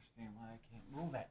understand why I can't move it.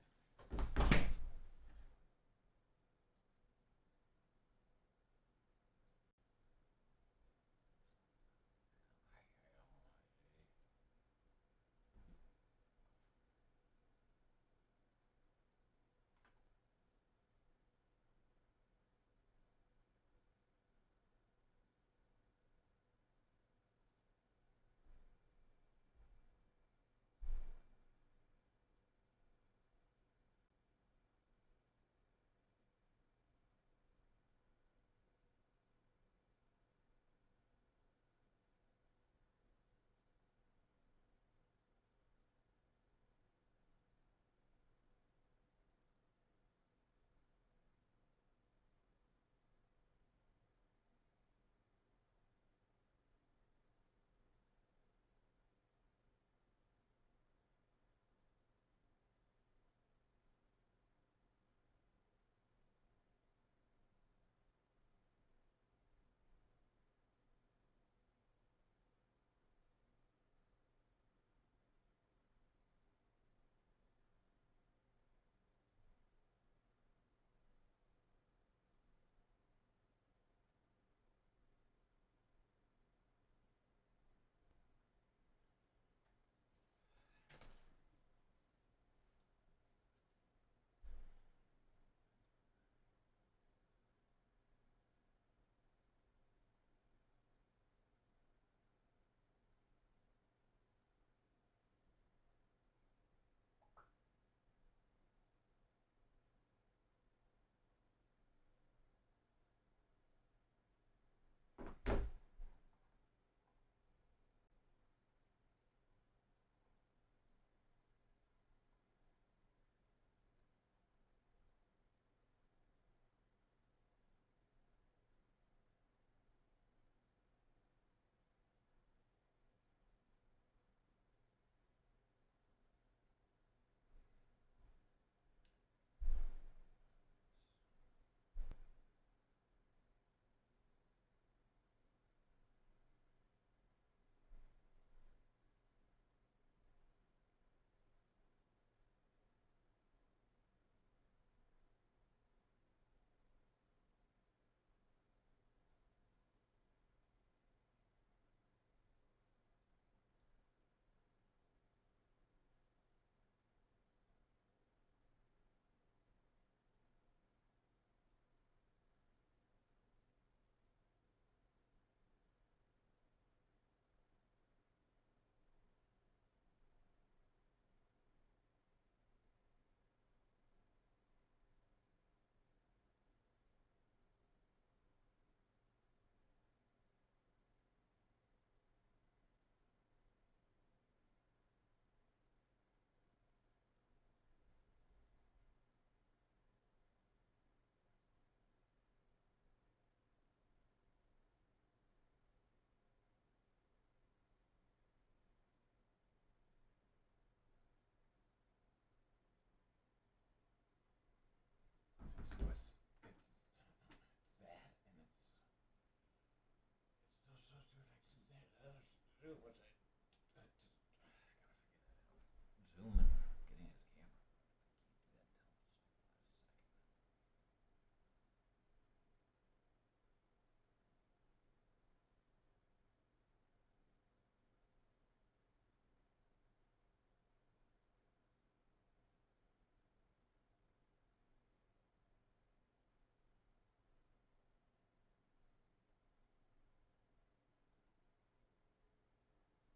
So it's that, and it's still so two things that others to do, which I just gotta figure that out. Zoom and getting his camera. I can't do that until last second.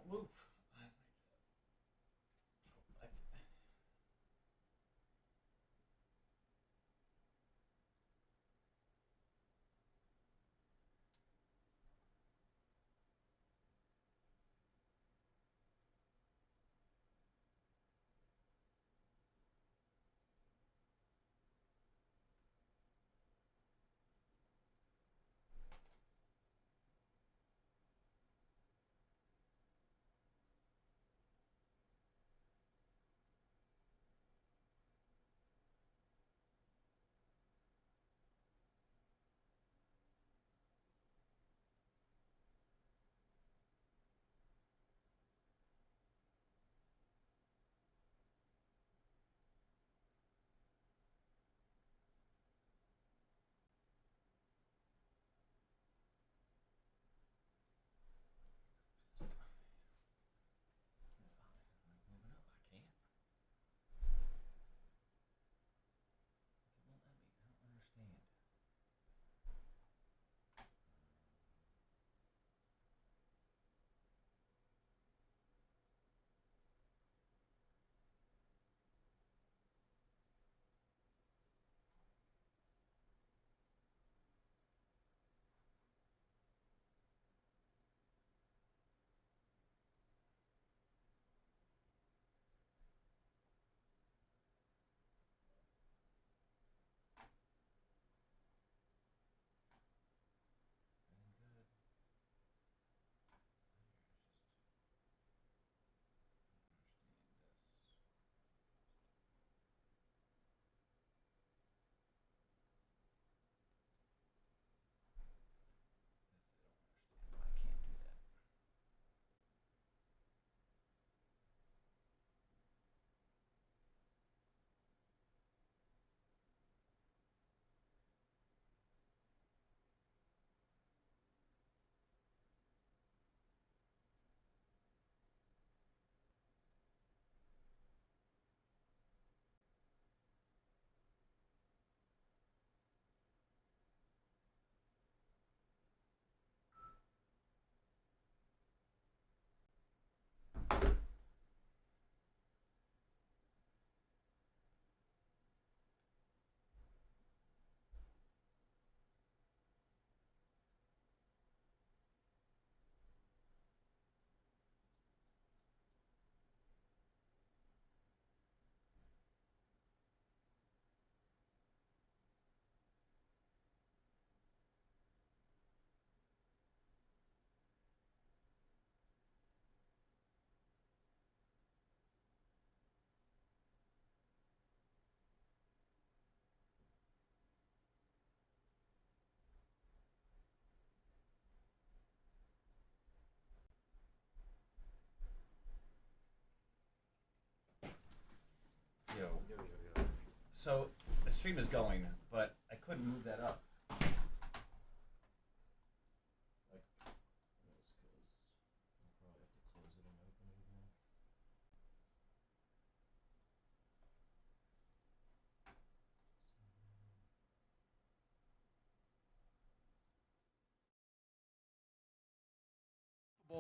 won't move. Yo. So the stream is going, but I couldn't move that up. Like, I'll probably have to close it and open it again.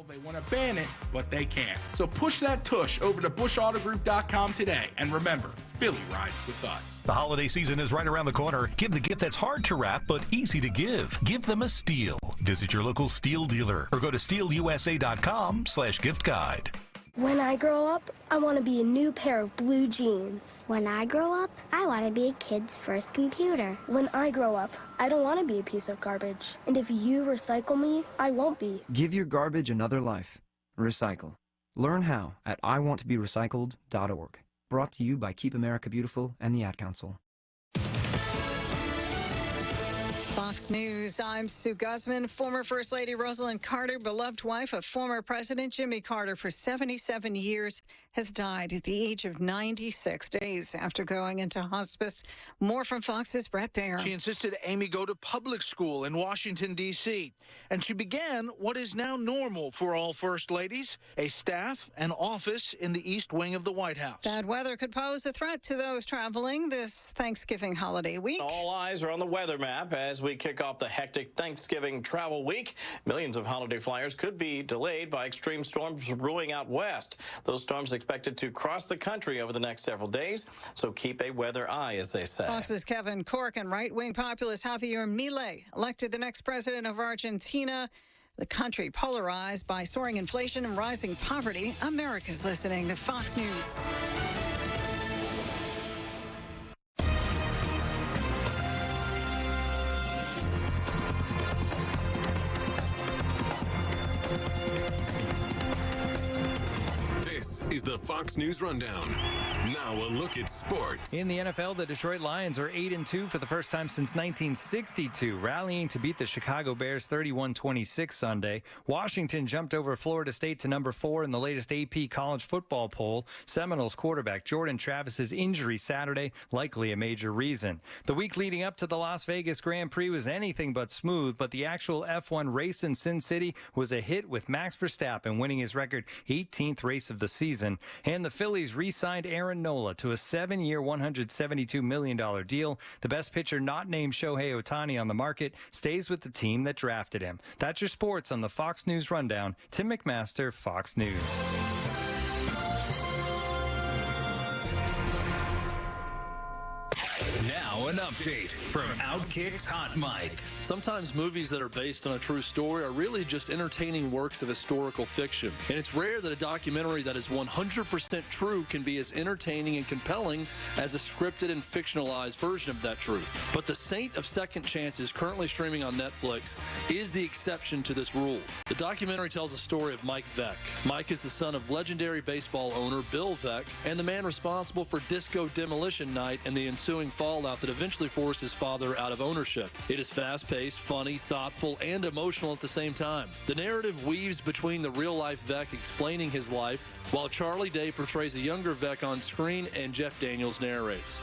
They want to ban it, but they can't. So push that tush over to bushautogroup.com today. And remember, Philly rides with us. The holiday season is right around the corner. Give the gift that's hard to wrap but easy to give. Give them a Steel. Visit your local Steel dealer or go to steelusa.com/gift guide. When I grow up, I want to be a new pair of blue jeans. When I grow up, I want to be a kid's first computer. When I grow up, I don't want to be a piece of garbage. And if you recycle me, I won't be. Give your garbage another life. Recycle. Learn how at iwanttoberecycled.org. Brought to you by Keep America Beautiful and the Ad Council. Fox News, I'm Sue Guzman. Former First Lady Rosalynn Carter, beloved wife of former President Jimmy Carter for 77 years, has died at the age of 96 days after going into hospice. More from Fox's Brett Baer. She insisted Amy go to public school in Washington, D.C., and she began what is now normal for all First Ladies, a staff and office in the East Wing of the White House. Bad weather could pose a threat to those traveling this Thanksgiving holiday week. All eyes are on the weather map as we kick off the hectic Thanksgiving travel week. Millions of holiday flyers could be delayed by extreme storms brewing out west. Those storms expected to cross the country over the next several days, so keep a weather eye, as they say. Fox's Kevin Cork and right-wing populist Javier Milei elected the next president of Argentina. The country polarized by soaring inflation and rising poverty. America's listening to Fox News. This is the Fox News Rundown. Now a look at sports. In the NFL, the Detroit Lions are 8-2 for the first time since 1962, rallying to beat the Chicago Bears 31-26 Sunday. Washington jumped over Florida State to number 4 in the latest AP college football poll. Seminoles quarterback Jordan Travis's injury Saturday, likely a major reason. The week leading up to the Las Vegas Grand Prix was anything but smooth, but the actual F1 race in Sin City was a hit, with Max Verstappen winning his record 18th race of the season. And the Phillies re-signed Aaron Nola to a 7-year, $172 million deal. The best pitcher not named Shohei Ohtani on the market stays with the team that drafted him. That's your sports on the Fox News Rundown. Tim McMaster, Fox News. Now an update from Outkick's Hot Mic. Sometimes movies that are based on a true story are really just entertaining works of historical fiction. And it's rare that a documentary that is 100% true can be as entertaining and compelling as a scripted and fictionalized version of that truth. But The Saint of Second Chances, currently streaming on Netflix, is the exception to this rule. The documentary tells the story of Mike Veck. Mike is the son of legendary baseball owner Bill Veck and the man responsible for Disco Demolition Night and the ensuing fallout that eventually forced his father out of ownership. It is fast-paced, funny, thoughtful, and emotional at the same time. The narrative weaves between the real-life Veck explaining his life, while Charlie Day portrays a younger Veck on screen and Jeff Daniels narrates.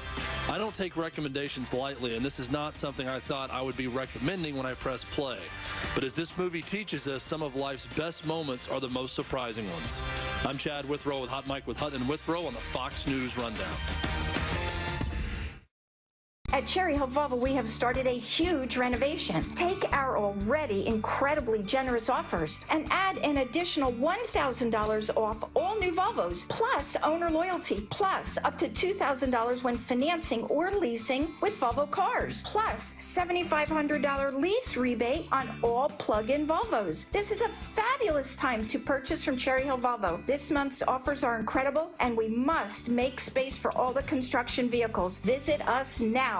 I don't take recommendations lightly, and this is not something I thought I would be recommending when I press play. But as this movie teaches us, some of life's best moments are the most surprising ones. I'm Chad Withrow with Hot Mic with Hutton and Withrow on the Fox News Rundown. At Cherry Hill Volvo, we have started a huge renovation. Take our already incredibly generous offers and add an additional $1,000 off all new Volvos, plus owner loyalty, plus up to $2,000 when financing or leasing with Volvo cars, plus $7,500 lease rebate on all plug-in Volvos. This is a fabulous time to purchase from Cherry Hill Volvo. This month's offers are incredible, and we must make space for all the construction vehicles. Visit us now.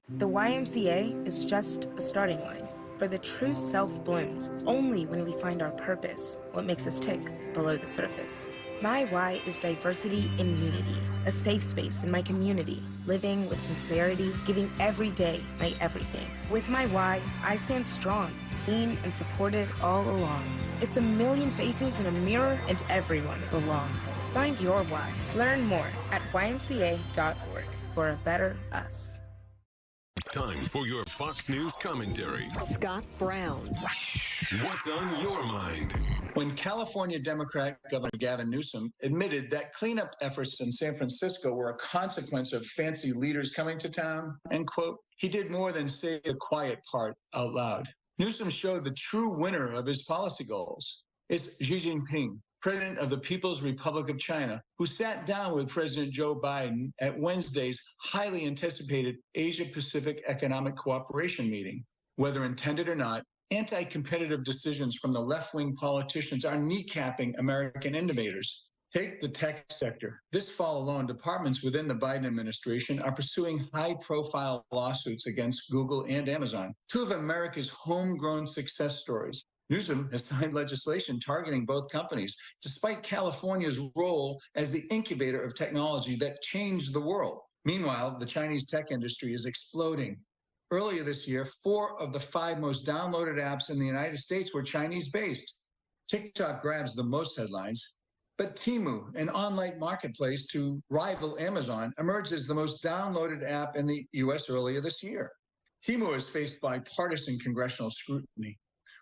The YMCA is just a starting line, for the true self blooms only when we find our purpose, what makes us tick below the surface. My why is diversity in unity, a safe space in my community, living with sincerity, giving every day my everything. With my why, I stand strong, seen and supported all along. It's a million faces in a mirror, and everyone belongs. Find your why. Learn more at ymca.org for a better us. It's time for your Fox News commentary. Scott Brown. What's on your mind? When California Democrat Governor Gavin Newsom admitted that cleanup efforts in San Francisco were a consequence of fancy leaders coming to town, end quote, he did more than say the quiet part out loud. Newsom showed the true winner of his policy goals. It's Xi Jinping, President of the People's Republic of China, who sat down with President Joe Biden at Wednesday's highly anticipated Asia-Pacific Economic Cooperation meeting. Whether intended or not, anti-competitive decisions from the left-wing politicians are kneecapping American innovators. Take the tech sector. This fall alone, departments within the Biden administration are pursuing high-profile lawsuits against Google and Amazon, two of America's homegrown success stories. Newsom has signed legislation targeting both companies, despite California's role as the incubator of technology that changed the world. Meanwhile, the Chinese tech industry is exploding. Earlier this year, 4 of the 5 most downloaded apps in the United States were Chinese-based. TikTok grabs the most headlines, but Temu, an online marketplace to rival Amazon, emerged as the most downloaded app in the U.S. earlier this year. Temu is faced by partisan congressional scrutiny,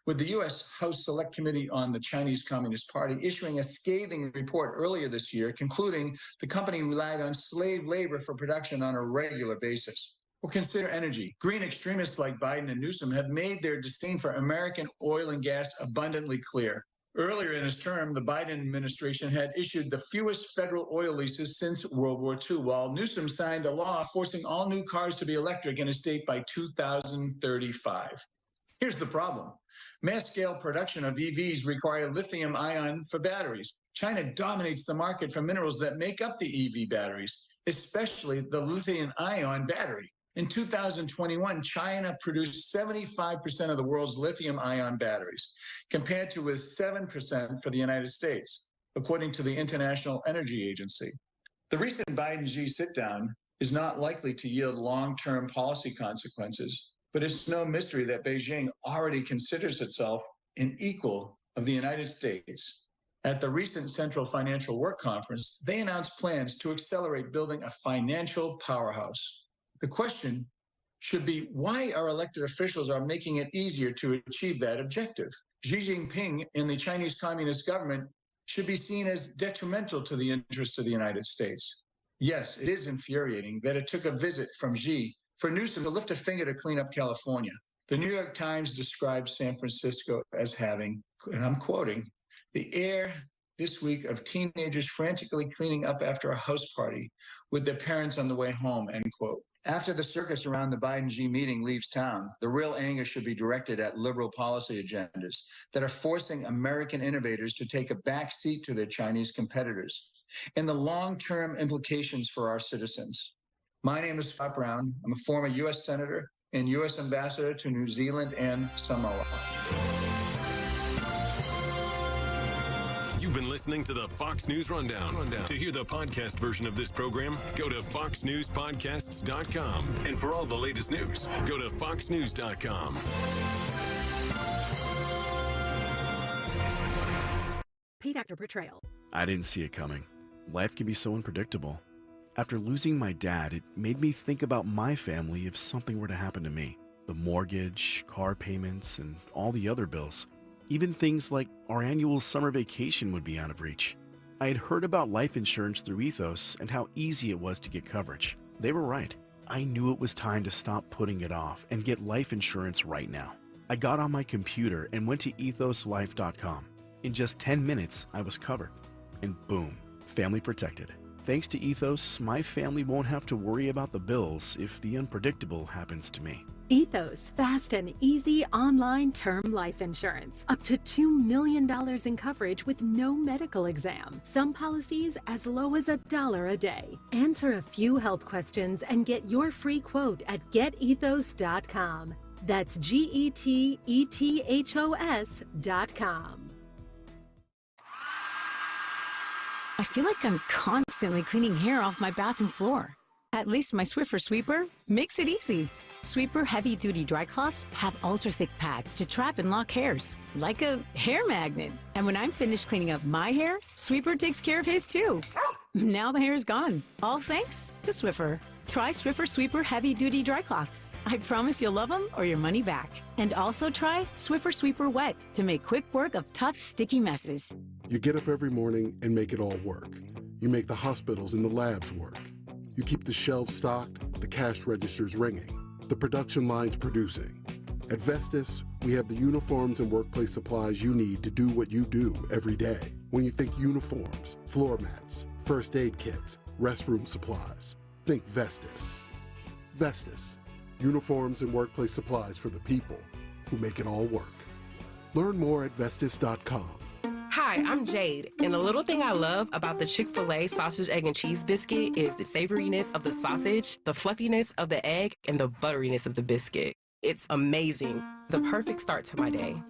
with the U.S. House Select Committee on the Chinese Communist Party issuing a scathing report earlier this year, concluding the company relied on slave labor for production on a regular basis. Or consider energy. Green extremists like Biden and Newsom have made their disdain for American oil and gas abundantly clear. Earlier in his term, the Biden administration had issued the fewest federal oil leases since World War II, while Newsom signed a law forcing all new cars to be electric in his state by 2035. Here's the problem. Mass-scale production of EVs require lithium-ion for batteries. China dominates the market for minerals that make up the EV batteries, especially the lithium-ion battery. In 2021, China produced 75% of the world's lithium-ion batteries, compared to with 7% for the United States, according to the International Energy Agency. The recent Biden-Xi sit-down is not likely to yield long-term policy consequences, but it's no mystery that Beijing already considers itself an equal of the United States. At the recent Central Financial Work Conference, they announced plans to accelerate building a financial powerhouse. The question should be why our elected officials are making it easier to achieve that objective. Xi Jinping and the Chinese Communist government should be seen as detrimental to the interests of the United States. Yes, it is infuriating that it took a visit from Xi for Newsom to lift a finger to clean up California. The New York Times described San Francisco as having, and I'm quoting, the air this week of teenagers frantically cleaning up after a house party with their parents on the way home, end quote. After the circus around the Biden-Xi meeting leaves town, the real anger should be directed at liberal policy agendas that are forcing American innovators to take a back seat to their Chinese competitors and the long-term implications for our citizens. My name is Scott Brown. I'm a former U.S. Senator and U.S. Ambassador to New Zealand and Samoa. You've been listening to the Fox News Rundown. To hear the podcast version of this program, go to foxnewspodcasts.com. And for all the latest news, go to foxnews.com. Paid actor portrayal. I didn't see it coming. Life can be so unpredictable. After losing my dad, it made me think about my family if something were to happen to me. The mortgage, car payments, and all the other bills. Even things like our annual summer vacation would be out of reach. I had heard about life insurance through Ethos and how easy it was to get coverage. They were right. I knew it was time to stop putting it off and get life insurance right now. I got on my computer and went to ethoslife.com. In just 10 minutes, I was covered. And boom, family protected. Thanks to Ethos, my family won't have to worry about the bills if the unpredictable happens to me. Ethos, fast and easy online term life insurance. Up to $2 million in coverage with no medical exam. Some policies as low as $1 a day. Answer a few health questions and get your free quote at getethos.com. That's GETETHOS.com. I feel like I'm constantly cleaning hair off my bathroom floor. At least my Swiffer sweeper makes it easy. Sweeper heavy-duty dry cloths have ultra-thick pads to trap and lock hairs, like a hair magnet. And when I'm finished cleaning up my hair, Sweeper takes care of his too. Now the hair is gone, all thanks to Swiffer. Try Swiffer Sweeper heavy-duty dry cloths. I promise you'll love them or your money back. And also try Swiffer Sweeper Wet to make quick work of tough, sticky messes. You get up every morning and make it all work. You make the hospitals and the labs work. You keep the shelves stocked, the cash registers ringing, the production lines producing. At Vestas, we have the uniforms and workplace supplies you need to do what you do every day. When you think uniforms, floor mats, first aid kits, restroom supplies, think Vestas. Vestas, uniforms and workplace supplies for the people who make it all work. Learn more at Vestas.com. Hi, I'm Jade, and the little thing I love about the Chick-fil-A sausage, egg, and cheese biscuit is the savoriness of the sausage, the fluffiness of the egg, and the butteriness of the biscuit. It's amazing. The perfect start to my day.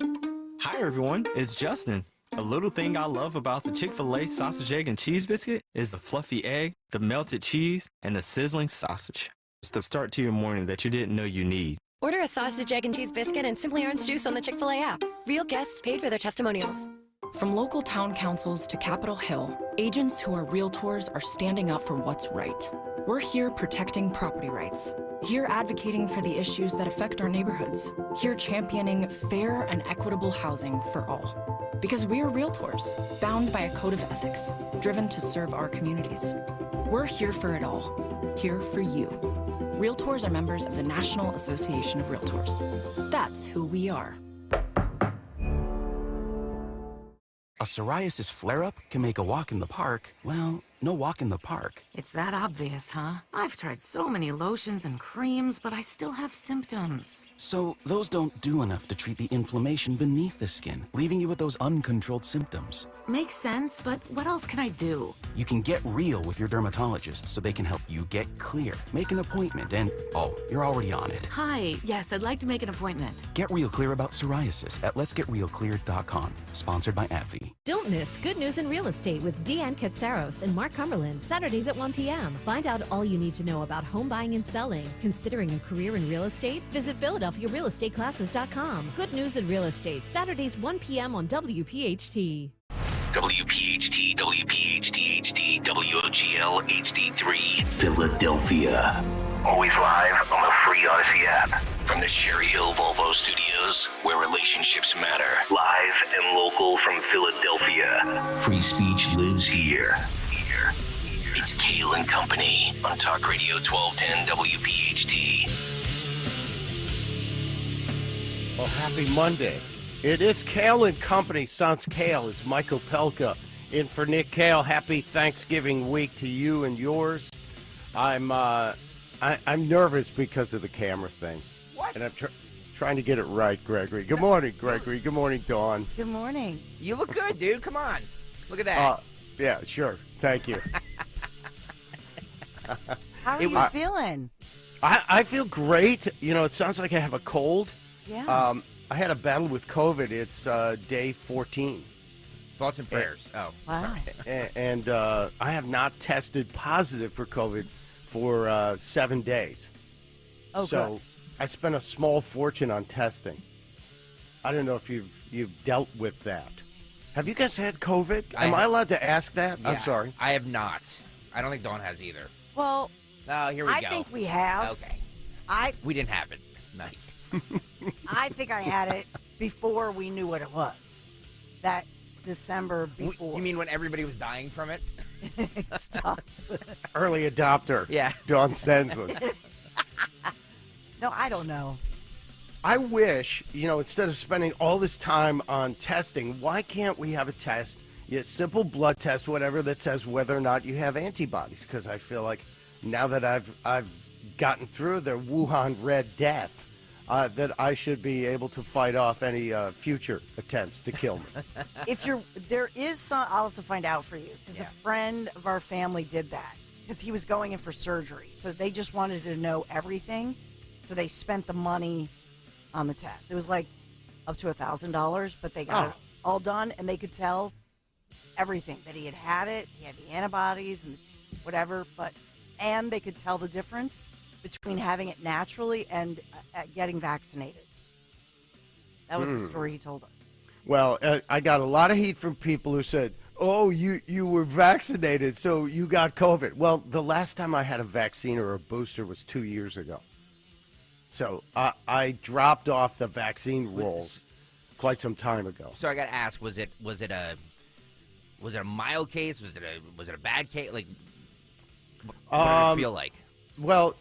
Hi, everyone. It's Justin. A little thing I love about the Chick-fil-A sausage, egg, and cheese biscuit is the fluffy egg, the melted cheese, and the sizzling sausage. It's the start to your morning that you didn't know you need. Order a sausage, egg, and cheese biscuit and Simply Orange juice on the Chick-fil-A app. Real guests paid for their testimonials. From local town councils to Capitol Hill, agents who are realtors are standing up for what's right. We're here protecting property rights. Here advocating for the issues that affect our neighborhoods. Here championing fair and equitable housing for all. Because we are realtors, bound by a code of ethics, driven to serve our communities. We're here for it all. Here for you. Realtors are members of the National Association of Realtors. That's who we are. A psoriasis flare-up can make a walk in the park, well, no walk in the park. It's that obvious, huh? I've tried so many lotions and creams, but I still have symptoms. So those don't do enough to treat the inflammation beneath the skin, leaving you with those uncontrolled symptoms. Makes sense, but what else can I do? You can get real with your dermatologist so they can help you get clear. Make an appointment and, oh, you're already on it. Hi, yes, I'd like to make an appointment. Get real clear about psoriasis at letsgetrealclear.com. Sponsored by AbbVie. Don't miss Good News in Real Estate with Deanne Katsaros and Mark Cumberland, Saturdays at 1 p.m. Find out all you need to know about home buying and selling. Considering a career in real estate? Visit PhiladelphiaRealEstateClasses.com. Good News in Real Estate, Saturdays 1 p.m. on WPHT. WPHT, WPHT HD, WOGL HD3, Philadelphia. Always live on the free Odyssey app. From the Cherry Hill Volvo Studios, where relationships matter. Live and local from Philadelphia. Free speech lives here. It's Kayal and Company on Talk Radio 1210 WPHT. Well, happy Monday. It is Kayal and Company, Sans Kayal. It's Michael Pelka in for Nick Kayal. Happy Thanksgiving week to you and yours. I'm nervous because of the camera thing. What? And I'm trying to get it right, Gregory. Good morning, Gregory. Good morning, Dawn. Good morning. You look good, dude. Come on. Look at that. Yeah, sure. Thank you. How are you feeling? I feel great. You know, it sounds like I have a cold. Yeah. I had a battle with COVID. It's day 14. Thoughts and prayers. Wow. Sorry. And I have not tested positive for COVID for 7 days. Oh, so good. I spent a small fortune on testing. I don't know if you've dealt with that. Have you guys had COVID? Am I allowed to ask that? Yeah, I'm sorry. I have not. I don't think Dawn has either. Well, Oh, here we go. I think we have. Okay. I We didn't have it. Nice. I think I had it before we knew what it was. That December before. You mean when everybody was dying from it? Stop. Early adopter. Yeah. Dawn Senslin. No, I don't know. I wish, instead of spending all this time on testing, why can't we have a test, a simple blood test, whatever, that says whether or not you have antibodies? Because I feel like now that I've gotten through the Wuhan Red Death, that I should be able to fight off any future attempts to kill me. There is some, I'll have to find out for you, because a friend of our family did that, because he was going in for surgery. So they just wanted to know everything, so they spent the money on the test. It was like up to $1,000, but they got it all done, and they could tell everything, that he had it, he had the antibodies and whatever, and they could tell the difference between having it naturally and getting vaccinated. That was the story he told us. Well, I got a lot of heat from people who said, oh, you were vaccinated, so you got COVID. Well, the last time I had a vaccine or a booster was 2 years ago. So I dropped off the vaccine rolls quite some time ago. So I got to ask, was it a mild case? Was it a bad case? Like, what did it feel like? Well,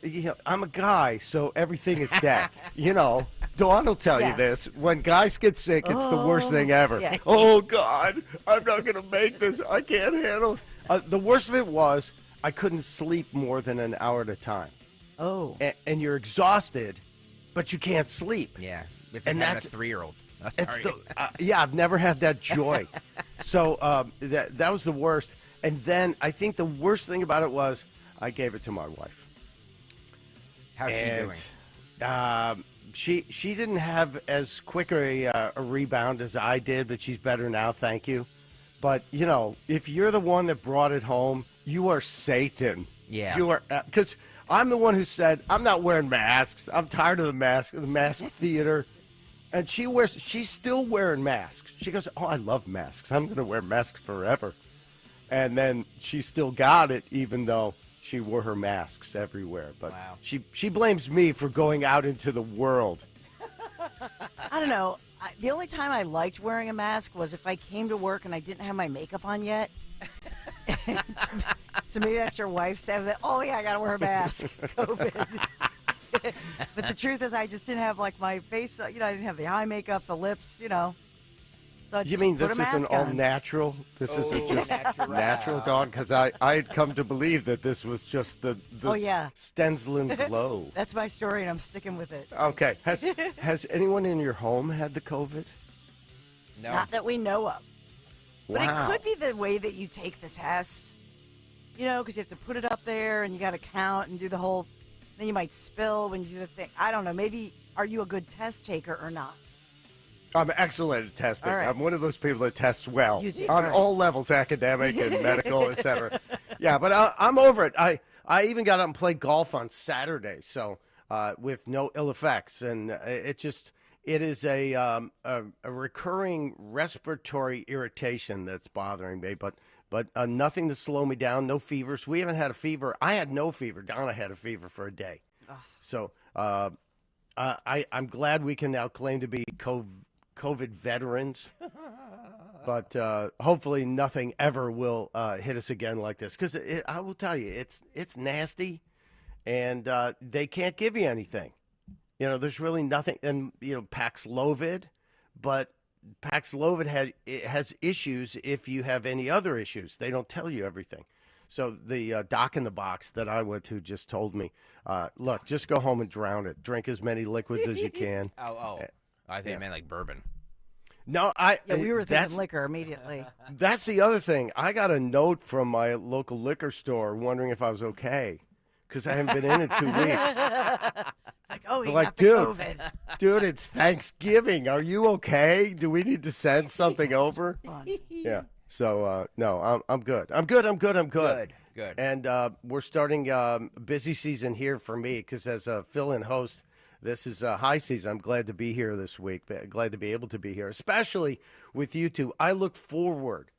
I'm a guy, so everything is death. Dawn will tell you this. When guys get sick, it's the worst thing ever. Yeah. Oh, God, I'm not going to make this. I can't handle this. The worst of it was I couldn't sleep more than an hour at a time. Oh. And you're exhausted, but you can't sleep. Yeah. It's like having a 3-year-old. Oh, sorry. I've never had that joy. So that was the worst. And then I think the worst thing about it was I gave it to my wife. How's she doing? She didn't have as quick a rebound as I did, but she's better now, thank you. But, if you're the one that brought it home, you are Satan. Yeah. You are, because I'm the one who said, I'm not wearing masks. I'm tired of the mask theater. And she's still wearing masks. She goes, oh, I love masks. I'm going to wear masks forever. And then she still got it, even though she wore her masks everywhere. But wow. She blames me for going out into the world. I don't know. The only time I liked wearing a mask was if I came to work and I didn't have my makeup on yet. So maybe that's your wife saying that, oh, yeah, I got to wear a mask. COVID. But the truth is, I just didn't have like my face. I didn't have the eye makeup, the lips. So I You just mean put this a isn't mask all on. natural? This isn't just natural, Dawn? Because I had come to believe that this was just the Oh, yeah. Stencilin glow. That's my story, and I'm sticking with it. Okay. Has anyone in your home had the COVID? No. Not that we know of. But Wow. it could be the way that you take the test. Because you have to put it up there, and you got to count and do the whole. Then you might spill when you do the thing. I don't know. Maybe are you a good test taker or not? I'm excellent at testing. All right. I'm one of those people that tests well You do, on right. all levels, academic and medical, etc. Yeah, but I'm over it. I even got out and played golf on Saturday, so with no ill effects, and it is a recurring respiratory irritation that's bothering me, but nothing to slow me down. No fevers. We haven't had a fever. I had no fever. Donna had a fever for a day, so I'm glad we can now claim to be COVID veterans, but hopefully nothing ever will hit us again like this. Because I will tell you, it's nasty, and they can't give you anything. There's really nothing. And Paxlovid, but Paxlovid has issues if you have any other issues. They don't tell you everything. So the doc in the box that I went to just told me, look, just go home and drown it. Drink as many liquids as you can. I think it meant like bourbon. No, we were thinking liquor immediately. That's the other thing. I got a note from my local liquor store wondering if I was okay because I haven't been in 2 weeks. You Like, got the COVID. dude, it's Thanksgiving. Are you okay? Do we need to send something over? Yeah. So no, I'm good. I'm good. Good. And we're starting busy season here for me because as a fill-in host, this is high season. I'm glad to be here this week. Glad to be able to be here, especially with you two. I look forward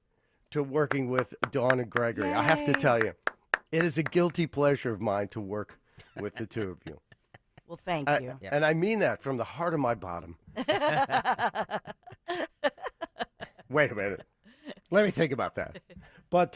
to working with Dawn and Gregory. I have to tell you, it is a guilty pleasure of mine to work with the two of you. Well, thank you. And I mean that from the heart of my bottom. Wait a minute. Let me think about that. But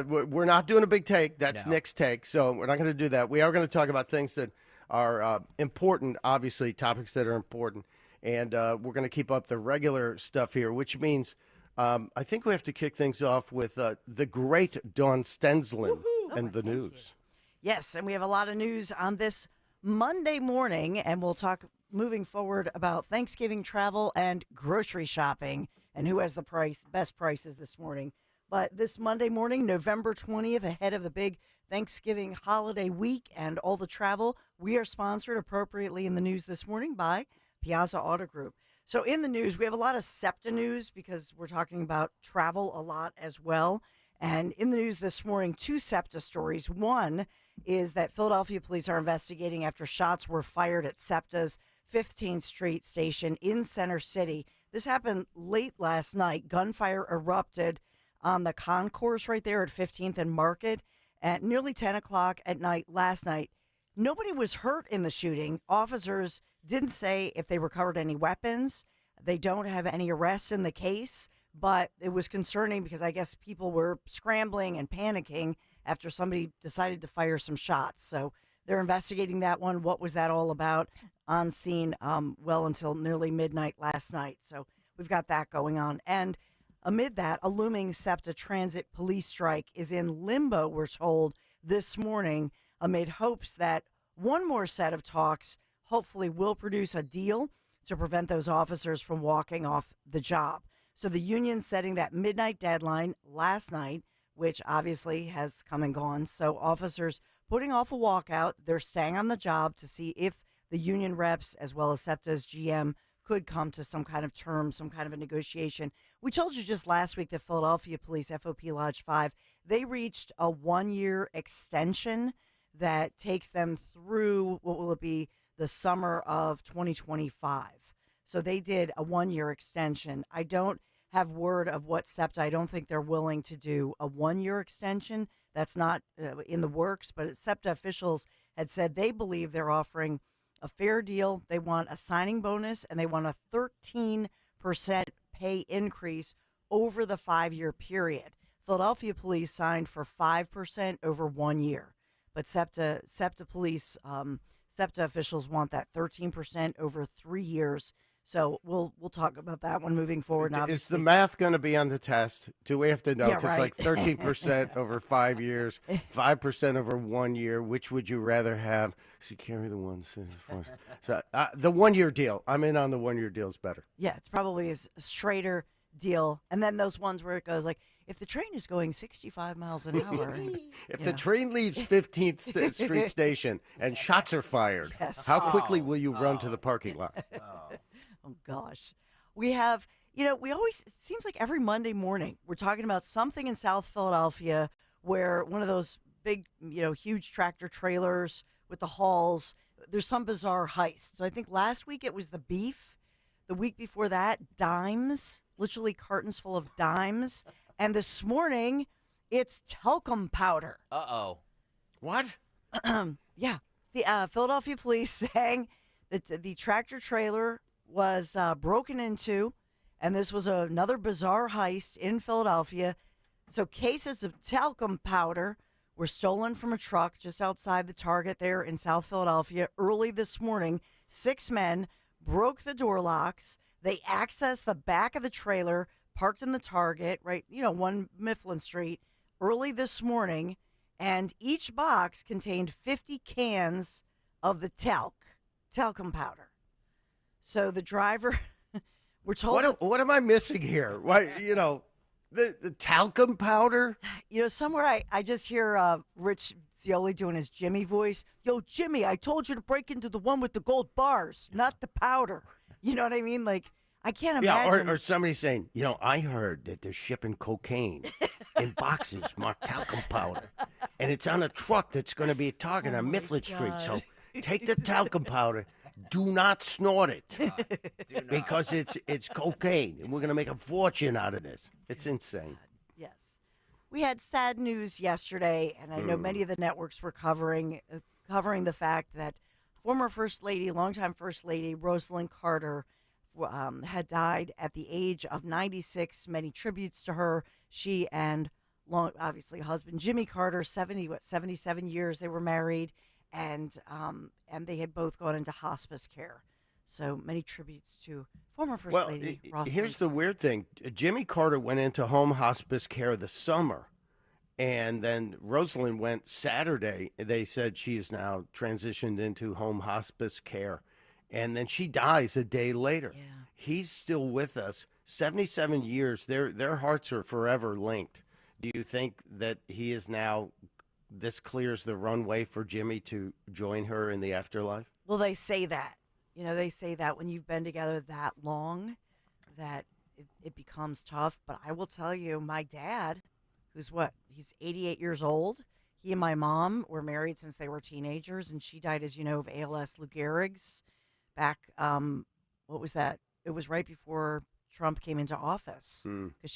we're not doing a big take. That's Nick's take. So we're not going to do that. We are going to talk about things that are important, obviously, topics that are important. And we're going to keep up the regular stuff here, which means I think we have to kick things off with the great Dawn Stenzlin and the news. Yes, and we have a lot of news on this Monday morning, and we'll talk moving forward about Thanksgiving travel and grocery shopping and who has the best prices this morning. But this Monday morning, November 20th, ahead of the big Thanksgiving holiday week and all the travel, we are sponsored appropriately in the news this morning by Piazza Auto Group. So in the news, we have a lot of SEPTA news because we're talking about travel a lot as well. And in the news this morning, 2 SEPTA stories. One is that Philadelphia police are investigating after shots were fired at SEPTA's 15th Street station in Center City. This happened late last night. Gunfire erupted on the concourse right there at 15th and Market at nearly 10 o'clock at night last night. Nobody was hurt in the shooting. Officers didn't say if they recovered any weapons. They don't have any arrests in the case, but it was concerning because I guess people were scrambling and panicking after somebody decided to fire some shots. So they're investigating that one. What was that all about? On scene well until nearly midnight last night. So we've got that going on. And amid that, a looming SEPTA transit police strike is in limbo, we're told, this morning, amid hopes that one more set of talks hopefully will produce a deal to prevent those officers from walking off the job. So the union setting that midnight deadline last night, which obviously has come and gone. So officers putting off a walkout, they're staying on the job to see if the union reps as well as SEPTA's GM could come to some kind of term, some kind of a negotiation. We told you just last week that Philadelphia Police, FOP Lodge 5, they reached a 1-year extension that takes them through, what will it be, the summer of 2025. So they did a 1-year extension. I don't have word of what SEPTA, I don't think they're willing to do a 1-year extension. That's not in the works, but SEPTA officials had said they believe they're offering a fair deal. They want a signing bonus, and they want a 13% pay increase over the 5-year period. Philadelphia police signed for 5% over 1 year, but SEPTA police SEPTA officials want that 13% over 3 years. So we'll talk about that one moving forward. And Is the obviously, math going to be on the test? Do we have to know? Yeah, Because right. 13% over 5 years, 5% over 1 year. Which would you rather have? See, carry the ones. So the 1 year deal. I'm in on the 1 year deal is better. yeah, it's probably a straighter deal. And then those ones where it goes like, if the train is going 65 miles an hour. If the train leaves 15th Street Station and shots are fired, Yes. how quickly will you run to the parking lot? Oh, gosh. We have, we always, it seems like every Monday morning, we're talking about something in South Philadelphia where one of those big, huge tractor trailers with the hauls, there's some bizarre heist. So I think last week it was the beef. The week before that, dimes, literally cartons full of dimes. And this morning, it's talcum powder. Uh-oh. What? Yeah. The Philadelphia police saying that the tractor trailer was broken into, and this was another bizarre heist in Philadelphia. So cases of talcum powder were stolen from a truck just outside the Target there in South Philadelphia early this morning. 6 men broke the door locks. They accessed the back of the trailer, parked in the Target, right, 1 Mifflin Street, early this morning, and each box contained 50 cans of the talcum powder. So the driver, we're told... What am I missing here? Why, the talcum powder? Somewhere I just hear Rich Zioli doing his Jimmy voice. Yo, Jimmy, I told you to break into the one with the gold bars, not the powder. You know what I mean? Like, I can't imagine. Yeah, or somebody saying, I heard that they're shipping cocaine in boxes marked talcum powder, and it's on a truck that's going to be targeted on Mifflin Street. So take the talcum powder. Do not snort it, because it's cocaine, and we're going to make a fortune out of this. It's insane. Yes. We had sad news yesterday, and I know many of the networks were covering the fact that former longtime First Lady Rosalind Carter had died at the age of 96. Many tributes to her. She and obviously husband Jimmy Carter, 77 years they were married, and they had both gone into hospice care. So many tributes to former First Lady Rosalind. Here's the weird thing. Jimmy Carter went into home hospice care this summer, and then Rosalind went Saturday. They said she is now transitioned into home hospice care, and then she dies a day later. Yeah. He's still with us. 77 years. Their hearts are forever linked. Do you think that he is now... this clears the runway for Jimmy to join her in the afterlife? Well, they say that. They say that when you've been together that long, that it becomes tough. But I will tell you, my dad, he's 88 years old. He and my mom were married since they were teenagers, and she died, as you know, of ALS Lou Gehrig's back, what was that? It was right before Trump came into office, because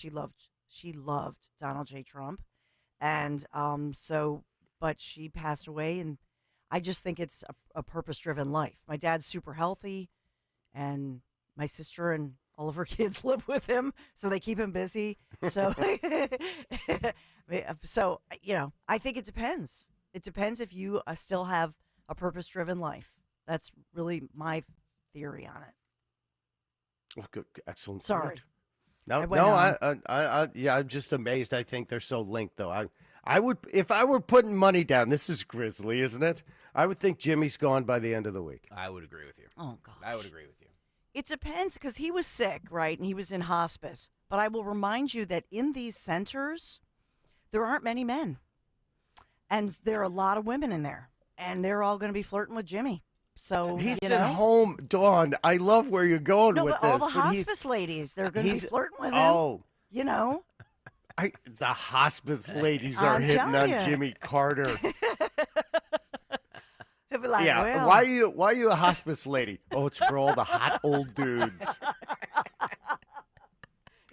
she loved Donald J. Trump. And but she passed away, and I just think it's a purpose-driven life. My dad's super healthy, and my sister and all of her kids live with him, so they keep him busy. So, I think it depends. It depends if you still have a purpose-driven life. That's really my theory on it. Oh, good, excellent. Sorry. I'm just amazed. I think they're so linked, though. I would, if I were putting money down, this is grisly, isn't it? I would think Jimmy's gone by the end of the week. I would agree with you. Oh, gosh. I would agree with you. It depends, because he was sick, right? And he was in hospice. But I will remind you that in these centers, there aren't many men. And there are a lot of women in there. And they're all going to be flirting with Jimmy. So he's at home, Dawn. I love where you're going with but this. all the hospice ladies, they're going to be flirting with him. Oh. The hospice ladies are hitting on Jimmy Carter. He'll be like, yeah, well. why are you a hospice lady? Oh, it's for all the hot old dudes.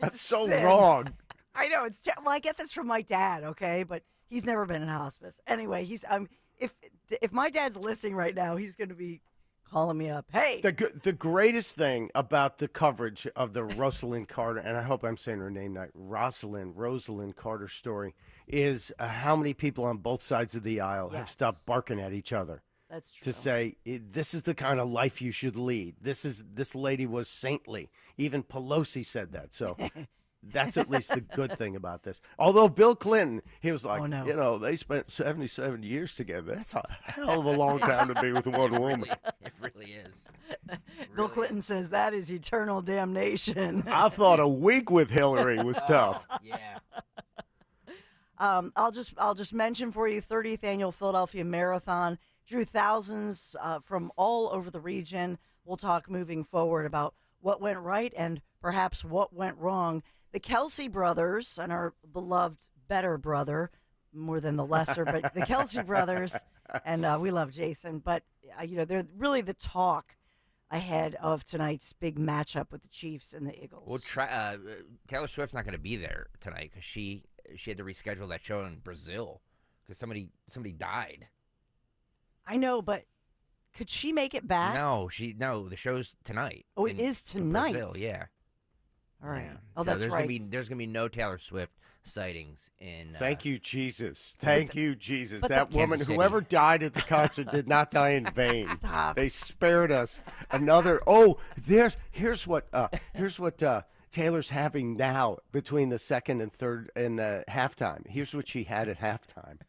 That's so wrong. I know. Well, I get this from my dad, okay? But he's never been in hospice. Anyway, if my dad's listening right now, he's going to be calling me up. Hey. The greatest thing about the coverage of the Rosalind Carter, and I hope I'm saying her name right, Rosalind Carter story, is how many people on both sides of the aisle have stopped barking at each other. That's true. To say this is the kind of life you should lead. This lady was saintly. Even Pelosi said that. So that's at least the good thing about this. Although Bill Clinton, he was like, they spent 77 years together. That's a hell of a long time to be with one woman. It really is. Bill Clinton says that is eternal damnation. I thought a week with Hillary was tough. Yeah. I'll just mention for you 30th annual Philadelphia Marathon drew thousands from all over the region. We'll talk moving forward about what went right and perhaps what went wrong. The Kelsey brothers and our beloved better brother, more than the lesser, but the Kelsey brothers, and we love Jason, but they're really the talk ahead of tonight's big matchup with the Chiefs and the Eagles. Well, Taylor Swift's not going to be there tonight because she had to reschedule that show in Brazil because somebody died. I know, but could she make it back? No, the show's tonight. Oh, it is tonight. In Brazil, yeah. All right. Yeah. Oh, so that's right. There's gonna be no Taylor Swift sightings in. Thank you, Jesus. Thank you, Jesus. but That woman, Kansas City. whoever died at the concert, did not die in vain. Stop. They spared us another. Oh, here's what Taylor's having now between the second and third and the halftime. Here's what she had at halftime.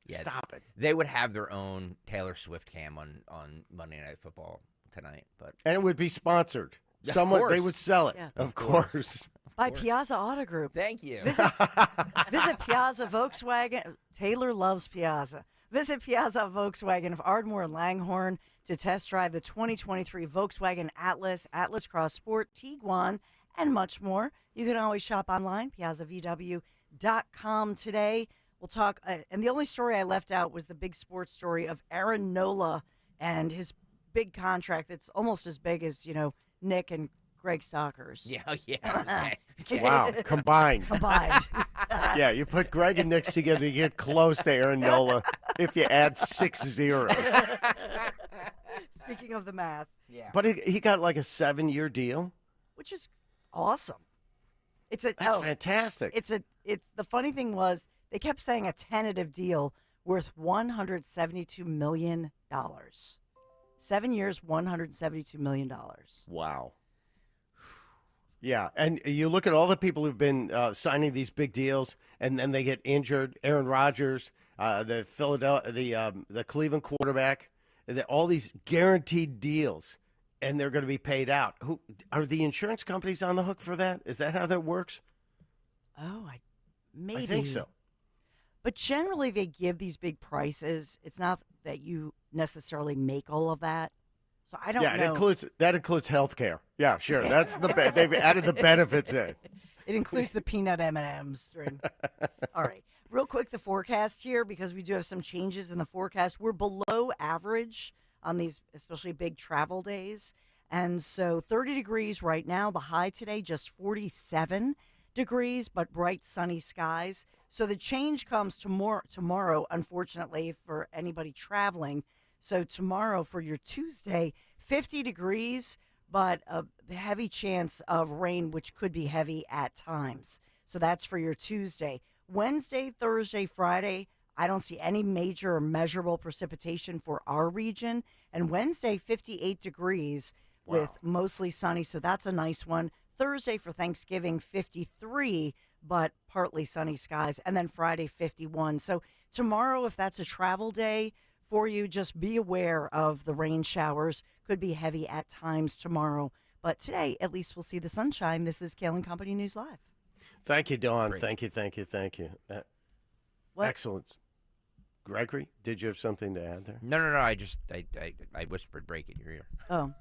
Yeah, Stop it. They would have their own Taylor Swift cam on Monday Night Football tonight, and it would be sponsored. Yeah, They would sell it. Yeah. Of course. By Piazza Auto Group. Thank you. Visit Piazza Volkswagen. Taylor loves Piazza. Visit Piazza Volkswagen of Ardmore and Langhorne to test drive the 2023 Volkswagen Atlas, Atlas Cross Sport, Tiguan, and much more. You can always shop online, piazzavw.com today. We'll talk, and the only story I left out was the big sports story of Aaron Nola and his big contract that's almost as big as, Nick and Greg Stalker's. Yeah. Okay. Wow, combined. Yeah, you put Greg and Nick's together, you get close to Aaron Nola if you add 6 zeros. Speaking of the math. Yeah. But he got like a 7-year deal. Which is awesome. That's fantastic. It's the funny thing was they kept saying a tentative deal worth $172 million. 7 years, $172 million. Wow. Yeah, and you look at all the people who've been signing these big deals, and then they get injured. Aaron Rodgers, the Cleveland quarterback, all these guaranteed deals, and they're going to be paid out. Who are the insurance companies on the hook for that? Is that how that works? Oh, maybe. I think so. But generally, they give these big prices. It's not that you necessarily make all of that. So I don't know. Yeah, that includes health care. Yeah, sure. That's they've added the benefits in. It includes the peanut M&Ms. All right. Real quick, the forecast here, because we do have some changes in the forecast. We're below average on these, especially big travel days. And so 30 degrees right now. The high today, just 47 degrees, but bright sunny skies. So the change comes tomorrow, unfortunately, for anybody traveling. So tomorrow for your Tuesday, 50 degrees, but a heavy chance of rain, which could be heavy at times. So that's for your Tuesday. Wednesday, Thursday, Friday, I don't see any major or measurable precipitation for our region. And Wednesday, 58 degrees with mostly sunny. So that's a nice one. Thursday for Thanksgiving, 53, but partly sunny skies. And then Friday, 51. So tomorrow, if that's a travel day for you, just be aware of the rain showers. Could be heavy at times tomorrow. But today, at least we'll see the sunshine. This is Kayal and Company News Live. Thank you, Dawn. Great. Thank you. Excellent. Gregory, did you have something to add there? No. I whispered break in your ear. Oh.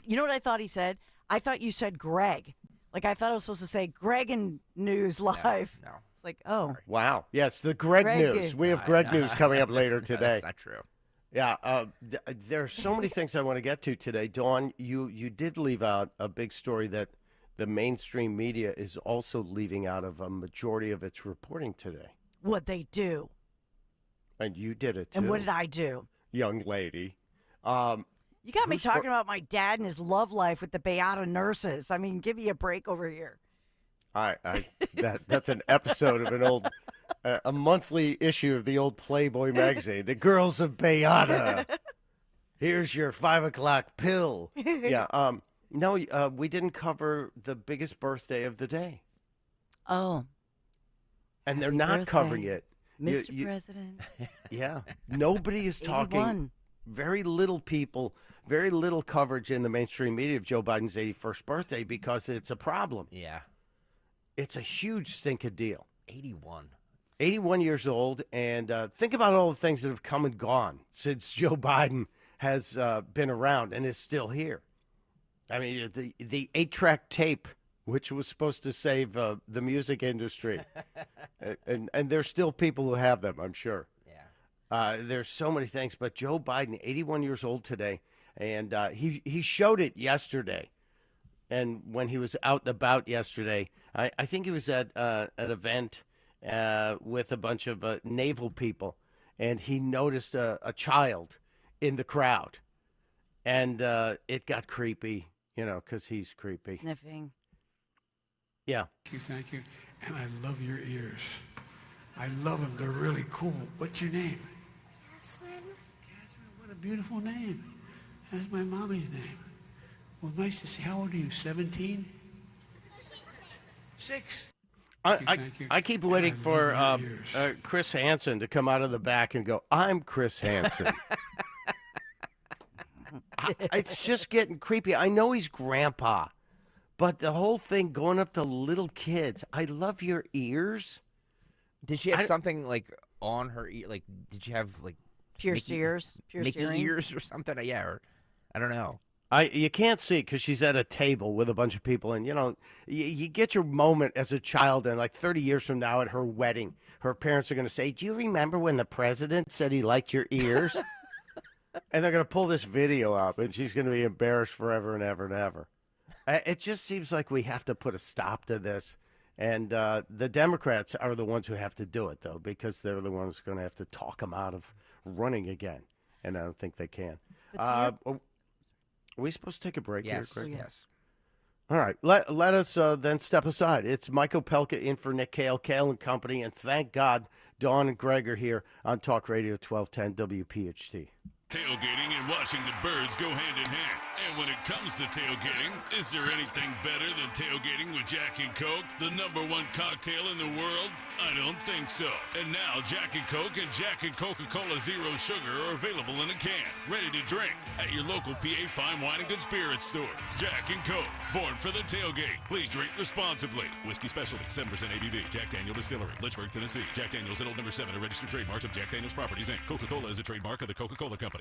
You know what I thought he said? I thought you said Greg. Like, I thought I was supposed to say Greg and News Live. No. It's like, oh. Wow. Yes, the Greg News. We have Greg News coming up later today. That's not true. Yeah, there are so many things I want to get to today. Dawn, you did leave out a big story that the mainstream media is also leaving out of a majority of its reporting today. What they do. And you did it, too. And what did I do? Young lady. You got me talking about my dad and his love life with the Beata nurses. I mean, give me a break over here. That's an episode of a monthly issue of the old Playboy magazine, The Girls of Bayada. Here's your 5 o'clock pill. Yeah. No, we didn't cover the biggest birthday of the day. Oh. And they're Happy not birthday, covering it. Mr. President. Yeah. Nobody is talking. 81. Very little people, very little coverage in the mainstream media of Joe Biden's 81st birthday because it's a problem. Yeah. It's a huge stinking deal. 81. 81 years old. And think about all the things that have come and gone since Joe Biden has been around and is still here. I mean, the 8-track tape, which was supposed to save the music industry. and there's still people who have them, I'm sure. Yeah. There's so many things. But Joe Biden, 81 years old today, and he showed it yesterday. And when he was out and about yesterday, I think he was at an event with a bunch of naval people, and he noticed a child in the crowd. And it got creepy, because he's creepy. Sniffing. Yeah. Thank you. And I love your ears. I love them. They're really cool. What's your name? Catherine. Catherine, what a beautiful name. That's my mommy's name. Well, nice to see. How old are you, 17? 6. I keep waiting for Chris Hansen to come out of the back and go, I'm Chris Hansen. It's just getting creepy. I know he's grandpa, but the whole thing going up to little kids, I love your ears. Did she have something like on her ear? Like, did she have like pierced ears? Mickey ears or something? Yeah, or I don't know. You can't see because she's at a table with a bunch of people, and you get your moment as a child, and like 30 years from now at her wedding, her parents are going to say, "Do you remember when the president said he liked your ears?" And they're going to pull this video up, and she's going to be embarrassed forever and ever and ever. It just seems like we have to put a stop to this. And the Democrats are the ones who have to do it, though, because they're the ones going to have to talk them out of running again. And I don't think they can. Are we supposed to take a break here, Greg? Yes. All right. Let us then step aside. It's Mike Opelka in for Nick Kayal and Company. And thank God Dawn and Greg are here on Talk Radio 1210 WPHT. Tailgating and watching the birds go hand in hand. And when it comes to tailgating, is there anything better than tailgating with Jack and Coke, the #1 cocktail in the world? I don't think so. And now Jack and Coke and Jack and Coca-Cola Zero Sugar are available in a can, ready to drink at your local PA Fine Wine and Good Spirits store. Jack and Coke, born for the tailgate. Please drink responsibly. Whiskey Specialty, 7% ABV. Jack Daniel Distillery, Lynchburg, Tennessee. Jack Daniel's at Old Number 7, a registered trademark of Jack Daniel's Properties, Inc. Coca-Cola is a trademark of the Coca-Cola Company.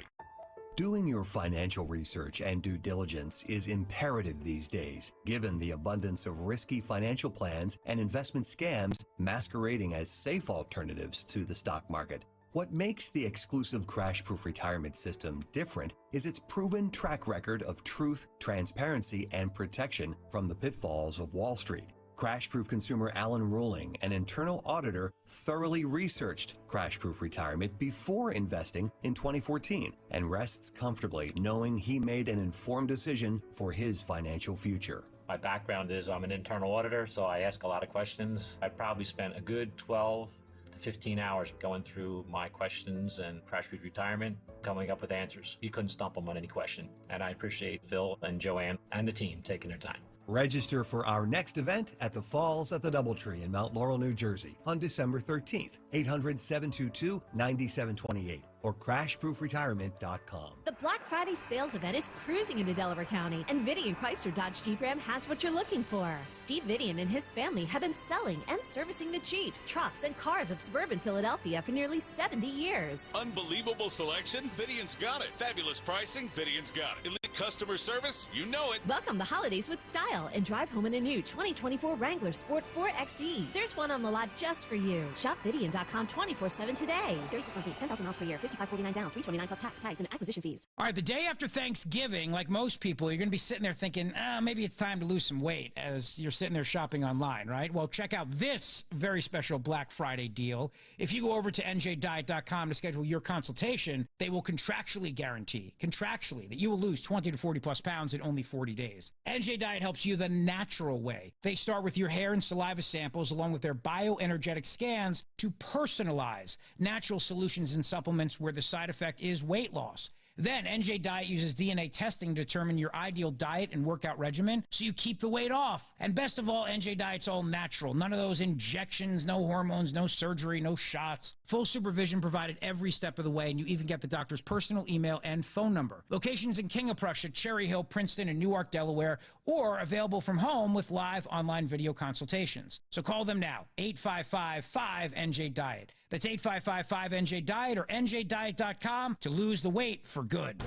Doing your financial research and due diligence is imperative these days, given the abundance of risky financial plans and investment scams masquerading as safe alternatives to the stock market. What makes the exclusive crash-proof retirement system different is its proven track record of truth, transparency, and protection from the pitfalls of Wall Street. Crash-proof consumer Alan Ruling, an internal auditor, thoroughly researched crash-proof retirement before investing in 2014 and rests comfortably knowing he made an informed decision for his financial future. My background is I'm an internal auditor, so I ask a lot of questions. I probably spent a good 12 to 15 hours going through my questions and crash-proof retirement, coming up with answers. You couldn't stump them on any question. And I appreciate Phil and Joanne and the team taking their time. Register for our next event at the Falls at the Doubletree in Mount Laurel, New Jersey on December 13th, 800-722-9728 or crashproofretirement.com. The Black Friday sales event is cruising into Delaware County, and Vidian Chrysler Dodge Jeep Ram has what you're looking for. Steve Vidian and his family have been selling and servicing the Jeeps, trucks, and cars of suburban Philadelphia for nearly 70 years. Unbelievable selection? Vidian's got it. Fabulous pricing? Vidian's got it. Elite customer service? You know it. Welcome the holidays with style and drive home in a new 2024 Wrangler Sport 4XE. There's one on the lot just for you. Shop Vidian.com 24/7 today. 36 month lease, 10,000 miles per year, $55.49 down, $329 plus tax, tags, and acquisition fees. All right, the day after Thanksgiving, like most people, you're going to be sitting there thinking, maybe it's time to lose some weight as you're sitting there shopping online, right? Well, check out this very special Black Friday deal. If you go over to njdiet.com to schedule your consultation, they will contractually guarantee, that you will lose 20 20 to 40 plus pounds in only 40 days. NJ Diet helps you the natural way. They start with your hair and saliva samples along with their bioenergetic scans to personalize natural solutions and supplements where the side effect is weight loss. Then NJ Diet uses DNA testing to determine your ideal diet and workout regimen so you keep the weight off. And best of all, NJ Diet's all natural. None of those injections, no hormones, no surgery, no shots. Full supervision provided every step of the way, and you even get the doctor's personal email and phone number. Locations in King of Prussia, Cherry Hill, Princeton, and Newark, Delaware, or available from home with live online video consultations. So call them now, 855-5NJ-DIET. That's 855-5NJ-DIET or njdiet.com to lose the weight for good.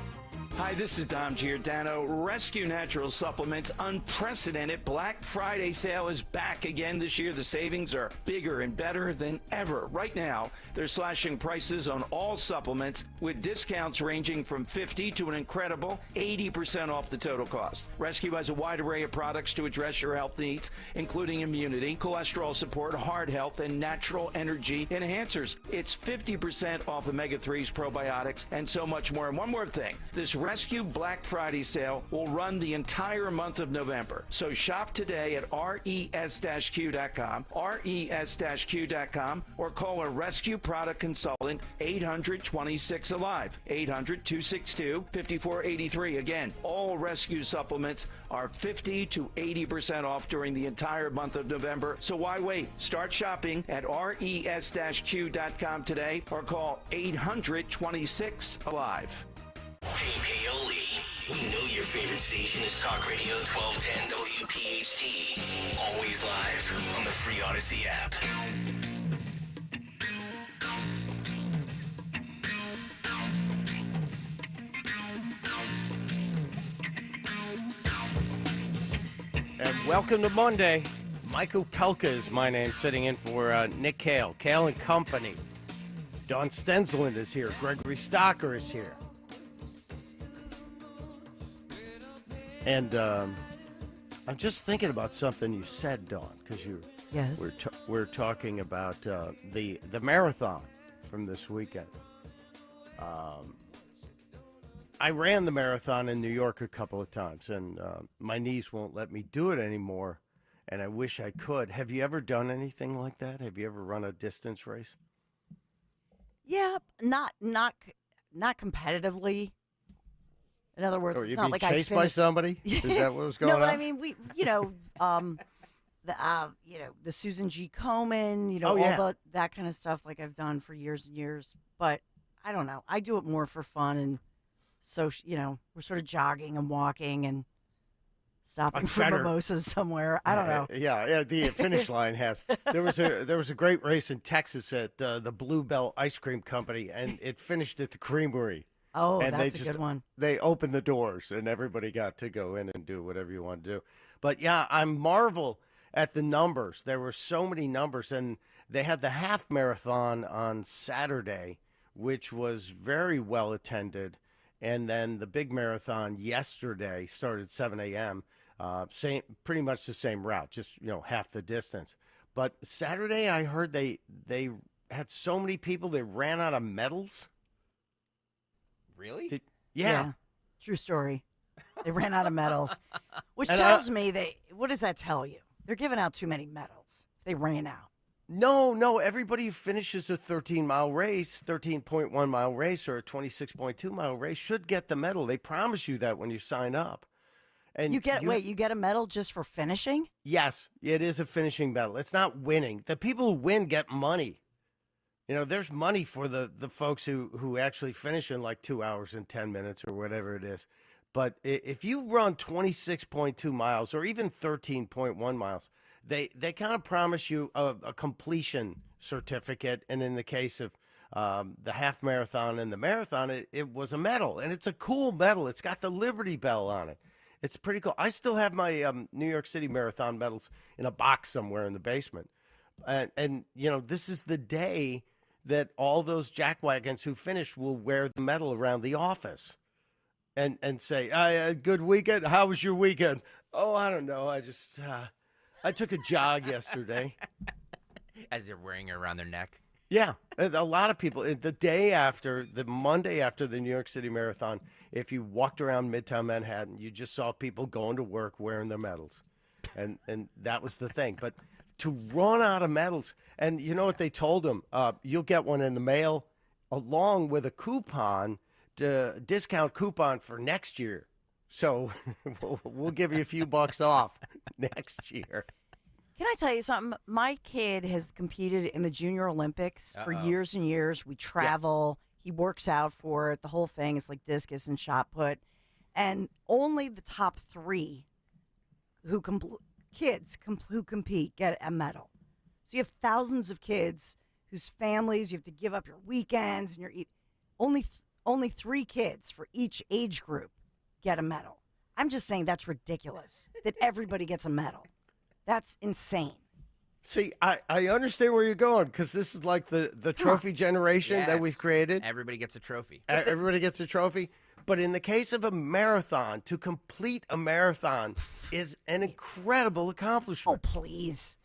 Hi, this is Dom Giordano. Rescue Natural Supplements' unprecedented Black Friday sale is back again this year. The savings are bigger and better than ever. Right now, they're slashing prices on all supplements with discounts ranging from 50 to an incredible 80% off the total cost. Rescue has a wide array of products to address your health needs, including immunity, cholesterol support, heart health, and natural energy enhancers. It's 50% off omega-3s, probiotics, and so much more. And one more thing, this Rescue Black Friday sale will run the entire month of November. So shop today at res-q.com, res-q.com, or call a Rescue Product Consultant, 800-26-ALIVE, 800-262-5483. Again, all Rescue supplements are 50 to 80% off during the entire month of November. So why wait? Start shopping at res-q.com today or call 800-26-ALIVE. Hey, Kayal, we know your favorite station is Talk Radio 1210 WPHT. Always live on the free Odyssey app. And welcome to Monday. Michael Pelka is my name, sitting in for Nick Kayal. Kayal and Company. Don Stensland is here. Gregory Stocker is here. And I'm just thinking about something you said, Dawn, because Yes. we're talking about the marathon from this weekend. I ran the marathon in New York a couple of times, and my knees won't let me do it anymore, and I wish I could. Have you ever done anything like that? Have you ever run a distance race? Yeah, not competitively. In other words, Or it's you not being like chased I by finished... somebody? Is that what was going on? No, but I mean, the Susan G. Komen, all that kind of stuff, like I've done for years and years. But I don't know. I do it more for fun, and so we're sort of jogging and walking and stopping for mimosas somewhere. I don't know. Yeah, the finish line has. There was a great race in Texas at the Blue Bell Ice Cream Company, and it finished at the Creamery. Oh, and that's a good one. They opened the doors, and everybody got to go in and do whatever you want to do. But yeah, I marvel at the numbers. There were so many numbers, and they had the half marathon on Saturday, which was very well attended, and then the big marathon yesterday started at 7 a.m. Pretty much the same route, just half the distance. But Saturday, I heard they had so many people they ran out of medals. Really? Yeah. True story. They ran out of medals, which tells me what does that tell you? They're giving out too many medals. They ran out. No. Everybody who finishes a 13-mile race, 13.1-mile race, or a 26.2-mile race should get the medal. They promise you that when you sign up. And you get a medal just for finishing? Yes, it is a finishing medal. It's not winning. The people who win get money. There's money for the folks who actually finish in like 2 hours and 10 minutes or whatever it is. But if you run 26.2 miles or even 13.1 miles, they kind of promise you a completion certificate. And in the case of the half marathon and the marathon, it was a medal. And it's a cool medal. It's got the Liberty Bell on it. It's pretty cool. I still have my New York City Marathon medals in a box somewhere in the basement. And this is the day that all those jackwagons who finished will wear the medal around the office and say, good weekend. How was your weekend? Oh, I don't know. I just, I took a jog yesterday. As they're wearing it around their neck. Yeah, a lot of people. The Monday after the New York City Marathon, if you walked around Midtown Manhattan, you just saw people going to work wearing their medals, and that was the thing. But to run out of medals, and you know what they told them? You'll get one in the mail along with a coupon, discount coupon for next year. So we'll give you a few bucks off next year. Can I tell you something? My kid has competed in the Junior Olympics for years and years. We travel. Yeah. He works out for it. The whole thing is like discus and shot put. And only the top 3 who compete get a medal. So you have thousands of kids whose families, you have to give up your weekends. And only 3 kids for each age group get a medal. I'm just saying that's ridiculous that everybody gets a medal. That's insane. See, I understand where you're going because this is like the trophy generation that we've created. Everybody gets a trophy. Everybody gets a trophy. But in the case of a marathon, to complete a marathon is an incredible accomplishment. Oh, please.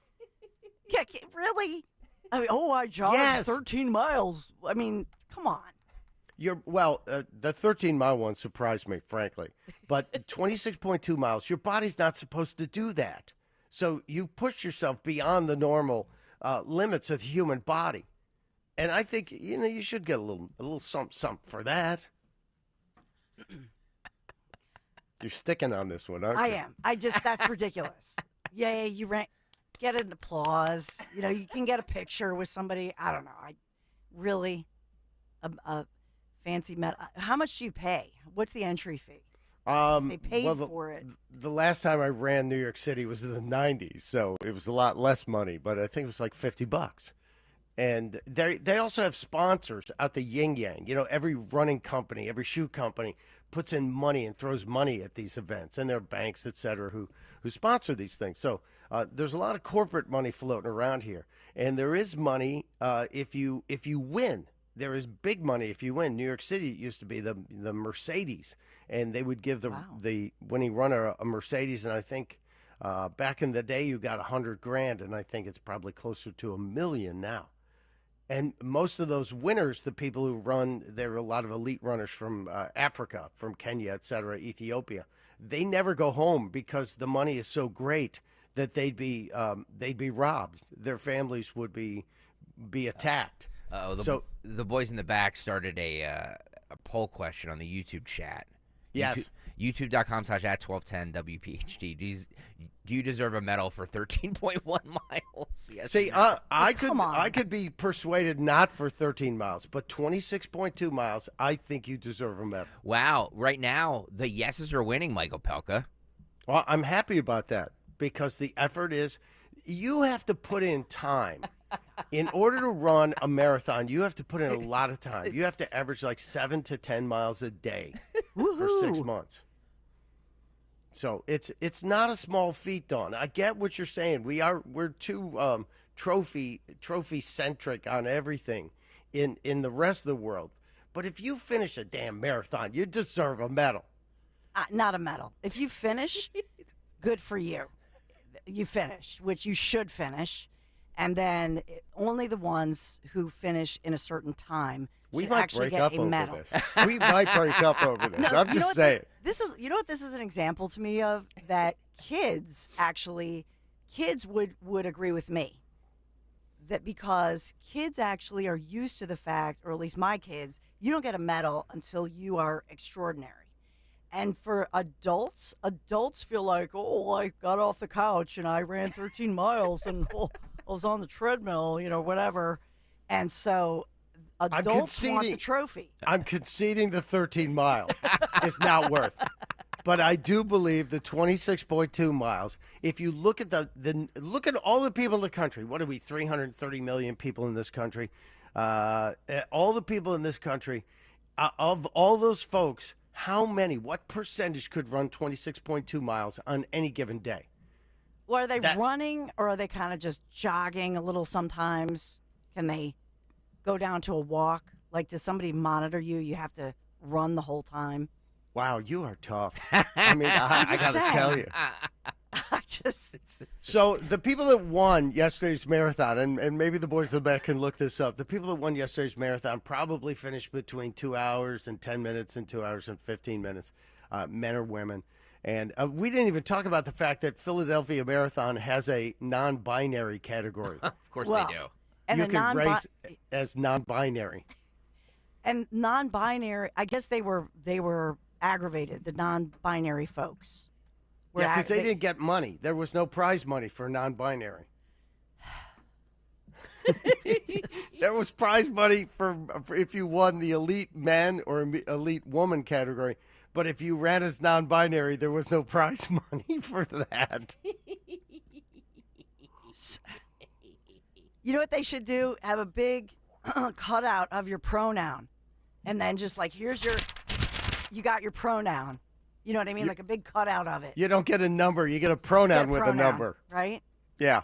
Yeah, really? I mean, I jogged 13 miles. I mean, come on. The 13-mile one surprised me, frankly. But 26.2 miles, your body's not supposed to do that. So you push yourself beyond the normal limits of the human body. And I think, you should get a little something for that. You're sticking on this one, aren't you? I am. That's ridiculous. Yeah, you get an applause. You can get a picture with somebody. I don't know. A fancy medal. How much do you pay? What's the entry fee? They paid for it. The last time I ran New York City was in the 90s, so it was a lot less money, but I think it was like $50. And they also have sponsors out the yin yang. Every running company, every shoe company puts in money and throws money at these events, and there are banks, et cetera, who sponsor these things. So there's a lot of corporate money floating around here, and there is money if you win. There is big money if you win. New York City used to be the Mercedes, and they would give the winning runner a Mercedes, and I think back in the day you got $100,000, and I think it's probably closer to $1 million now. And most of those winners, the people who run, there are a lot of elite runners from Africa, from Kenya, et cetera, Ethiopia. They never go home because the money is so great that they'd be robbed. Their families would be attacked. The boys in the back started a poll question on the YouTube chat. Yes. YouTube.com/@1210WPHD. Do you deserve a medal for 13.1 miles? Yes. See, I could be persuaded not for 13 miles, but 26.2 miles, I think you deserve a medal. Wow. Right now, the yeses are winning, Michael Pelka. Well, I'm happy about that because the effort is you have to put in time. In order to run a marathon, you have to put in a lot of time. You have to average like 7 to 10 miles a day for 6 months. So it's not a small feat, Dawn. I get what you're saying. We're too trophy centric on everything in the rest of the world. But if you finish a damn marathon, you deserve a medal. Not a medal. If you finish, good for you. You finish, which you should finish. And then only the ones who finish in a certain time should actually get a medal. We might break up over this. No, I'm just saying. This is an example to me of that kids would agree with me. That because kids actually are used to the fact, or at least my kids, you don't get a medal until you are extraordinary. And for adults feel like, I got off the couch and I ran 13 miles and I was on the treadmill, whatever. And so adults want the trophy. I'm conceding the 13 miles. It's not worth. But I do believe the 26.2 miles, if you look at look at all the people in the country, what are we, 330 million people in this country? All the people in this country, of all those folks, what percentage could run 26.2 miles on any given day? Well, are they running or are they kind of just jogging a little sometimes? Can they go down to a walk? Like, does somebody monitor you? You have to run the whole time? Wow, you are tough. I mean, I got to tell you. just So the people that won yesterday's marathon, and maybe the boys in the back can look this up, the people that won yesterday's marathon probably finished between 2 hours and 10 minutes and 2 hours and 15 minutes, men or women. And we didn't even talk about the fact that Philadelphia Marathon has a non-binary category. Of course Well, they do. and you the can race as non-binary. and non-binary. I guess they were aggravated. The non-binary folks. were Yeah, because ag- they didn't get money. There was no prize money for non-binary. There was prize money for if you won the elite men or elite woman category, but if you ran as non-binary, there was no prize money for that. You know what they should do? Have a big cutout of your pronoun, and then just like you got your pronoun. You know what I mean? Like a big cutout of it. You don't get a number; you get a pronoun with a number, right? Yeah.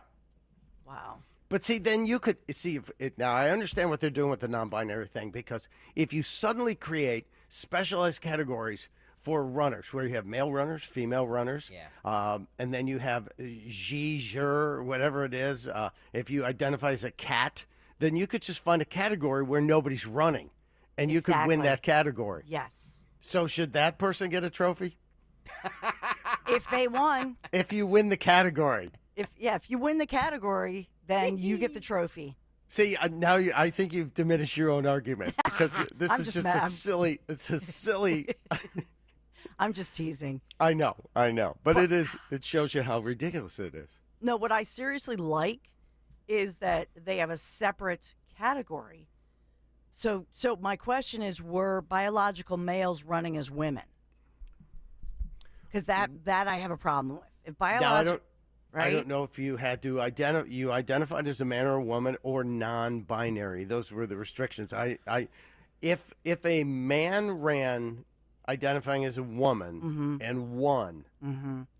Wow. But see, then you could see now. I understand what they're doing with the non-binary thing, because if you suddenly create specialized categories for runners, where you have male runners, female runners, and then you have or whatever it is. If you identify as a cat, then you could just find a category where nobody's running, and you could win Exactly. that category. Yes. So should that person get a trophy? If they won. If you win the category. If you win the category, then you get the trophy. See, I think you've diminished your own argument, because this I'm is just just mad. it's a silly. I'm just teasing. I know, but it shows you how ridiculous it is. No, what I seriously like is that they have a separate category. So my question is, were biological males running as women? Because that I have a problem with. If biological, I don't know if you had to identified as a man or a woman or non-binary. Those were the restrictions. If a man ran identifying as a woman and won,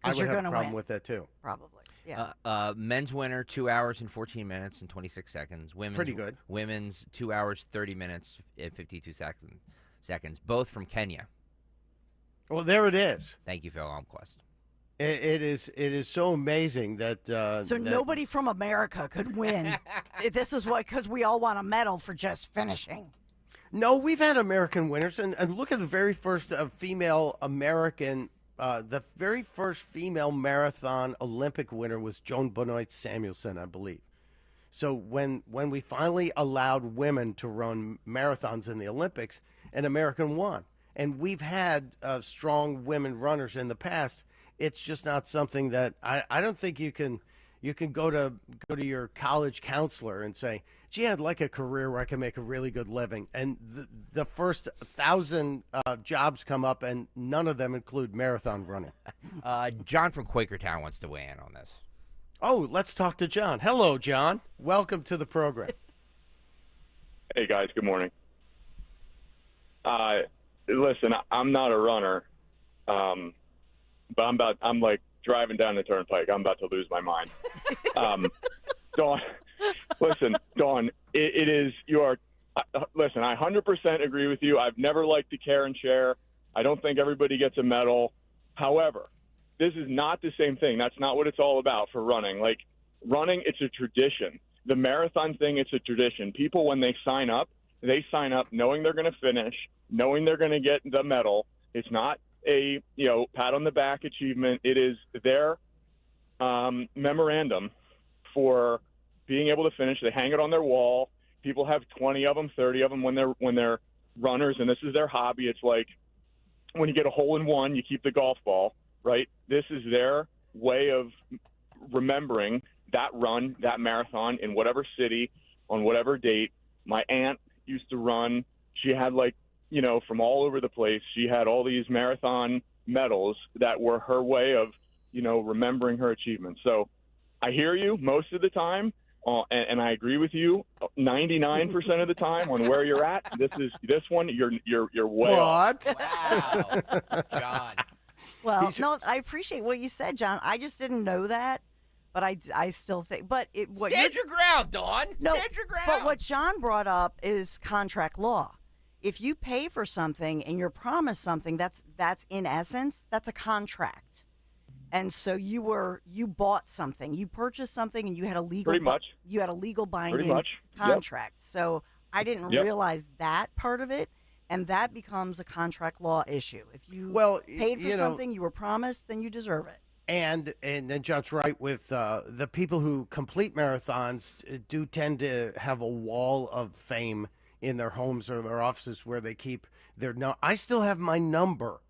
I would have a problem with that too. Probably. Yeah. Men's winner, 2 hours and 14 minutes and 26 seconds. Women's Pretty good. Women's 2 hours, 30 minutes and 52 seconds. Both from Kenya. Well, there it is. Thank you, Phil Almquist. It is so amazing that. So nobody from America could win. This is because we all want a medal for just finishing. No, we've had American winners, and look at the very first female American. The very first female marathon Olympic winner was Joan Benoit Samuelson, I believe. So when we finally allowed women to run marathons in the Olympics, an American won. And we've had strong women runners in the past. It's just not something that I don't think you can go to your college counselor and say, gee, I'd like a career where I can make a really good living. And the first 1,000 jobs come up, and none of them include marathon running. John from Quakertown wants to weigh in on this. Oh, let's talk to John. Hello, John. Welcome to the program. Hey, guys. Good morning. Listen, I'm not a runner, but I'm like driving down the turnpike. I'm about to lose my mind. Dawn, listen, Dawn, it is your. Listen, I 100% agree with you. I've never liked the care and share. I don't think everybody gets a medal. However, this is not the same thing. That's not what it's all about for running. Like running, it's a tradition. The marathon thing, it's a tradition. People, when they sign up knowing they're going to finish, knowing they're going to get the medal. It's not a pat on the back achievement. It is their memorandum for being able to finish. They hang it on their wall. People have 20 of them, 30 of them when they're runners, and this is their hobby. It's like when you get a hole in one, you keep the golf ball, right? This is their way of remembering that run, that marathon in whatever city on whatever date. My aunt used to run. She had from all over the place. She had all these marathon medals that were her way of, remembering her achievements. So I hear you most of the time, and I agree with you 99% of the time on where you're at. This one, you're way off. Wow, John. Well, no, I appreciate what you said, John. I just didn't know that, but I still think. Stand your ground, Dawn. No, Stand your ground. But what John brought up is contract law. If you pay for something and you're promised something, that's in essence, that's a contract. And so you bought something, you purchased something, and you had a legal Pretty much. you had a legal binding much. Yep. contract. So I didn't Yep. realize that part of it, and that becomes a contract law issue. If you paid for something you were promised, then you deserve it. And then John's right with the people who complete marathons do tend to have a wall of fame in their homes or their offices where they keep their. I still have my number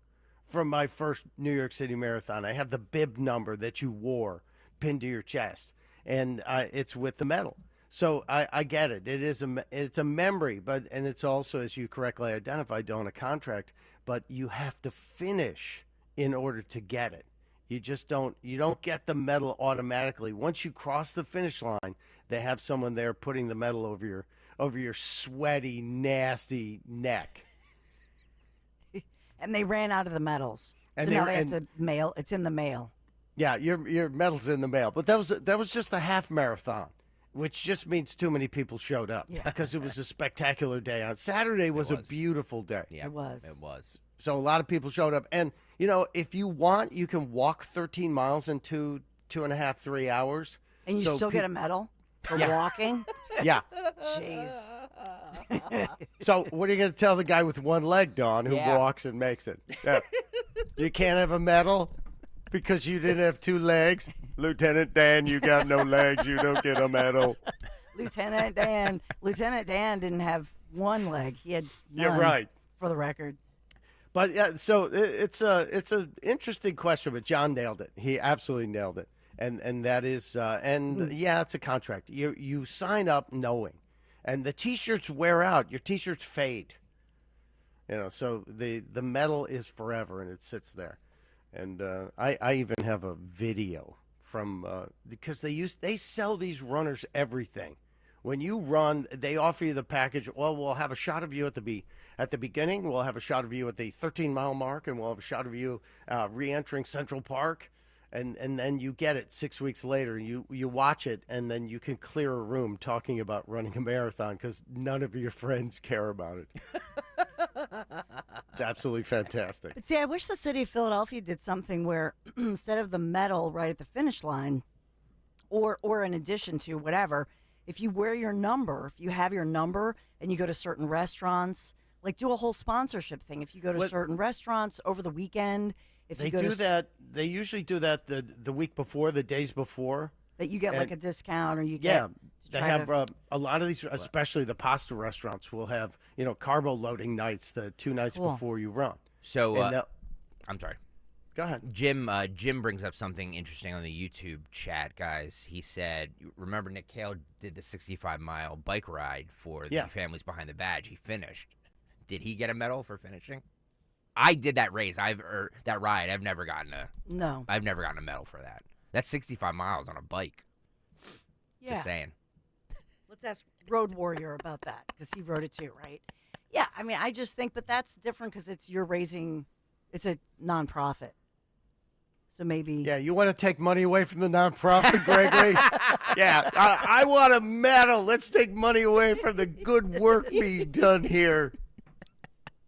from my first New York City marathon. I have the bib number that you wore pinned to your chest, and it's with the medal. So I get it. It's a memory, and it's also, as you correctly identified, on a contract. But you have to finish in order to get it. You just don't get the medal automatically. Once you cross the finish line, they have someone there putting the medal over your sweaty, nasty neck. And they ran out of the medals. And so they now were- they have and- to mail. It's in the mail. Yeah, your medal's in the mail. But that was just a half marathon, which just means too many people showed up because it was a spectacular day. On Saturday was a beautiful day. Yeah, it was. It was. So a lot of people showed up. And, if you want, you can walk 13 miles in 2.5, 3 hours. And you So still get a medal for Yeah. walking? Yeah. Jeez. So what are you going to tell the guy with one leg, Don, who Yeah. walks and makes it? Yeah. You can't have a medal because you didn't have two legs? Lieutenant Dan, you got no legs. You don't get a medal. Lieutenant Dan didn't have one leg. He had You're none, right. for the record. But yeah, so it's an interesting question, but John nailed it. He absolutely nailed it, and that is yeah, it's a contract. You sign up knowing, and the T-shirts wear out. Your T-shirts fade. So the medal is forever, and it sits there. And I even have a video from because they sell these runners everything. When you run, they offer you the package. Well, we'll have a shot of you at the beginning. We'll have a shot of you at the 13-mile mark, and we'll have a shot of you re-entering Central Park, and then you get it 6 weeks later. You watch it, and then you can clear a room talking about running a marathon because none of your friends care about it. It's absolutely fantastic. But see, I wish the city of Philadelphia did something where instead of the medal right at the finish line, or in addition to whatever, if you wear your number, if you have your number and you go to certain restaurants, like do a whole sponsorship thing. If you go to certain restaurants over the weekend, if They you go do to that. They usually do that the week before, the days before. that you get like a And- discount or you Yeah, get to they try have to- a lot of these, especially the pasta restaurants, will have carbo loading nights the 2 nights Cool. before you run. So, And they'll- I'm sorry. Go ahead. Jim brings up something interesting on the YouTube chat, guys. He said, remember Nick Kayal did the 65-mile bike ride for the Families Behind the Badge. He finished. Did he get a medal for finishing? I did that race. That ride. I've never gotten a medal for that. That's 65 miles on a bike. Yeah. Just saying. Let's ask Road Warrior about that because he wrote it too, right? Yeah, I mean, I just think, but that's different because it's a nonprofit. So maybe. Yeah, you want to take money away from the nonprofit, Gregory? Yeah, I want a medal. Let's take money away from the good work being done here.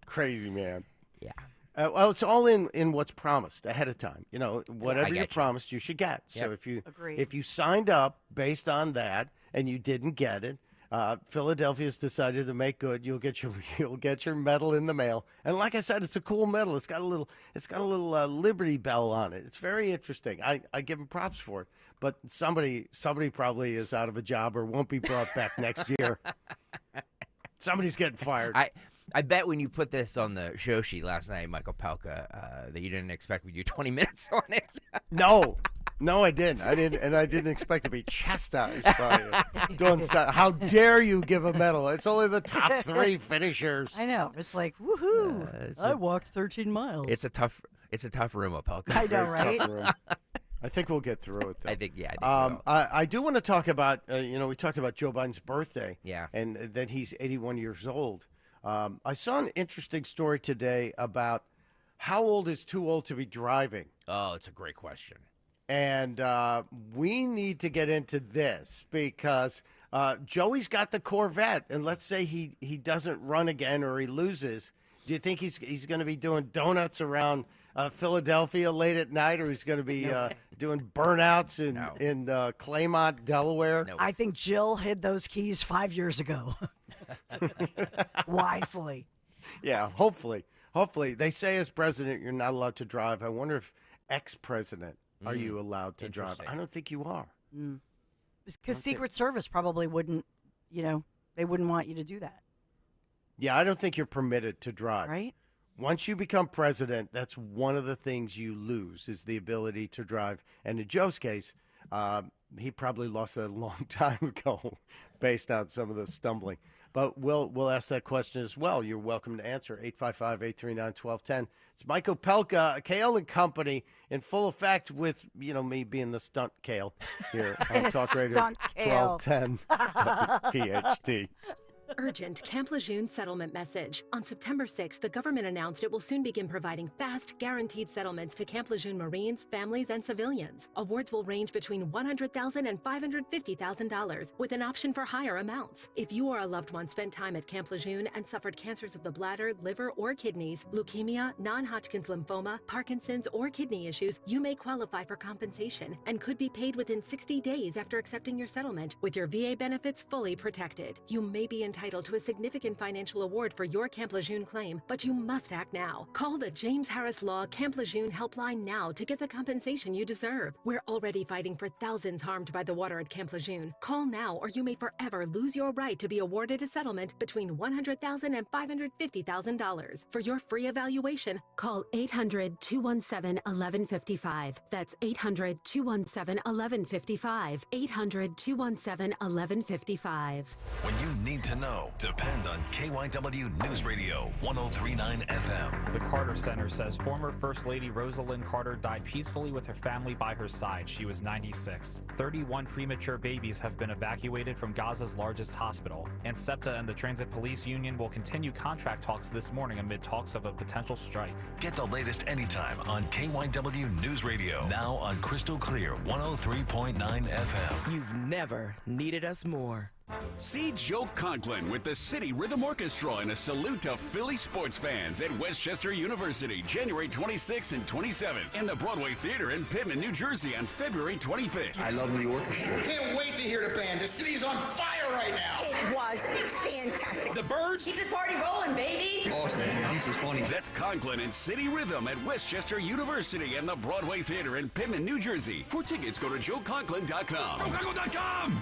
Crazy, man. Yeah. Well, it's all in what's promised ahead of time. Whatever get you you. promised, you should get. So Yep. Agreed. if you signed up based on that and you didn't get it, Philadelphia's decided to make good. You'll get your medal in the mail. And like I said, it's a cool medal. It's got a little Liberty Bell on it. It's very interesting. I give them props for it. But somebody probably is out of a job or won't be brought back next year. Somebody's getting fired. I bet when you put this on the show sheet last night, Michael Palka, that you didn't expect we do 20 minutes on it. No, I didn't. I didn't expect to be chastised by doing stuff. How dare you give a medal? It's only the top 3 finishers. I know. It's like, woohoo. I walked 13 miles. It's a tough room, Palka. I know, right? Tough room. I think we'll get through it, though. I think we will. I do want to talk about, we talked about Joe Biden's birthday. Yeah. And that he's 81 years old. I saw an interesting story today about how old is too old to be driving. Oh, it's a great question. And we need to get into this because Joey's got the Corvette, and let's say he doesn't run again or he loses. Do you think he's going to be doing donuts around Philadelphia late at night, or he's going to be doing burnouts in Claymont, Delaware. I think Jill hid those keys 5 years ago. Wisely. Yeah, hopefully. Hopefully. They say as president you're not allowed to drive. I wonder if ex-president, are you allowed to drive? I don't think you are. Because Secret Service probably wouldn't, they wouldn't want you to do that. Yeah, I don't think you're permitted to drive. Right? Once you become president, that's one of the things you lose is the ability to drive. And in Joe's case, he probably lost that a long time ago based on some of the stumbling. But we'll ask that question as well. You're welcome to answer, 855-839-1210. It's Mike Opelka, Kayal and Company, in full effect with, me being the stunt Kale here on Talk Radio Stunt Kale. 1210 PhD. Urgent Camp Lejeune settlement message. On September 6th, the government announced it will soon begin providing fast, guaranteed settlements to Camp Lejeune Marines, families, and civilians. Awards will range between $100,000 and $550,000, with an option for higher amounts. If you or a loved one spent time at Camp Lejeune and suffered cancers of the bladder, liver, or kidneys, leukemia, non-Hodgkin's lymphoma, Parkinson's, or kidney issues, you may qualify for compensation and could be paid within 60 days after accepting your settlement, with your VA benefits fully protected. You may be entitled to a significant financial award for your Camp Lejeune claim, but you must act now. Call the James Harris Law Camp Lejeune helpline now to get the compensation you deserve. We're already fighting for thousands harmed by the water at Camp Lejeune. Call now or you may forever lose your right to be awarded a settlement between $100,000 and $550,000. For your free evaluation, call 800-217-1155. That's 800-217-1155. 800-217-1155. When you need to know, depend on KYW News Radio 103.9 FM. The Carter Center says former First Lady Rosalind Carter died peacefully with her family by her side. She was 96. 31 premature babies have been evacuated from Gaza's largest hospital. And SEPTA and the Transit Police Union will continue contract talks this morning amid talks of a potential strike. Get the latest anytime on KYW News Radio. Now on Crystal Clear 103.9 FM. You've never needed us more. See Joe Conklin with the City Rhythm Orchestra in a salute to Philly sports fans at Westchester University, January 26th and 27th, in the Broadway Theater in Pittman, New Jersey on February 25th. I love the orchestra. Can't wait to hear the band. The city's on fire right now. It was fantastic. The Birds? Keep this party rolling, baby. Awesome. This is funny. That's Conklin and City Rhythm at Westchester University and the Broadway Theater in Pittman, New Jersey. For tickets, go to joeconklin.com. JoeConklin.com!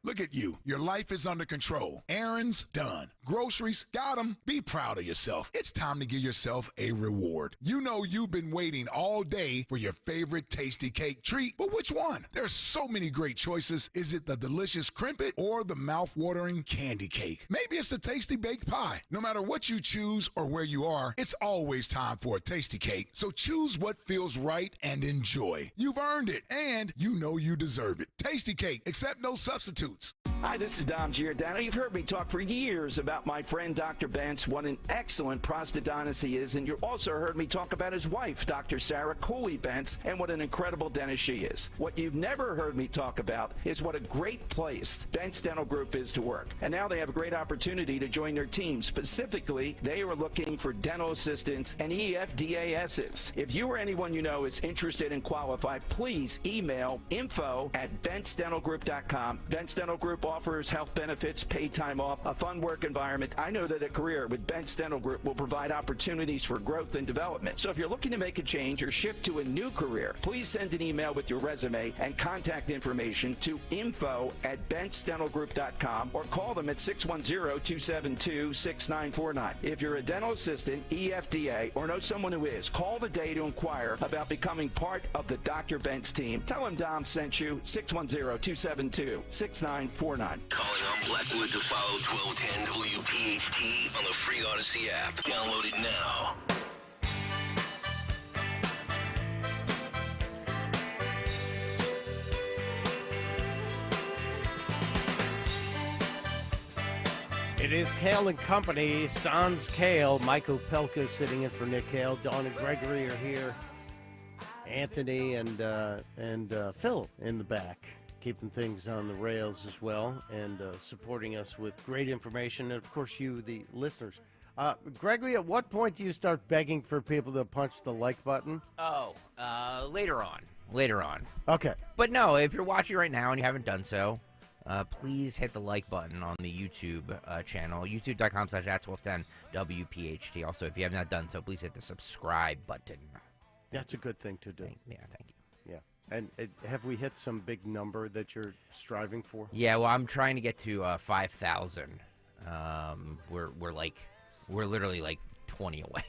Look at you. Your life is under control. Errands done. Groceries got them. Be proud of yourself. It's time to give yourself a reward. You know you've been waiting all day for your favorite tasty cake treat, but which one? There's so many great choices. Is it the delicious crimpet or the mouth-watering candy cake? Maybe it's the tasty baked pie. No matter what you choose or where you are, it's always time for a tasty cake. So choose what feels right and enjoy. You've earned it, and you know you deserve it. Tasty cake, accept no substitutes. Hi, this is Dom Giordano. You've heard me talk for years about my friend Dr. Bentz, what an excellent prosthodontist he is, and you also heard me talk about his wife, Dr. Sarah Cooley Bentz, and what an incredible dentist she is. What you've never heard me talk about is what a great place Bentz Dental Group is to work. And now they have a great opportunity to join their team. Specifically, they are looking for dental assistants and EFDASs. If you or anyone you know is interested and qualified, please email info@bentzdentalgroup.com. Bentz Dental Group offers health benefits, paid time off, a fun work environment. I know that a career with Bentz Dental Group will provide opportunities for growth and development. So if you're looking to make a change or shift to a new career, please send an email with your resume and contact information to info@bentzdentalgroup.com or call them at 610-272-6949. If you're a dental assistant, EFDA, or know someone who is, call today to inquire about becoming part of the Dr. Bentz team. Tell them Dom sent you, 610-272-6949. Calling on Blackwood to follow 1210 WPHT on the free Odyssey app. Download it now. It is Kale and Company, Sans Kale. Michael Pelka sitting in for Nick Kale. Dawn and Gregory are here. Anthony and Phil in the back, keeping things on the rails as well, and supporting us with great information. And, of course, you, the listeners. Gregory, at what point do you start begging for people to punch the like button? Oh, later on. Later on. Okay. But no, if you're watching right now and you haven't done so, please hit the like button on the YouTube channel, youtube.com/@1210WPHT. Also, if you have not done so, please hit the subscribe button. That's a good thing to do. Thank you. Yeah. And have we hit some big number that you're striving for? Yeah, well, I'm trying to get to 5,000. We're literally like 20 away.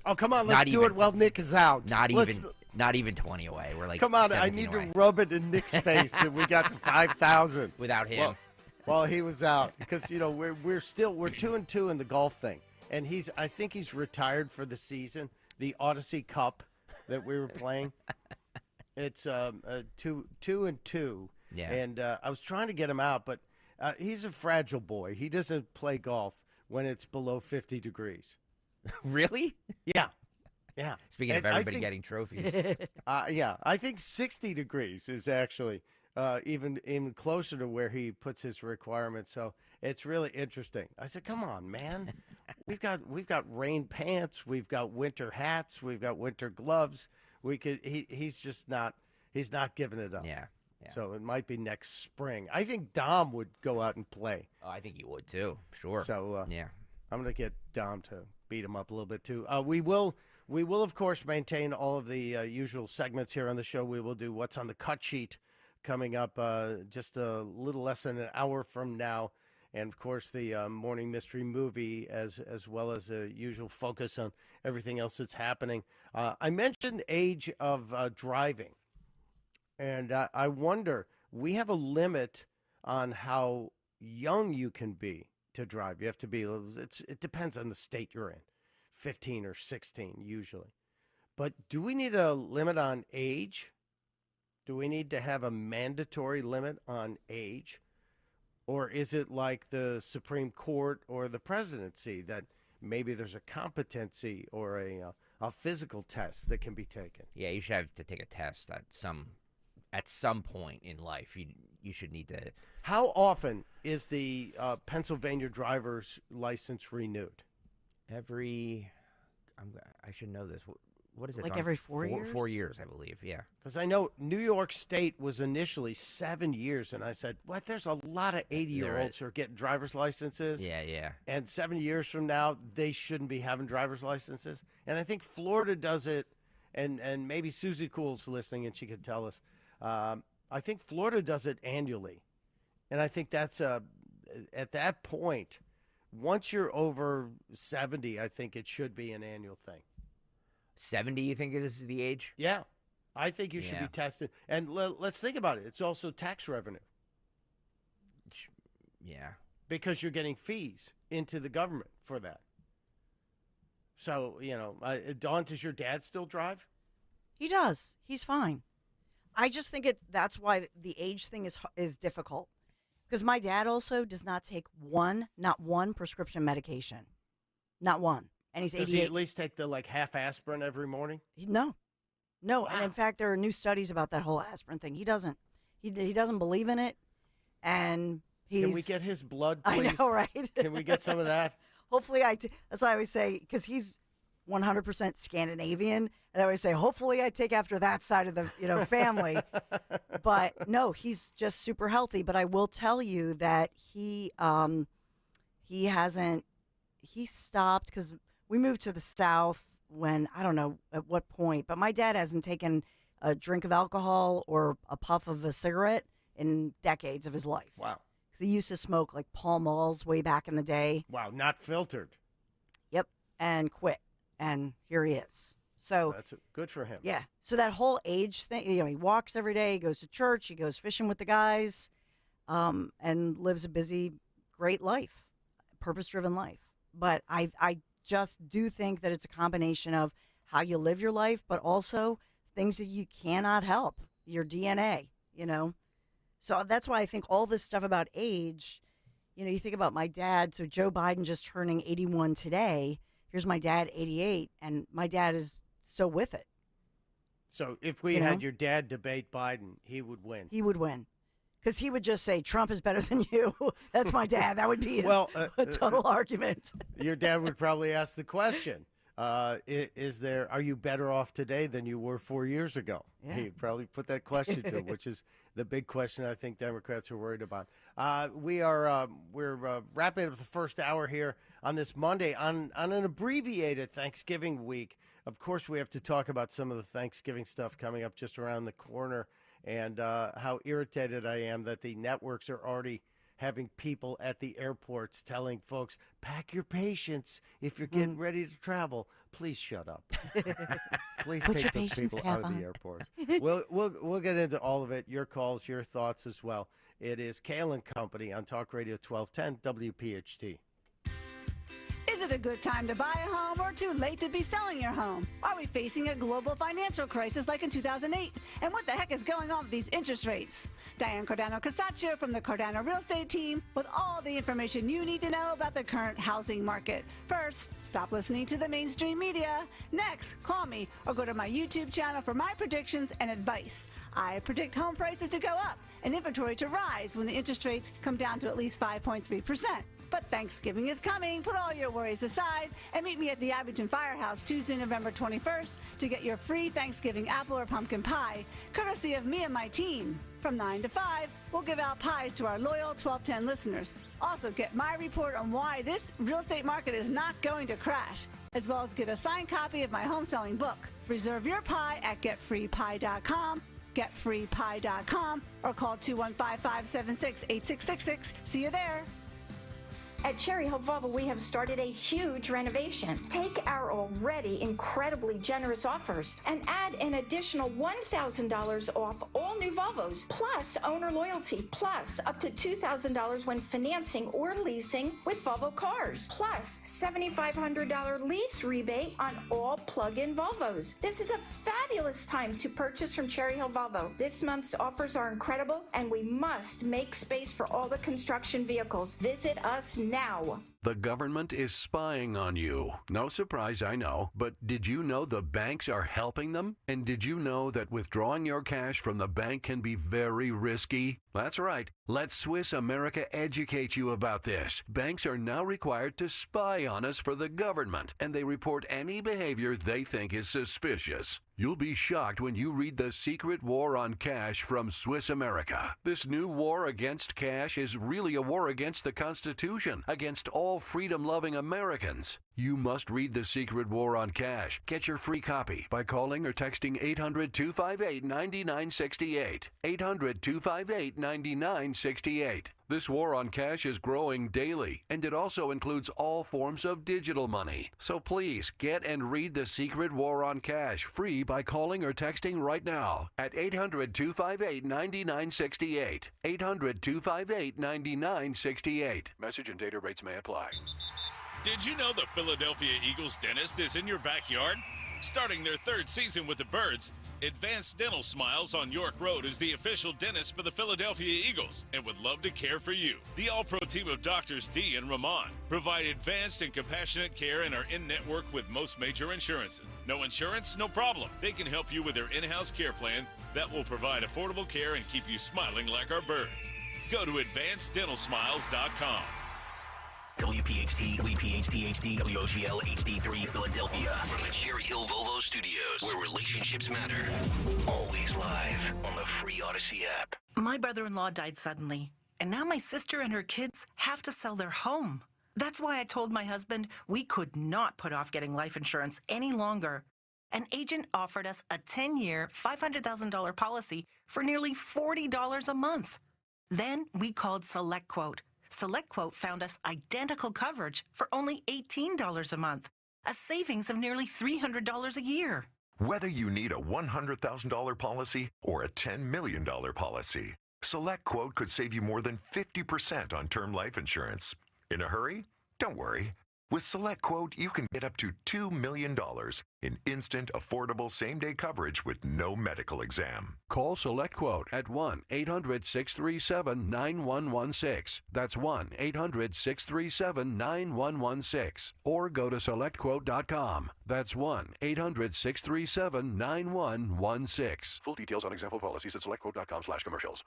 Oh, come on, let's do it while Nick is out. Not even 20 away. We're like, come on, 17 I need away. to rub it in Nick's face that we got to 5,000 without him. While he was out, because we're 2-2 in the golf thing, and I think he's retired for the season. The Odyssey Cup that we were playing, it's 2-2. Yeah. And I was trying to get him out, but he's a fragile boy. He doesn't play golf when it's below 50 degrees. Really? Yeah. Speaking of everybody getting trophies. Yeah, I think 60 degrees is actually even closer to where he puts his requirements. So it's really interesting. I said, "Come on, man, we've got rain pants, we've got winter hats, we've got winter gloves. He's just not. He's not giving it up. Yeah. So it might be next spring. I think Dom would go out and play. Oh, I think he would too. Sure. So yeah, I'm going to get Dom to beat him up a little bit too. We will, of course, maintain all of the usual segments here on the show. We will do What's on the Cut Sheet coming up just a little less than an hour from now. And, of course, the Morning Mystery Movie, as well as a usual focus on everything else that's happening. I mentioned age of driving. And I wonder, we have a limit on how young you can be to drive. You have to be, it depends on the state you're in, 15 or 16 usually. But do we need a limit on age? Do we need to have a mandatory limit on age? Or is it like the Supreme Court or the presidency that maybe there's a competency or a physical test that can be taken? Yeah, you should have to take a test at some point in life. You should need to. How often is the Pennsylvania driver's license renewed? I should know this. What is it? Like every 4 years? 4 years, I believe. Yeah. Because I know New York State was initially 7 years, and I said, "What? There's a lot of 80-year-olds who are getting driver's licenses." Yeah. And 7 years from now, they shouldn't be having driver's licenses. And I think Florida does it, and maybe Susie Cool's listening, and she could tell us. I think Florida does it annually, and I think that's at that point, once you're over 70, I think it should be an annual thing. 70, you think is the age? Yeah, I think you should be tested. And let's think about it. It's also tax revenue. Yeah. Because you're getting fees into the government for that. So, Dawn, does your dad still drive? He does. He's fine. I just think that's why the age thing is difficult. Because my dad also does not take not one prescription medication. Not one. And he's 88. Does he at least take the half aspirin every morning? No. Wow. And in fact, there are new studies about that whole aspirin thing. He doesn't. He doesn't believe in it. And Can we get his blood, please? I know, right? Can we get some of that? Hopefully, that's what I always say, because he's 100% Scandinavian, and I always say, hopefully I take after that side of the family. But no, he's just super healthy. But I will tell you that he stopped, because we moved to the South when, I don't know at what point, but my dad hasn't taken a drink of alcohol or a puff of a cigarette in decades of his life. Wow. Because he used to smoke like Pall Malls way back in the day. Wow, not filtered. Yep, and quit. And here he is. So that's good for him. Yeah. So that whole age thing, he walks every day, he goes to church, he goes fishing with the guys, and lives a busy, great life, purpose-driven life. But I just do think that it's a combination of how you live your life, but also things that you cannot help, your DNA, So that's why I think all this stuff about age, you think about my dad. So Joe Biden just turning 81 today. Here's my dad, 88, and my dad is so with it. So if we had your dad debate Biden, he would win. He would win. Because he would just say, Trump is better than you. That's my dad. That would be his a total argument. Your dad would probably ask the question, are you better off today than you were 4 years ago? Yeah. He'd probably put that question to him, which is the big question I think Democrats are worried about. We're wrapping up the first hour here on this Monday on an abbreviated Thanksgiving week. Of course, we have to talk about some of the Thanksgiving stuff coming up just around the corner, and how irritated I am that the networks are already having people at the airports telling folks, pack your patience if you're getting ready to travel. Please shut up. Please take those people out of the airports. We'll get into all of it, your calls, your thoughts as well. It is Kayal and Company on Talk Radio 1210 WPHT. Is it a good time to buy a home or too late to be selling your home? Are we facing a global financial crisis like in 2008? And what the heck is going on with these interest rates? Diane Cardano-Casaccio from the Cardano Real Estate Team with all the information you need to know about the current housing market. First, stop listening to the mainstream media. Next, call me or go to my YouTube channel for my predictions and advice. I predict home prices to go up and inventory to rise when the interest rates come down to at least 5.3%. But Thanksgiving is coming. Put all your worries aside and meet me at the Abington Firehouse Tuesday, November 21st to get your free Thanksgiving apple or pumpkin pie, courtesy of me and my team. From 9 to 5, we'll give out pies to our loyal 1210 listeners. Also, get my report on why this real estate market is not going to crash, as well as get a signed copy of my home selling book. Reserve your pie at getfreepie.com, getfreepie.com, or call 215-576-8666. See you there. At Cherry Hill Volvo, we have started a huge renovation. Take our already incredibly generous offers and add an additional $1,000 off all new Volvos, plus owner loyalty, plus up to $2,000 when financing or leasing with Volvo cars, plus $7,500 lease rebate on all plug-in Volvos. This is a fabulous time to purchase from Cherry Hill Volvo. This month's offers are incredible, and we must make space for all the construction vehicles. Visit us now. The government is spying on you. No surprise, I know. But did you know the banks are helping them? And did you know that withdrawing your cash from the bank can be very risky? That's right. Let Swiss America educate you about this. Banks are now required to spy on us for the government, and they report any behavior they think is suspicious. You'll be shocked when you read The Secret War on Cash from Swiss America. This new war against cash is really a war against the Constitution, against all freedom-loving Americans. You must read The Secret War on Cash. Get your free copy by calling or texting 800-258-9968. 800-258-9968. This war on cash is growing daily, and it also includes all forms of digital money. So please get and read The Secret War on Cash free by calling or texting right now at 800-258-9968. 800-258-9968. Message and data rates may apply. Did you know the Philadelphia Eagles dentist is in your backyard? Starting their third season with the Birds, Advanced Dental Smiles on York Road is the official dentist for the Philadelphia Eagles and would love to care for you. The all-pro team of doctors Dee and Ramon provide advanced and compassionate care and are in-network with most major insurances. No insurance? No problem. They can help you with their in-house care plan that will provide affordable care and keep you smiling like our birds. Go to advanceddentalsmiles.com. WPHT, WPHT-HD, WOGL HD3 Philadelphia. From the Cherry Hill Volvo Studios, where relationships matter. Always live on the free Odyssey app. My brother-in-law died suddenly, and now my sister and her kids have to sell their home. That's why I told my husband we could not put off getting life insurance any longer. An agent offered us a 10-year, $500,000 policy for nearly $40 a month. Then we called SelectQuote. SelectQuote found us identical coverage for only $18 a month, a savings of nearly $300 a year. Whether you need a $100,000 policy or a $10 million policy, SelectQuote could save you more than 50% on term life insurance. In a hurry? Don't worry. With SelectQuote, you can get up to $2 million in instant, affordable same-day coverage with no medical exam. Call SelectQuote at 1-800-637-9116. That's 1-800-637-9116. Or go to SelectQuote.com. That's 1-800-637-9116. Full details on example policies at SelectQuote.com/commercials.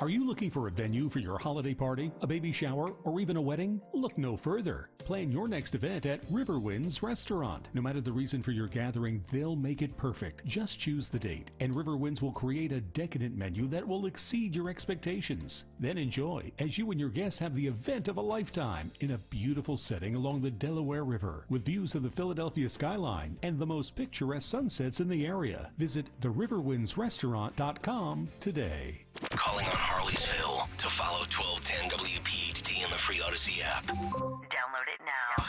Are you looking for a venue for your holiday party, a baby shower, or even a wedding? Look no further. Plan your next event at Riverwinds Restaurant. No matter the reason for your gathering, they'll make it perfect. Just choose the date, and Riverwinds will create a decadent menu that will exceed your expectations. Then enjoy as you and your guests have the event of a lifetime in a beautiful setting along the Delaware River with views of the Philadelphia skyline and the most picturesque sunsets in the area. Visit theriverwindsrestaurant.com today. Calling on Harleysville to follow 1210 WPHT in the free Odyssey app. Download it now.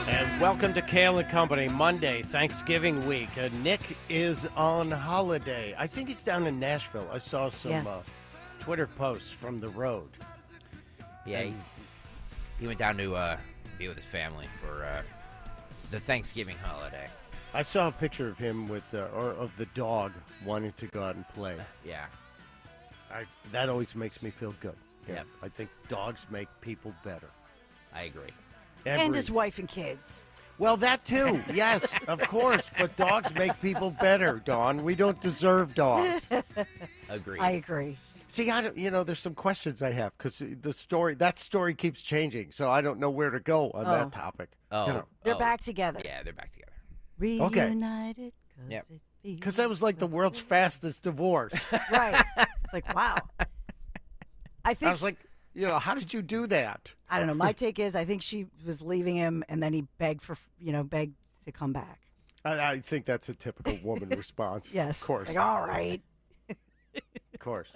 And welcome to Kayal and Company, Monday, Thanksgiving week. Nick is on holiday. I think he's down in Nashville. I saw some Twitter posts from the road. Yeah, he went down to be with his family for the Thanksgiving holiday. I saw a picture of him with of the dog wanting to go out and play. Yeah. That always makes me feel good. Yep. I think dogs make people better. I agree. And his wife and kids. Well, that too. Yes, of course. But dogs make people better, Dawn. We don't deserve dogs. Agreed. I agree. See, there's some questions I have because that story keeps changing, so I don't know where to go on that topic. Oh, They're back together. Yeah, they're back together. Reunited. Yep. Because that was like the world's fastest divorce. Right. It's like, wow. I was like, how did you do that? I don't know. My take is I think she was leaving him, and then he begged to come back. I think that's a typical woman response. Yes. Of course. Like, all right. Of course.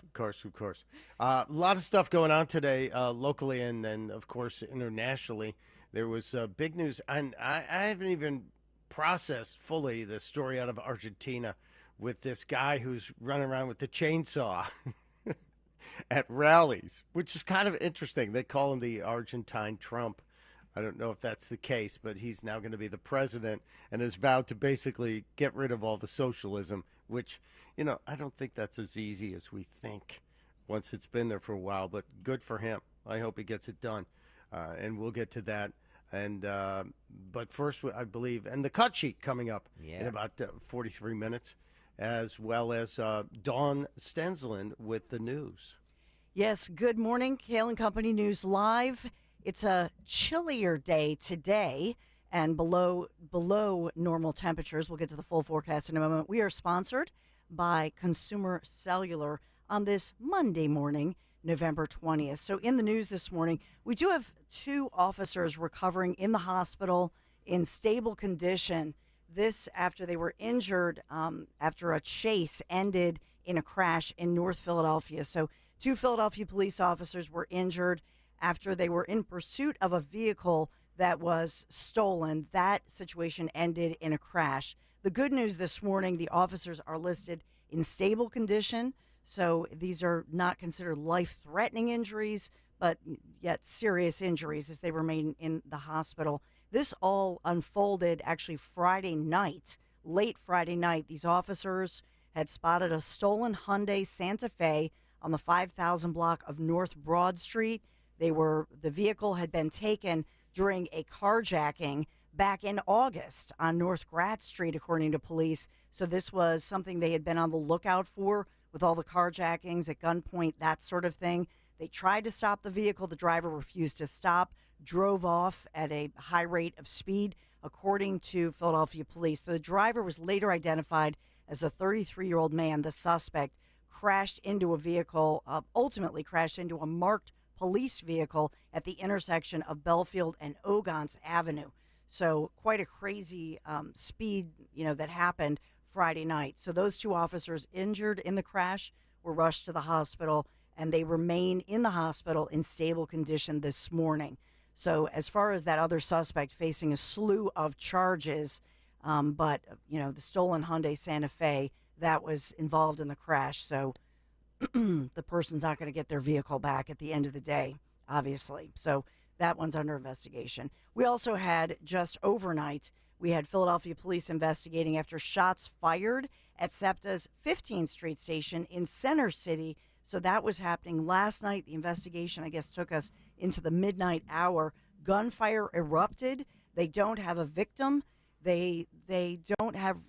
A lot of stuff going on today locally and then, of course, internationally. There was big news, and I haven't even processed fully the story out of Argentina with this guy who's running around with the chainsaw at rallies, which is kind of interesting. They call him the Argentine Trump. I don't know if that's the case, but he's now going to be the president and has vowed to basically get rid of all the socialism, which, I don't think that's as easy as we think once it's been there for a while, but good for him. I hope he gets it done, and we'll get to that. And but first, I believe, and the cut sheet coming up in about 43 minutes, as well as Dawn Stensland with the news. Yes, good morning. Kayal and Company News Live. It's a chillier day today and below normal temperatures. We'll get to the full forecast in a moment. We are sponsored by Consumer Cellular on this Monday morning, November 20th. So in the news this morning, we do have 2 officers recovering in the hospital in stable condition. This after they were injured after a chase ended in a crash in North Philadelphia. So 2 Philadelphia police officers were injured after they were in pursuit of a vehicle that was stolen. That situation ended in a crash. The good news this morning, the officers are listed in stable condition. So these are not considered life-threatening injuries, but yet serious injuries as they remain in the hospital. This all unfolded actually Friday night, late Friday night. These officers had spotted a stolen Hyundai Santa Fe on the 5000 block of North Broad Street. The vehicle had been taken during a carjacking back in August on North Gratz Street, according to police. So this was something they had been on the lookout for with all the carjackings at gunpoint, that sort of thing. They tried to stop the vehicle. The driver refused to stop, drove off at a high rate of speed, according to Philadelphia police. The driver was later identified as a 33-year-old man. The suspect crashed into a vehicle, ultimately crashed into a marked police vehicle at the intersection of Belfield and Ogons Avenue. So quite a crazy speed, that happened Friday night. So those 2 officers injured in the crash were rushed to the hospital, and they remain in the hospital in stable condition this morning. So as far as that other suspect facing a slew of charges, but, the stolen Hyundai Santa Fe, that was involved in the crash. So the person's not going to get their vehicle back at the end of the day, obviously. So that one's under investigation. We also had just overnight, we had Philadelphia police investigating after shots fired at SEPTA's 15th Street station in Center City. So that was happening last night. The investigation, I guess, took us into the midnight hour. Gunfire erupted. They don't have a victim. They don't have,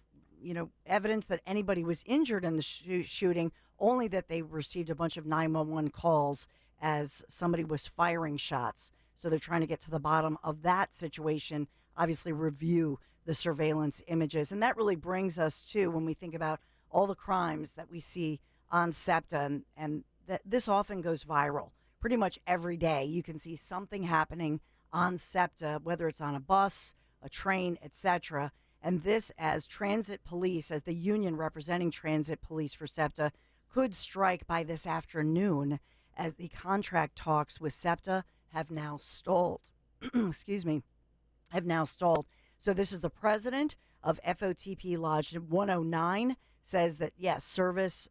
evidence that anybody was injured in the shooting, only that they received a bunch of 911 calls as somebody was firing shots. So they're trying to get to the bottom of that situation, obviously review the surveillance images. And that really brings us to, when we think about all the crimes that we see on SEPTA, and that this often goes viral. Pretty much every day you can see something happening on SEPTA, whether it's on a bus, a train, etc. And this, as transit police, as the union representing transit police for SEPTA, could strike by this afternoon, as the contract talks with SEPTA have now stalled. Excuse me, have now stalled. So this is the president of FOTP Lodge 109, says that, yes, service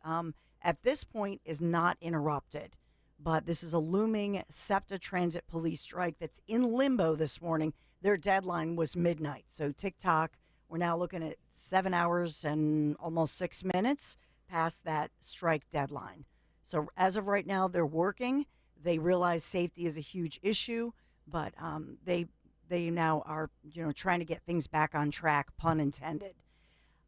at this point is not interrupted. But this is a looming SEPTA transit police strike that's in limbo this morning. Their deadline was midnight. So TikTok, we're now looking at 7 hours and almost 6 minutes past that strike deadline. So as of right now, they're working. They realize safety is a huge issue, but they now are trying to get things back on track, pun intended.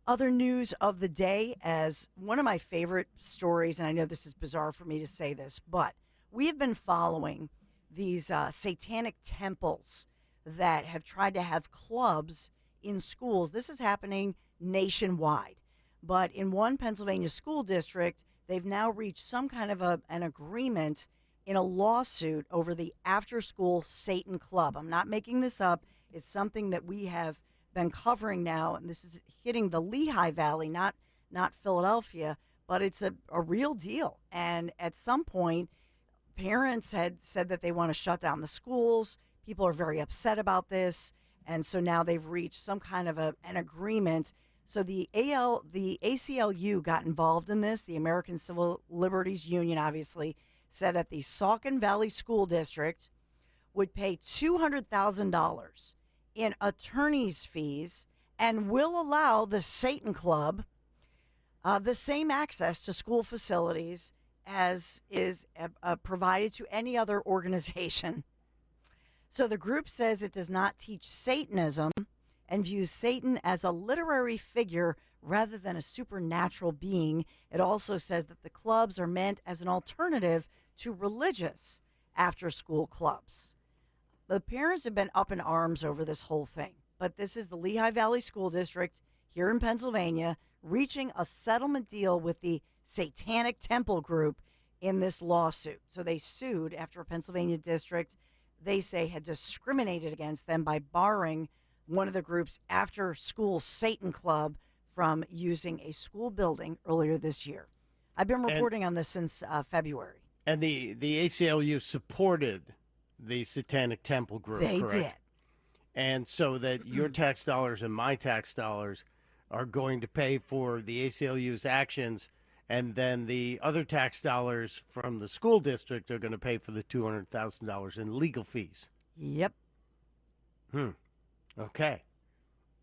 Other news of the day, as one of my favorite stories, and I know this is bizarre for me to say this, but we have been following these satanic temples that have tried to have clubs in schools. This is happening nationwide. But in one Pennsylvania school district, they've now reached some kind of an agreement in a lawsuit over the after-school Satan Club. I'm not making this up. It's something that we have been covering now, and this is hitting the Lehigh Valley, not Philadelphia, but it's a real deal. And at some point, parents had said that they want to shut down the schools. People are very upset about this, and so now they've reached some kind of an agreement. So the ACLU got involved in this. The American Civil Liberties Union, obviously, said that the Saucon Valley School District would pay $200,000 in attorney's fees and will allow the Satan Club the same access to school facilities as is provided to any other organization. So the group says it does not teach Satanism and views Satan as a literary figure rather than a supernatural being. It also says that the clubs are meant as an alternative to religious after-school clubs. The parents have been up in arms over this whole thing, but this is the Lehigh Valley School District here in Pennsylvania reaching a settlement deal with the Satanic Temple Group in this lawsuit. So they sued after a Pennsylvania district, they say, had discriminated against them by barring one of the group's after-school Satan Club from using a school building earlier this year. I've been reporting on this since February. And the ACLU supported the Satanic Temple Group, They correct? did. And so that your tax dollars and my tax dollars are going to pay for the ACLU's actions, and then the other tax dollars from the school district are going to pay for the $200,000 in legal fees. Yep. Okay.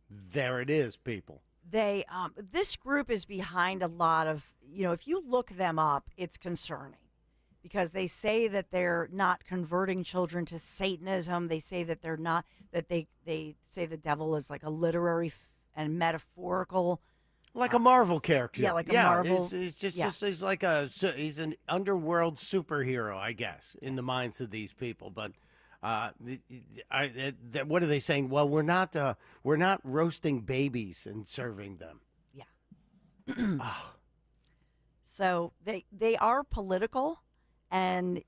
There it is, people. They this group is behind a lot of, if you look them up, it's concerning because they say that they're not converting children to Satanism. They say that they're not, that they say the devil is like a literary and metaphorical, like a Marvel character. Yeah, like a Marvel. He's he's an underworld superhero, I guess, in the minds of these people. But what are they saying? Well, we're not roasting babies and serving them. Yeah. So they are political, and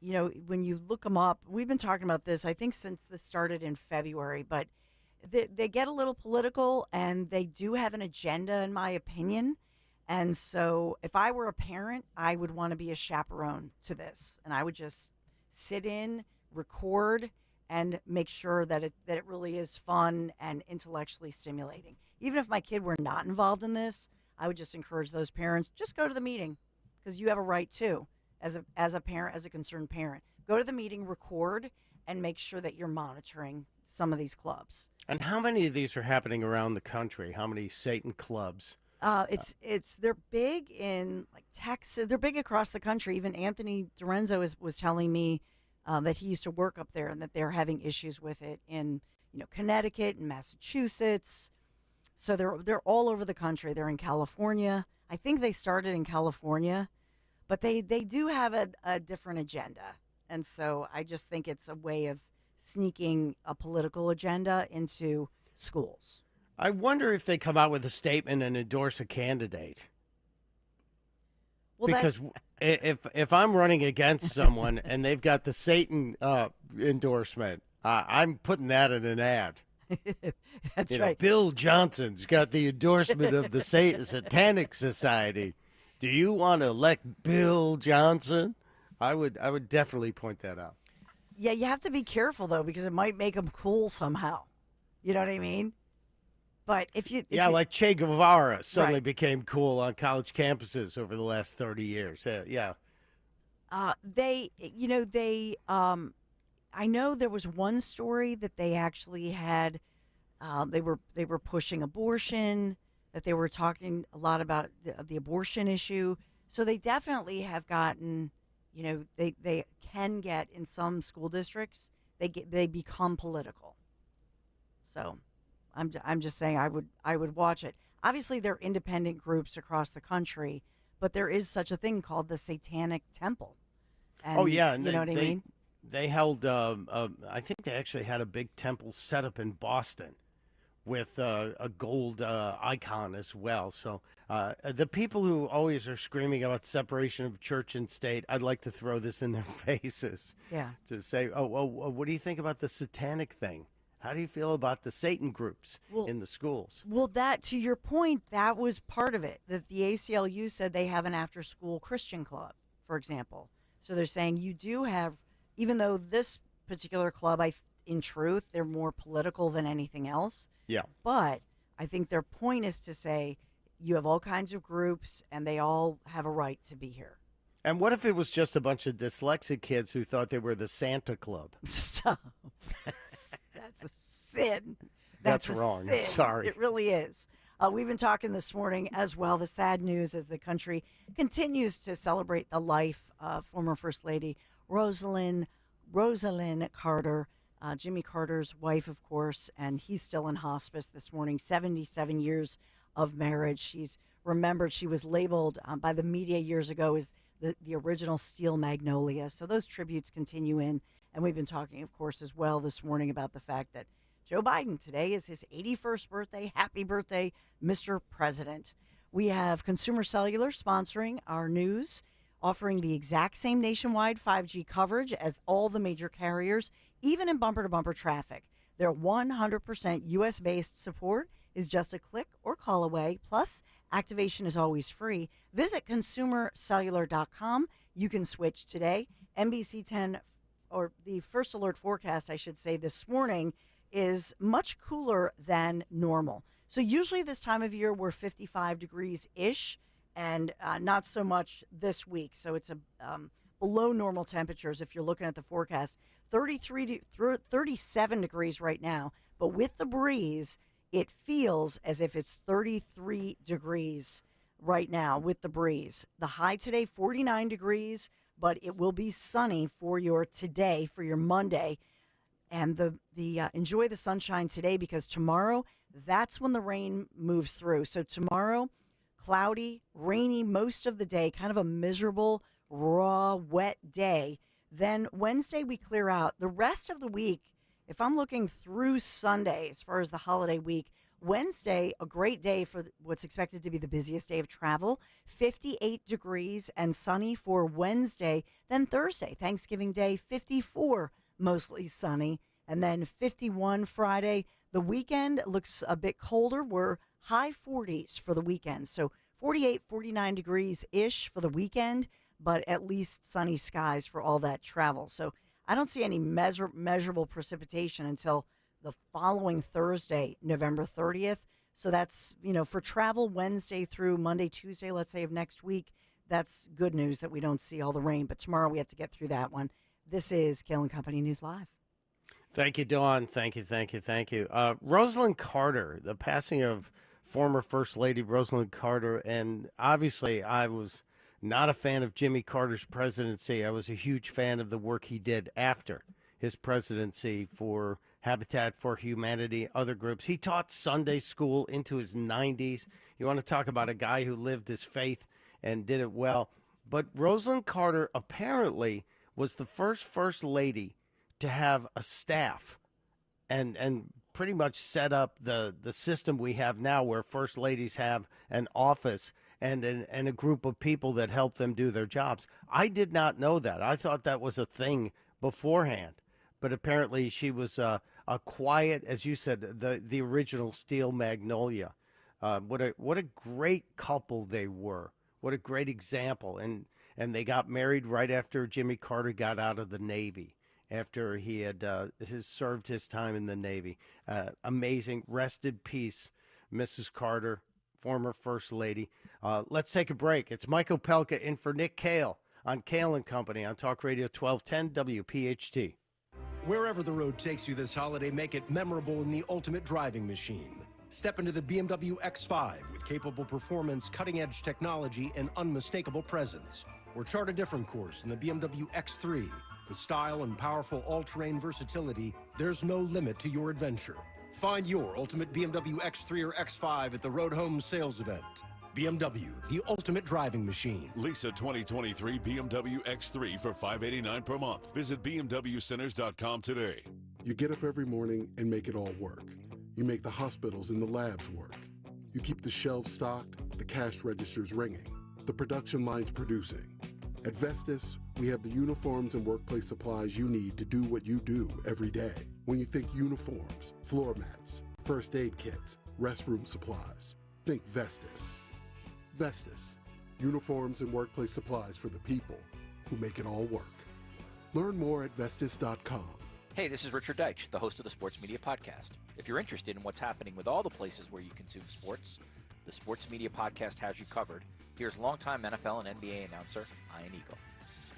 when you look them up, we've been talking about this, I think, since this started in February, but they get a little political, and they do have an agenda, in my opinion. And so if I were a parent, I would want to be a chaperone to this, and I would just sit in, record, and make sure that it really is fun and intellectually stimulating. Even if my kid were not involved in this, I would just encourage those parents, just go to the meeting, because you have a right too, as a parent, as a concerned parent. go to the meeting, record, and make sure that you're monitoring some of these clubs. And how many of these are happening around the country? How many Satan clubs? They're big in like Texas. They're big across the country. Even Anthony Dorenzo was telling me that he used to work up there and that they're having issues with it in Connecticut and Massachusetts. So they're all over the country. They're in California. I think they started in California, but they do have a different agenda. And so I just think it's a way of sneaking a political agenda into schools. I wonder if they come out with a statement and endorse a candidate. Well, because if I'm running against someone and they've got the Satan endorsement, I'm putting that in an ad. That's right. Bill Johnson's got the endorsement of the Satanic Society. Do you want to elect Bill Johnson? I would definitely point that out. Yeah, you have to be careful though, because it might make them cool somehow. You know what I mean? But if you like Che Guevara suddenly became cool on college campuses over the last 30 years. Yeah. I know there was one story that they actually had. They were pushing abortion. That they were talking a lot about the abortion issue. So they definitely have gotten. They can get in some school districts. They become political. So, I'm just saying I would watch it. Obviously, there are independent groups across the country, but there is such a thing called the Satanic Temple. And, and you know what I mean? They held. I think they actually had a big temple set up in Boston with a gold icon as well. So the people who always are screaming about separation of church and state, I'd like to throw this in their faces. Yeah. To say, what do you think about the satanic thing? How do you feel about the Satan groups in the schools? Well, that, to your point, that was part of it. That the ACLU said they have an after-school Christian club, for example. So they're saying you do have, even though this particular club, in truth, they're more political than anything else. Yeah. But I think their point is to say you have all kinds of groups and they all have a right to be here. And what if it was just a bunch of dyslexic kids who thought they were the Santa Club? Stop. That's a sin. That's wrong. Sin. Sorry. It really is. We've been talking this morning as well. The sad news as the country continues to celebrate the life of former First Lady Rosalind Carter. Jimmy Carter's wife, of course, and he's still in hospice this morning, 77 years of marriage. She's remembered, she was labeled by the media years ago as the original Steel Magnolia. So those tributes continue in. And we've been talking, of course, as well this morning about the fact that Joe Biden, today is his 81st birthday. Happy birthday, Mr. President. We have Consumer Cellular sponsoring our news, offering the exact same nationwide 5G coverage as all the major carriers, even in bumper-to-bumper traffic. Their 100% U.S.-based support is just a click or call away. Plus, activation is always free. Visit consumercellular.com. You can switch today. NBC 10, or the First Alert forecast, I should say, this morning is much cooler than normal. So usually this time of year, we're 55 degrees-ish, and not so much this week. So it's below normal temperatures if you're looking at the forecast. 37 degrees right now, but with the breeze, it feels as if it's 33 degrees right now with the breeze. The high today, 49 degrees, but it will be sunny for your today, for your Monday. And enjoy the sunshine today, because tomorrow, that's when the rain moves through. So tomorrow, cloudy, rainy most of the day, kind of a miserable, raw, wet day. Then Wednesday, we clear out. The rest of the week, if I'm looking through Sunday, as far as the holiday week, Wednesday, a great day for what's expected to be the busiest day of travel, 58 degrees and sunny for Wednesday. Then Thursday, Thanksgiving Day, 54, mostly sunny. And then 51 Friday. The weekend looks a bit colder. We're high 40s for the weekend. So 48, 49 degrees-ish for the weekend, but at least sunny skies for all that travel. So I don't see any measurable precipitation until the following Thursday, November 30th. So that's, for travel Wednesday through Monday, Tuesday, let's say, of next week, that's good news that we don't see all the rain. But tomorrow we have to get through that one. This is Kayal & Company News Live. Thank you, Dawn. Thank you. Rosalind Carter, the passing of former First Lady Rosalind Carter, and obviously I was not a fan of Jimmy Carter's presidency. I was a huge fan of the work he did after his presidency for Habitat for Humanity, other groups. He taught Sunday school into his 90s. You want to talk about a guy who lived his faith and did it well. But Rosalind Carter apparently was the first lady to have a staff and pretty much set up the system we have now, where first ladies have an office and a group of people that help them do their jobs. I did not know that. I thought that was a thing beforehand. But apparently she was a quiet, as you said, the original Steel Magnolia. What a great couple they were. What a great example. And they got married right after Jimmy Carter got out of the Navy, after he had served his time in the Navy. Amazing. Rest in peace, Mrs. Carter, former First Lady. Let's take a break. It's Michael Pelka in for Nick Kayal on Kayal & Company on Talk Radio 1210 WPHT. Wherever the road takes you this holiday, make it memorable in the ultimate driving machine. Step into the BMW X5 with capable performance, cutting-edge technology, and unmistakable presence. Or chart a different course in the BMW X3. With style and powerful all-terrain versatility, there's no limit to your adventure. Find your ultimate BMW X3 or X5 at the Road Home sales event. BMW, the ultimate driving machine. Lease a 2023 BMW X3 for $589 per month. Visit bmwcenters.com today. You get up every morning and make it all work. You make the hospitals and the labs work. You keep the shelves stocked, the cash registers ringing, the production lines producing. At Vestas, we have the uniforms and workplace supplies you need to do what you do every day. When you think uniforms, floor mats, first aid kits, restroom supplies, think Vestas. Vestas, uniforms and workplace supplies for the people who make it all work. Learn more at Vestas.com. Hey, this is Richard Deitch, the host of the Sports Media Podcast. If you're interested in what's happening with all the places where you consume sports, the Sports Media Podcast has you covered. Here's longtime NFL and NBA announcer, Ian Eagle.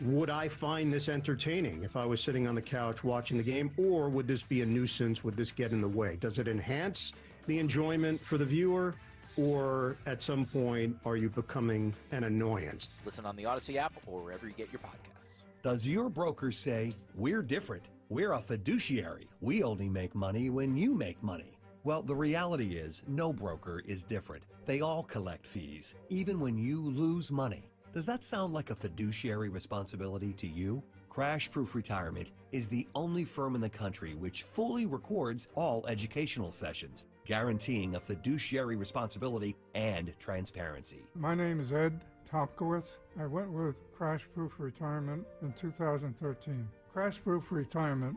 Would I find this entertaining if I was sitting on the couch watching the game, or would this be a nuisance? Would this get in the way? Does it enhance the enjoyment for the viewer, or at some point are you becoming an annoyance? Listen on the Odyssey app or wherever you get your podcasts. Does your broker say, we're different, we're a fiduciary, we only make money when you make money? Well, the reality is no broker is different. They all collect fees, even when you lose money. Does that sound like a fiduciary responsibility to you? Crash Proof Retirement is the only firm in the country which fully records all educational sessions, guaranteeing a fiduciary responsibility and transparency. My name is Ed Topkowitz. I went with Crash Proof Retirement in 2013. Crash Proof Retirement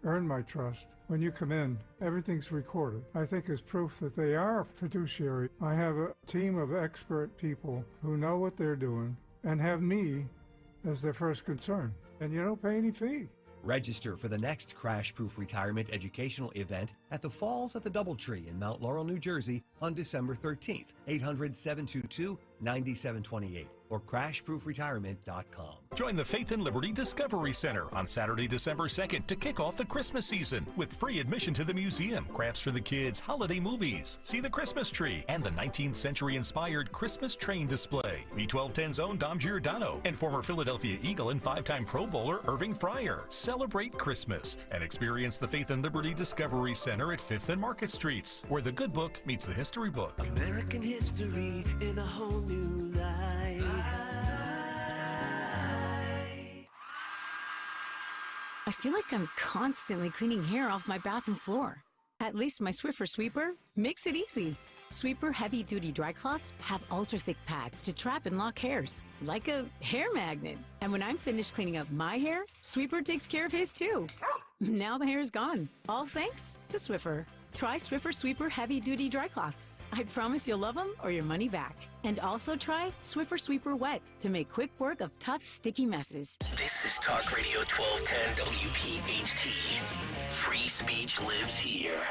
earned my trust. When you come in, everything's recorded. I think as proof that they are fiduciary. I have a team of expert people who know what they're doing and have me as their first concern. And you don't pay any fee. Register for the next Crash Proof Retirement educational event at the Falls at the Doubletree in Mount Laurel, New Jersey on December 13th, 800-722-9728 or crashproofretirement.com. Join the Faith and Liberty Discovery Center on Saturday, December 2nd to kick off the Christmas season with free admission to the museum, crafts for the kids, holiday movies, see the Christmas tree, and the 19th century inspired Christmas train display. B1210's own Dom Giordano and former Philadelphia Eagle and 5-time Pro Bowler Irving Fryer. Celebrate Christmas and experience the Faith and Liberty Discovery Center at 5th and Market Streets, where the good book meets the history book. American history in a whole new light. I feel like I'm constantly cleaning hair off my bathroom floor. At least my Swiffer Sweeper makes it easy. Sweeper heavy-duty dry cloths have ultra-thick pads to trap and lock hairs, like a hair magnet. And when I'm finished cleaning up my hair, Sweeper takes care of his too. Now the hair is gone, all thanks to Swiffer. Try Swiffer Sweeper heavy-duty dry cloths. I promise you'll love them or your money back. And also try Swiffer Sweeper Wet to make quick work of tough, sticky messes. This is Talk Radio 1210 WPHT. Free speech lives here.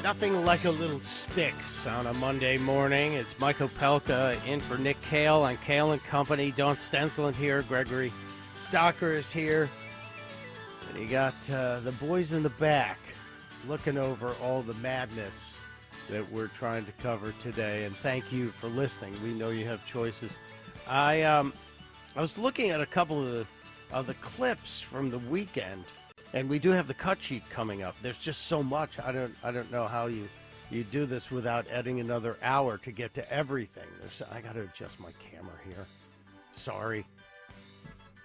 Nothing like a little Sticks on a Monday morning. It's Michael Pelka in for Nick Kayal on Kayal and Company. Don Stensland here. Gregory Stocker is here. And you got the boys in the back looking over all the madness that we're trying to cover today. And thank you for listening. We know you have choices. I was looking at a couple of the clips from the weekend. And we do have the cut sheet coming up. There's just so much. I don't know how you do this without adding another hour to get to everything. I got to adjust my camera here. Sorry.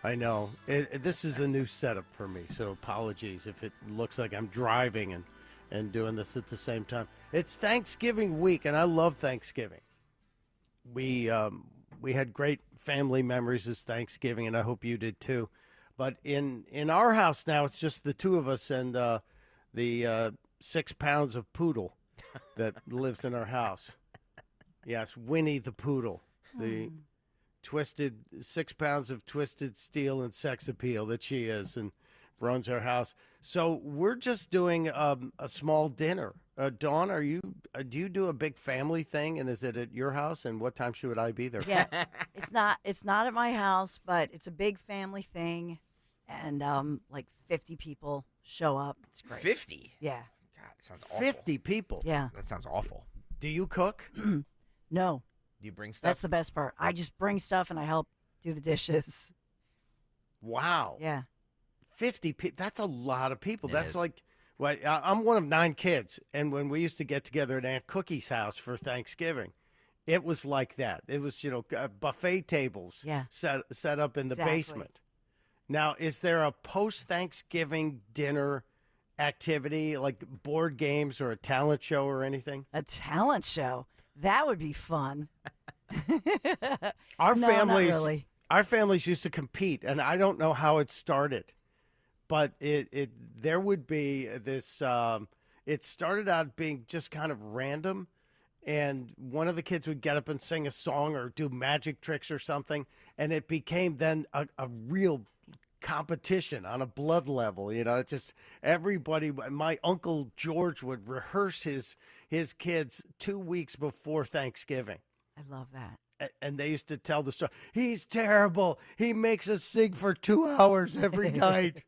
I know. This is a new setup for me, so apologies if it looks like I'm driving and doing this at the same time. It's Thanksgiving week, and I love Thanksgiving. We had great family memories this Thanksgiving, and I hope you did too. But in our house now, it's just the two of us and the 6 pounds of poodle that lives in our house. Yes, Winnie the poodle, the twisted 6 pounds of twisted steel and sex appeal that she is, and runs our house. So we're just doing a small dinner. Dawn, do you do a big family thing, and is it at your house? And what time should I be there? Yeah, it's not at my house, but it's a big family thing. And like 50 people show up. It's great. 50? Yeah. God, it sounds awful. 50 people? Yeah. That sounds awful. Do you cook? No. Do you bring stuff? That's the best part. I just bring stuff and I help do the dishes. Wow. Yeah. 50 people. That's a lot of people. That's is. like, well, I'm one of 9 kids. And when we used to get together at Aunt Cookie's house for Thanksgiving, it was like that. It was, buffet tables set up in the basement. Now, is there a post-Thanksgiving dinner activity, like board games or a talent show or anything? A talent show? That would be fun. Our Not families used to compete, and I don't know how it started, but there would be this. It started out being just kind of random, and one of the kids would get up and sing a song or do magic tricks or something, and it became then a real competition on a blood level. It's just everybody. My Uncle George would rehearse his kids 2 weeks before Thanksgiving. I love that. And they used to tell the story. He's terrible. He makes us sing for 2 hours every night.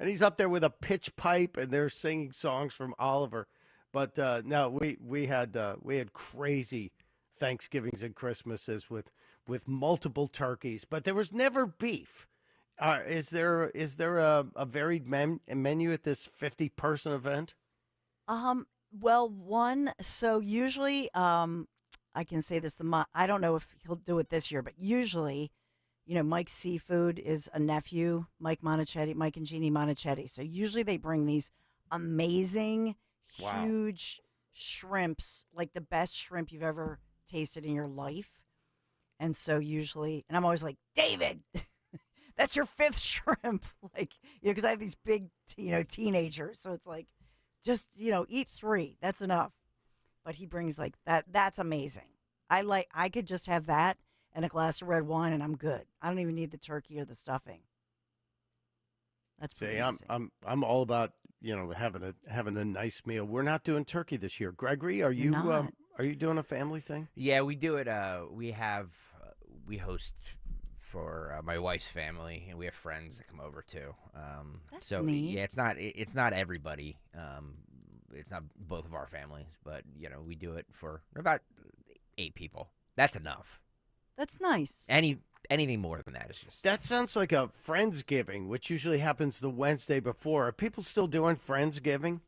And he's up there with a pitch pipe, and they're singing songs from Oliver. But no, we had crazy Thanksgivings and Christmases with multiple turkeys, but there was never beef. Is there a varied menu at this 50-person event? Well, so usually, I can say this, I don't know if he'll do it this year, but usually, Mike's Seafood is a nephew, Mike and Jeannie Monachetti. So usually they bring these amazing, huge shrimps, like the best shrimp you've ever tasted in your life. And so usually, and I'm always like, David, that's your 5th shrimp, because I have these big, teenagers. So it's like, just, eat 3. That's enough. But he brings like that. That's amazing. I could just have that and a glass of red wine, and I'm good. I don't even need the turkey or the stuffing. That's pretty amazing. I'm all about having a nice meal. We're not doing turkey this year. Gregory, are you doing a family thing? Yeah, we do it. We host for my wife's family, and we have friends that come over too. That's so neat. Yeah, it's not everybody. It's not both of our families, but we do it for about 8 people. That's enough. That's nice. Anything more than that is just. That sounds like a Friendsgiving, which usually happens the Wednesday before. Are people still doing Friendsgiving?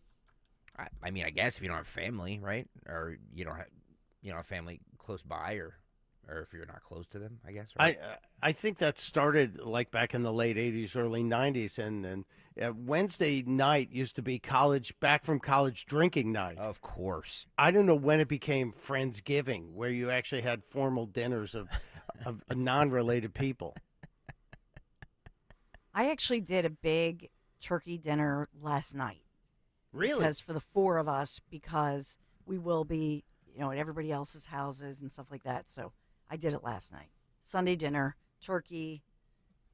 I mean, I guess if you don't have family, right, or you don't have family close by, or if you're not close to them, I guess. Right? I think that started like back in the late 80s, early 90s, and Wednesday night used to be back from college drinking night. Of course. I don't know when it became Friendsgiving, where you actually had formal dinners of non-related people. I actually did a big turkey dinner last night. Really? Because for the 4 of us, because we will be, at everybody else's houses and stuff like that. So I did it last night. Sunday dinner, turkey,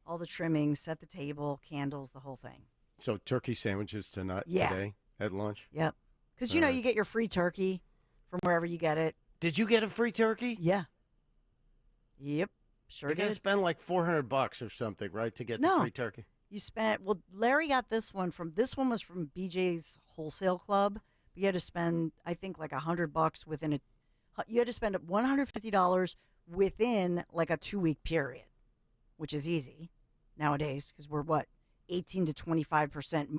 all the trimmings, set the table, candles, the whole thing. So turkey sandwiches today at lunch? Yep. Because, you know, you get your free turkey from wherever you get it. Did you get a free turkey? Yeah. Yep. Sure You did. got to spend like $400 or something, right, to get the free turkey? You spent, well, Larry got this one was from BJ's Wholesale Club. You had to spend, I think, like $100 you had to spend $150 within like a 2-week period, which is easy nowadays because we're 18 to 25%,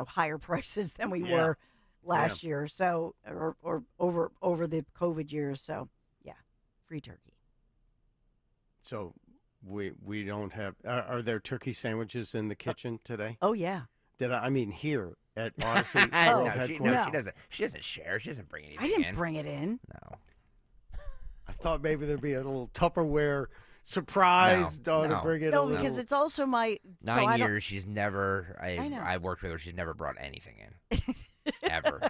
higher prices than we were last year. So, or over the COVID years. So, yeah, free turkey. So we don't have. Are there turkey sandwiches in the kitchen today? Oh yeah. Here at Odyssey? She doesn't share. She doesn't bring anything. I didn't bring it in. No. I thought maybe there'd be a little Tupperware surprise to bring it. No, because it's also my 9 years. She's never. I worked with her. She's never brought anything in. Ever.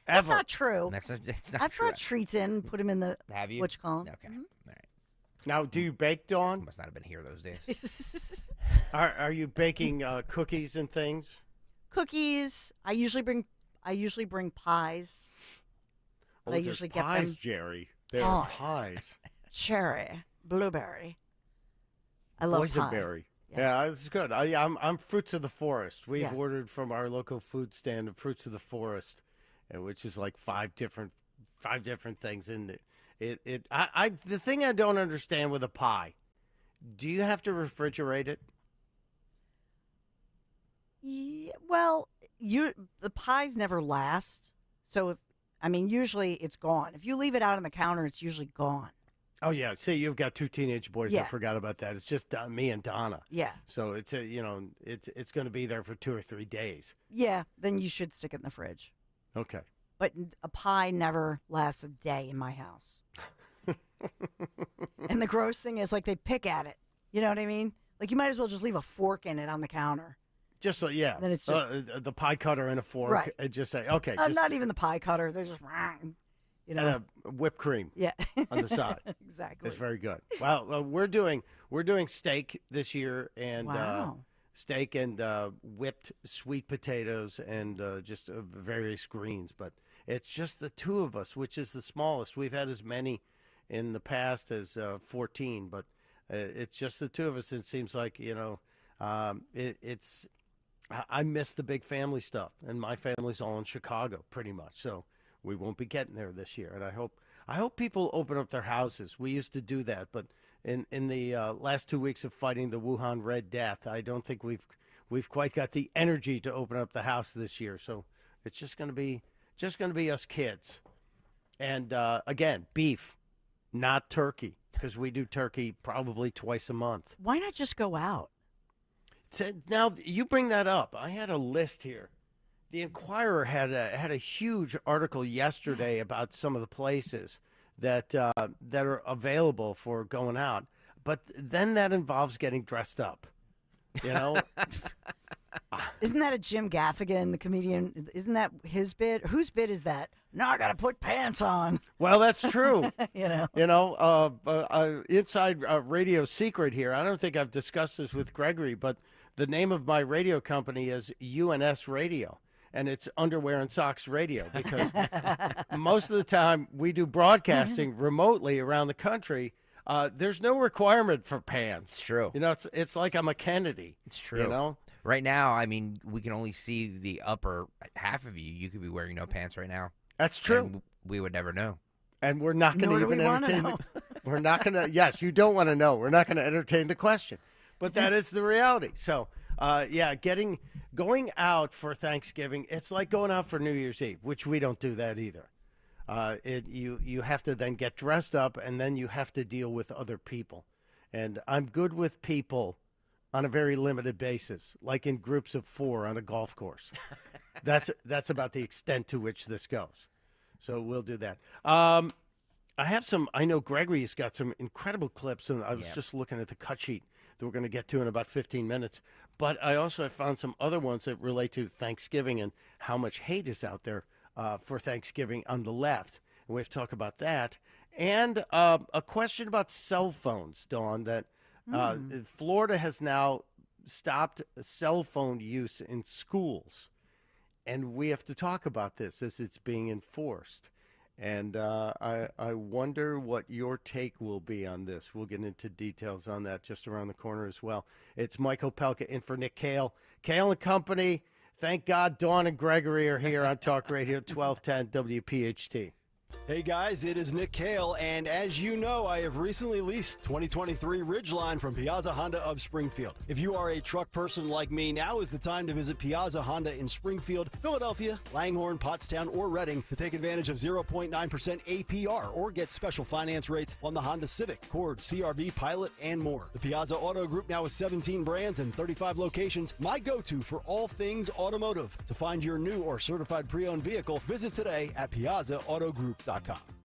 That's not true. It's not I've true. brought treats in, put them in the. Have you? Which column? Okay. Mm-hmm. All right. Now, do you bake, Dawn? Must not have been here those days. Are you baking cookies and things? Cookies. I usually bring pies. Oh, I usually get pies, them. Jerry. There are pies. Cherry, blueberry. I love boysenberry. Yeah, it's good. I'm Fruits of the Forest. We've ordered from our local food stand Fruits of the Forest, which is like five different things in it. The thing I don't understand with a pie, do you have to refrigerate it? Yeah, well, the pies never last. So usually it's gone. If you leave it out on the counter, it's usually gone. Oh yeah, see, you've got 2 teenage boys. I forgot about that. It's just me and Donna. Yeah. So it's it's going to be there for 2 or 3 days. Yeah, then you should stick it in the fridge. Okay. But a pie never lasts a day in my house. And the gross thing is, like, they pick at it. You know what I mean? Like, you might as well just leave a fork in it on the counter. Just so, yeah. Then it's just the pie cutter and a fork. Right. And just say, okay. Not even the pie cutter. They're just, And a whipped cream. Yeah. On the side. Exactly. It's very good. Well, we're doing steak this year, and steak and whipped sweet potatoes and just various greens. But it's just the two of us, which is the smallest. We've had as many in the past as 14, but it's just the two of us. It seems like, I miss the big family stuff, and my family's all in Chicago pretty much. So we won't be getting there this year, and I hope people open up their houses. We used to do that, but in the last 2 weeks of fighting the Wuhan Red Death, I don't think we've quite got the energy to open up the house this year. So it's just going to be us kids, and again, beef, not turkey, because we do turkey probably twice a month. Why not just go out? Now you bring that up. I had a list here. The Inquirer had a huge article yesterday about some of the places that are available for going out, but then that involves getting dressed up. Isn't that a Jim Gaffigan, the comedian? Isn't that his bit? Whose bit is that? Now I got to put pants on. Well, that's true. You inside radio secret here. I don't think I've discussed this with Gregory, but the name of my radio company is UNS Radio. And it's Underwear and Socks Radio, because most of the time we do broadcasting remotely around the country. There's no requirement for pants. It's true. It's like I'm a Kennedy. It's true. Right now, we can only see the upper half of you. You could be wearing no pants right now. That's true. And we would never know. And we're not going to even entertain. We're not going to. Yes, you don't want to know. We're not going to entertain the question, but that is the reality. So, going out for Thanksgiving, it's like going out for New Year's Eve, which we don't do that either. You have to then get dressed up, and then you have to deal with other people. And I'm good with people on a very limited basis, like in groups of 4 on a golf course. That's about the extent to which this goes. So we'll do that. I know Gregory's got some incredible clips, and I was just looking at the cut sheet that we're going to get to in about 15 minutes. But I also have found some other ones that relate to Thanksgiving and how much hate is out there for Thanksgiving on the left. And we have to talk about that. And a question about cell phones, Dawn, that Florida has now stopped cell phone use in schools. and we have to talk about this as it's being enforced. And I wonder what your take will be on this. We'll get into details on that just around the corner as well. It's Michael Pelka in for Nick Kayal. Kayal and Company. Thank God Dawn and Gregory are here on Talk Radio 1210 WPHT. Hey guys, it is Nick Kayal, and as you know, I have recently leased 2023 Ridgeline from Piazza Honda of Springfield. If you are a truck person like me, now is the time to visit Piazza Honda in Springfield, Philadelphia, Langhorne, Pottstown, or Reading to take advantage of 0.9% APR or get special finance rates on the Honda Civic, Accord, CR-V, Pilot, and more. The Piazza Auto Group now with 17 brands and 35 locations, my go-to for all things automotive. To find your new or certified pre-owned vehicle, visit today at PiazzaAutoGroup.com.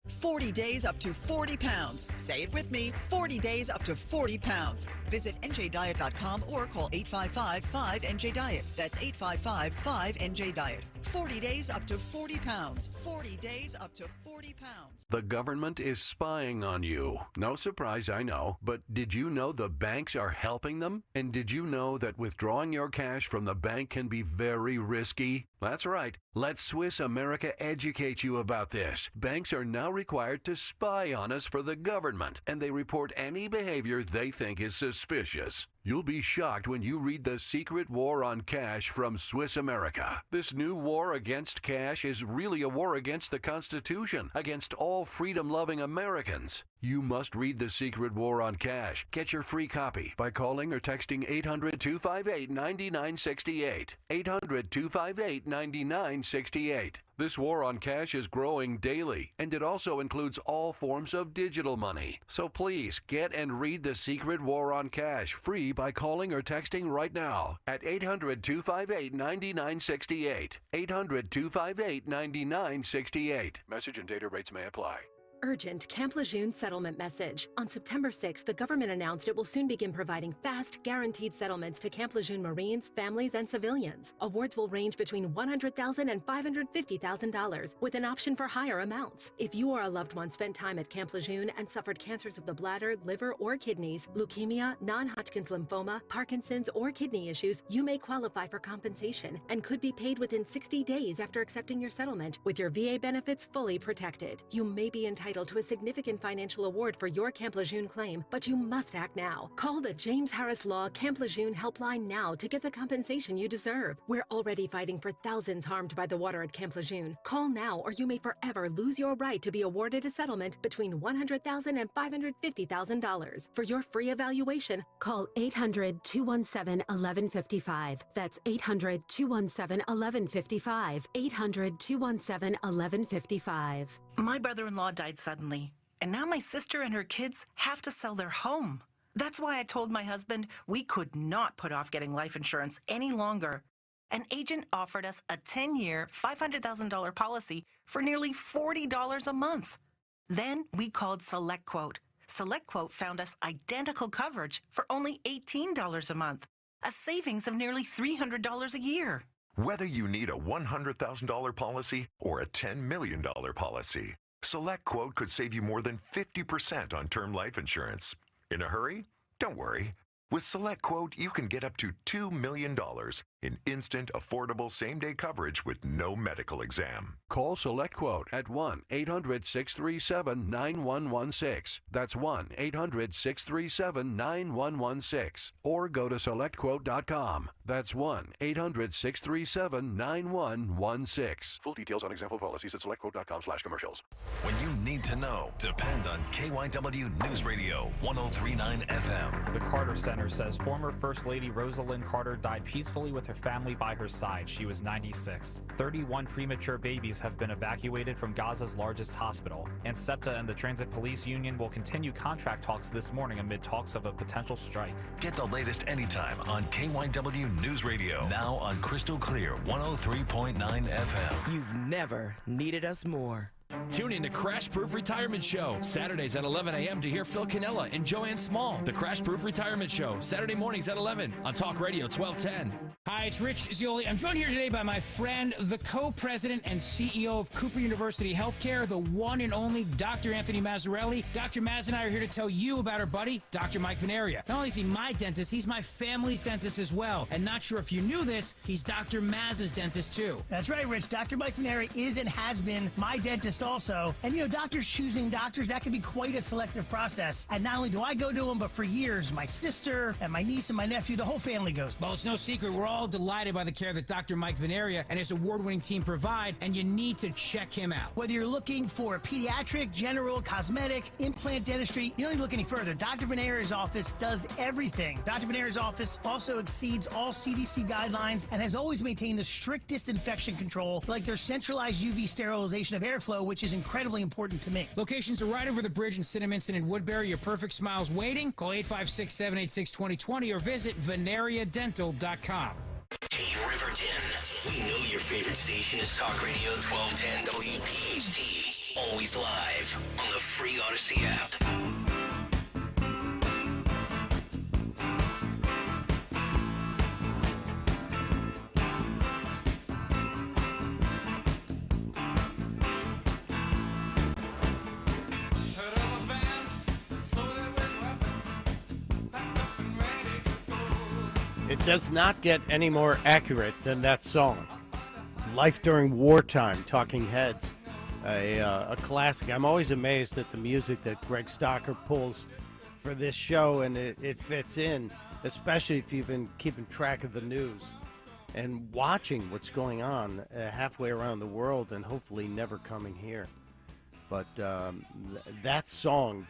40 days up to 40 pounds. Say it with me, 40 days up to 40 pounds. Visit NJDiet.com or call 855-5NJ-DIET. That's 855-5NJ-DIET. 40 days up to 40 pounds. 40 days up to 40 pounds. The government is spying on you. No surprise, I know. But did you know the banks are helping them? And did you know that withdrawing your cash from the bank can be very risky? That's right. Let Swiss America educate you about this. Banks are now required to spy on us for the government, and they report any behavior they think is suspicious. You'll be shocked when you read The Secret War on Cash from Swiss America. This new war against cash is really a war against the Constitution, against all freedom-loving Americans. You must read The Secret War on Cash. Get your free copy by calling or texting 800-258-9968. 800-258-9968. This war on cash is growing daily, and it also includes all forms of digital money. So please get and read The Secret War on Cash free by calling or texting right now at 800-258-9968. 800-258-9968. Message and data rates may apply. Urgent Camp Lejeune settlement message. On September 6th, the government announced it will soon begin providing fast, guaranteed settlements to Camp Lejeune Marines, families, and civilians. Awards will range between $100,000 and $550,000, with an option for higher amounts. If you or a loved one spent time at Camp Lejeune and suffered cancers of the bladder, liver, or kidneys, leukemia, non-Hodgkin's lymphoma, Parkinson's, or kidney issues, you may qualify for compensation and could be paid within 60 days after accepting your settlement, with your VA benefits fully protected. You may be entitled to a significant financial award for your Camp Lejeune claim, but you must act now. Call the James Harris Law Camp Lejeune helpline now to get the compensation you deserve. We're already fighting for thousands harmed by the water at Camp Lejeune. Call now or you may forever lose your right to be awarded a settlement between $100,000 and $550,000. For your free evaluation, call 800-217-1155. That's 800-217-1155. 800-217-1155. My brother-in-law died suddenly, and now my sister and her kids have to sell their home. That's why I told my husband we could not put off getting life insurance any longer. An agent offered us a 10-year, $500,000 policy for nearly $40 a month. Then we called SelectQuote. SelectQuote found us identical coverage for only $18 a month, a savings of nearly $300 a year. Whether you need a $100,000 policy or a $10 million policy, SelectQuote could save you more than 50% on term life insurance. In a hurry? Don't worry. With SelectQuote, you can get up to $2 million in instant, affordable, same-day coverage with no medical exam. Call SelectQuote at 1-800-637-9116. That's 1-800-637-9116. Or go to SelectQuote.com. That's 1-800-637-9116. Full details on example policies at SelectQuote.com/commercials. When you need to know, depend on KYW News Radio 103.9 FM. The Carter Center says former First Lady Rosalind Carter died peacefully with her family by her side. She was 96. 31 premature babies have been evacuated from Gaza's largest hospital. And SEPTA and the Transit Police Union will continue contract talks this morning amid talks of a potential strike. Get the latest anytime on KYW News Radio. Now on Crystal Clear 103.9 FM. You've never needed us more. Tune in to Crash Proof Retirement Show, Saturdays at 11 a.m. to hear Phil Cannella and Joanne Small. The Crash Proof Retirement Show, Saturday mornings at 11 on Talk Radio 1210. Hi, it's Rich Zioli. I'm joined here today by my friend, the co-president and CEO of Cooper University Healthcare, the one and only Dr. Anthony Mazzarelli. Dr. Maz and I are here to tell you about our buddy, Dr. Mike Veneria. Not only is he my dentist, he's my family's dentist as well. And not sure if you knew this, he's Dr. Maz's dentist too. That's right, Rich. Dr. Mike Veneria is and has been my dentist also. And, you know, doctors choosing doctors, that can be quite a selective process. And not only do I go to them, but for years, my sister and my niece and my nephew, the whole family goes. Well, it's no secret. We're all delighted by the care that Dr. Mike Veneria and his award-winning team provide, and you need to check him out. Whether you're looking for pediatric, general, cosmetic, implant dentistry, you don't need to look any further. Dr. Veneria's office does everything. Dr. Veneria's office also exceeds all CDC guidelines and has always maintained the strictest infection control, like their centralized UV sterilization of airflow, which is incredibly important to me. Locations are right over the bridge in Cinnaminson and Woodbury. Your perfect smile's waiting. Call 856-786-2020 or visit veneriadental.com. Hey, Riverton. We know your favorite station is Talk Radio 1210 WPHT. Always live on the free Odyssey app. It does not get any more accurate than that song. Life During Wartime, Talking Heads, a classic. I'm always amazed at the music that Greg Stocker pulls for this show, and it fits in, especially if you've been keeping track of the news and watching what's going on halfway around the world and hopefully never coming here. But that song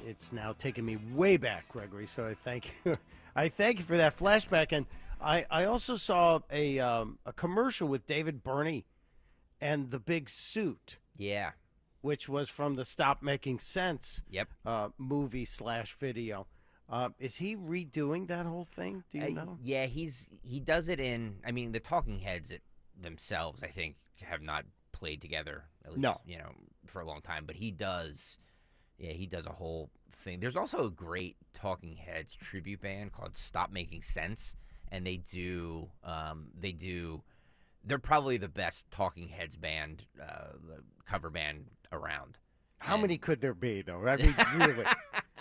it's now taken me way back, Gregory, so I thank you. I thank you for that flashback. And I also saw a commercial with David Burney and the big suit. Yeah. Which was from the Stop Making Sense Yep. movie / video. Is he redoing that whole thing? Do you know? Yeah, he does it in, I mean, the Talking Heads themselves, I think, have not played together, at least, for a long time. But he does a whole thing. There's also a great Talking Heads tribute band called Stop Making Sense, and they're probably the best Talking Heads band, cover band around. How many could there be, though? I mean, really.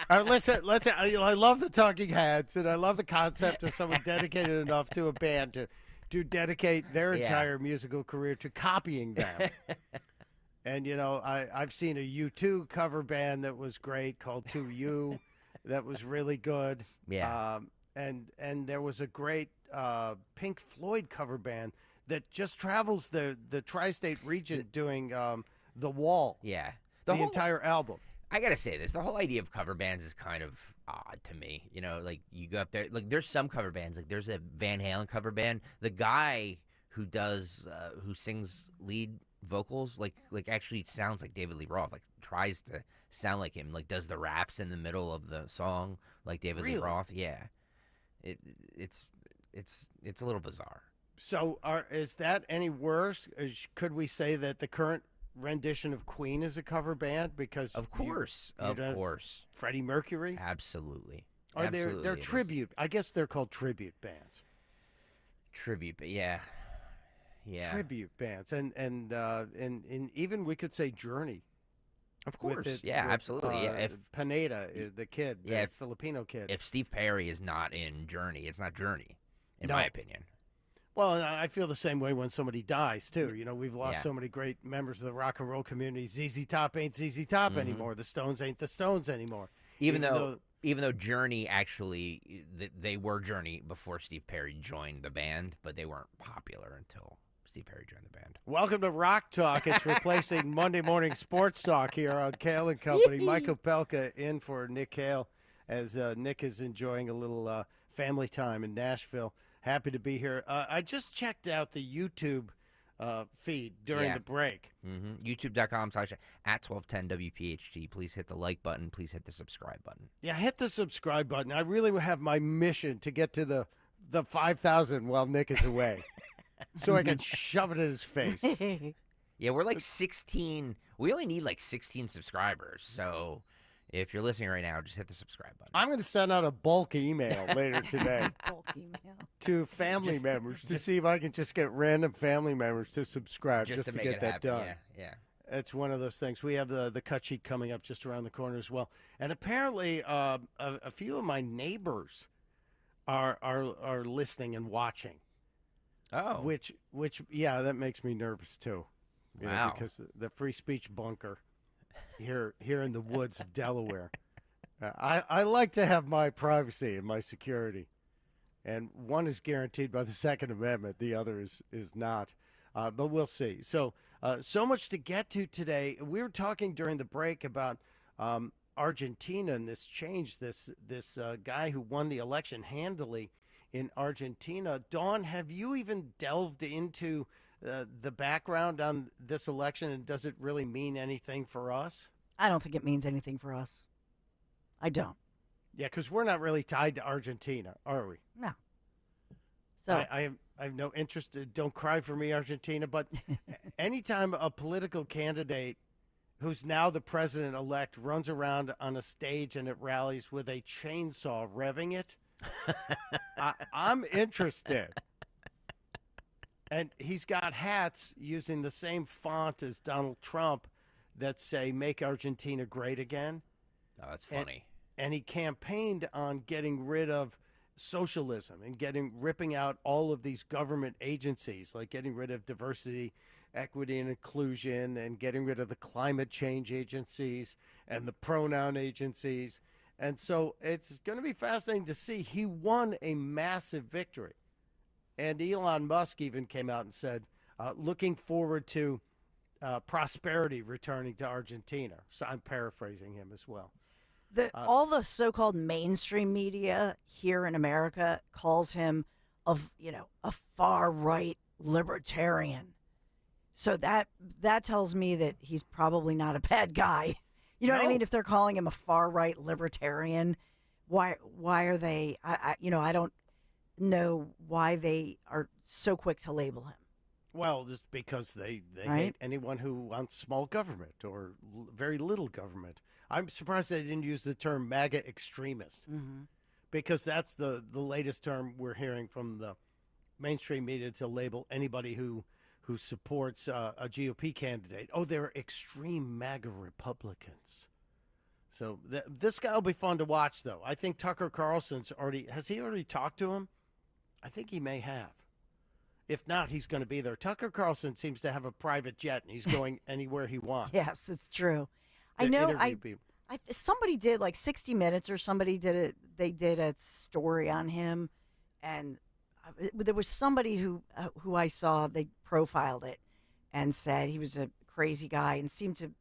Let's. I love the Talking Heads, and I love the concept of someone dedicated enough to a band to dedicate their entire musical career to copying them. And, I've seen a U2 cover band that was great called 2U that was really good. Yeah. And there was a great Pink Floyd cover band that just travels the tri-state region doing The Wall. Yeah. The entire album. I got to say this. The whole idea of cover bands is kind of odd to me. Like you go up there. Like there's some cover bands. Like there's a Van Halen cover band. The guy who sings lead vocals like actually sounds like David Lee Roth, like tries to sound like him, like does the raps in the middle of the song like David Lee Roth. Yeah, it's a little bizarre. So is that any worse? Could we say that the current rendition of Queen is a cover band? Because of course, Freddie Mercury, absolutely. They're tribute? I guess they're called tribute bands. Tribute, yeah. Yeah, tribute bands, and even we could say Journey. Of course, absolutely. Yeah, if Pineda is the kid, the Filipino kid. If Steve Perry is not in Journey, it's not Journey, in my opinion. Well, and I feel the same way when somebody dies too. We've lost so many great members of the rock and roll community. ZZ Top ain't ZZ Top anymore. The Stones ain't the Stones anymore. Even though Journey actually, they were Journey before Steve Perry joined the band, but they weren't popular until Steve Perry joined the band. Welcome to Rock Talk. It's replacing Monday Morning Sports Talk here on Kayal and Company. Mike Opelka in for Nick Kayal as Nick is enjoying a little family time in Nashville. Happy to be here. I just checked out the YouTube feed during the break. Mm-hmm. YouTube.com/@1210WPHT. Please hit the like button. Please hit the subscribe button. Yeah, hit the subscribe button. I really have my mission to get to the 5,000 while Nick is away. So I can shove it in his face. Yeah, we're like 16. We only need like 16 subscribers. So if you're listening right now, just hit the subscribe button. I'm going to send out a bulk email later today Bulk email. to family members to see if I can just get random family members to subscribe Just to to make get it that happen. done. Yeah. It's one of those things. We have the cut sheet coming up just around the corner as well. And apparently a few of my neighbors are listening and watching. Oh. Which yeah, that makes me nervous too. You know, Wow. because the free speech bunker here in the woods of Delaware. I like to have my privacy and my security. And one is guaranteed by the Second Amendment. The other is not. But we'll see. So much to get to today. We were talking during the break about Argentina and this change, this guy who won the election handily in Argentina. Dawn, have you even delved into the background on this election, and does it really mean anything for us? I don't think it means anything for us. I don't. Yeah, because we're not really tied to Argentina, are we? No. So I have no interest. Don't cry for me, Argentina. But anytime a political candidate who's now the president-elect runs around on a stage and at rallies with a chainsaw revving it, I'm interested. And he's got hats using the same font as Donald Trump that say, "Make Argentina Great Again." Oh, that's funny. And he campaigned on getting rid of socialism and ripping out all of these government agencies, like getting rid of diversity, equity, and inclusion, and getting rid of the climate change agencies and the pronoun agencies. And so it's going to be fascinating to see. He won a massive victory. And Elon Musk even came out and said, looking forward to prosperity returning to Argentina. So I'm paraphrasing him as well. All the so-called mainstream media here in America calls him a far-right libertarian. So that tells me that he's probably not a bad guy. You know what I mean? If they're calling him a far-right libertarian, why are they? I don't know why they are so quick to label him. Well, just because they Right? hate anyone who wants small government or very little government. I'm surprised they didn't use the term MAGA extremist, because that's the latest term we're hearing from the mainstream media to label anybody who supports a GOP candidate. Oh, they're extreme MAGA Republicans. So this guy will be fun to watch, though. I think Tucker Carlson's has he already talked to him? I think he may have. If not, he's going to be there. Tucker Carlson seems to have a private jet, and he's going anywhere he wants. Yes, it's true. to I know. interview people. Somebody did, like 60 Minutes or somebody did it. They did a story on him, and there was somebody who I saw. They profiled it and said he was a crazy guy and seemed to,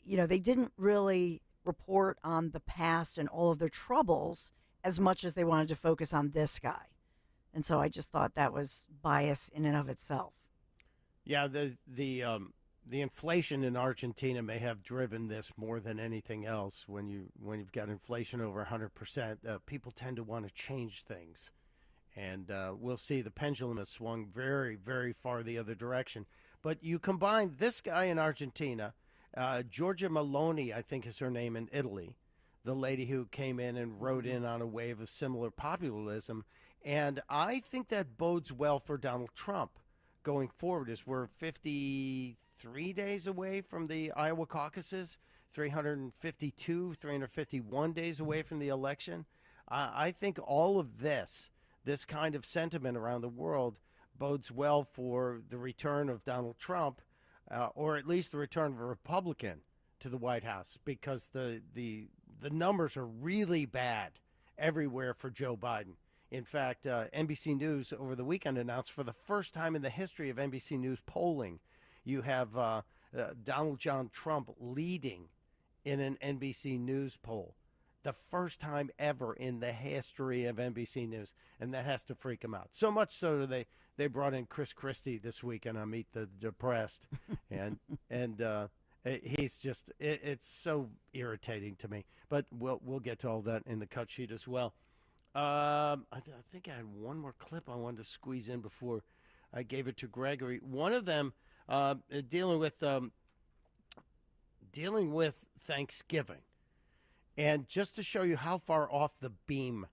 they didn't really report on the past and all of their troubles as much as they wanted to focus on this guy. And so I just thought that was bias in and of itself. Yeah, the inflation in Argentina may have driven this more than anything else. When you've got inflation over 100%, people tend to want to change things, and we'll see. The pendulum has swung very, very far the other direction. But you combine this guy in Argentina, Giorgia Meloni, I think is her name, in Italy, the lady who came in and rode in on a wave of similar populism. And I think that bodes well for Donald Trump going forward, as we're 53 days away from the Iowa caucuses, 351 days away from the election. I think all of this kind of sentiment around the world bodes well for the return of Donald Trump, or at least the return of a Republican to the White House, because the numbers are really bad everywhere for Joe Biden. In fact, NBC News over the weekend announced, for the first time in the history of NBC News polling, you have Donald John Trump leading in an NBC News poll. The first time ever in the history of NBC News, and that has to freak them out. So much so that they brought in Chris Christie this weekend on Meet the Depressed, and he's just it's so irritating to me. But we'll get to all that in the cut sheet as well. I think I had one more clip I wanted to squeeze in before I gave it to Gregory. One of them dealing with Thanksgiving. And just to show you how far off the beam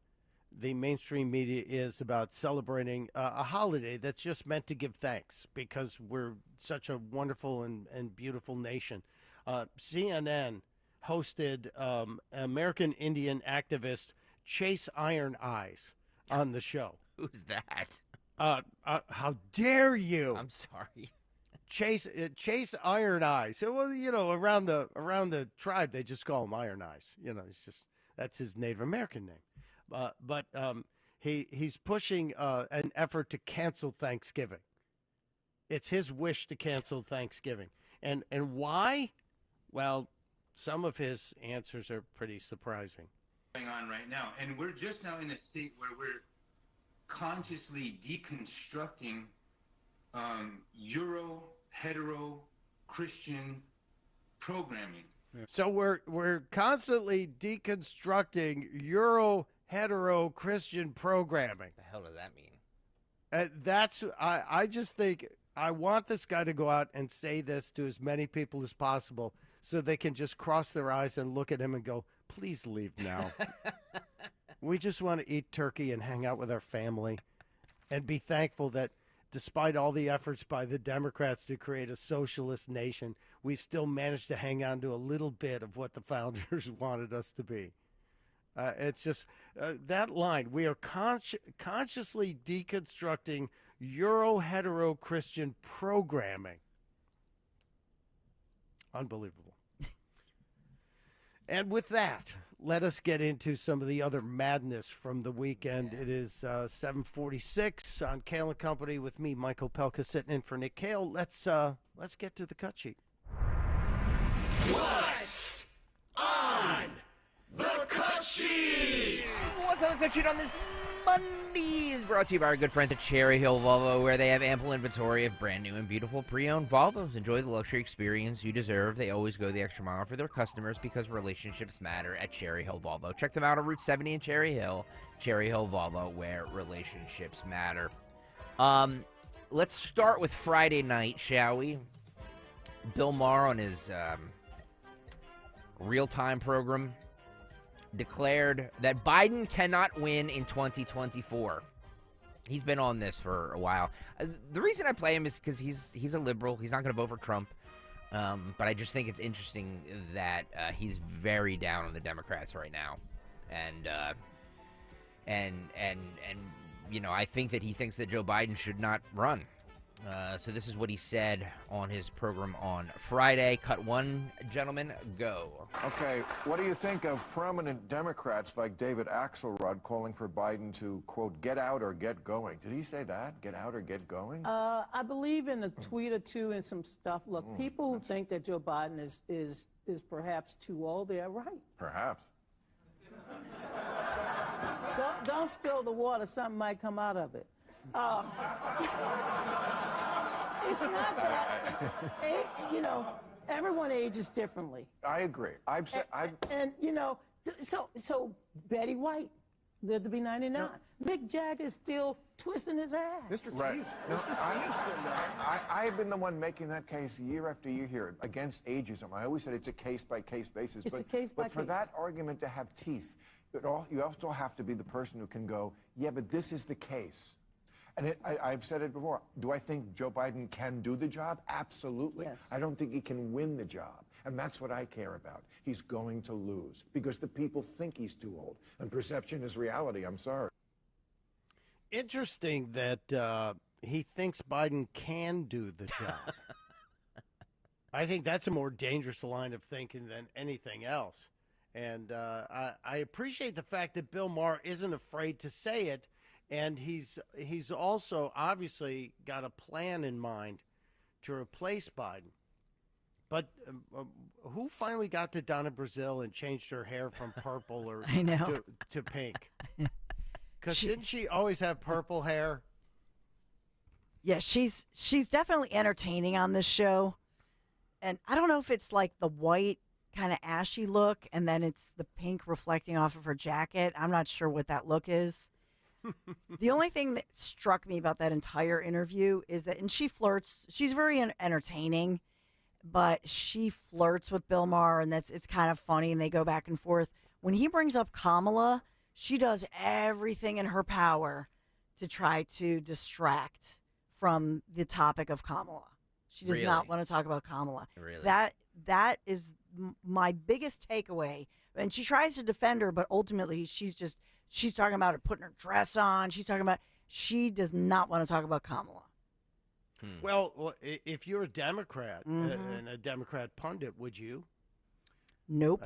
the mainstream media is about celebrating a holiday that's just meant to give thanks because we're such a wonderful and beautiful nation. CNN hosted American Indian activist Chase Iron Eyes on the show. Who's that? How dare you? I'm sorry. Chase Iron Eyes. Well, you know, around the tribe, they just call him Iron Eyes. You know, that's his Native American name. But he's pushing an effort to cancel Thanksgiving. It's his wish to cancel Thanksgiving. And why? Well, some of his answers are pretty surprising. Going on right now, and we're just now in a state where we're consciously deconstructing Euro hetero Christian programming. So we're constantly deconstructing Euro hetero Christian programming. The hell does that mean? I just think I want this guy to go out and say this to as many people as possible so they can just cross their eyes and look at him and go, please leave now. We just want to eat turkey and hang out with our family and be thankful that despite all the efforts by the Democrats to create a socialist nation, we've still managed to hang on to a little bit of what the founders wanted us to be. It's just that line. We are consciously deconstructing Euro-hetero-Christian programming. Unbelievable. And with that, let us get into some of the other madness from the weekend. Yeah. It is 7:46 on Kayal and Company with me, Michael Pelka, sitting in for Nick Kayal. Let's get to the cut sheet. What's on the cut sheet? What's on the cut sheet on this Monday is brought to you by our good friends at Cherry Hill Volvo, where they have ample inventory of brand new and beautiful pre-owned Volvos. Enjoy the luxury experience you deserve. They always go the extra mile for their customers because relationships matter at Cherry Hill Volvo. Check them out on Route 70 in Cherry Hill Volvo, where relationships matter. Let's start with Friday night, shall we? Bill Maher on his real-time program declared that Biden cannot win in 2024. He's been on this for a while. The reason I play him is because he's a liberal. He's not going to vote for Trump. But I just think it's interesting that he's very down on the Democrats right now. And you know, I think that he thinks that Joe Biden should not run. So this is what he said on his program on Friday. Cut one, gentlemen, go. Okay, what do you think of prominent Democrats like David Axelrod calling for Biden to, quote, get out or get going? Did he say that? Get out or get going? I believe in a tweet or two and some stuff. Look, people who think that Joe Biden is perhaps too old, they're right. Perhaps. Don't spill the water. Something might come out of it. It's not that, you know, everyone ages differently. I agree. And you know, so Betty White lived to be 99. Mick Jagger's still twisting his ass. Right. I've been the one making that case year after year here against ageism. I always said it's a case-by-case basis. It's a case-by-case. But for that argument to have teeth, you also have to be the person who can go, yeah, but this is the case. And I've said it before. Do I think Joe Biden can do the job? Absolutely. Yes. I don't think he can win the job. And that's what I care about. He's going to lose because the people think he's too old. And perception is reality. I'm sorry. Interesting that he thinks Biden can do the job. I think that's a more dangerous line of thinking than anything else. And I appreciate the fact that Bill Maher isn't afraid to say it. And he's also obviously got a plan in mind to replace Biden. But who finally got to Donna Brazile and changed her hair from purple or to pink? Because didn't she always have purple hair? Yeah, she's definitely entertaining on this show. And I don't know if it's like the white kind of ashy look and then it's the pink reflecting off of her jacket. I'm not sure what that look is. The only thing that struck me about that entire interview is that, and she flirts, she's very entertaining, but she flirts with Bill Maher, and it's kind of funny, and they go back and forth. When he brings up Kamala, she does everything in her power to try to distract from the topic of Kamala. She does not want to talk about Kamala. Really? That is my biggest takeaway. And she tries to defend her, but ultimately she's talking about it, putting her dress on. She does not want to talk about Kamala. Well, if you're a Democrat and a Democrat pundit, would you? Nope.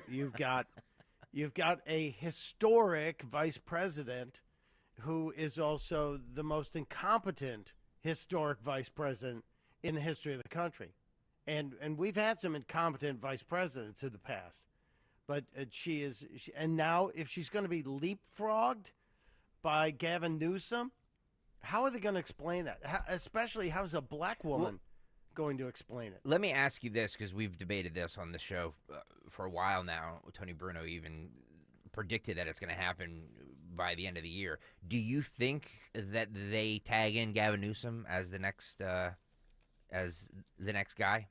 You've got a historic vice president who is also the most incompetent historic vice president in the history of the country. And we've had some incompetent vice presidents in the past. But and now if she's going to be leapfrogged by Gavin Newsom, how are they going to explain that? Especially, how's a black woman going to explain it? Let me ask you this, because we've debated this on the show for a while now. Tony Bruno even predicted that it's going to happen by the end of the year. Do you think that they tag in Gavin Newsom as the next guy?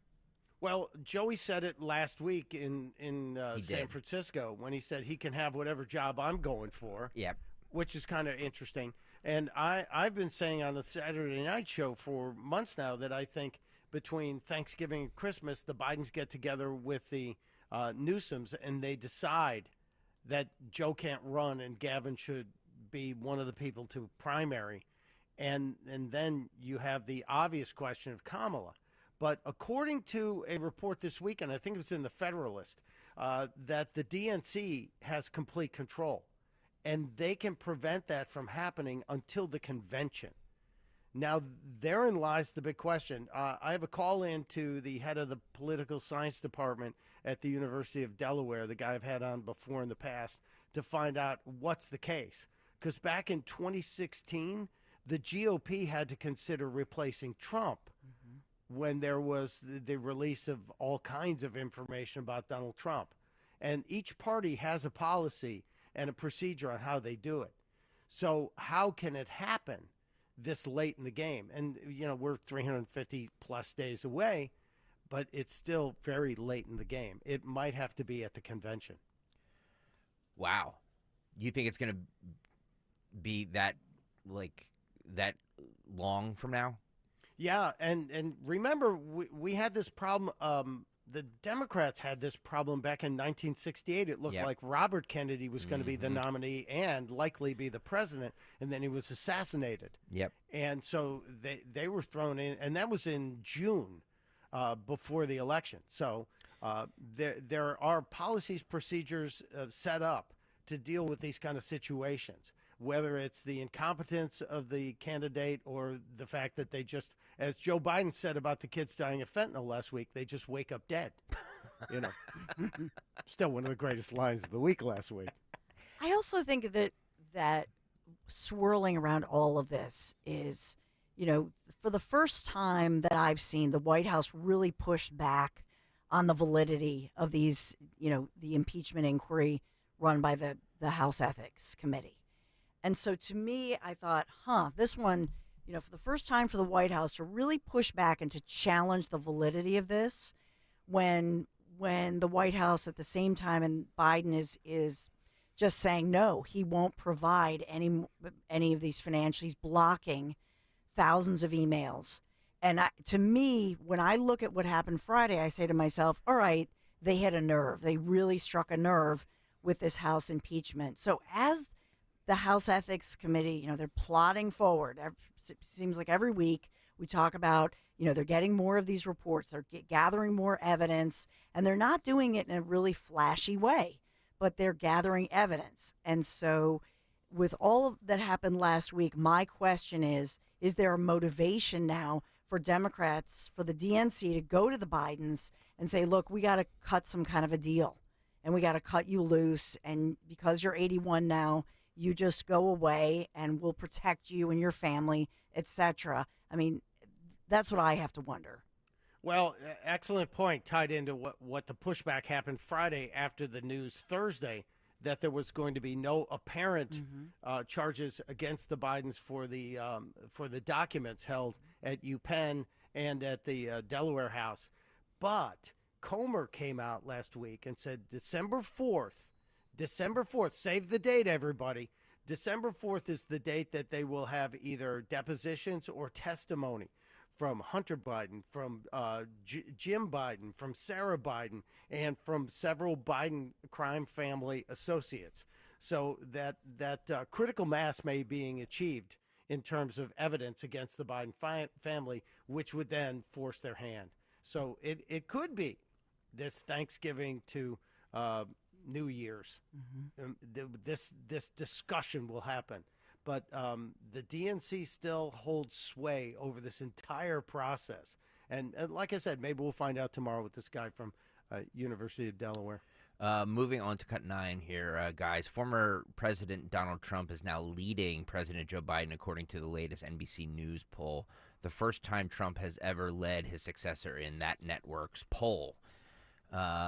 Well, Joey said it last week in San Francisco when he said he can have whatever job I'm going for. Yep. Which is kind of interesting. And I've been saying on the Saturday Night Show for months now that I think between Thanksgiving and Christmas, the Bidens get together with the Newsoms and they decide that Joe can't run and Gavin should be one of the people to primary. And then you have the obvious question of Kamala. But according to a report this weekend, I think it was in the Federalist, that the DNC has complete control. And they can prevent that from happening until the convention. Now, therein lies the big question. I have a call in to the head of the political science department at the University of Delaware, the guy I've had on before in the past, to find out what's the case. Because back in 2016, the GOP had to consider replacing Trump when there was the release of all kinds of information about Donald Trump. And each party has a policy and a procedure on how they do it. So how can it happen this late in the game? And, we're 350 plus days away, but it's still very late in the game. It might have to be at the convention. Wow. You think it's going to be that long from now? Yeah, and remember, we had this problem. The Democrats had this problem back in 1968. It looked like Robert Kennedy was going to be the nominee and likely be the president, and then he was assassinated. Yep. And so they were thrown in, and that was in June before the election. So there are policies, procedures set up to deal with these kind of situations, whether it's the incompetence of the candidate or the fact that they just, as Joe Biden said about the kids dying of fentanyl last week, they just wake up dead. Still one of the greatest lines of the week last week. I also think that swirling around all of this is, for the first time that I've seen, the White House really pushed back on the validity of these, the impeachment inquiry run by the House Ethics Committee. And so to me, I thought, this one, for the first time for the White House to really push back and to challenge the validity of this when the White House at the same time and Biden is just saying, no, he won't provide any of these financials. He's blocking thousands of emails. And to me, when I look at what happened Friday, I say to myself, all right, they hit a nerve. They really struck a nerve with this House impeachment. So as the House Ethics Committee, they're plodding forward. It seems like every week we talk about, they're getting more of these reports. They're gathering more evidence, and they're not doing it in a really flashy way, but they're gathering evidence. And so with all of that happened last week, my question is there a motivation now for Democrats, for the DNC to go to the Bidens and say, look, we got to cut some kind of a deal, and we got to cut you loose, and because you're 81 now, you just go away and we'll protect you and your family, etc. I mean, that's what I have to wonder. Well, excellent point tied into what the pushback happened Friday after the news Thursday that there was going to be no apparent charges against the Bidens for the documents held at UPenn and at the Delaware House. But Comer came out last week and said December 4th, save the date, everybody. December 4th is the date that they will have either depositions or testimony from Hunter Biden, from Jim Biden, from Sarah Biden, and from several Biden crime family associates. So that critical mass may be being achieved in terms of evidence against the Biden family, which would then force their hand. So it could be this Thanksgiving to New Year's. This discussion will happen. But the DNC still holds sway over this entire process. And like I said, maybe we'll find out tomorrow with this guy from University of Delaware. Moving on to cut 9 here, guys. Former President Donald Trump is now leading President Joe Biden, according to the latest NBC News poll. The first time Trump has ever led his successor in that network's poll.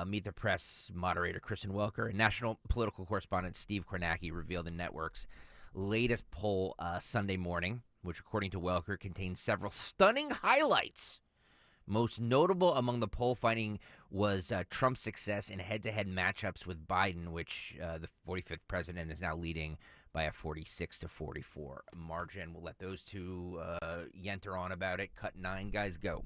Meet the Press moderator Kristen Welker and national political correspondent Steve Kornacki revealed the network's latest poll Sunday morning, which, according to Welker, contains several stunning highlights. Most notable among the poll finding was Trump's success in head-to-head matchups with Biden, which the 45th president is now leading by a 46-44 margin. We'll let those two yenter on about it. Cut 9, guys, go.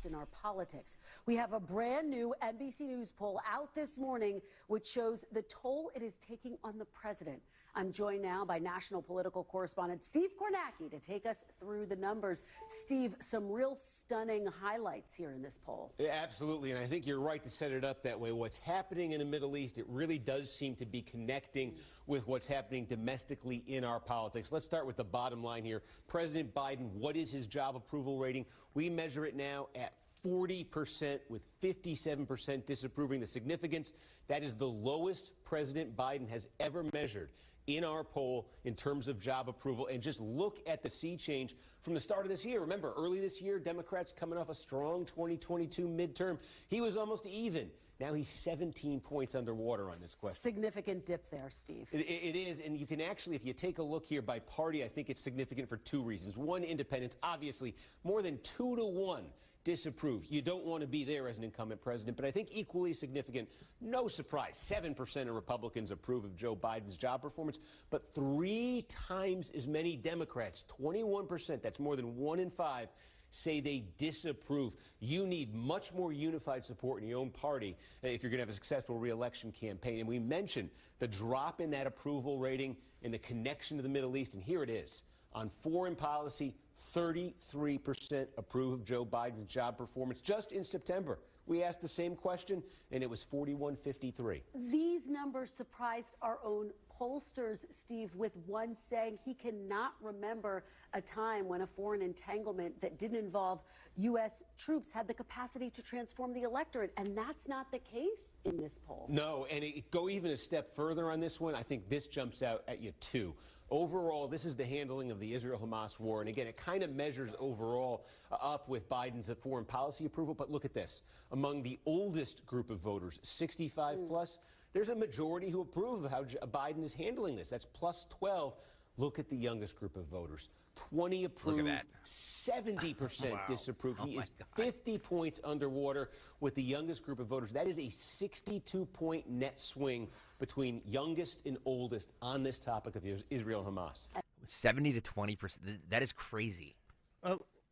In our politics, we have a brand new NBC News poll out this morning, which shows the toll it is taking on the president. I'm joined now by national political correspondent Steve Kornacki to take us through the numbers. Steve, some real stunning highlights here in this poll. Yeah, absolutely, and I think you're right to set it up that way. What's happening in the Middle East, it really does seem to be connecting with what's happening domestically in our politics. Let's start with the bottom line here. President Biden, what is his job approval rating? We measure it now at 40%, with 57% disapproving. The significance, that is the lowest President Biden has ever measured in our poll in terms of job approval. And just look at the sea change from the start of this year. Remember, early this year, Democrats coming off a strong 2022 midterm. He was almost even. Now he's 17 points underwater on this question. Significant dip there, Steve. It is, and you can actually, if you take a look here by party, I think it's significant for 2 reasons. One, independents, obviously, more than 2 to 1 disapprove. You don't want to be there as an incumbent president, but I think equally significant, no surprise, 7% of Republicans approve of Joe Biden's job performance, but 3 times as many Democrats, 21%, that's more than 1 in 5, say they disapprove. You need much more unified support in your own party if you're going to have a successful re-election campaign. And we mentioned the drop in that approval rating and the connection to the Middle East, and here it is. On foreign policy, 33% approve of Joe Biden's job performance. Just in September, we asked the same question, and it was 41-53. These numbers surprised our own pollsters, Steve, with one saying he cannot remember a time when a foreign entanglement that didn't involve U.S. troops had the capacity to transform the electorate, and that's not the case in this poll. No, and go even a step further on this one. I think this jumps out at you, too. Overall, this is the handling of the Israel-Hamas war. And again, it kind of measures overall up with Biden's foreign policy approval. But look at this. Among the oldest group of voters, 65 plus, there's a majority who approve of how Biden is handling this. That's plus 12. Look at the youngest group of voters. 20 approve, 70% disapprove. He is 50 points underwater with the youngest group of voters. That is a 62-point net swing between youngest and oldest on this topic of Israel and Hamas. 70 to 20%. That is crazy.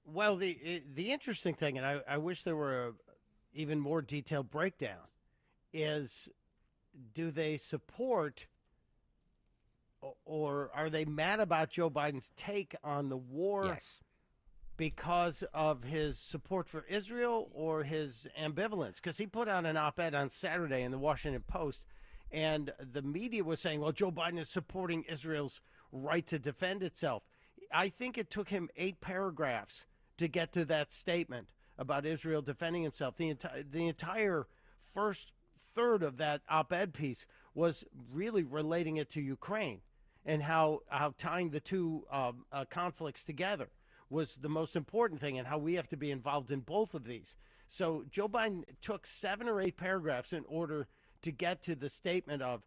Well, the interesting thing, and I wish there were a even more detailed breakdown, is do they support or are they mad about Joe Biden's take on the war? Yes. Because of his support for Israel or his ambivalence? Because he put out an op-ed on Saturday in the Washington Post, and the media was saying, well, Joe Biden is supporting Israel's right to defend itself. I think it took him 8 paragraphs to get to that statement about Israel defending himself. The entire first third of that op-ed piece was really relating it to Ukraine and how tying the two conflicts together was the most important thing, and how we have to be involved in both of these. So Joe Biden took 7 or 8 paragraphs in order to get to the statement of,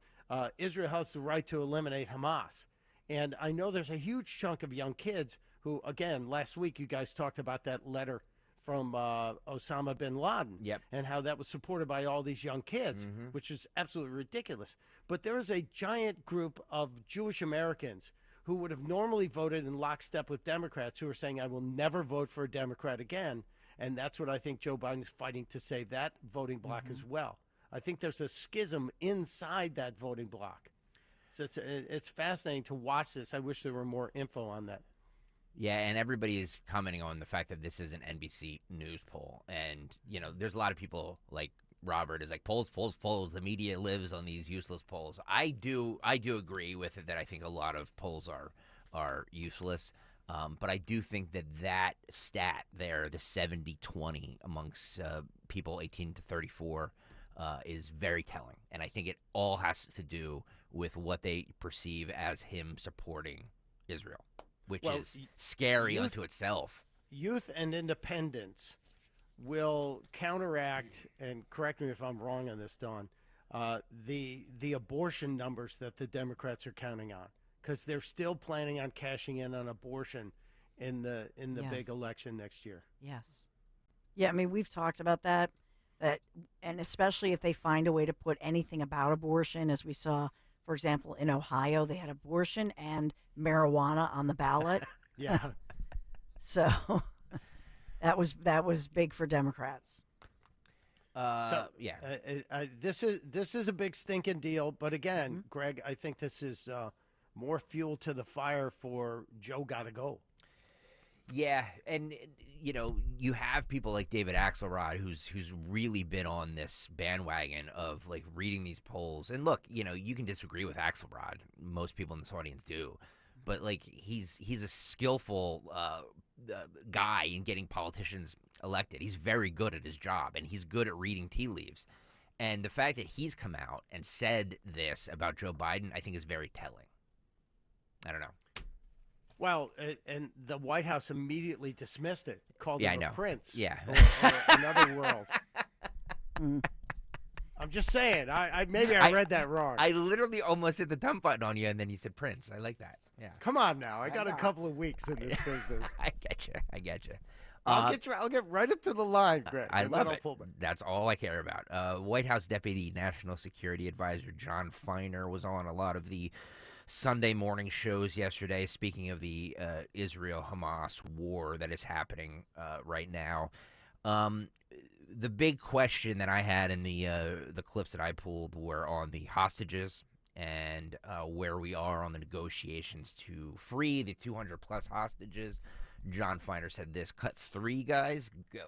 Israel has the right to eliminate Hamas. And I know there's a huge chunk of young kids who, again, last week you guys talked about that letter from Osama bin Laden and how that was supported by all these young kids, which is absolutely ridiculous. But there is a giant group of Jewish Americans who would have normally voted in lockstep with Democrats who are saying, I will never vote for a Democrat again. And that's what I think Joe Biden is fighting to save that voting bloc as well. I think there's a schism inside that voting bloc. So it's fascinating to watch this. I wish there were more info on that. Yeah, and everybody is commenting on the fact that this is an NBC News poll. And, you know, there's a lot of people like Robert is like, polls. The media lives on these useless polls. I do agree with it that I think a lot of polls are useless. But I do think that stat there, the 70-20 amongst people 18 to 34, is very telling. And I think it all has to do with what they perceive as him supporting Israel, which is scary unto itself. Youth and independence will counteract, and correct me if I'm wrong on this, Dawn, the abortion numbers that the Democrats are counting on, because they're still planning on cashing in on abortion in the big election next year. Yes. Yeah, I mean, we've talked about that, and especially if they find a way to put anything about abortion, as we saw, for example, in Ohio, they had abortion and marijuana on the ballot. Yeah. So that was big for Democrats. This is a big stinking deal, but again, Greg, I think this is more fuel to the fire for Joe gotta go. Yeah, and you know, you have people like David Axelrod who's really been on this bandwagon of like reading these polls. And look, you know, you can disagree with Axelrod. Most people in this audience do. But like he's a skillful guy in getting politicians elected. He's very good at his job, and he's good at reading tea leaves. And the fact that he's come out and said this about Joe Biden, I think is very telling. I don't know. Well, and the White House immediately dismissed it, called him a prince. Yeah. Or another world. I'm just saying. I read that wrong. I literally almost hit the dump button on you, and then you said Prince. I like that. Yeah. Come on now. I got a couple of weeks in this business. I get you. I'll get right up to the line, Greg. I love it. That's all I care about. White House Deputy National Security Advisor John Feiner was on a lot of the Sunday morning shows yesterday, speaking of the Israel-Hamas war that is happening right now. The big question that I had in the clips that I pulled were on the hostages and where we are on the negotiations to free the 200-plus hostages. John Feiner said this, cut 3, guys, go.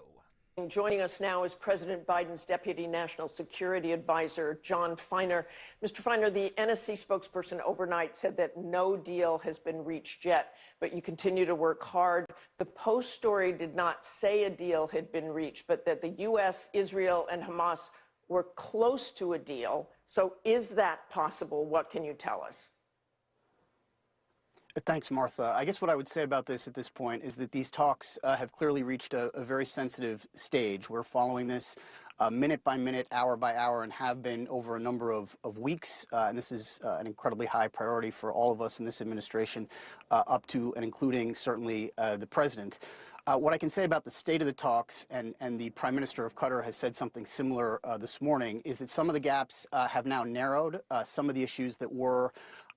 Joining us now is President Biden's Deputy National Security Advisor, John Feiner. Mr. Feiner, the NSC spokesperson overnight said that no deal has been reached yet, but you continue to work hard. The Post story did not say a deal had been reached, but that the U.S., Israel, and Hamas were close to a deal. So is that possible? What can you tell us? Thanks, Martha. I guess what I would say about this at this point is that these talks have clearly reached a very sensitive stage. We're following this minute by minute, hour by hour, and have been over a number of weeks. And this is an incredibly high priority for all of us in this administration, up to and including certainly the president. What I can say about the state of the talks, and the Prime Minister of Qatar has said something similar this morning, is that some of the gaps have now narrowed. Some of the issues that were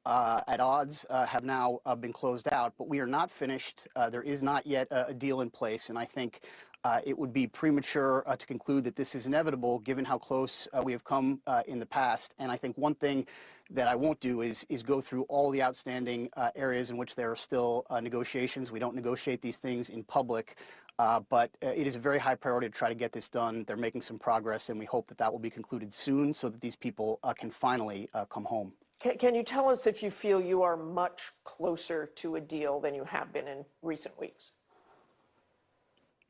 at odds have now been closed out, but we are not finished. There is not yet a deal in place, and I think it would be premature to conclude that this is inevitable given how close we have come in the past. And I think one thing that I won't do is go through all the outstanding areas in which there are still negotiations. We don't negotiate these things in public, but it is a very high priority to try to get this done. They're making some progress, and we hope that that will be concluded soon so that these people can finally come home. Can you tell us if you feel you are much closer to a deal than you have been in recent weeks?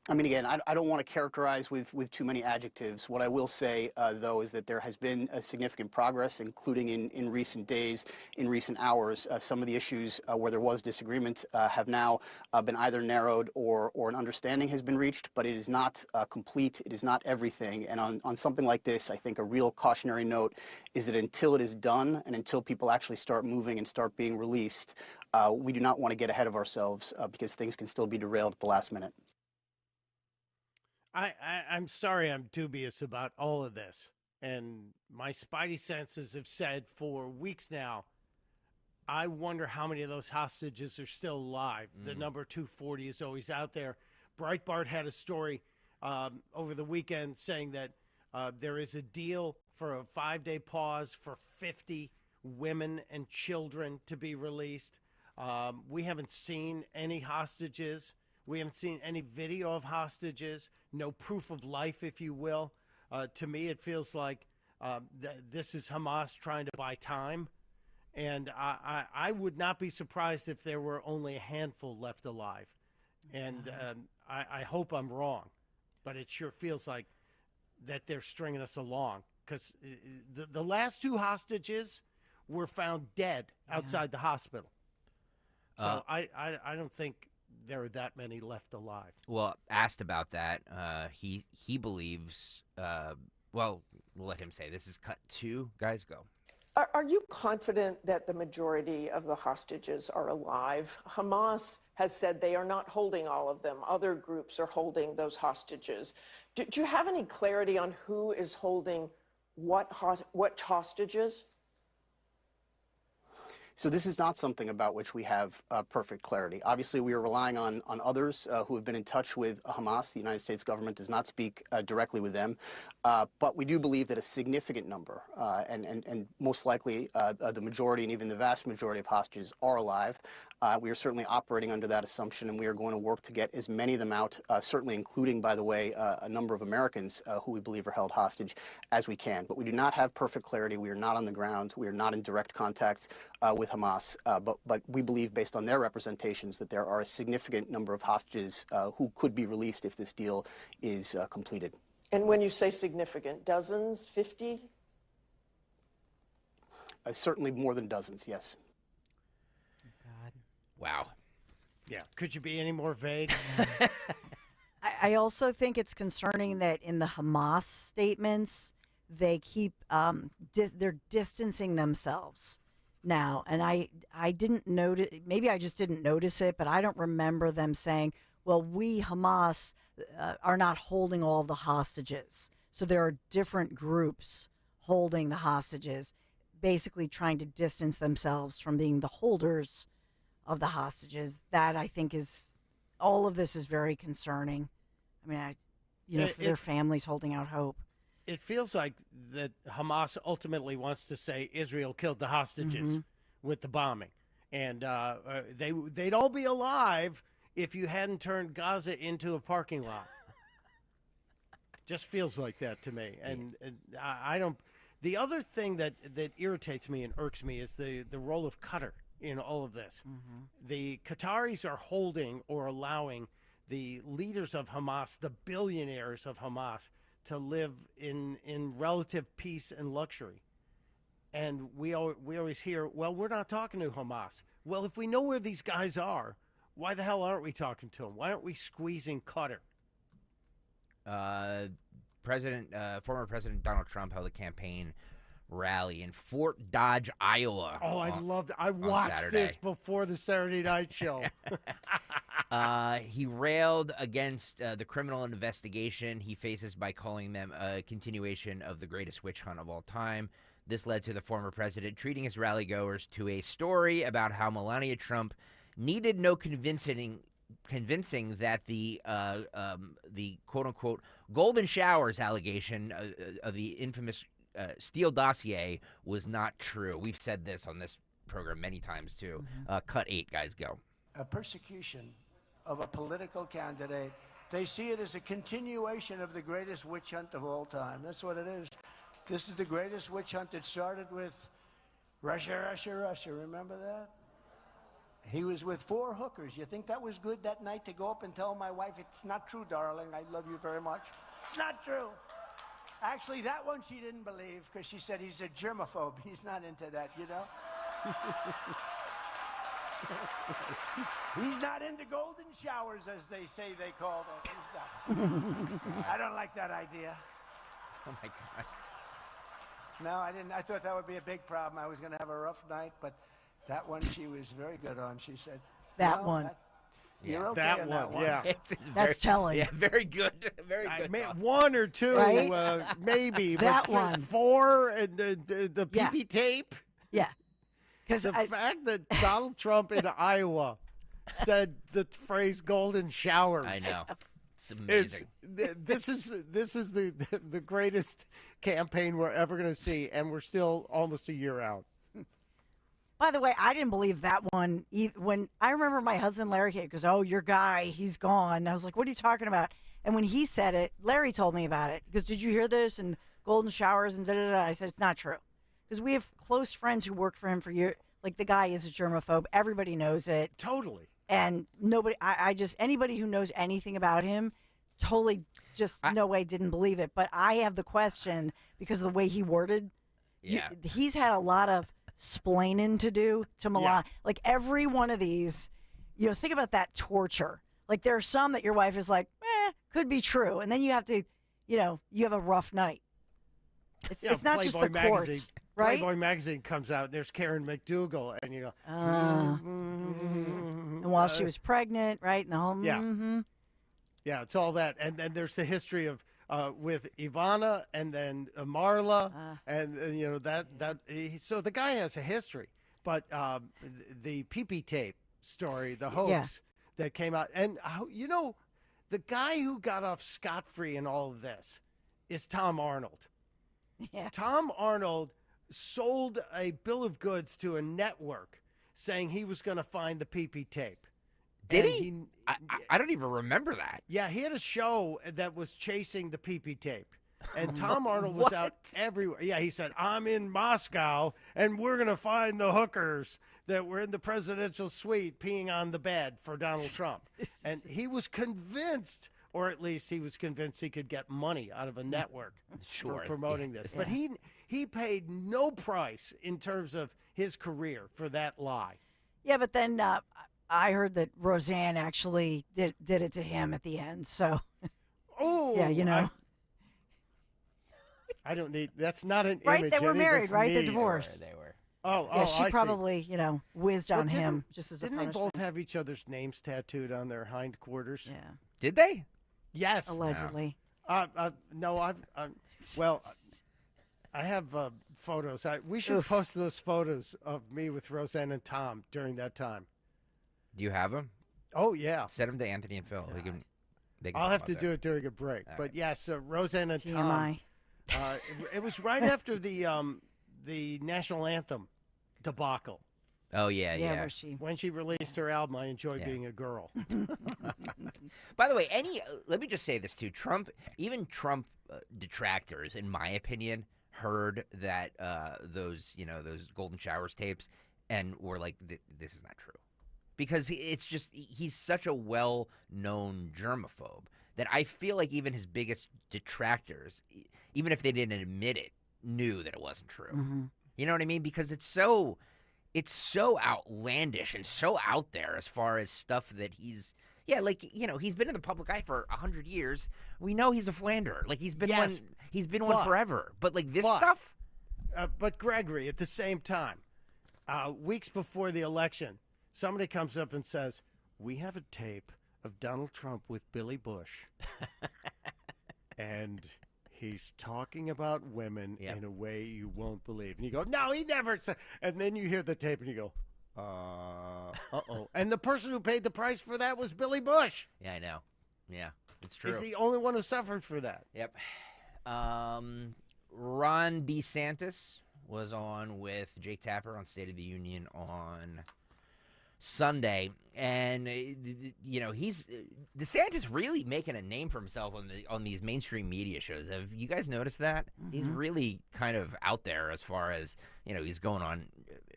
I mean, again, I don't want to characterize with too many adjectives. What I will say, though, is that there has been a significant progress, including in recent days, in recent hours. Some of the issues where there was disagreement have now been either narrowed or an understanding has been reached, but it is not complete. It is not everything. And on something like this, I think a real cautionary note is that until it is done and until people actually start moving and start being released, we do not want to get ahead of ourselves because things can still be derailed at the last minute. I'm sorry I'm dubious about all of this. And my spidey senses have said for weeks now, I wonder how many of those hostages are still alive. The number 240 is always out there. Breitbart had a story over the weekend saying that there is a deal for a 5-day pause for 50 women and children to be released. We haven't seen any hostages. We haven't seen any video of hostages, no proof of life, if you will. To me, it feels like this is Hamas trying to buy time. And I would not be surprised if there were only a handful left alive. And I hope I'm wrong. But it sure feels like that they're stringing us along. Because the last 2 hostages were found dead outside the hospital. So I don't think there are that many left alive. Well, asked about that, he believes, well, we'll let him say. This is cut 2. Guys, go. Are you confident that the majority of the hostages are alive? Hamas has said they are not holding all of them. Other groups are holding those hostages. Do you have any clarity on who is holding what hostages? So this is not something about which we have perfect clarity. Obviously, we are relying on others who have been in touch with Hamas. The United States government does not speak directly with them. But we do believe that a significant number, and most likely the majority and even the vast majority of hostages are alive. We are certainly operating under that assumption, and we are going to work to get as many of them out, certainly including, by the way, a number of Americans who we believe are held hostage, as we can. But we do not have perfect clarity. We are not on the ground. We are not in direct contact with Hamas. But we believe, based on their representations, that there are a significant number of hostages who could be released if this deal is completed. And when you say significant, dozens, 50? Certainly more than dozens, yes. Wow. Yeah. Could you be any more vague? I also think it's concerning that in the Hamas statements, they keep they're distancing themselves now. And I didn't notice, maybe I just didn't notice it, but I don't remember them saying, well, we, Hamas, are not holding all the hostages. So there are different groups holding the hostages, basically trying to distance themselves from being the holders of the hostages. That, I think, is, all of this is very concerning. I mean, for their families holding out hope. It feels like that Hamas ultimately wants to say Israel killed the hostages with the bombing. And they'd all be alive if you hadn't turned Gaza into a parking lot. Just feels like that to me. And I don't... The other thing that irritates me and irks me is the role of Qatar in all of this. The Qataris are holding or allowing the leaders of Hamas, the billionaires of Hamas, to live in relative peace and luxury. And we always hear, well, we're not talking to Hamas. Well, if we know where these guys are, why the hell aren't we talking to them? Why aren't we squeezing Qatar? Former President Donald Trump held a campaign rally in Fort Dodge, Iowa. Oh, I loved it. I watched this before the Saturday Night Show. He railed against the criminal investigation he faces by calling them a continuation of the greatest witch hunt of all time. This led to the former president treating his rally-goers to a story about how Melania Trump needed no convincing that the quote-unquote golden showers allegation of the infamous Steele dossier was not true. We've said this on this program many times, too. Cut 8, guys, go. A persecution of a political candidate. They see it as a continuation of the greatest witch hunt of all time. That's what it is. This is the greatest witch hunt. It started with Russia, Russia, Russia. Remember that? He was with 4 hookers. You think that was good that night to go up and tell my wife, it's not true, darling, I love you very much? It's not true. Actually, that one she didn't believe because she said he's a germaphobe. He's not into that, you know? He's not into golden showers, as they say they call them. He's not. I don't like that idea. Oh, my God. No, I didn't. I thought that would be a big problem. I was going to have a rough night, but that one she was very good on. She said, That no, one. You're okay that on one, that one. yeah. That's telling. Yeah, very good. Very I good. mean, Tom. 1 or 2, Right? maybe. That but one. 4 and the Yeah. PP tape. Yeah. Because The fact that Donald Trump in Iowa said the phrase "golden showers." I know. It's amazing. This is the greatest campaign we're ever going to see, and we're still almost a year out. By the way, I didn't believe that one. When I remember my husband, Larry, goes, "Oh, your guy, he's gone." And I was like, "What are you talking about?" And when he said it, Larry told me about it. He goes, "Did you hear this?" And golden showers and da-da-da. I said, "It's not true." Because we have close friends who work for him for years. Like, the guy is a germaphobe. Everybody knows it. Totally. And nobody, I just, anybody who knows anything about him, totally just no way didn't believe it. But I have the question because of the way he worded. Yeah. He's had a lot of splaining to do to Milan. Yeah. Like, every one of these, think about that torture. Like, there are some that your wife is like, could be true. And then you have to, you have a rough night. It's not just the courts, right? Playboy magazine comes out, and there's Karen McDougal, and you go, and while she was pregnant, right? And the whole, yeah, it's all that. And then there's the history of with Ivana and then Marla, and so the guy has a history. But the PP tape story, the hoax that came out, and the guy who got off scot-free in all of this is Tom Arnold. Yes. Tom Arnold sold a bill of goods to a network saying he was going to find the PP tape. Did he? I don't even remember that. Yeah, he had a show that was chasing the PP tape. And Tom Arnold was out everywhere. Yeah, he said, I'm in Moscow, and we're going to find the hookers that were in the presidential suite peeing on the bed for Donald Trump. And he was convinced, or at least he was convinced he could get money out of a network for promoting this. But he paid no price in terms of his career for that lie. Yeah, but then I heard that Roseanne actually did it to him at the end. So, yeah, I don't need. That's not an right. image. They were married, right? Need. They're divorced. They were. Yeah, she I probably, whizzed on him just as a Didn't they punishment. both have each other's names tattooed on their hindquarters? Yeah. Did they? Yes. Allegedly. No, I have photos. We should post those photos of me with Roseanne and Tom during that time. Do you have them? Oh yeah. Send them to Anthony and Phil. They can I'll have talk to about do it during a break. All But right. yes, Roseanne and TMI. Tom. It was right after the national anthem debacle. Oh yeah. When she released her album, I Enjoy Being a Girl. By the way, let me just say this too. Trump detractors, in my opinion, heard that those golden showers tapes and were like, this is not true. Because he's such a well-known germaphobe that I feel like even his biggest detractors, even if they didn't admit it, knew that it wasn't true. Mm-hmm. You know what I mean? Because it's so outlandish and so out there as far as stuff that he's been in the public eye for 100 years. We know he's a philanderer. Like he's been one forever. But like this stuff. But Gregory, at the same time, weeks before the election, somebody comes up and says, we have a tape of Donald Trump with Billy Bush. And he's talking about women in a way you won't believe. And you go, no, he never said. And then you hear the tape and you go, uh-oh. And the person who paid the price for that was Billy Bush. Yeah, I know. Yeah, it's true. He's the only one who suffered for that. Yep. Ron DeSantis was on with Jake Tapper on State of the Union on Sunday, and he's DeSantis really making a name for himself on these mainstream media shows. Have you guys noticed that? Mm-hmm. He's really kind of out there as far as he's going on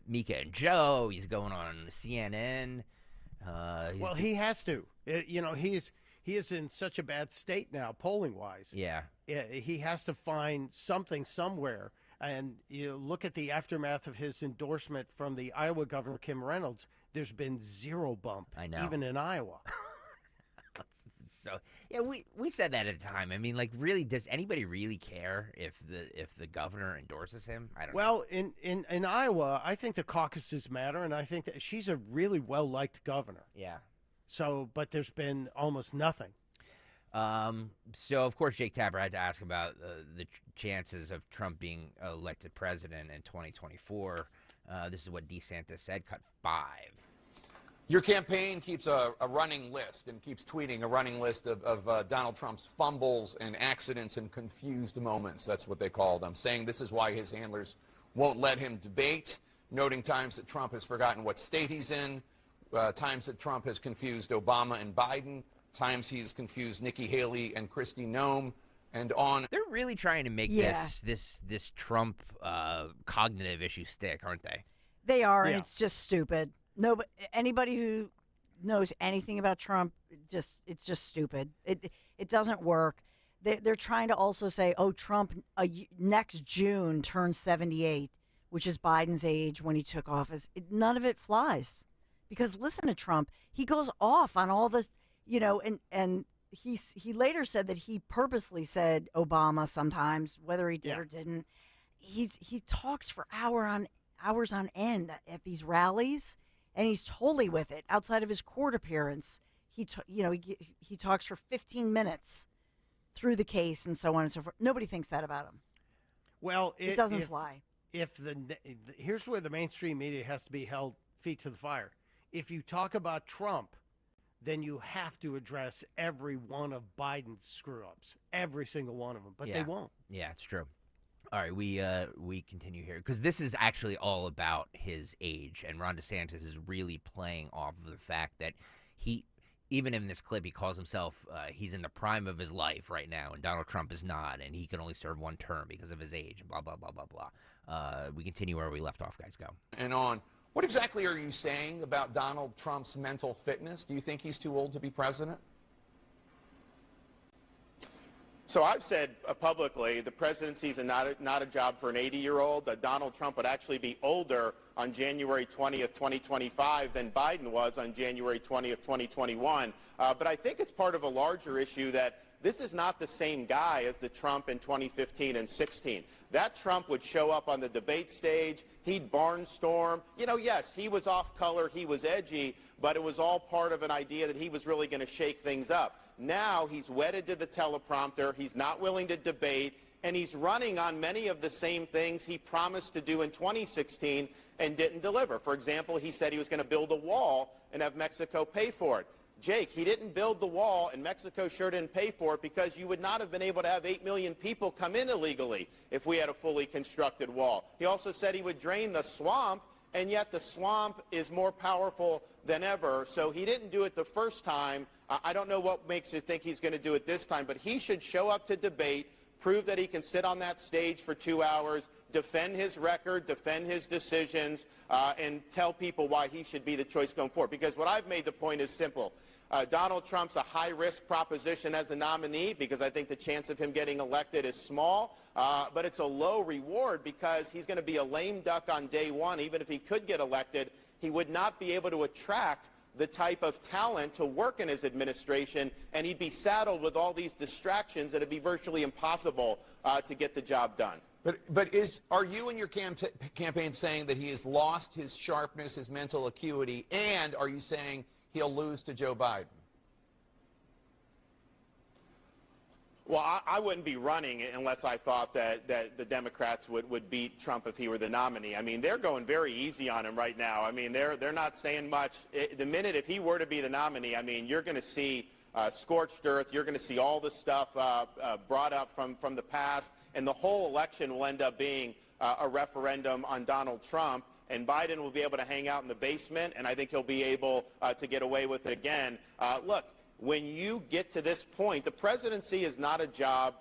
Mika and Joe. He's going on CNN. Well, he has to. He is in such a bad state now, polling-wise. Yeah. He has to find something somewhere. And you look at the aftermath of his endorsement from the Iowa governor, Kim Reynolds, there's been zero bump, I know. even in Iowa. So, yeah, we said that at the time. I mean, like, really, does anybody really care if the governor endorses him? I don't know. Well, in Iowa, I think the caucuses matter, and I think that she's a really well-liked governor. Yeah. So, but there's been almost nothing. So, of course, Jake Tapper had to ask about the chances of Trump being elected president in 2024. This is what DeSantis said, cut 5. Your campaign keeps a running list and keeps tweeting a running list of Donald Trump's fumbles and accidents and confused moments. That's what they call them, saying this is why his handlers won't let him debate, noting times that Trump has forgotten what state he's in, times that Trump has confused Obama and Biden, times he's confused Nikki Haley and Kristi Noem, and on. They're really trying to make this Trump cognitive issue stick, aren't they? They are, and it's just stupid. Anybody who knows anything about Trump, it's just stupid. It doesn't work. They're trying to also say, oh, Trump next June turns 78, which is Biden's age when he took office. None of it flies, because listen to Trump. He goes off on all this, and he later said that he purposely said Obama sometimes, whether he did or didn't. He talks for hours on end at these rallies. And he's totally with it. Outside of his court appearance, he talks for 15 minutes through the case and so on and so forth. Nobody thinks that about him. Well, it doesn't fly. Here's where the mainstream media has to be held feet to the fire. If you talk about Trump, then you have to address every one of Biden's screw-ups, every single one of them. But they won't. Yeah, it's true. All right, we continue here because this is actually all about his age, and Ron DeSantis is really playing off of the fact that even in this clip, he calls himself, he's in the prime of his life right now, and Donald Trump is not, and he can only serve one term because of his age, and blah, blah, blah, blah, blah. We continue where we left off, guys. Go. And on. What exactly are you saying about Donald Trump's mental fitness? Do you think he's too old to be president? So I've said publicly the presidency is not a job for an 80-year-old. That Donald Trump would actually be older on January 20th, 2025 than Biden was on January 20th, 2021. But I think it's part of a larger issue that this is not the same guy as the Trump in 2015 and 16. That Trump would show up on the debate stage. He'd barnstorm. Yes, he was off color. He was edgy. But it was all part of an idea that he was really going to shake things up. Now he's wedded to the teleprompter. He's not willing to debate. And he's running on many of the same things he promised to do in 2016 and didn't deliver. For example, he said he was going to build a wall and have Mexico pay for it. Jake, he didn't build the wall, and Mexico sure didn't pay for it because you would not have been able to have 8 million people come in illegally if we had a fully constructed wall. He also said he would drain the swamp, and yet the swamp is more powerful than ever. So he didn't do it the first time. I don't know what makes you think he's going to do it this time, but he should show up to debate, prove that he can sit on that stage for 2 hours, defend his record, defend his decisions, and tell people why he should be the choice going forward. Because what I've made the point is simple. Donald Trump's a high-risk proposition as a nominee because I think the chance of him getting elected is small, but it's a low reward because he's going to be a lame duck on day one. Even if he could get elected, he would not be able to attract the type of talent to work in his administration, and he'd be saddled with all these distractions that it'd be virtually impossible to get the job done. But are you and your campaign saying that he has lost his sharpness, his mental acuity, and are you saying he'll lose to Joe Biden? Well, I wouldn't be running unless I thought that the Democrats would beat Trump if he were the nominee. I mean, they're going very easy on him right now. I mean, they're not saying much. The minute if he were to be the nominee, I mean, you're going to see scorched earth. You're going to see all this stuff brought up from the past, and the whole election will end up being a referendum on Donald Trump. And Biden will be able to hang out in the basement, and I think he'll be able to get away with it again. Look, when you get to this point, the presidency is not a job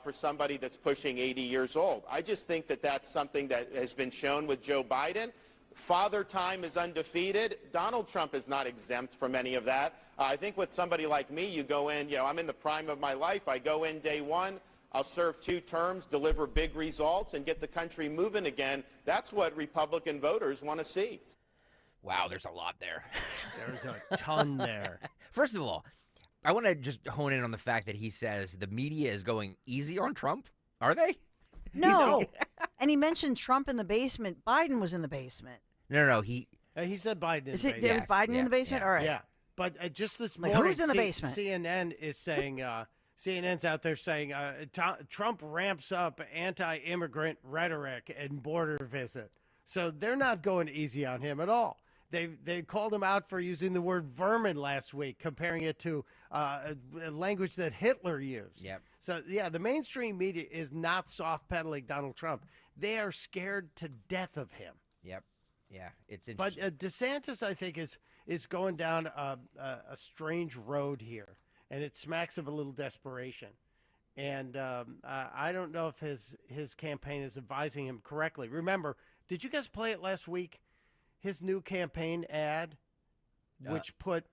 for somebody that's pushing 80 years old. I just think that that's something that has been shown with Joe Biden. Father Time is undefeated. Donald Trump is not exempt from any of that. I think with somebody like me, you go in, I'm in the prime of my life. I go in day one. I'll serve 2 terms, deliver big results, and get the country moving again. That's what Republican voters want to see. Wow, there's a lot there. There's a ton there. First of all, I want to just hone in on the fact that he says the media is going easy on Trump. Are they? No. And he mentioned Trump in the basement. Biden was in the basement. No. He said Biden in the basement. There was Biden in the basement? All right. Yeah. But just this Like, morning, who's in the basement? CNN is saying, CNN's out there saying Trump ramps up anti-immigrant rhetoric and border visit. So they're not going easy on him at all. They called him out for using the word vermin last week, comparing it to a language that Hitler used. Yep. So, yeah, the mainstream media is not soft-pedaling Donald Trump. They are scared to death of him. Yep. Yeah, it's interesting. But DeSantis, I think, is going down a strange road here, and it smacks of a little desperation. And I don't know if his campaign is advising him correctly. Remember, did you guys play it last week? His new campaign ad, which put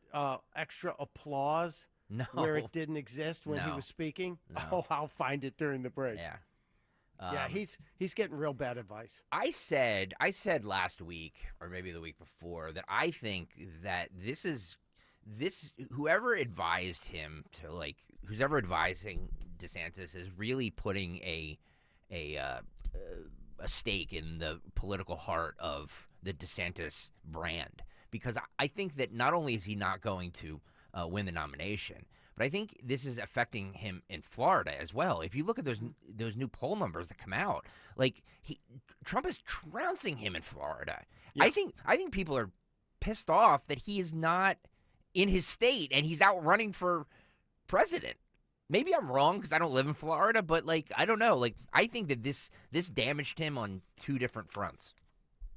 extra applause where it didn't exist when he was speaking. No. Oh, I'll find it during the break. Yeah. Yeah, he's getting real bad advice. I said last week, or maybe the week before, that I think that whoever advised him to who's ever advising DeSantis is really putting a stake in the political heart of the DeSantis brand, because I think that not only is he not going to win the nomination, but I think this is affecting him in Florida as well. If you look at those new poll numbers that come out, Trump is trouncing him in Florida. Yeah. I think people are pissed off that he is not in his state and he's out running for president. Maybe I'm wrong because I don't live in Florida, but I don't know. I think that this damaged him on 2 different fronts.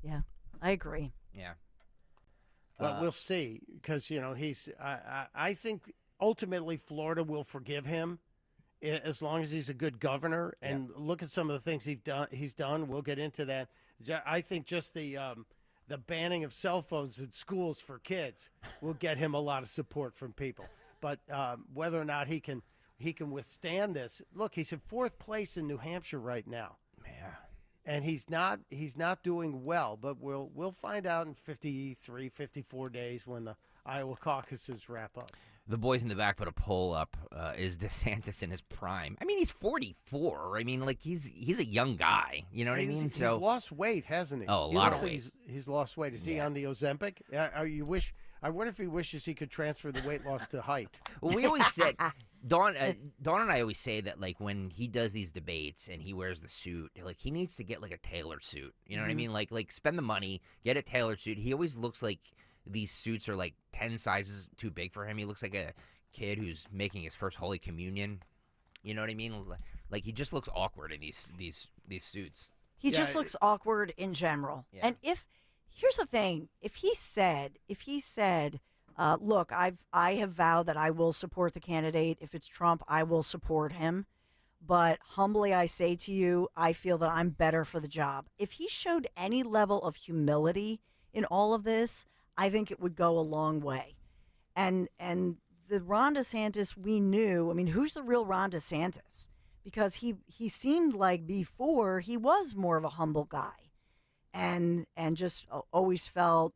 Yeah, I agree. Yeah. Well, we'll see, because he's. I think ultimately Florida will forgive him as long as he's a good governor. And look at some of the things he's done. We'll get into that. I think just the banning of cell phones in schools for kids will get him a lot of support from people. But whether or not he can withstand this, look, he's in 4th place in New Hampshire right now. Yeah. And he's not doing well, but we'll find out in 53, 54 days when the Iowa caucuses wrap up. The boys in the back put a poll up. Is DeSantis in his prime? I mean, he's 44. I mean, he's a young guy. You know what I mean? He's lost weight, hasn't he? Oh, a lot of weight. He's lost weight. Is he on the Ozempic? I wonder if he wishes he could transfer the weight loss to height. Well, we always said, Dawn and I always say that when he does these debates and he wears the suit, he needs to get a tailored suit. You know what I mean? Like spend the money, get a tailored suit. He always looks like these suits are 10 sizes too big for him. He looks like a kid who's making his first Holy Communion. You know what I mean? He just looks awkward in these suits. He just looks awkward in general. Yeah. And here's the thing, if he said, look, I have vowed that I will support the candidate. If it's Trump, I will support him. But humbly I say to you, I feel that I'm better for the job. If he showed any level of humility in all of this, I think it would go a long way. And the Ron DeSantis we knew, I mean, who's the real Ron DeSantis? Because he seemed like before he was more of a humble guy and just always felt,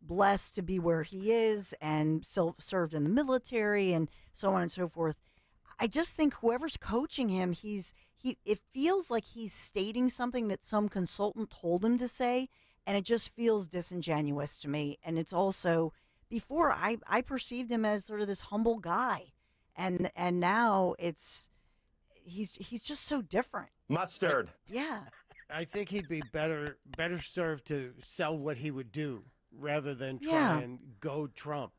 blessed to be where he is and still served in the military and so on and so forth. I just think whoever's coaching him, it feels like he's stating something that some consultant told him to say, and it just feels disingenuous to me. And it's also, before I perceived him as sort of this humble guy, and now he's just so different. Mustard. Yeah. I think he'd be better served to sell what he would do rather than try and go Trump.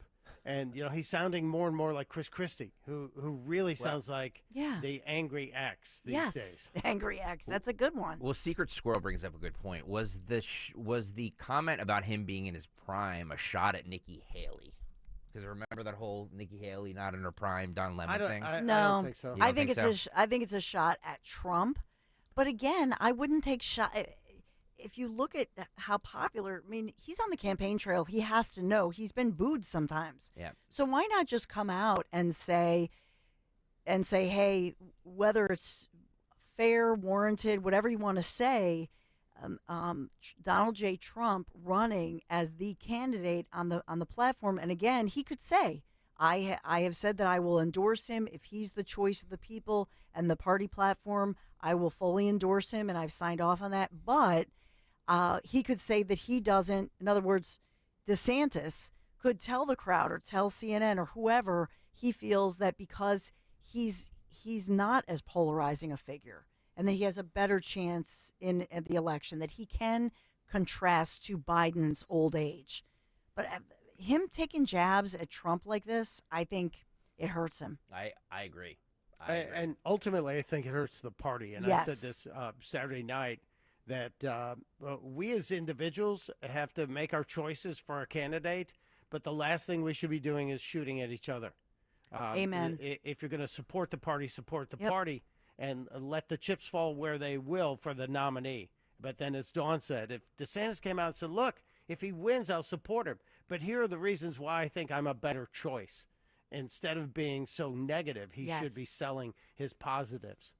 And, he's sounding more and more like Chris Christie, who really sounds like the angry ex these days. The angry ex. That's a good one. Well, Secret Squirrel brings up a good point. Was the comment about him being in his prime a shot at Nikki Haley? Because remember that whole Nikki Haley not in her prime, Don Lemon thing? I don't think so. I think it's a shot at Trump. But again, I wouldn't take shot. if you look at how popular, I mean, he's on the campaign trail. He has to know he's been booed sometimes. Yeah. So why not just come out and say, hey, whether it's fair, warranted, whatever you want to say, Donald J. Trump running as the candidate on the platform, and again, he could say, I have said that I will endorse him if he's the choice of the people and the party platform. I will fully endorse him, and I've signed off on that. But he could say that he doesn't. In other words, DeSantis could tell the crowd or tell CNN or whoever he feels that because he's not as polarizing a figure and that he has a better chance in the election, that he can contrast to Biden's old age. But him taking jabs at Trump like this, I think it hurts him. I agree. And ultimately, I think it hurts the party. And Yes. I said this Saturday night, that we as individuals have to make our choices for our candidate, but the last thing we should be doing is shooting at each other. Amen. If you're going to support the party, support the party, and let the chips fall where they will for the nominee. But then, as Dawn said, if DeSantis came out and said, look, if he wins, I'll support him. But here are the reasons why I think I'm a better choice. Instead of being so negative, he should be selling his positives.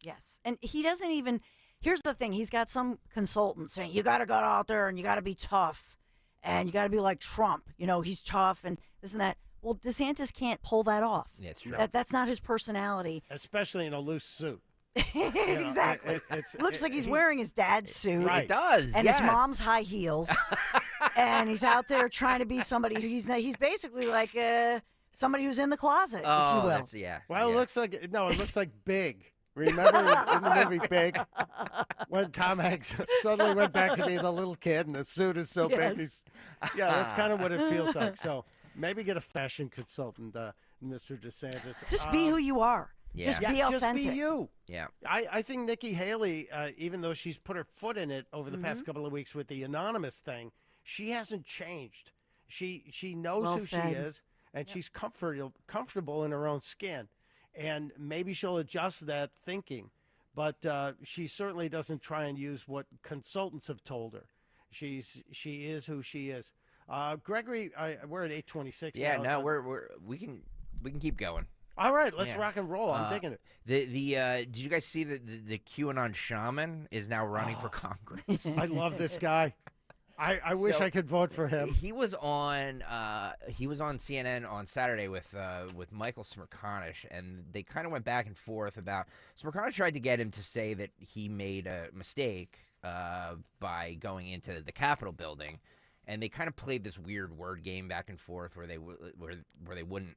Yes. And he doesn't even, here's the thing, he's got some consultant saying, you got to go out there and you got to be tough and you got to be like Trump. You know, he's tough and this and that. Well, DeSantis can't pull that off. Yeah, it's true. That's not his personality. Especially in a loose suit. Exactly. Looks like he's wearing his dad's suit. Right. It does, And yes. his mom's high heels. And he's out there trying to be somebody. He's basically like somebody who's in the closet, if you will. Well, it looks like Big. Remember in the movie Big, when Tom Hanks suddenly went back to being the little kid and the suit is so big. That's kind of what it feels like. So maybe get a fashion consultant, Mr. DeSantis. Just be who you are. Just be authentic. Just be you. Yeah. I think Nikki Haley, even though she's put her foot in it over the past couple of weeks with the anonymous thing, she hasn't changed. She knows who she is, and she's comfortable in her own skin. And maybe she'll adjust that thinking. But she certainly doesn't try and use what consultants have told her. She is who she is. Gregory, we're at 8:26. Yeah, now. no, we can keep going. All right, let's rock and roll. I'm digging it. Did you guys see that the QAnon shaman is now running for Congress? I love this guy. I wish I could vote for him. He was on CNN on Saturday with Michael Smerconish, and they kind of went back and forth about. Smerconish tried to get him to say that he made a mistake by going into the Capitol building, and they kind of played this weird word game back and forth where they wouldn't.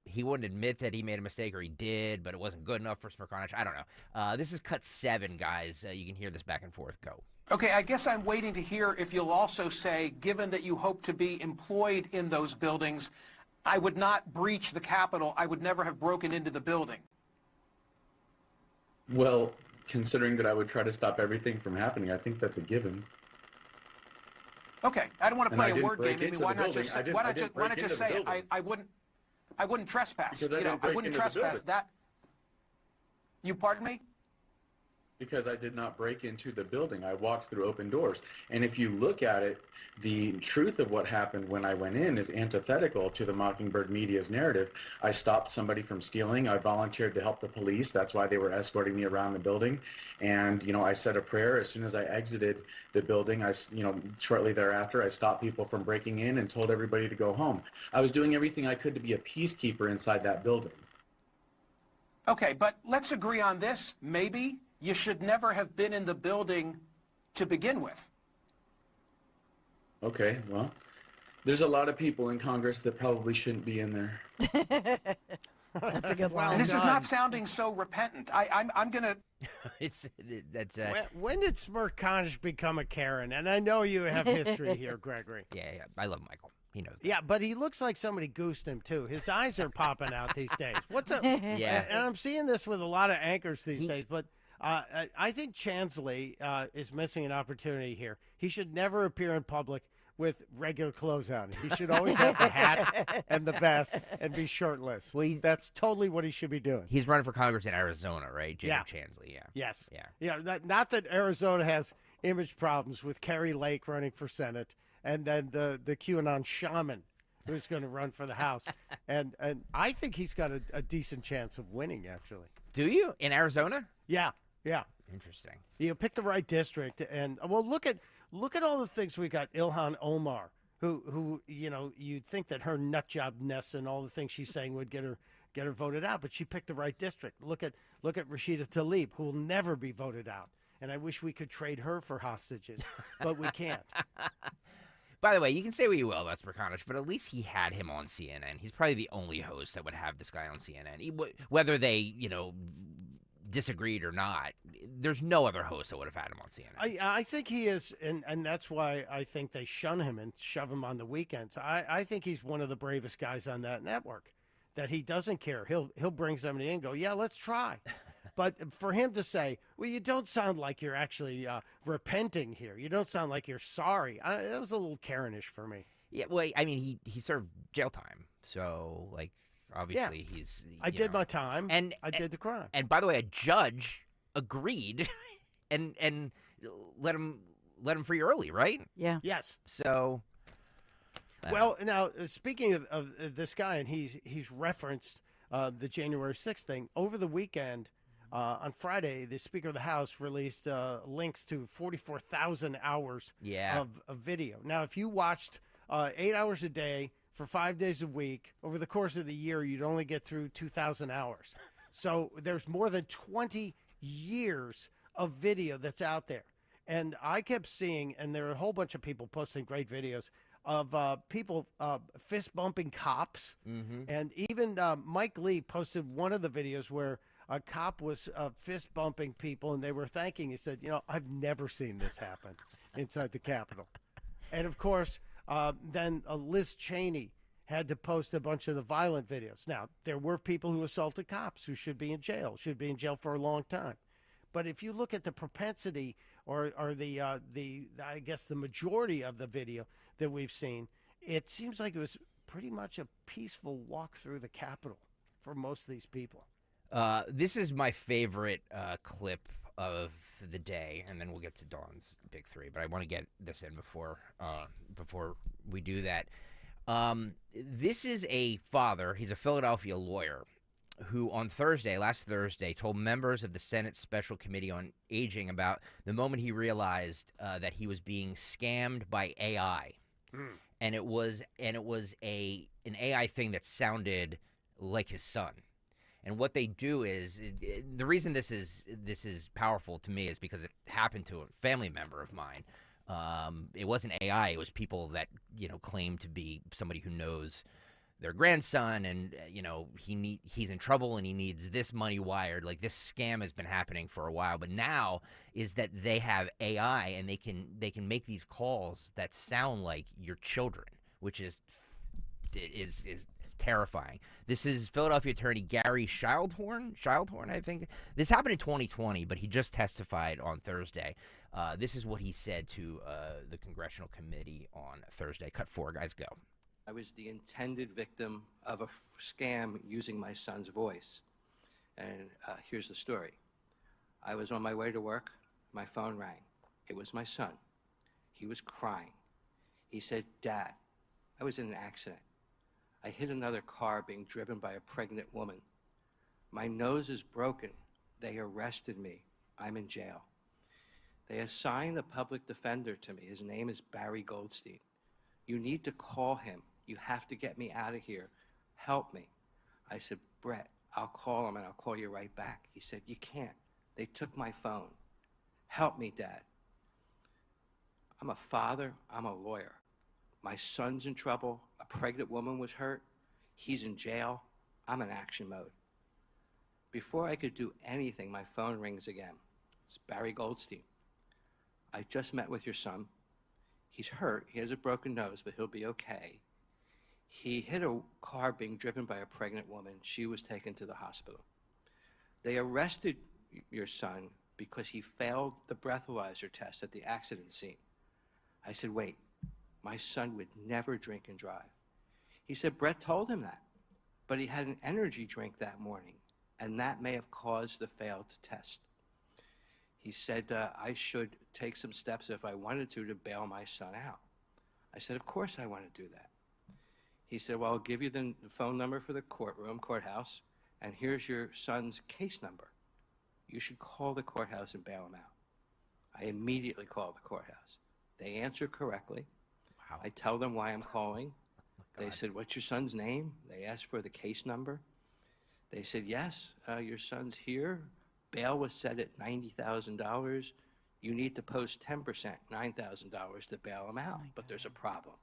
He wouldn't admit that he made a mistake, or he did, but it wasn't good enough for Smerconish. I don't know. This is cut 7, guys. You can hear this back and forth. Go. Okay, I guess I'm waiting to hear if you'll also say, given that you hope to be employed in those buildings, I would not breach the Capitol. I would never have broken into the building. Well, considering that I would try to stop everything from happening, I think that's a given. Okay, I don't want to And I play a didn't word break game. into Why the not just building. say, I didn't why not break just into say the it? I wouldn't trespass. Because I didn't I break wouldn't into the trespass building. that. You pardon me? Because I did not break into the building. I walked through open doors. And if you look at it, the truth of what happened when I went in is antithetical to the Mockingbird media's narrative. I stopped somebody from stealing. I volunteered to help the police. That's why they were escorting me around the building. And, I said a prayer as soon as I exited the building. Shortly thereafter, I stopped people from breaking in and told everybody to go home. I was doing everything I could to be a peacekeeper inside that building. Okay, but let's agree on this. Maybe you should never have been in the building to begin with. Okay, well, there's a lot of people in Congress that probably shouldn't be in there. That's a good line. And this is not sounding so repentant. I'm going to... When did Smerconish become a Karen? And I know you have history here, Gregory. Yeah, I love Michael. He knows that. Yeah, but he looks like somebody goosed him, too. His eyes are popping out these days. What's up? Yeah. And I'm seeing this with a lot of anchors these days, but I think Chansley is missing an opportunity here. He should never appear in public with regular clothes on. He should always have the hat and the vest and be shirtless. Well, that's totally what he should be doing. He's running for Congress in Arizona, right? Jacob Chansley, yeah. Yes. Yeah. Yeah, not that Arizona has image problems with Kerry Lake running for Senate, and then the QAnon shaman who's going to run for the House. And I think he's got a decent chance of winning, actually. Do you? In Arizona? Yeah. Interesting. You pick the right district, and well, look at all the things we got. Ilhan Omar, who you'd think that her nutjobness and all the things she's saying would get her voted out, but she picked the right district. Look at Rashida Tlaib, who will never be voted out, and I wish we could trade her for hostages, but we can't. By the way, you can say what you will about Smerconish, but at least he had him on CNN. He's probably the only host that would have this guy on CNN. Whether they, disagreed or not, there's no other host that would have had him on CNN. I think he is, and that's why I think they shun him and shove him on the weekends. I think he's one of the bravest guys on that network, that he doesn't care. He'll bring somebody in and go, yeah, let's try. But for him to say, well, you don't sound like you're actually repenting here. You don't sound like you're sorry. That was a little Karenish for me. Yeah, well, I mean, he served jail time. So, obviously he's... I did my time, and I did the crime. And by the way, a judge agreed and let him free early, right? Yeah. Yes. So... Well, now, speaking of this guy, and he's referenced the January 6th thing, over the weekend... on Friday, the Speaker of the House released links to 44,000 hours of video. Now, if you watched 8 hours a day for 5 days a week, over the course of the year, you'd only get through 2,000 hours. So there's more than 20 years of video that's out there. And I kept seeing, and there are a whole bunch of people posting great videos of people fist-bumping cops. Mm-hmm. And even Mike Lee posted one of the videos where a cop was fist-bumping people, and they were thanking. He said, I've never seen this happen inside the Capitol. And, of course, then Liz Cheney had to post a bunch of the violent videos. Now, there were people who assaulted cops who should be in jail for a long time. But if you look at the propensity or the I guess the majority of the video that we've seen, it seems like it was pretty much a peaceful walk through the Capitol for most of these people. This is my favorite clip of the day, and then we'll get to Dawn's Big Three. But I want to get this in before we do that. This is a father. He's a Philadelphia lawyer who on last Thursday, told members of the Senate Special Committee on Aging about the moment he realized that he was being scammed by AI. And it was an AI thing that sounded like his son. And what they do is the reason this is powerful to me is because it happened to a family member of mine. It wasn't AI; it was people that claim to be somebody who knows their grandson, and he's in trouble and he needs this money wired. Like, this scam has been happening for a while, but now is that they have AI and they can make these calls that sound like your children, which is terrifying. This is Philadelphia attorney Gary Schildhorn, I think. This happened in 2020, but he just testified on Thursday. This is what he said to the Congressional Committee on Thursday. Cut 4, guys, go. I was the intended victim of a scam using my son's voice. And here's the story. I was on my way to work. My phone rang. It was my son. He was crying. He said, "Dad, I was in an accident. I hit another car being driven by a pregnant woman. My nose is broken. They arrested me. I'm in jail. They assigned a public defender to me. His name is Barry Goldstein. You need to call him. You have to get me out of here. Help me." I said, "Brett, I'll call him and I'll call you right back." He said, "You can't. They took my phone. Help me, Dad." I'm a father. I'm a lawyer. My son's in trouble. A pregnant woman was hurt. He's in jail. I'm in action mode. Before I could do anything, my phone rings again. It's Barry Goldstein. "I just met with your son. He's hurt. He has a broken nose, but he'll be okay. He hit a car being driven by a pregnant woman. She was taken to the hospital. They arrested your son because he failed the breathalyzer test at the accident scene." I said, "Wait, my son would never drink and drive." He said, "Brett told him that, but he had an energy drink that morning, and that may have caused the failed test." He said I should take some steps if I wanted to bail my son out. I said, of course I want to do that. He said, well, I'll give you the phone number for the courthouse, and here's your son's case number. You should call the courthouse and bail him out. I immediately called the courthouse. They answer correctly. Wow. I tell them why I'm calling. They said, what's your son's name? They asked for the case number. They said, yes, your son's here. Bail was set at $90,000. You need to post 10%, $9,000 to bail him out, but there's a problem.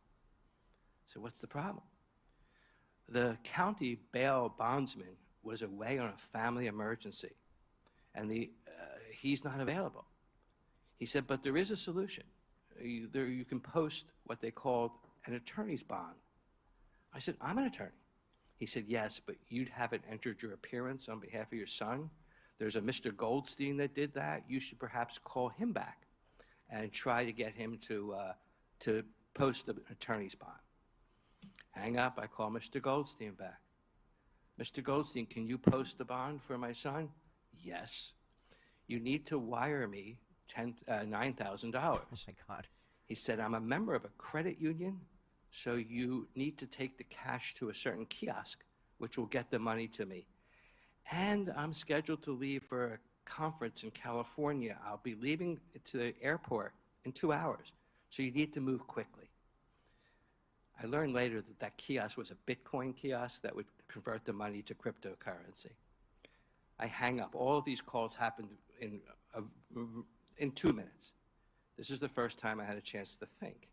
So what's the problem? The county bail bondsman was away on a family emergency, and he's not available. He said, but there is a solution. You can post what they called an attorney's bond. I said, I'm an attorney. He said, yes, but you haven't entered your appearance on behalf of your son. There's a Mr. Goldstein that did that. You should perhaps call him back and try to get him to post an attorney's bond. Hang up, I call Mr. Goldstein back. Mr. Goldstein, can you post the bond for my son? Yes. You need to wire me $9,000. Oh my God. He said, I'm a member of a credit union, so you need to take the cash to a certain kiosk, which will get the money to me. And I'm scheduled to leave for a conference in California. I'll be leaving to the airport in 2 hours, so you need to move quickly. I learned later that that kiosk was a Bitcoin kiosk that would convert the money to cryptocurrency. I hang up. All of these calls happened in 2 minutes. This is the first time I had a chance to think.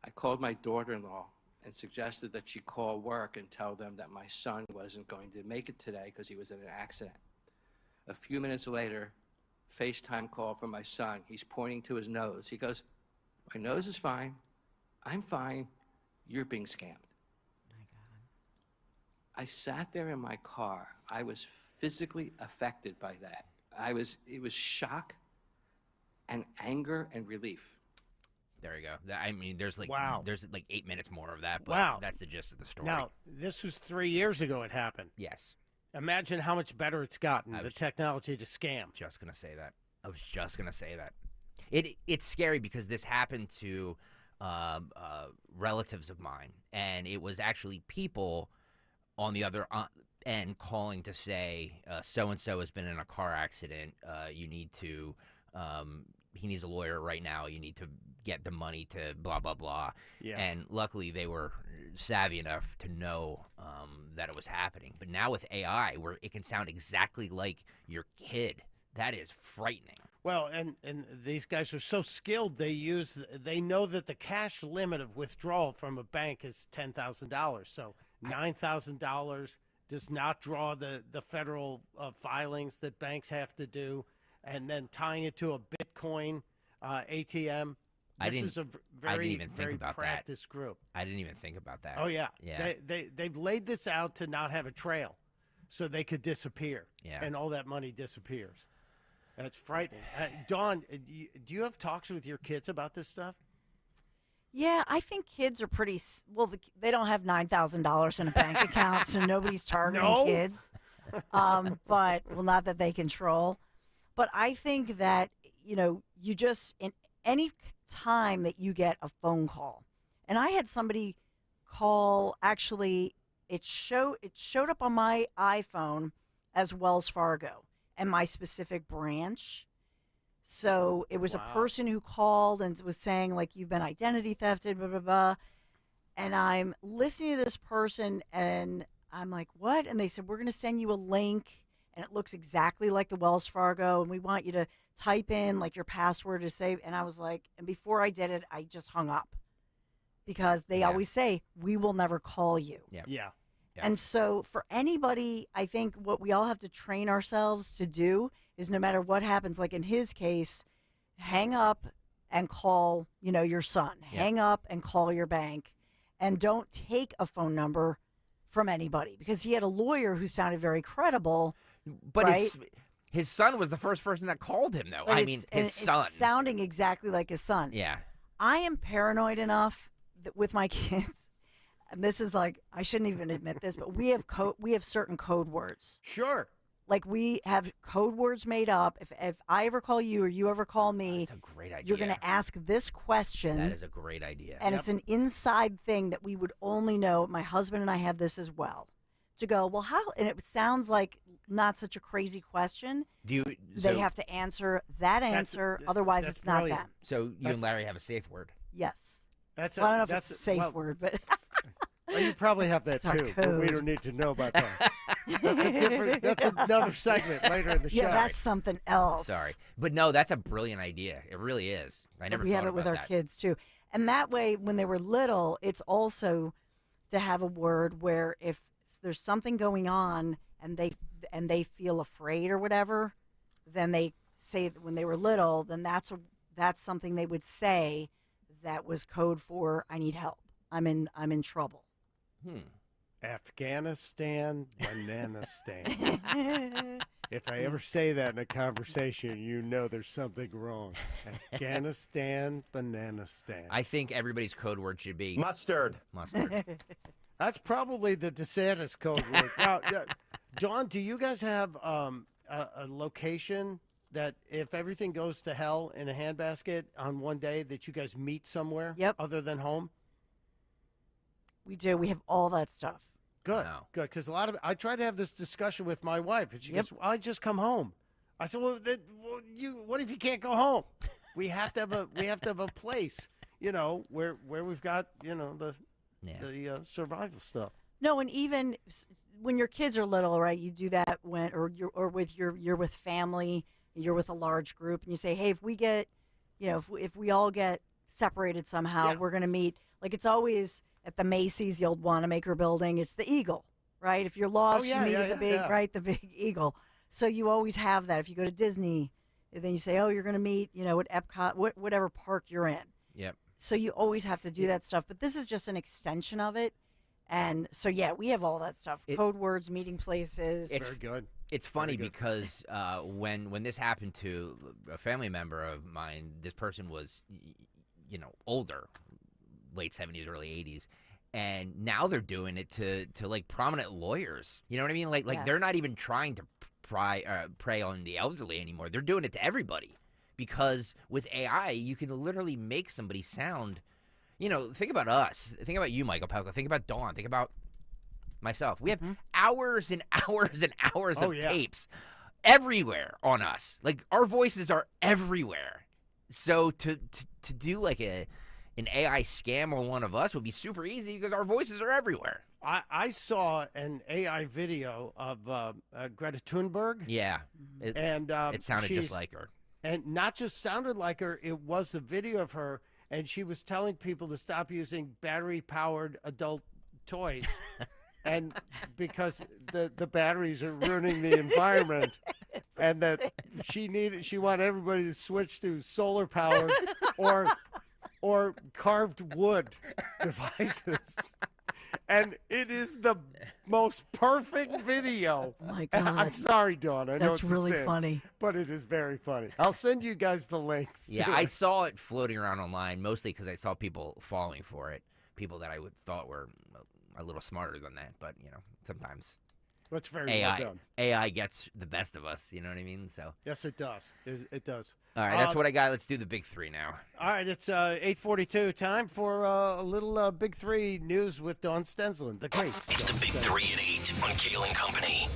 I called my daughter-in-law and suggested that she call work and tell them that my son wasn't going to make it today because he was in an accident. A few minutes later, FaceTime call from my son. He's pointing to his nose. He goes, my nose is fine. I'm fine. You're being scammed. My God. I sat there in my car. I was physically affected by that. It was shock and anger and relief. There you go. I mean, there's like 8 minutes more of that, but that's the gist of the story. Now, this was 3 years ago it happened. Yes. Imagine how much better it's gotten, the technology to scam. Just going to say that. I was just going to say that. It's scary because this happened to relatives of mine, and it was actually people on the other end calling to say, so-and-so has been in a car accident. You need to he needs a lawyer right now. You need to get the money to blah, blah, blah. Yeah. And luckily they were savvy enough to know that it was happening. But now with AI, where it can sound exactly like your kid, that is frightening. Well, and these guys are so skilled, they know that the cash limit of withdrawal from a bank is $10,000. So $9,000 does not draw the federal filings that banks have to do. And then tying it to a Bitcoin ATM. This is a very practiced group. I didn't even think about that. Oh, yeah. Yeah. They've laid this out to not have a trail so they could disappear. Yeah. And all that money disappears. That's frightening. Dawn, do you have talks with your kids about this stuff? Yeah, I think kids are pretty they don't have $9,000 in a bank account, so nobody's targeting kids. But, not that they control. But I think that, you just, in any time that you get a phone call, and I had somebody call, actually, it showed up on my iPhone as Wells Fargo and my specific branch. So it was a person who called and was saying, like, you've been identity thefted, blah, blah, blah. And I'm listening to this person, and I'm like, what? And they said, we're going to send you a link. And it looks exactly like the Wells Fargo, and we want you to type in, like, your password to save. And I was like, and before I did it, I just hung up. Because they always say, we will never call you. Yeah. And so for anybody, I think what we all have to train ourselves to do is no matter what happens, like in his case, hang up and call, your son. Yeah. Hang up and call your bank. And don't take a phone number from anybody. Because he had a lawyer who sounded very credible. But right? his son was the first person that called him, though. But his son. It's sounding exactly like his son. Yeah. I am paranoid enough with my kids, and this is like, I shouldn't even admit this, but we have certain code words. Sure. Like, we have code words made up. If I ever call you or you ever call me, That's a great idea. you're going to ask this question. That is a great idea. And it's an inside thing that we would only know. My husband and I have this as well. To go, well, how? And it sounds like not such a crazy question. They have to answer that answer. Otherwise, it's not brilliant. them. So you and Larry have a safe word. Yes. That's Well, I don't know if it's a safe word, but well, you probably have that It's our too. But we code. don't need to know about that. That's a different. That's another segment later in the show. yeah, that's something else. Sorry, but no, that's a brilliant idea. It really is. I never we thought have it about with our that. kids too, and that way, when they were little, it's also to have a word where if there's something going on and they feel afraid or whatever, then they say that when they were little, then that's something they would say that was code for I need help. I'm in trouble. Afghanistan, banana stand. If I ever say that in a conversation, you know there's something wrong. Afghanistan, banana stand. I think everybody's code word should be mustard. Mustard. That's probably the DeSantis code word. Now, John, do you guys have a location that if everything goes to hell in a handbasket on one day that you guys meet somewhere other than home? We do. We have all that stuff. Good, good. Because I tried to have this discussion with my wife, and she goes, well, I just come home. I said, well, what if you can't go home? We have to have a place, where we've got, the survival stuff. No, and even when your kids are little, right? You do that you're with family, you're with a large group, and you say, hey, if we get, if we all get separated somehow, we're going to meet. Like, it's always at the Macy's, the old Wanamaker building. It's the Eagle, right? If you're lost, you meet at the big Eagle. So you always have that. If you go to Disney, then you say, oh, you're going to meet, at Epcot, whatever park you're in. Yep. So you always have to do that stuff. But this is just an extension of it. And so, we have all that stuff. Code words, meeting places. Very good. It's funny because when this happened to a family member of mine, this person was, older, late 70s, early 80s. And now they're doing it to like prominent lawyers. You know what I mean? Like they're not even trying to prey on the elderly anymore. They're doing it to everybody. Because with AI, you can literally make somebody sound, think about us. Think about you, Michael Pelko. Think about Dawn. Think about myself. We have hours and hours and hours of tapes everywhere on us. Like, our voices are everywhere. So to do like an AI scam on one of us would be super easy because our voices are everywhere. I saw an AI video of Greta Thunberg. Yeah. It sounded just like her. And not just sounded like her, it was the video of her, and she was telling people to stop using battery-powered adult toys. And because the batteries are ruining the environment, and that she wanted everybody to switch to solar-powered or carved wood devices. And it is the most perfect video. Oh my God. I'm sorry, Dawn. I know That's it's really a sin, funny. but it is very funny. I'll send you guys the links. Yeah, to I it. saw it floating around online, mostly because I saw people falling for it. People that I thought were a little smarter than that. But, sometimes That's very AI, well done. AI gets the best of us. You know what I mean? So Yes, it does. It does. all right, that's what I got. Let's do the big three now. All right, it's 8:42. Time for a little Big Three news with Dawn Stensland. The great. It's the Big Three at 8 on Kayal and Company.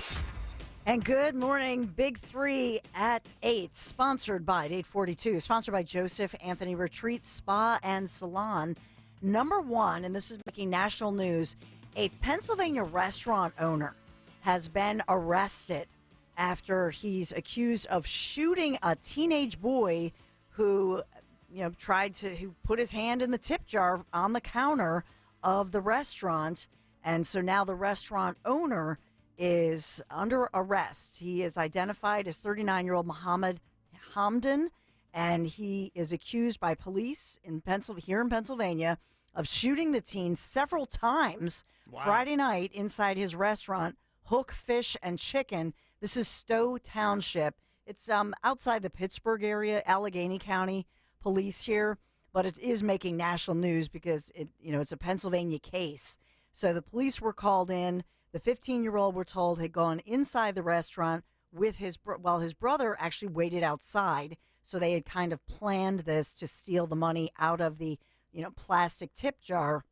And good morning, Big Three at 8, sponsored by 842, sponsored by Joseph Anthony Retreat Spa and Salon. Number one, and this is making national news, a Pennsylvania restaurant owner has been arrested after he's accused of shooting a teenage boy who, who put his hand in the tip jar on the counter of the restaurant. And so now the restaurant owner is under arrest. He is identified as 39-year-old Muhammad Hamdan, and he is accused by police here in Pennsylvania of shooting the teen several times Friday night inside his restaurant, Hook Fish and Chicken. This is Stowe Township. It's outside the Pittsburgh area, Allegheny County police here, but it is making national news because it's a Pennsylvania case. So the police were called in. The 15-year-old, we're told, had gone inside the restaurant with while his brother actually waited outside. So they had kind of planned this to steal the money out of the, plastic tip jar.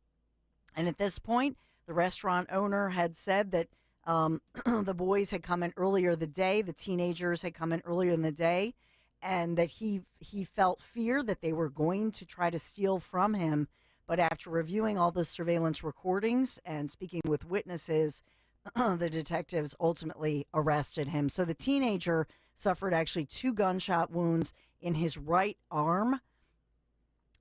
And at this point, the restaurant owner had said that the boys had come in earlier the day, the teenagers had come in earlier in the day, and that he felt fear that they were going to try to steal from him. But after reviewing all the surveillance recordings and speaking with witnesses, the detectives ultimately arrested him. So the teenager suffered actually 2 gunshot wounds in his right arm.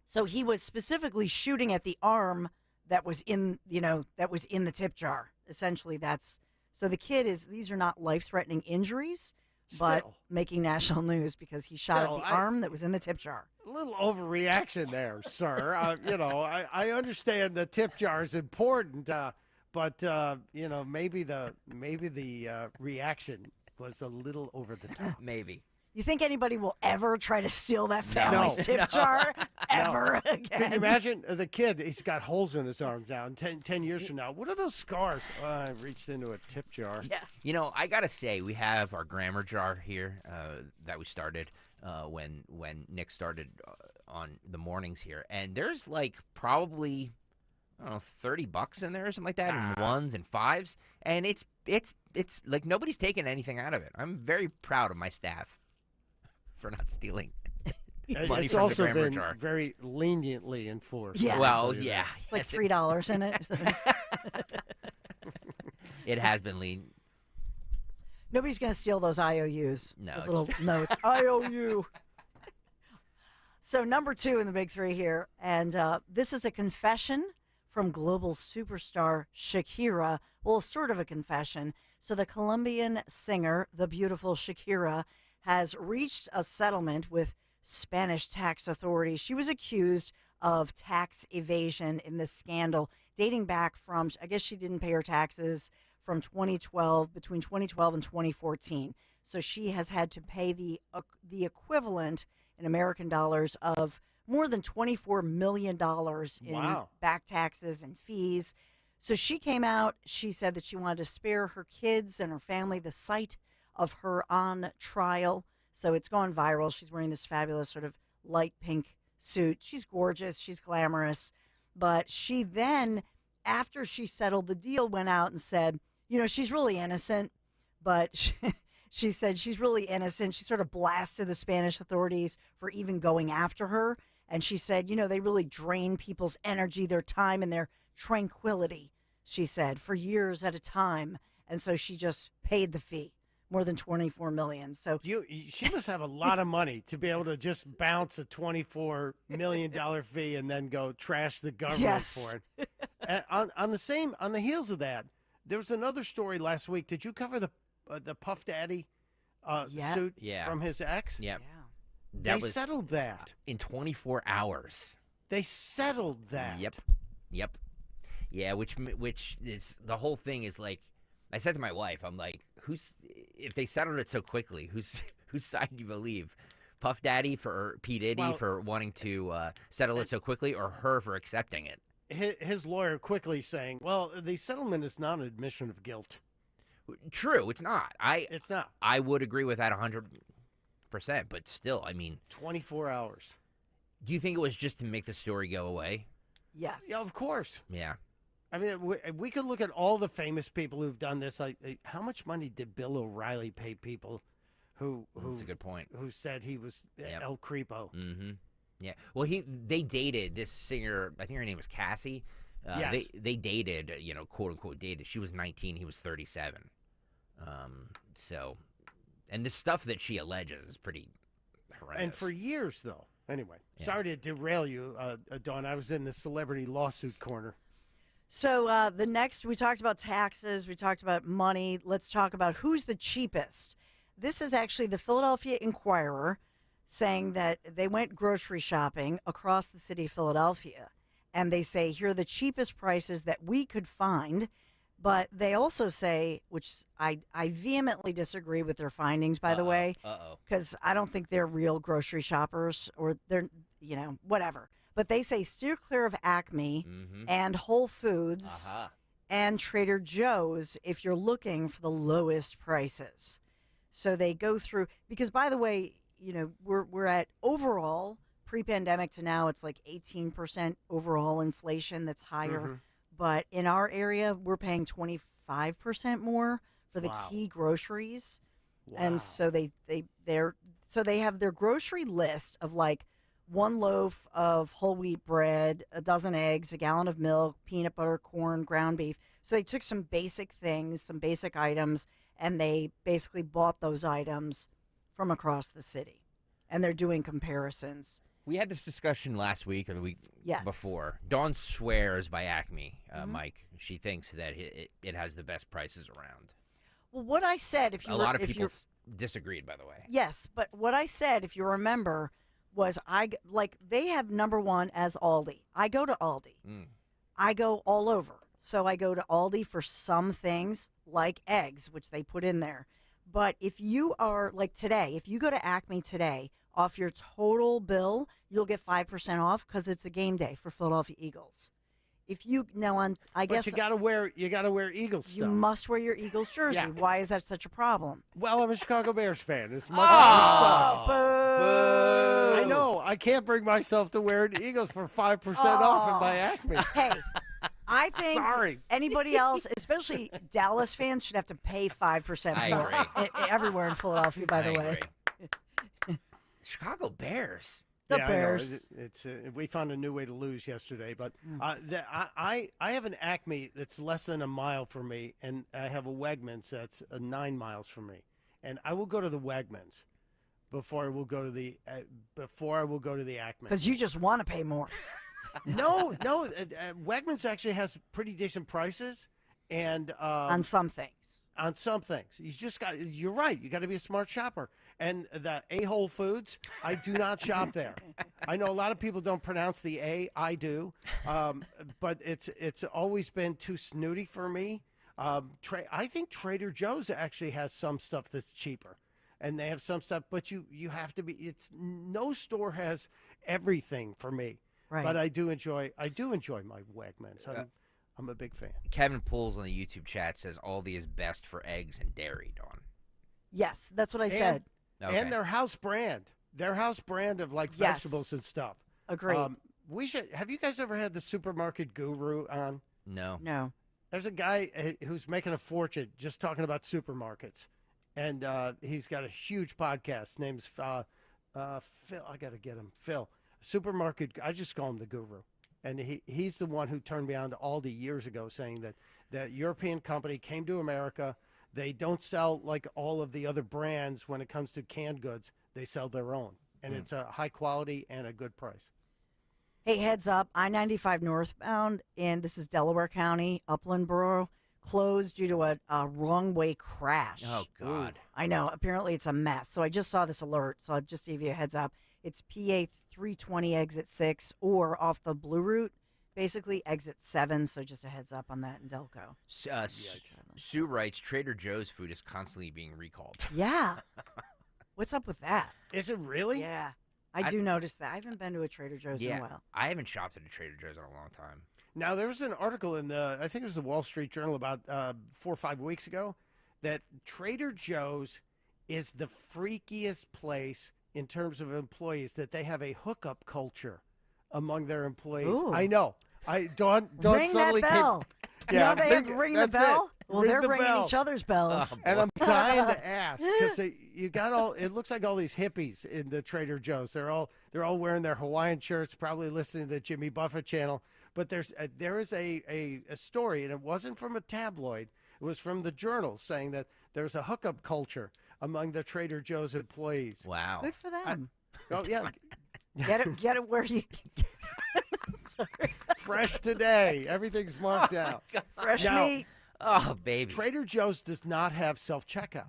So he was specifically shooting at the arm that was in the tip jar. Essentially, so the kid these are not life-threatening injuries, but making national news because he shot at the arm that was in the tip jar. A little overreaction there, sir. I understand the tip jar is important, but maybe the reaction was a little over the top. Maybe. You think anybody will ever try to steal that family's tip jar ever again? Can you imagine the kid? He's got holes in his arms now. And 10 years from now, what are those scars? I reached into a tip jar. Yeah. I gotta say, we have our grammar jar here that we started when Nick started on the mornings here, and there's like probably $30 in there or something like that, in ones and fives, and it's like nobody's taking anything out of it. I'm very proud of my staff for not stealing money it's from also the grammar been jar. very leniently enforced. Yeah. Well, yeah. It's like $3 in it. It has been lean. Nobody's going to steal those IOUs. No, Those little notes. IOU. So number 2 in the big 3 here, and this is a confession from global superstar Shakira. Well, sort of a confession. So the Colombian singer, the beautiful Shakira, has reached a settlement with Spanish tax authorities. She was accused of tax evasion in this scandal dating back from, I guess she didn't pay her taxes from between 2012 and 2014. So she has had to pay the equivalent in American dollars of more than $24 million in back taxes and fees. So she came out, she said that she wanted to spare her kids and her family the sight of her on trial. So it's gone viral. She's wearing this fabulous sort of light pink suit. She's gorgeous. She's glamorous. But she then, after she settled the deal, went out and said, she's really innocent. But she said she's really innocent. She sort of blasted the Spanish authorities for even going after her. And she said, they really drain people's energy, their time, and their tranquility, she said, for years at a time. And so she just paid the fee, more than $24 million. So she must have a lot of money to be able to just bounce a $24 million fee and then go trash the government for it. On the heels of that, there was another story last week. Did you cover the Puff Daddy suit from his ex? Yep. They settled that in 24 hours. They settled that. Yep. Yeah, which is the whole thing is like, I said to my wife, I'm like, if they settled it so quickly, whose side do you believe? Puff Daddy for P. Diddy for wanting to settle it so quickly, or her for accepting it? His lawyer quickly saying, well, the settlement is not an admission of guilt. True, it's not. It's not. I would agree with that 100%, but still, 24 hours. Do you think it was just to make the story go away? Yes. Yeah, of course. Yeah. We could look at all the famous people who've done this. How much money did Bill O'Reilly pay people who That's a good point. Who said he was El Creepo? Mm-hmm. Yeah. Well, they dated this singer. I think her name was Cassie. Yes. They dated, quote unquote dated. She was 19. He was 37. So, and the stuff that she alleges is pretty horrendous. And for years, though. Anyway, sorry to derail you, Dawn. I was in the celebrity lawsuit corner. So the next, we talked about taxes, we talked about money. Let's talk about who's the cheapest. This is actually the Philadelphia Inquirer saying that they went grocery shopping across the city of Philadelphia, and they say here are the cheapest prices that we could find. But they also say, which I vehemently disagree with their findings, by the way, because I don't think they're real grocery shoppers, or they're, whatever. But they say steer clear of Acme and Whole Foods and Trader Joe's if you're looking for the lowest prices. So they go through, because by the way, we're at overall pre-pandemic to now, it's like 18% overall inflation that's higher. Mm-hmm. But in our area, we're paying 25% more for the key groceries. Wow. And so they have their grocery list of like 1 loaf of whole wheat bread, a dozen eggs, a gallon of milk, peanut butter, corn, ground beef. So they took some basic things, some basic items, and they basically bought those items from across the city. And they're doing comparisons. We had this discussion last week or the week Yes. before. Dawn swears by Acme, Mike. She thinks that it has the best prices around. Well, what I said, A lot of people disagreed, by the way. Yes, but what I said, if you remember, was they have number one as Aldi. I go to Aldi. I go all over. So I go to Aldi for some things like eggs, which they put in there. But if you are like today, if you go to Acme today, off your total bill, you'll get 5% off because it's a game day for Philadelphia Eagles. If you I guess you gotta wear Eagles stuff. You must wear your Eagles jersey. Yeah. Why is that such a problem? Well, I'm a Chicago Bears fan. It's much boo! I know. I can't bring myself to wear the Eagles for 5% off and buy Acme. Hey, I think Sorry. anybody else, especially Dallas fans, should have to pay 5% I more agree. everywhere in Philadelphia. By the way, Chicago Bears. The I know. Bears. It's we found a new way to lose yesterday, but I have an Acme that's less than a mile from me, and I have a Wegmans that's 9 miles from me, and I will go to the Wegmans before I will go to the Acme. because you just want to pay more. No, Wegmans actually has pretty decent prices, and On some things. On some things, you're right. You got to be a smart shopper. And the Whole Foods, I do not shop there. I know a lot of people don't pronounce the A. I do, but it's always been too snooty for me. I think Trader Joe's actually has some stuff that's cheaper, and they have some stuff. But you have to be. No store has everything for me. Right. But I do enjoy my Wegmans. I'm a big fan. Kevin Pools on the YouTube chat says Aldi is best for eggs and dairy, Dawn. Yes, that's what I said. Okay. And their house brand of like Yes. vegetables and stuff. Agreed. We should. Have you guys ever had the supermarket guru on? No. No. There's a guy who's making a fortune just talking about supermarkets, and he's got a huge podcast. His name's Phil. I got to get him. Phil. Supermarket. I just call him the guru, and he's the one who turned me on to Aldi years ago, saying that European company came to America. They don't sell like all of the other brands when it comes to canned goods. They sell their own, and it's a high quality and a good price. Hey, heads up, I-95 northbound, and this is Delaware County, Upland Borough, closed due to a wrong-way crash. Oh, God. I know. Apparently, it's a mess. So I just saw this alert, so I'll just give you a heads up. It's PA 320 exit 6 or off the Blue Route, basically exit 7, so just a heads up on that in Delco. Sue writes, Trader Joe's food is constantly being recalled. Yeah. What's up with that? Is it really? Yeah. I do notice that. I haven't been to a Trader Joe's in a while. I haven't shopped at a Trader Joe's in a long time. Now, there was an article in I think it was the Wall Street Journal about 4 or 5 weeks ago, that Trader Joe's is the freakiest place in terms of employees, that they have a hookup culture among their employees. Ooh. I know. Dawn Ring suddenly that bell. came. Yeah, they have to ring the that's bell? it. Well, Ring they're the ringing bell. each other's bells. And I'm dying to ask, because you got all. It looks like all these hippies in the Trader Joe's. They're all wearing their Hawaiian shirts, probably listening to the Jimmy Buffett channel. But there is a story, and it wasn't from a tabloid. It was from the Journal, saying that there's a hookup culture among the Trader Joe's employees. Wow. Good for them. Oh yeah. Get it where you. Sorry. Fresh today. Everything's marked out. Fresh Now, meat. Oh, baby. Trader Joe's does not have self-checkout.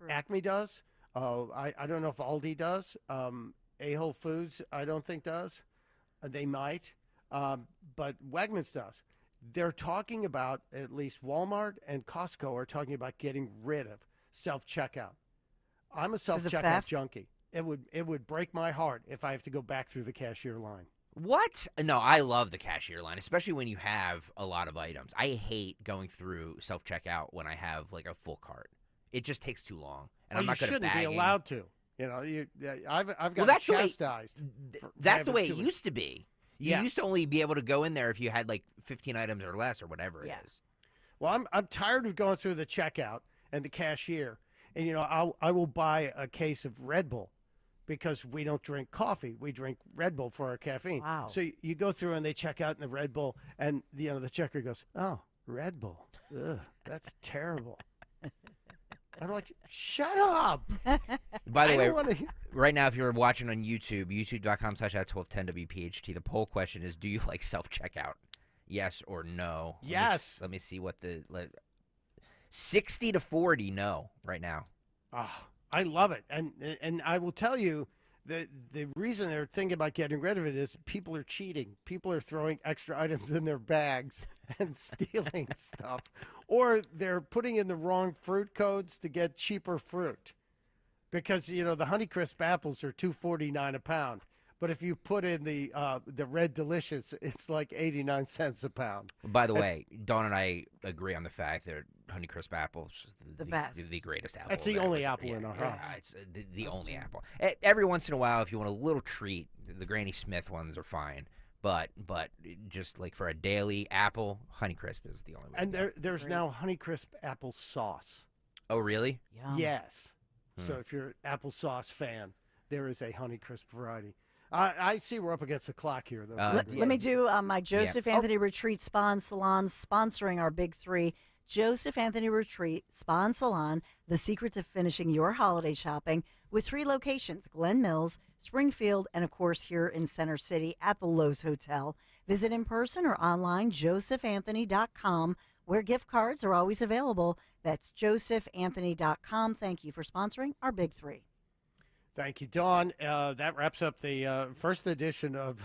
Acme does. I don't know if Aldi does. Whole Foods, I don't think does. They might. But Wegmans does. They're talking about, at least Walmart and Costco are talking about getting rid of self-checkout. I'm a self-checkout junkie. It would break my heart if I have to go back through the cashier line. What? No, I love the cashier line, especially when you have a lot of items. I hate going through self-checkout when I have like a full cart. It just takes too long, and Well, I'm not good you at shouldn't bagging. be allowed to. You know, I've got that's chastised. That's the way it used to be. You Yeah. used to only be able to go in there if you had like 15 items or less or whatever it is. Well, I'm tired of going through the checkout and the cashier, and I will buy a case of Red Bull because we don't drink coffee. We drink Red Bull for our caffeine. Wow. So you go through and they check out in the Red Bull, and the checker goes, "Oh, Red Bull. Ugh, that's terrible." I'm like, shut up. By the I way, don't wanna hear- right now, if you're watching on YouTube, youtube.com/@1210WPHT, the poll question is, do you like self-checkout? Yes or no? Yes. Let me see what 60 to 40 no right now. I love it. And I will tell you that the reason they're thinking about getting rid of it is people are cheating. People are throwing extra items in their bags and stealing stuff. Or they're putting in the wrong fruit codes to get cheaper fruit. Because, the Honeycrisp apples are $2.49 a pound. But if you put in the Red Delicious, it's like 89 cents a pound. By the way, Dawn and I agree on the fact that Honeycrisp apples The best. the greatest apple. That's the that only was- apple in our house. Yeah, it's the only apple. Every once in a while, if you want a little treat, the Granny Smith ones are fine. But just like for a daily apple, Honeycrisp is the only way. And there's now Honeycrisp apple sauce. Oh, really? Yes. So if you're an applesauce fan, there is a Honeycrisp variety. I see we're up against the clock here, though. Let me do my Joseph Anthony Retreat Spa and Salon sponsoring our big three. Joseph Anthony Retreat Spa and Salon, the secret to finishing your holiday shopping with 3 locations, Glen Mills, Springfield, and of course here in Center City at the Lowe's Hotel. Visit in person or online, josephanthony.com, where gift cards are always available. That's josephanthony.com. Thank you for sponsoring our big three. Thank you, Dawn. That wraps up the first edition of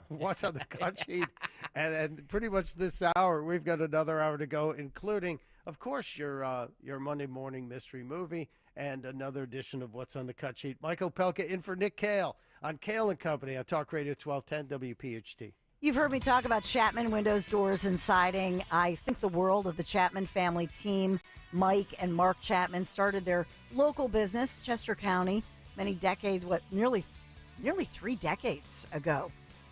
What's on the Cut Sheet. And pretty much this hour, we've got another hour to go, including, of course, your Monday morning mystery movie and another edition of What's on the Cut Sheet. Mike Opelka in for Nick Kayal on Kayal & Company on Talk Radio 1210 WPHT. You've heard me talk about Chapman Windows, Doors, and Siding. I think the world of the Chapman family team. Mike and Mark Chapman started their local business, Chester County, many decades, nearly 3 decades ago.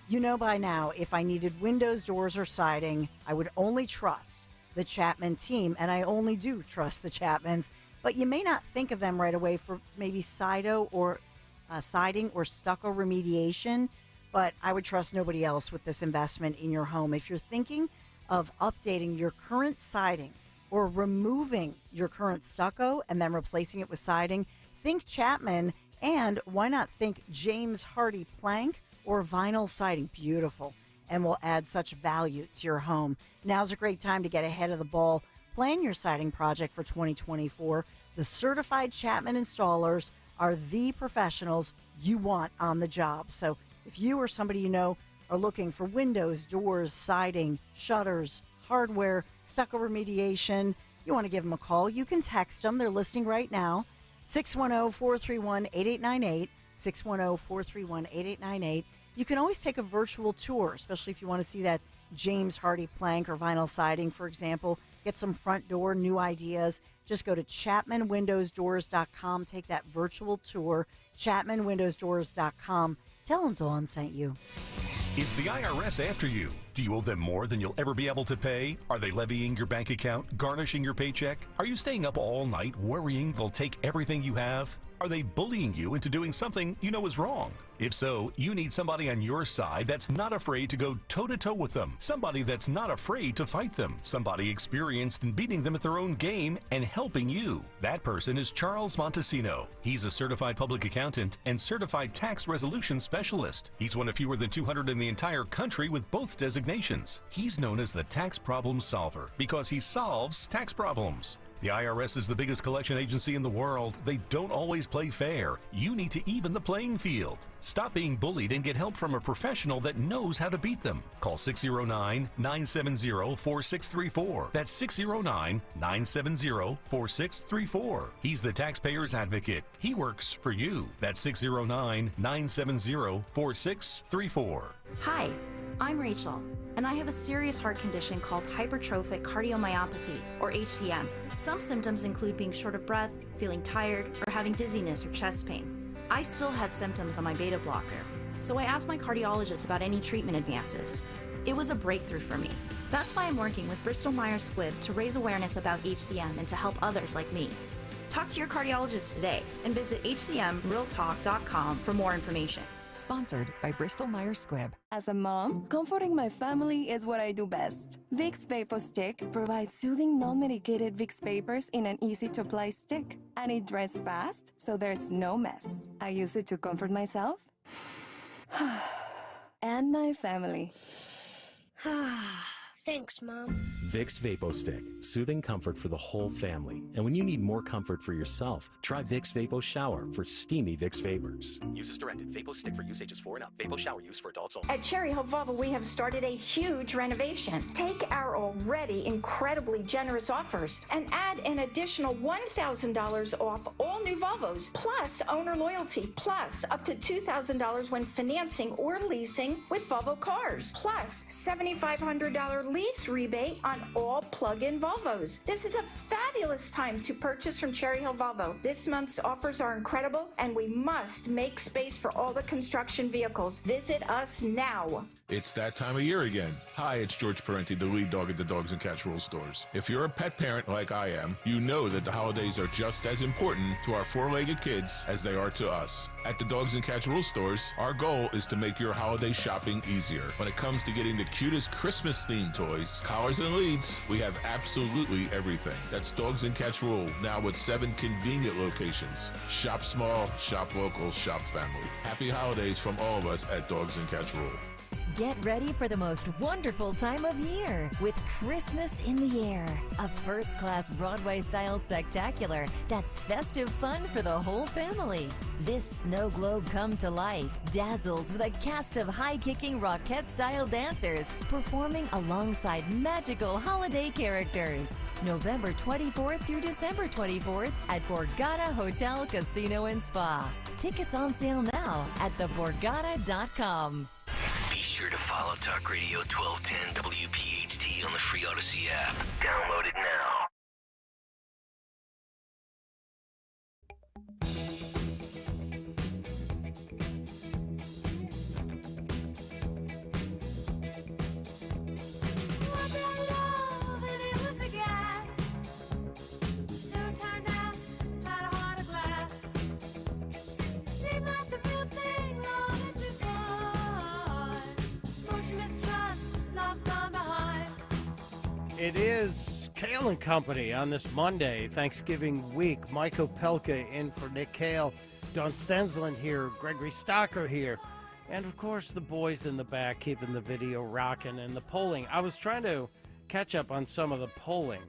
You know by now, if I needed windows, doors, or siding, I would only trust the Chapman team, and I only do trust the Chapmans. But you may not think of them right away for maybe siding or stucco remediation, but I would trust nobody else with this investment in your home. If you're thinking of updating your current siding or removing your current stucco and then replacing it with siding, think Chapman, and why not think James Hardy plank or vinyl siding? Beautiful, and will add such value to your home. Now's a great time to get ahead of the ball. Plan your siding project for 2024. The certified Chapman installers are the professionals you want on the job. So if you or somebody you know are looking for windows, doors, siding, shutters, hardware, stucco remediation, you want to give them a call. You can text them. They're listening right now. 610-431-8898, 610-431-8898. You can always take a virtual tour, especially if you want to see that James Hardy plank or vinyl siding, for example. Get some front door new ideas. Just go to ChapmanWindowsDoors.com. Take that virtual tour, ChapmanWindowsDoors.com. Tell them Dawn sent you. Is the IRS after you? Do you owe them more than you'll ever be able to pay? Are they levying your bank account, garnishing your paycheck? Are you staying up all night worrying they'll take everything you have? Are they bullying you into doing something you know is wrong? If so, you need somebody on your side that's not afraid to go toe-to-toe with them. Somebody that's not afraid to fight them. Somebody experienced in beating them at their own game and helping you. That person is Charles Montesino. He's a certified public accountant and certified tax resolution specialist. He's one of fewer than 200 in the entire country with both designations. He's known as the tax problem solver because he solves tax problems. The IRS is the biggest collection agency in the world. They don't always play fair. You need to even the playing field. Stop being bullied and get help from a professional that knows how to beat them. Call 609-970-4634. That's 609-970-4634. He's the taxpayer's advocate. He works for you. That's 609-970-4634. Hi, I'm Rachel, and I have a serious heart condition called hypertrophic cardiomyopathy, or HCM. Some symptoms include being short of breath, feeling tired, or having dizziness or chest pain. I still had symptoms on my beta blocker, so I asked my cardiologist about any treatment advances. It was a breakthrough for me. That's why I'm working with Bristol Myers Squibb to raise awareness about HCM and to help others like me. Talk to your cardiologist today and visit hcmrealtalk.com for more information. Sponsored by Bristol Myers Squibb. As a mom, comforting my family is what I do best. Vicks Vapor Stick provides soothing, non-medicated Vicks vapors in an easy-to-apply stick. And it dries fast, so there's no mess. I use it to comfort myself and my family. Thanks, Mom. Vicks VapoStick, soothing comfort for the whole family. And when you need more comfort for yourself, try Vicks Vapo Shower for steamy Vicks vapors. Use as directed. VapoStick for use ages 4 and up. Vapo Shower use for adults only. At Cherry Hill Volvo, we have started a huge renovation. Take our already incredibly generous offers and add an additional $1,000 off all new Volvos, plus owner loyalty, plus up to $2,000 when financing or leasing with Volvo cars, plus $7,500 lease rebate on all plug-in Volvos. This is a fabulous time to purchase from Cherry Hill Volvo. This month's offers are incredible, and we must make space for all the construction vehicles. Visit us now. It's that time of year again. Hi, it's George Parenti, the lead dog at the Dogs and Cats Rule stores. If you're a pet parent like I am, you know that the holidays are just as important to our four-legged kids as they are to us. At the Dogs and Cats Rule stores, our goal is to make your holiday shopping easier. When it comes to getting the cutest Christmas-themed toys, collars, and leads, we have absolutely everything. That's Dogs and Cats Rule, now with 7 convenient locations. Shop small, shop local, shop family. Happy holidays from all of us at Dogs and Cats Rule. Get ready for the most wonderful time of year with Christmas in the Air, a first-class Broadway-style spectacular that's festive fun for the whole family. This snow globe come to life dazzles with a cast of high-kicking Rockette-style dancers performing alongside magical holiday characters. November 24th through December 24th at Borgata Hotel, Casino and Spa. Tickets on sale now at theborgata.com. Be sure to follow Talk Radio 1210 WPHT on the free Odyssey app. Download it now. It is Kayal and Company on this Monday, Thanksgiving week. Mike Opelka in for Nick Kayal, Don Stensland here, Gregory Stocker here, and of course the boys in the back keeping the video rocking and the polling. I was trying to catch up on some of the polling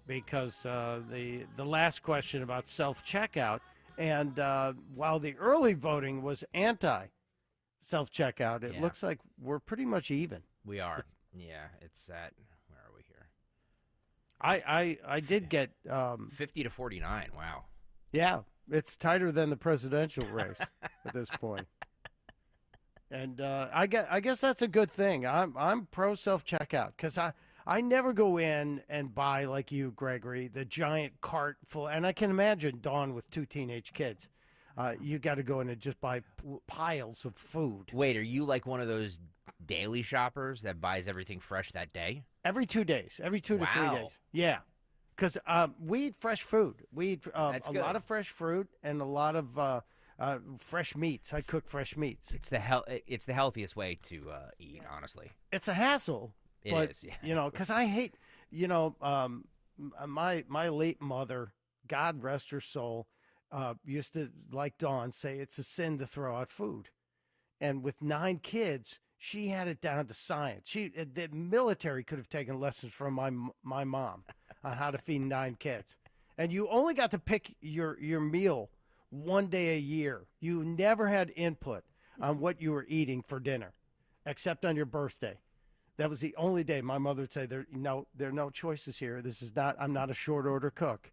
because the last question about self-checkout, and while the early voting was anti-self-checkout, it looks like we're pretty much even. We are. Yeah, it's at, where are we here? I did get 50 to 49. Wow. Yeah, it's tighter than the presidential race at this point. And I guess that's a good thing. I'm pro self-checkout because I never go in and buy, like you, Gregory, the giant cart full. And I can imagine Dawn with 2 teenage kids. You got to go in and just buy piles of food. Wait, are you like one of those daily shoppers that buys everything fresh that day? Every 2 days, every 2 to 3 days. Yeah, because we eat fresh food. We eat a lot of fresh fruit and a lot of fresh meats. I cook fresh meats. It's the healthiest way to eat, honestly. It's a hassle. It is, yeah. You know, because I hate, my late mother, God rest her soul, used to, like Dawn, say it's a sin to throw out food. And with 9 kids, she had it down to science. The military could have taken lessons from my mom on how to feed 9 kids. And you only got to pick your meal one day a year. You never had input on what you were eating for dinner, except on your birthday. That was the only day my mother would say, there are no choices here. I'm not a short order cook.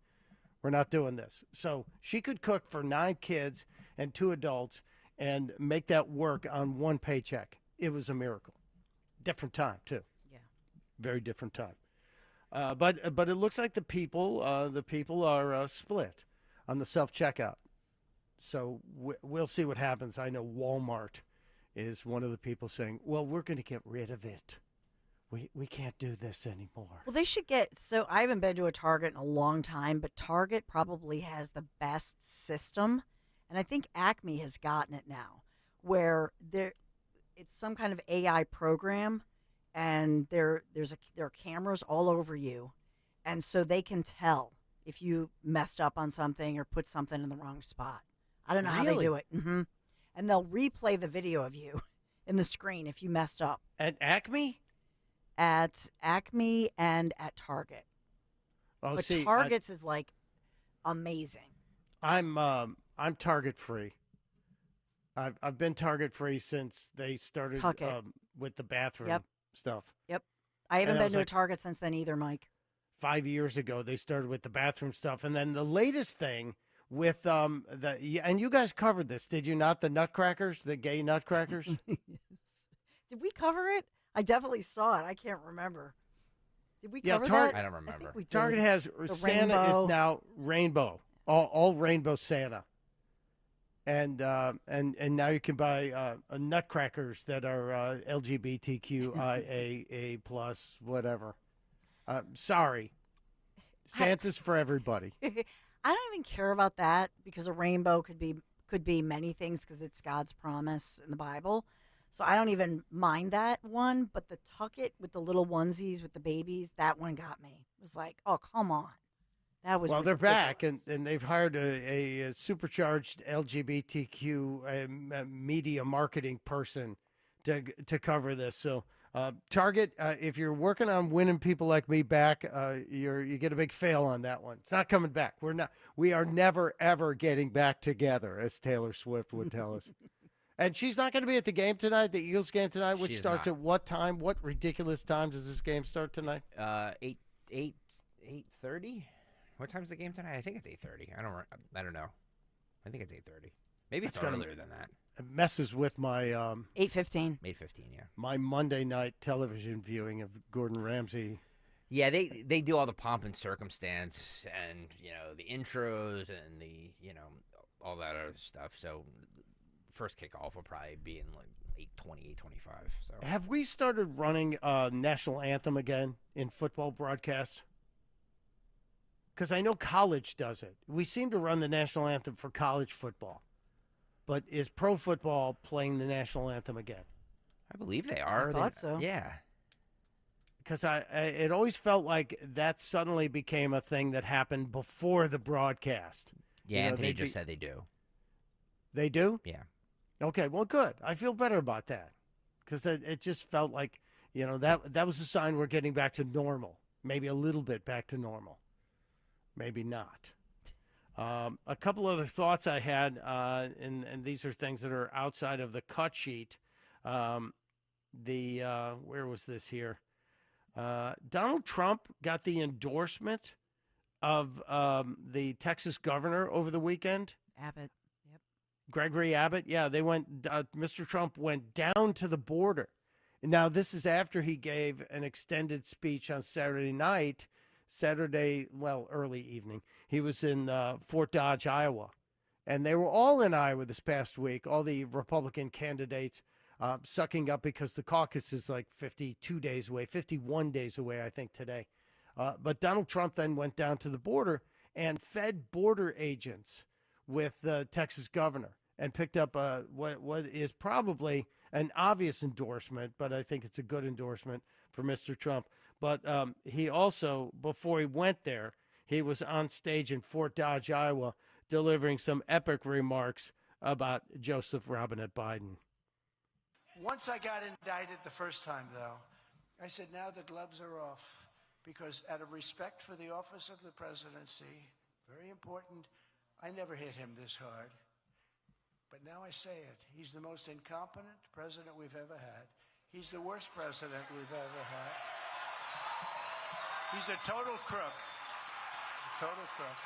We're not doing this. So she could cook for 9 kids and 2 adults and make that work on 1 paycheck. It was a miracle. Different time, too. Yeah. Very different time. But it looks like the people are split on the self-checkout. So we'll see what happens. I know Walmart is one of the people saying, well, we're going to get rid of it. We can't do this anymore. Well, they should get, so I haven't been to a Target in a long time, but Target probably has the best system. And I think Acme has gotten it now, where it's some kind of AI program, and there are cameras all over you. And so they can tell if you messed up on something or put something in the wrong spot. I don't know how they do it. Mm-hmm. And they'll replay the video of you in the screen if you messed up. At Acme? At Acme and at Target. Oh, but see, Target's is like amazing. I'm Target free. I've been Target free since they started with the bathroom stuff. Yep. I haven't been to a Target since then either, Mike. 5 years ago, they started with the bathroom stuff. And then the latest thing with and you guys covered this, did you not? The nutcrackers, the gay nutcrackers? Did we cover it? I definitely saw it. I can't remember. Did we cover Target, that? I don't remember. I think we did. Target has The Santa rainbow. is now rainbow, all rainbow Santa, and now you can buy nutcrackers that are LGBTQIA plus whatever. Sorry, Santa's for everybody. I don't even care about that because a rainbow could be many things because it's God's promise in the Bible. So I don't even mind that one, but the tuck it with the little onesies with the babies, that one got me. It was like, oh, come on. That was Well, ridiculous. they're back, and they've hired a supercharged LGBTQ media marketing person to cover this. So Target, if you're working on winning people like me back, you get a big fail on that one. It's not coming back. We are never ever getting back together, as Taylor Swift would tell us. And she's not going to be at the game tonight, the Eagles game tonight, which starts at what time? What ridiculous time does this game start tonight? 8:30. What time's the game tonight? I think it's 8:30. I don't know. I think it's 8:30. Maybe it's earlier than that. It messes with my 8:15. 8:15. Yeah. My Monday night television viewing of Gordon Ramsay. Yeah, they do all the pomp and circumstance, and the intros and the all that other stuff. So first kickoff will probably be in like 8:20, 8:25. So Have we started running national anthem again in football broadcasts? Because I know college does it. We seem to run the national anthem for college football. But is pro football playing the national anthem again? I believe they are. I thought so. Yeah. Because it always felt like that suddenly became a thing that happened before the broadcast. Yeah, Anthony just said they do. They do? Yeah. Okay, well, good. I feel better about that. Because it just felt like, that was a sign we're getting back to normal. Maybe a little bit back to normal. Maybe not. A couple other thoughts I had, and these are things that are outside of the cut sheet. Where was this here? Donald Trump got the endorsement of the Texas governor over the weekend. Abbott. Yep. Gregory Abbott. Yeah, they went. Mr. Trump went down to the border. Now, this is after he gave an extended speech on Saturday night. Early evening. He was in Fort Dodge, Iowa. And they were all in Iowa this past week, all the Republican candidates sucking up because the caucus is like 51 days away, I think, today. But Donald Trump then went down to the border and fed border agents with the Texas governor and picked up what is probably an obvious endorsement, but I think it's a good endorsement for Mr. Trump. But he also, before he went there, he was on stage in Fort Dodge, Iowa, delivering some epic remarks about Joseph Robinette Biden. Once I got indicted the first time, though, I said, now the gloves are off, because out of respect for the office of the presidency, very important, I never hit him this hard. But now I say it. He's the most incompetent president we've ever had. He's the worst president we've ever had. He's a total crook. A total crook.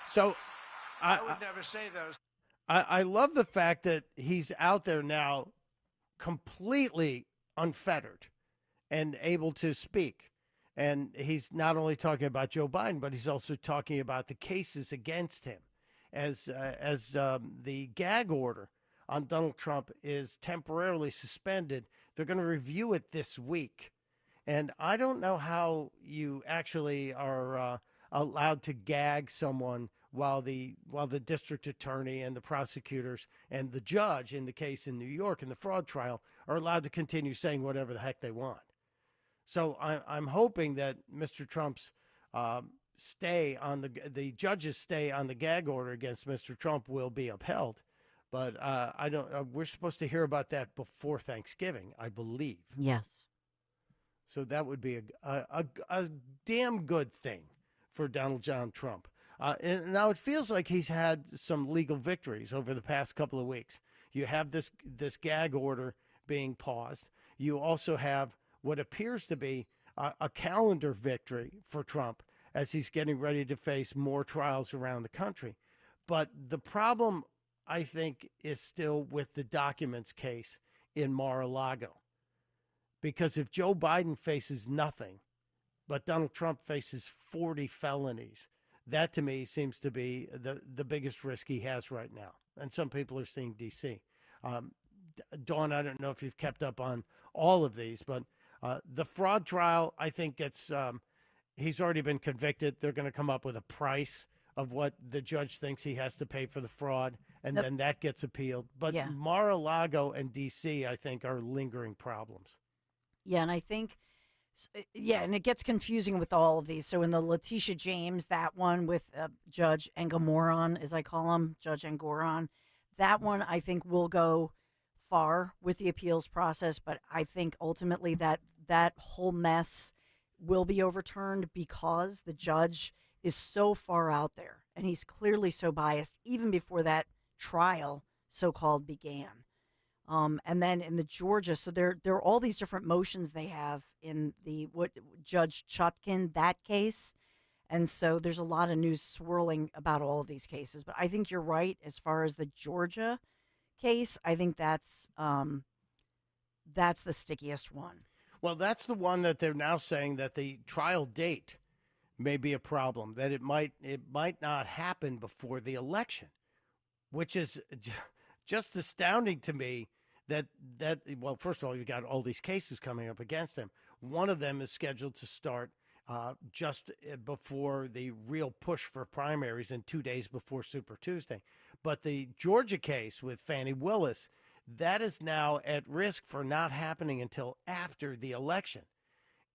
So I would never say those. I love the fact that he's out there now completely unfettered and able to speak And he's not only talking about Joe Biden, but he's also talking about the cases against him. As the gag order on Donald Trump is temporarily suspended, they're going to review it this week. And I don't know how you actually are allowed to gag someone while the district attorney and the prosecutors and the judge in the case in New York in the fraud trial are allowed to continue saying whatever the heck they want. So I'm hoping that Mr. Trump's stay on the judge's stay on the gag order against Mr. Trump will be upheld. But I don't. We're supposed to hear about that before Thanksgiving, I believe. Yes. So that would be a damn good thing for Donald John Trump. And now it feels like he's had some legal victories over the past couple of weeks. You have this gag order being paused. You also have what appears to be a calendar victory for Trump as he's getting ready to face more trials around the country. But the problem, I think, is still with the documents case in Mar-a-Lago. Because if Joe Biden faces nothing, but Donald Trump faces 40 felonies, that to me seems to be the biggest risk he has right now. And some people are seeing D.C. Dawn, I don't know if you've kept up on all of these, but the fraud trial, I think he's already been convicted. They're going to come up with a price of what the judge thinks he has to pay for the fraud, and then that gets appealed. But Mar-a-Lago and D.C., I think, are lingering problems. Yeah, and I think, and it gets confusing with all of these. So in the Letitia James, that one with Judge Engoron, as I call him, Judge Engoron, that one I think will go far with the appeals process, but I think ultimately that whole mess will be overturned because the judge is so far out there, and he's clearly so biased even before that trial, so-called, began. And then in the Georgia, so there are all these different motions they have in the Judge Chutkin, that case. And so there's a lot of news swirling about all of these cases. But I think you're right as far as the Georgia case. I think that's the stickiest one. Well, that's the one that they're now saying that the trial date may be a problem, that it might not happen before the election, which is just astounding to me. Well, first of all, you've got all these cases coming up against him. One of them is scheduled to start just before the real push for primaries and 2 days before Super Tuesday. But the Georgia case with Fani Willis, that is now at risk for not happening until after the election.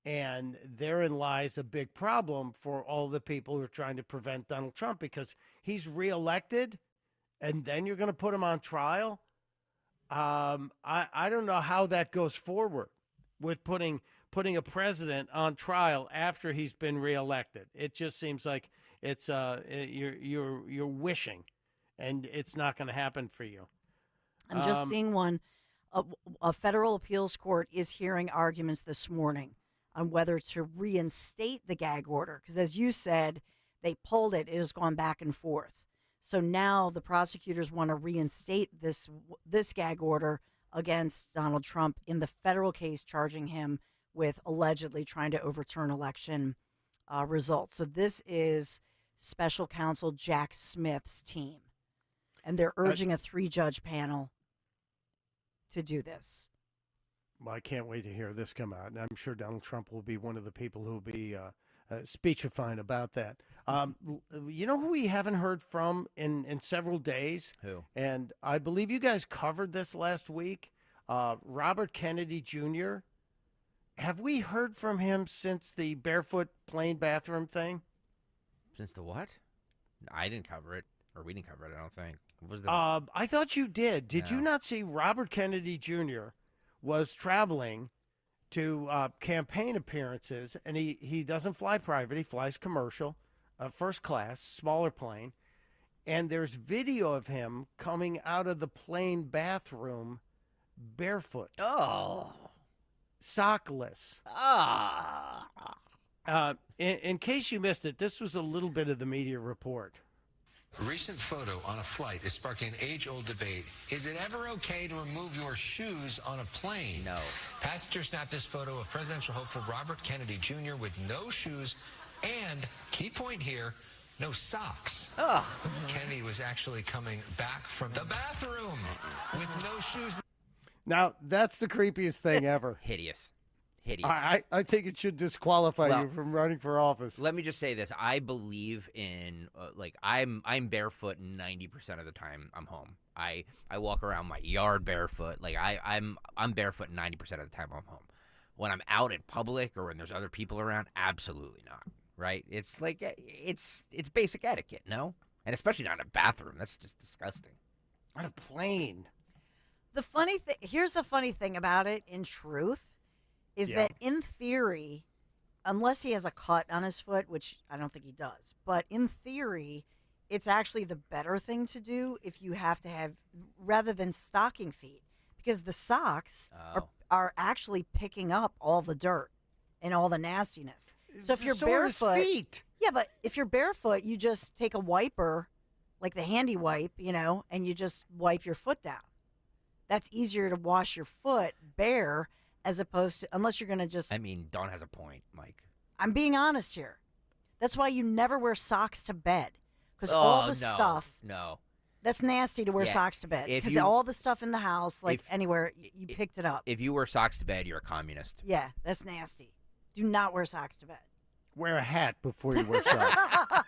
And therein lies a big problem for all the people who are trying to prevent Donald Trump, because he's reelected and then you're going to put him on trial. I don't know how that goes forward with putting a president on trial after he's been reelected. It just seems like it's you're wishing, and it's not going to happen for you. I'm just seeing one. A federal appeals court is hearing arguments this morning on whether to reinstate the gag order, because as you said, they pulled it. It has gone back and forth. So now the prosecutors want to reinstate this gag order against Donald Trump in the federal case charging him with allegedly trying to overturn election results. So this is special counsel Jack Smith's team, and they're urging a 3-judge panel to do this. Well, I can't wait to hear this come out, and I'm sure Donald Trump will be one of the people who will be speechifying about that. You know who we haven't heard from in several days? Who? And I believe you guys covered this last week. Robert Kennedy Jr. Have we heard from him since the barefoot plain bathroom thing? Since the what? I didn't cover it, or we didn't cover it, I don't think. What was the... I thought you did. Did No. you not see Robert Kennedy Jr. was traveling to campaign appearances, and he doesn't fly private, he flies commercial, first class, smaller plane, and there's video of him coming out of the plane bathroom barefoot. Oh. Sockless. Ah. In case you missed it, this was a little bit of the media report. A recent photo on a flight is sparking an age-old debate. Is it ever okay to remove your shoes on a plane? No. Passengers snapped this photo of presidential hopeful Robert Kennedy Jr. with no shoes and, key point here, no socks. Oh. Kennedy was actually coming back from the bathroom with no shoes. Now, that's the creepiest thing ever. Hideous. Hideous. I think it should disqualify you from running for office. Let me just say this. I believe in, I'm barefoot 90% of the time I'm home. I walk around my yard barefoot. I'm barefoot 90% of the time I'm home. When I'm out in public or when there's other people around, absolutely not. Right? It's it's basic etiquette, no? And especially not in a bathroom. That's just disgusting. On a plane. Here's the funny thing about it, in truth, is that in theory, unless he has a cut on his foot, which I don't think he does, but in theory, it's actually the better thing to do if you have to have, rather than stocking feet, because the socks are actually picking up all the dirt and all the nastiness. So if you're barefoot, yeah, but if you're barefoot, you just take a wiper, like the handy wipe, and you just wipe your foot down. That's easier to wash your foot bare as opposed to, unless you're going to just... I mean, Dawn has a point, Mike. I'm being honest here. That's why you never wear socks to bed. Because all the stuff... No. That's nasty to wear socks to bed. Because all the stuff in the house, anywhere, you picked it up. If you wear socks to bed, you're a communist. Yeah, that's nasty. Do not wear socks to bed. Wear a hat before you wear socks.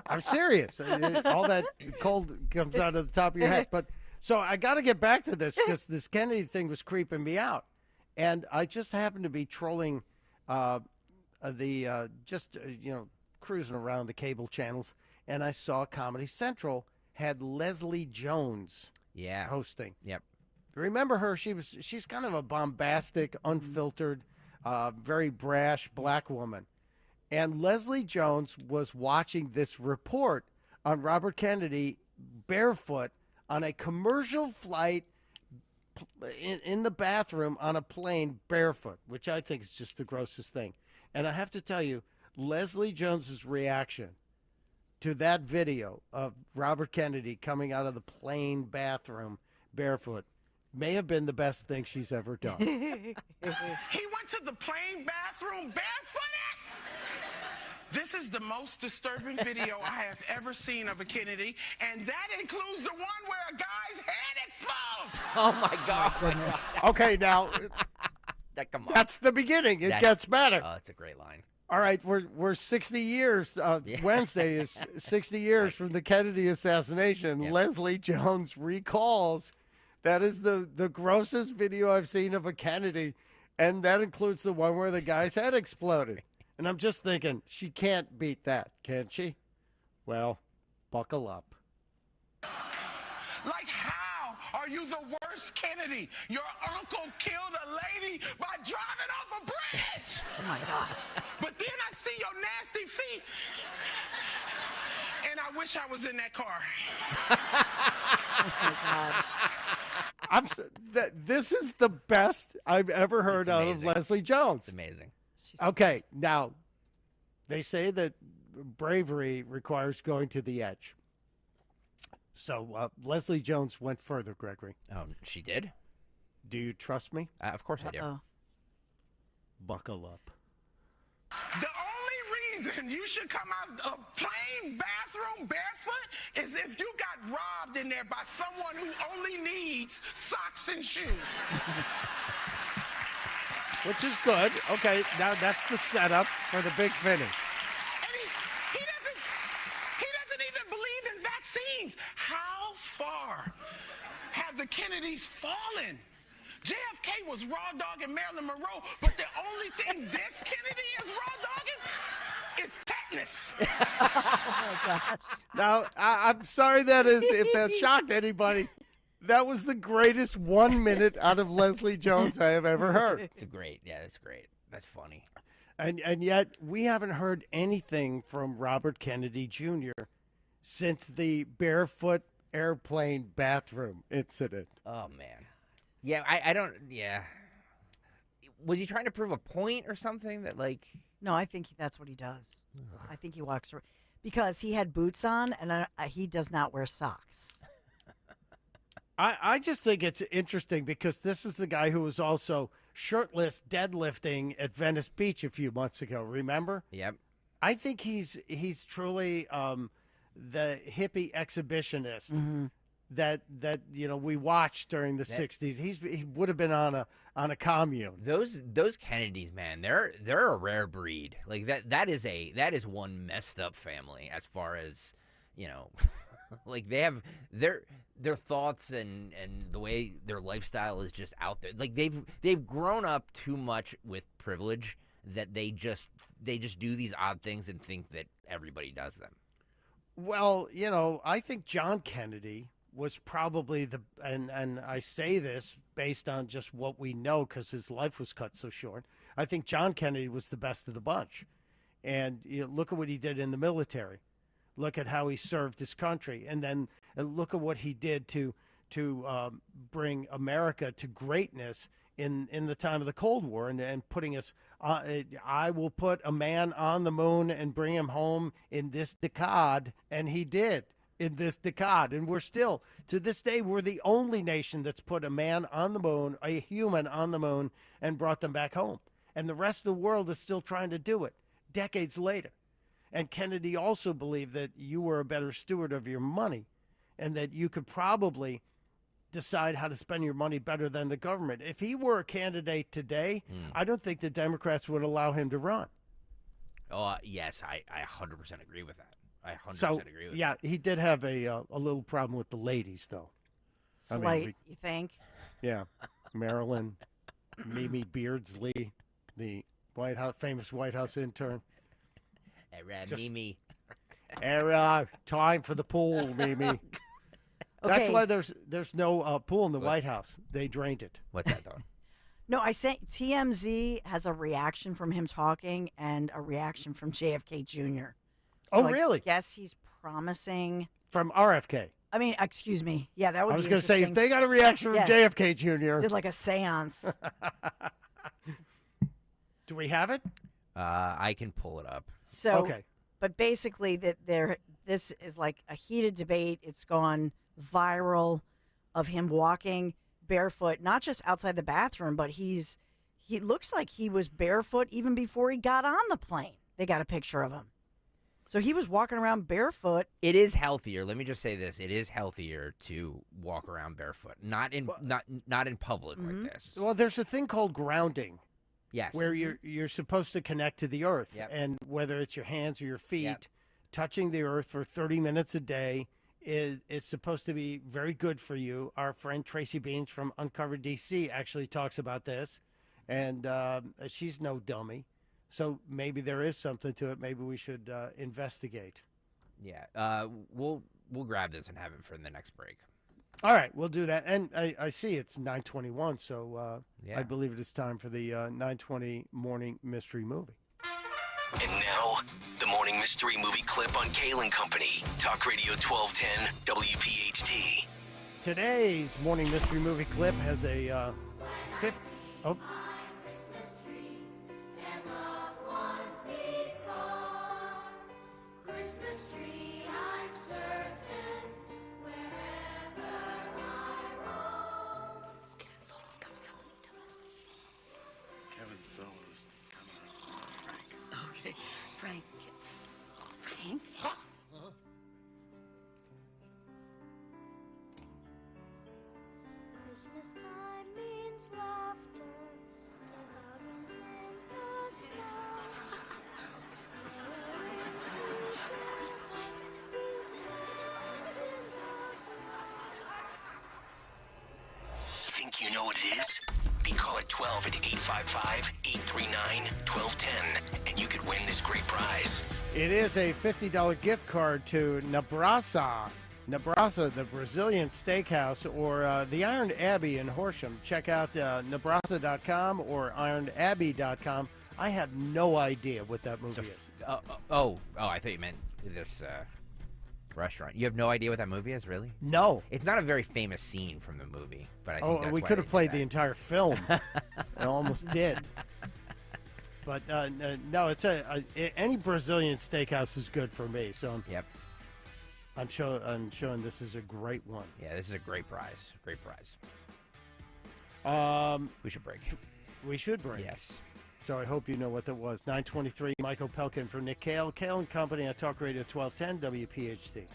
I'm serious. All that cold comes out of the top of your head. But so I got to get back to this because this Kennedy thing was creeping me out. And I just happened to be trolling cruising around the cable channels, and I saw Comedy Central had Leslie Jones hosting. Yep. Remember her? She's kind of a bombastic, unfiltered, very brash black woman. And Leslie Jones was watching this report on Robert Kennedy barefoot on a commercial flight in the bathroom on a plane barefoot, which I think is just the grossest thing. And I have to tell you, Leslie Jones's reaction to that video of Robert Kennedy coming out of the plane bathroom barefoot may have been the best thing she's ever done. He went to the plane bathroom barefooted? This is the most disturbing video I have ever seen of a Kennedy, and that includes the one where a guy's head explodes. Oh, my God. Okay, now, come on. That's the beginning. It gets better. Oh, that's a great line. All right, we're 60 years. Wednesday is 60 years from the Kennedy assassination. Yeah. Leslie Jones recalls that is the grossest video I've seen of a Kennedy, and that includes the one where the guy's head exploded. And I'm just thinking, she can't beat that, can she? Well, buckle up. Like, how are you the worst Kennedy? Your uncle killed a lady by driving off a bridge. Oh, my God. But then I see your nasty feet, and I wish I was in that car. Oh, my God. This is the best I've ever heard out of Leslie Jones. It's amazing. Okay, now, they say that bravery requires going to the edge. So Leslie Jones went further, Gregory. Oh, she did? Do you trust me? Of course I do. Buckle up. The only reason you should come out of a plain bathroom barefoot is if you got robbed in there by someone who only needs socks and shoes. Which is good. Okay, now that's the setup for the big finish. And he doesn't even believe in vaccines. How far have the Kennedys fallen? JFK was raw dogging Marilyn Monroe, but the only thing this Kennedy is raw dogging is tetanus. Oh, my God. Now, I'm sorry if that shocked anybody. That was the greatest 1 minute out of Leslie Jones I have ever heard. That's great. That's funny. And yet we haven't heard anything from Robert Kennedy Jr. since the barefoot airplane bathroom incident. Oh, man. Yeah, I don't, yeah. Was he trying to prove a point or something that, like... No, I think that's what he does. I think he walks around. because he had boots on, and he does not wear socks. I just think it's interesting because this is the guy who was also shirtless deadlifting at Venice Beach a few months ago. Remember? Yep. I think he's truly the hippie exhibitionist that we watched during the '60s. He would have been on a commune. Those Kennedys, man, they're a rare breed. Like that is one messed up family as far as like they have their thoughts and the way their lifestyle is just out there. Like they've grown up too much with privilege that they just do these odd things and think that everybody does them. Well, I think John Kennedy was probably and I say this based on just what we know because his life was cut so short. I think John Kennedy was the best of the bunch. And look at what he did in the military. Look at how he served his country. And then look at what he did to bring America to greatness in the time of the Cold War and putting us I will put a man on the moon and bring him home in this decade. And he did in this decade. And we're still, to this day, we're the only nation that's put a man on the moon, a human on the moon, and brought them back home. And the rest of the world is still trying to do it decades later. And Kennedy also believed that you were a better steward of your money and that you could probably decide how to spend your money better than the government. If he were a candidate today, I don't think the Democrats would allow him to run. Oh, yes, I 100% agree with that. I 100% agree with yeah, that. he did have a little problem with the ladies, though. Slight, you think? Yeah. Marilyn, Mimi Beardsley, the famous White House intern. Mimi. Time for the pool, Mimi. That's Okay. why there's no pool in the White House. They drained it. What's that, though? No, I say TMZ has a reaction from him talking and a reaction from JFK Jr. Oh, So really? I guess he's promising. From RFK. I mean, excuse me. Yeah, that would be I was going to say, if interesting. they got a reaction from Yeah. JFK Jr. Did like a seance. Do we have it? I can pull it up. So, Okay. But basically, this is like a heated debate. It's gone viral of him walking barefoot, not just outside the bathroom, but he looks like he was barefoot even before he got on the plane. They got a picture of him. So he was walking around barefoot. It is healthier. Let me just say this: it is healthier to walk around barefoot, not in public like this. Well, there's a thing called grounding. Yes. Where you're supposed to connect to the earth. Yep. And whether it's your hands or your feet, Yep. touching the earth for 30 minutes a day is supposed to be very good for you. Our friend Tracy Beans from Uncovered DC actually talks about this. And she's no dummy. So maybe there is something to it. Maybe we should investigate. Yeah. We'll grab this and have it for the next break. All right, we'll do that. And I see it's 9:21, so Yeah. I believe it is time for the 9:20 morning mystery movie. And now, the morning mystery movie clip on Kayal and Company. Talk Radio 1210 WPHT. Today's morning mystery movie clip has a fifth. Oh. Christmas tree, I'm certain, wherever I roam. Kevin Solo's coming up. Tell us. Kevin Solo's coming up, Frank. Okay, Frank. Frank? Christmas time means laughter to huggins in the snow. Think you know what it is? Be call at 12 at 855-839-1210, and you could win this great prize. It is a $50 gift card to Nebraska, the Brazilian Steakhouse, or the Iron Abbey in Horsham. Check out Nebraska.com or IronAbbey.com. I have no idea what that movie is. I thought you meant this restaurant. You have no idea what that movie is, really? No. It's not a very famous scene from the movie, but I think that's we why could they have did played that. the entire film. I almost did. But no, it's any Brazilian steakhouse is good for me. So I'm showing this is a great one. Yeah, this is a great prize. Great prize. We should break. We should break. Yes. So I hope you know what that was. 9:23. Michael Pelkin for Nick Kayal. Kayal and Company on Talk Radio 1210 WPHT.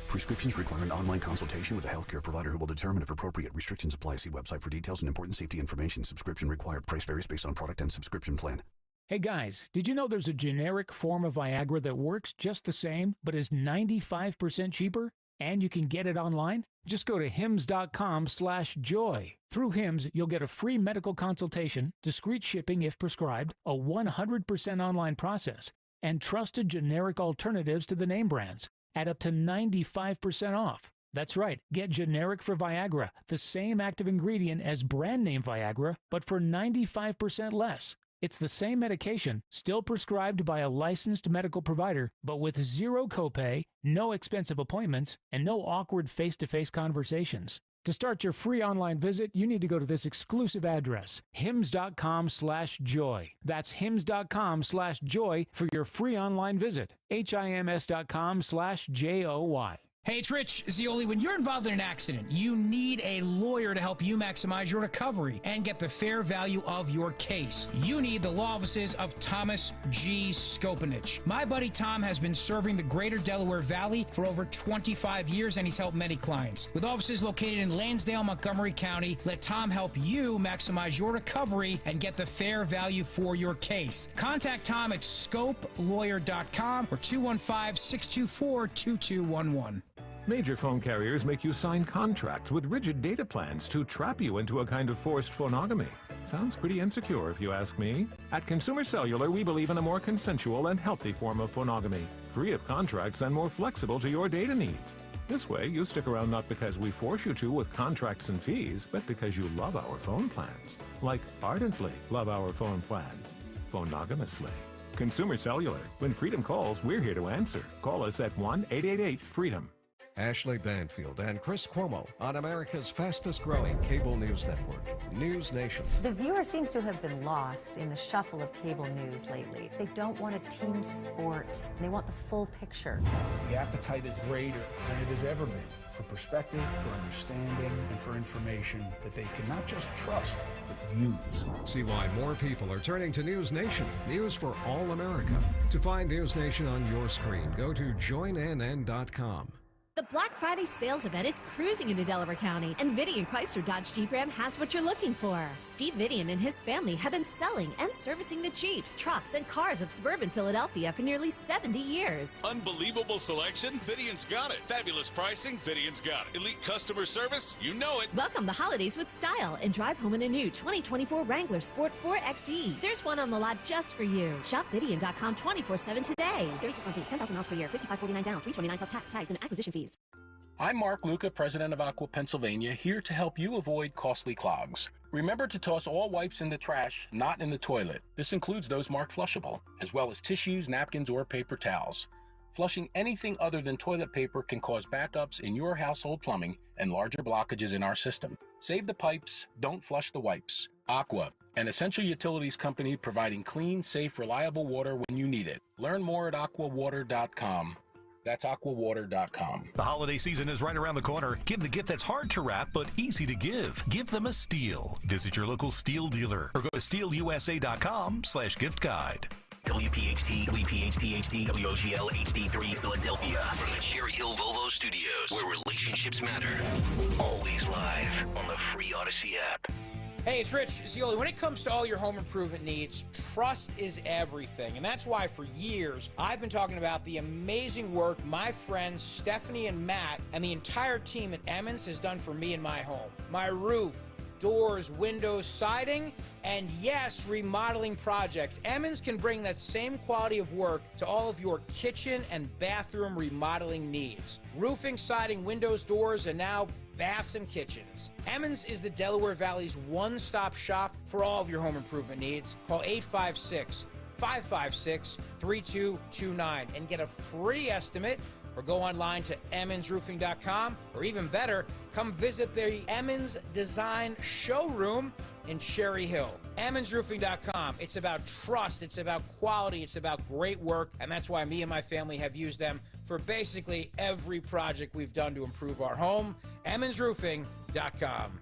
Prescriptions require an online consultation with a healthcare provider who will determine if appropriate. Restrictions apply. See website for details and important safety information. Subscription required. Price varies based on product and subscription plan. Hey guys, did you know there's a generic form of Viagra that works just the same, but is 95% cheaper? And you can get it online? Just go to hims.com/joy. Through Hims, you'll get a free medical consultation, discreet shipping if prescribed, a 100% online process, and trusted generic alternatives to the name brands at up to 95% off. That's right, get generic for Viagra, the same active ingredient as brand name Viagra, but for 95% less. It's the same medication, still prescribed by a licensed medical provider, but with zero copay, no expensive appointments, and no awkward face-to-face conversations. To start your free online visit, you need to go to this exclusive address, hims.com/joy. That's hims.com/joy for your free online visit. hims.com/joy. Hey, it's Rich Zioli. When you're involved in an accident, you need a lawyer to help you maximize your recovery and get the fair value of your case. You need the law offices of Thomas G. Skopanich. My buddy Tom has been serving the greater Delaware Valley for over 25 years, and he's helped many clients. With offices located in Lansdale, Montgomery County, let Tom help you maximize your recovery and get the fair value for your case. Contact Tom at scopelawyer.com or 215-624-2211. Major phone carriers make you sign contracts with rigid data plans to trap you into a kind of forced phonogamy. Sounds pretty insecure if you ask me. At Consumer Cellular, we believe in a more consensual and healthy form of phonogamy, free of contracts and more flexible to your data needs. This way, you stick around not because we force you to with contracts and fees, but because you love our phone plans. Like ardently love our phone plans. Phonogamously. Consumer Cellular. When Freedom calls, we're here to answer. Call us at 1-888-FREEDOM. Ashley Banfield and Chris Cuomo on America's fastest-growing cable news network, News Nation. The viewer seems to have been lost in the shuffle of cable news lately. They don't want a team sport. They want the full picture. The appetite is greater than it has ever been for perspective, for understanding, and for information that they can not just trust, but use. See why more people are turning to News Nation, news for all America. To find News Nation on your screen, go to joinnn.com. The Black Friday sales event is cruising into Delaware County, and Vidian Chrysler Dodge Jeep Ram has what you're looking for. Steve Vidian and his family have been selling and servicing the Jeeps, trucks, and cars of suburban Philadelphia for nearly 70 years. Unbelievable selection? Vidian's got it. Fabulous pricing? Vidian's got it. Elite customer service? You know it. Welcome the holidays with style and drive home in a new 2024 Wrangler Sport 4 XE. There's one on the lot just for you. Shop Vidian.com 24/7 today. 36 month lease, 10,000 miles per year, $55.49 down, $329 plus tax, tags, and acquisition fees. I'm Mark Luca, president of Aqua Pennsylvania, here to help you avoid costly clogs. Remember to toss all wipes in the trash, not in the toilet. This includes those marked flushable, as well as tissues, napkins, or paper towels. Flushing anything other than toilet paper can cause backups in your household plumbing and larger blockages in our system. Save the pipes, don't flush the wipes. Aqua, an essential utilities company providing clean, safe, reliable water when you need it. Learn more at aquawater.com. That's aquawater.com. The holiday season is right around the corner. Give the gift that's hard to wrap but easy to give. Give them a Steel. Visit your local Steel dealer or go to steelusa.com/gift guide. WPHT, WPHT HD, WOGL HD3 Philadelphia. From the Cherry Hill Volvo Studios, where relationships matter. Always live on the free Odyssey app. Hey, it's Rich Zioli. When it comes to all your home improvement needs, trust is everything. And that's why for years, I've been talking about the amazing work my friends Stephanie and Matt and the entire team at Emmons has done for me and my home. My roof, doors, windows, siding, and yes, remodeling projects. Emmons can bring that same quality of work to all of your kitchen and bathroom remodeling needs. Roofing, siding, windows, doors, and now baths and kitchens. Emmons is the Delaware Valley's one-stop shop for all of your home improvement needs. Call 856-556-3229 and get a free estimate or go online to emmonsroofing.com, or even better, come visit the Emmons Design Showroom in Cherry Hill. emmonsroofing.com. It's about trust, it's about quality, it's about great work, and that's why me and my family have used them for basically every project we've done to improve our home. emmonsroofing.com.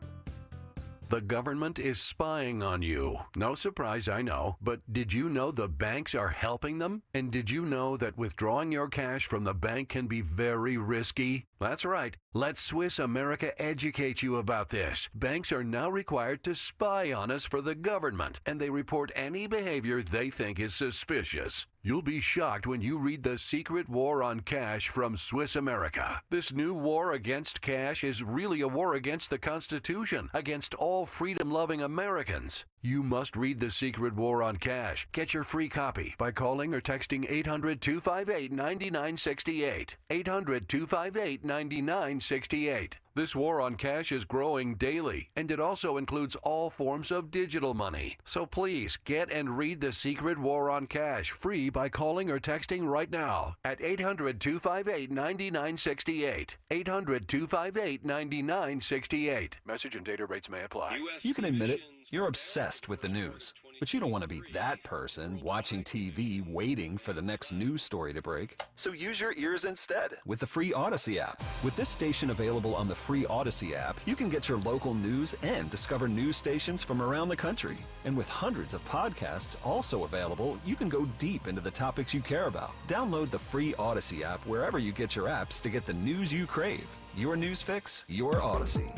The government is spying on you. No surprise, I know. But did you know the banks are helping them? And did you know that withdrawing your cash from the bank can be very risky? That's right. Let Swiss America educate you about this. Banks are now required to spy on us for the government, and they report any behavior they think is suspicious. You'll be shocked when you read The Secret War on Cash from Swiss America. This new war against cash is really a war against the Constitution, against all freedom-loving Americans. You must read The Secret War on Cash. Get your free copy by calling or texting 800-258-9968. 800-258-9968. This war on cash is growing daily, and it also includes all forms of digital money. So please get and read The Secret War on Cash free by calling or texting right now at 800-258-9968. 800-258-9968. Message and data rates may apply. You can admit it. You're obsessed with the news. But you don't want to be that person watching TV waiting for the next news story to break. So use your ears instead with the free Odyssey app. With this station available on the free Odyssey app, you can get your local news and discover news stations from around the country. And with hundreds of podcasts also available, you can go deep into the topics you care about. Download the free Odyssey app wherever you get your apps to get the news you crave. Your news fix, your Odyssey.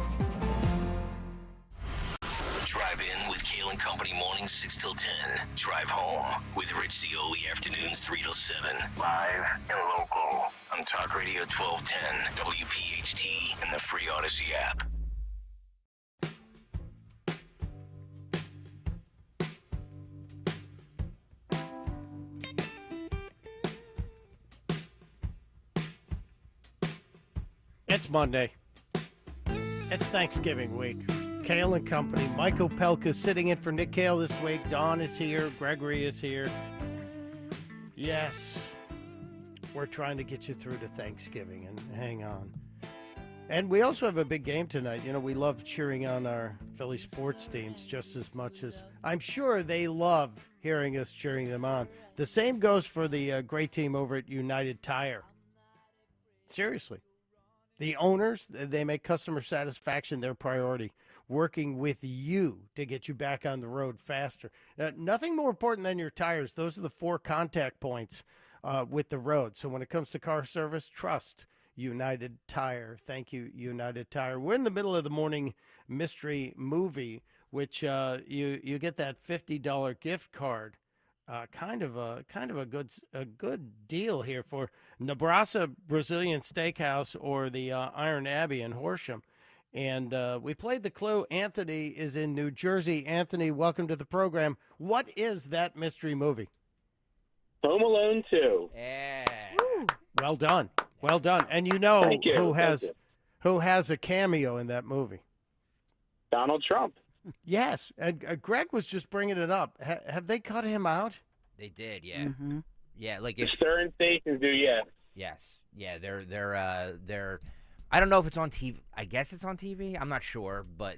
Drive in with Kayal and Company mornings 6 till 10. Drive home with Rich Zioli afternoons 3 till 7. Live and local on Talk Radio 1210, WPHT, and the free Odyssey app. It's Monday. It's Thanksgiving week. Kayal and Company. Michael Pelka sitting in for Nick Kayal this week. Dawn is here. Gregory is here. Yes, we're trying to get you through to Thanksgiving, and hang on. And we also have a big game tonight. You know, we love cheering on our Philly sports teams just as much as I'm sure they love hearing us cheering them on. The same goes for the great team over at United Tire. Seriously. The owners, they make customer satisfaction their priority, working with you to get you back on the road faster. Nothing more important than your tires. Those are the 4 contact points with the road. So when it comes to car service, trust United Tire. Thank you, United Tire. We're in the middle of the morning mystery movie, which you get that $50 gift card. Kind of a good deal here for Nebraska Brazilian Steakhouse or the Iron Abbey in Horsham. And we played the clue. Anthony is in New Jersey. Anthony, welcome to the program. What is that mystery movie? Home Alone 2. Yeah. Woo. Well done. Well done. And you know who has a cameo in that movie? Donald Trump. Yes. And Greg was just bringing it up. Have they cut him out? They did, yeah. Mm-hmm. Yeah, like The if certain stations do, yes. Yes. Yeah, they're I don't know if it's on TV. I guess it's on TV. I'm not sure, but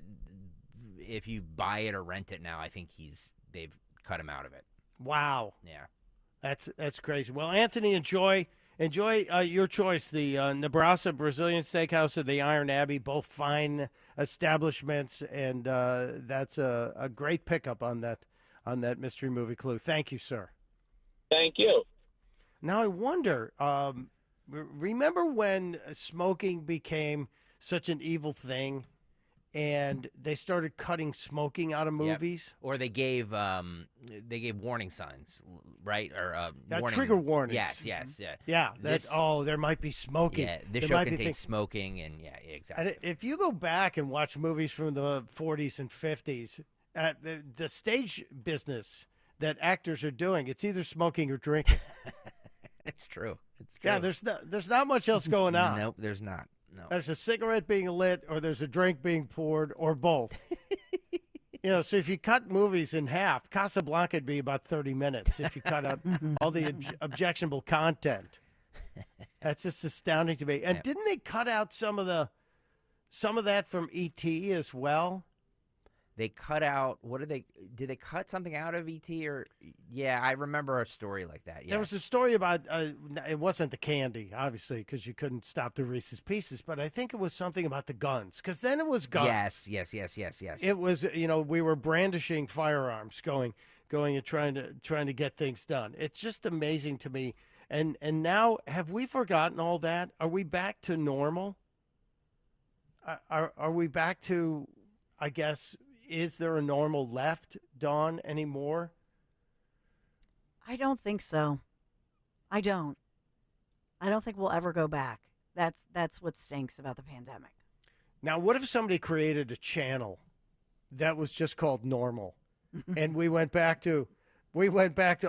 if you buy it or rent it now, I think they've cut him out of it. Wow. Yeah. That's crazy. Well, Anthony, enjoy your choice, the Nebraska Brazilian Steakhouse or the Iron Abbey, both fine establishments, and that's a great pickup on that mystery movie clue. Thank you, sir. Thank you. Now, I wonder, remember when smoking became such an evil thing, and they started cutting smoking out of movies? Yep. Or they gave warning signs, right? Or trigger warnings. Yes, yeah. Yeah, there might be smoking. Yeah, this show contains smoking, and yeah, exactly. And if you go back and watch movies from the 40s and 50s, the stage business that actors are doing, it's either smoking or drinking. It's true. It's true. Yeah, there's not much else going on. Nope, there's not. No. There's a cigarette being lit, or there's a drink being poured, or both. So if you cut movies in half, Casablanca would be about 30 minutes if you cut out all the objectionable content. That's just astounding to me. And didn't they cut out some of that from E.T. as well? They cut out, did they cut something out of E.T. or, yeah, I remember a story like that. There was a story about, it wasn't the candy, obviously, because you couldn't stop the Reese's Pieces, but I think it was something about the guns, because then it was guns. Yes. It was, we were brandishing firearms, going and trying to get things done. It's just amazing to me. And now, have we forgotten all that? Are we back to normal? Are we back to, I guess, is there a normal left, Dawn, anymore? I don't think so. I don't think we'll ever go back. That's what stinks about the pandemic. Now, what if somebody created a channel that was just called Normal, and we went back to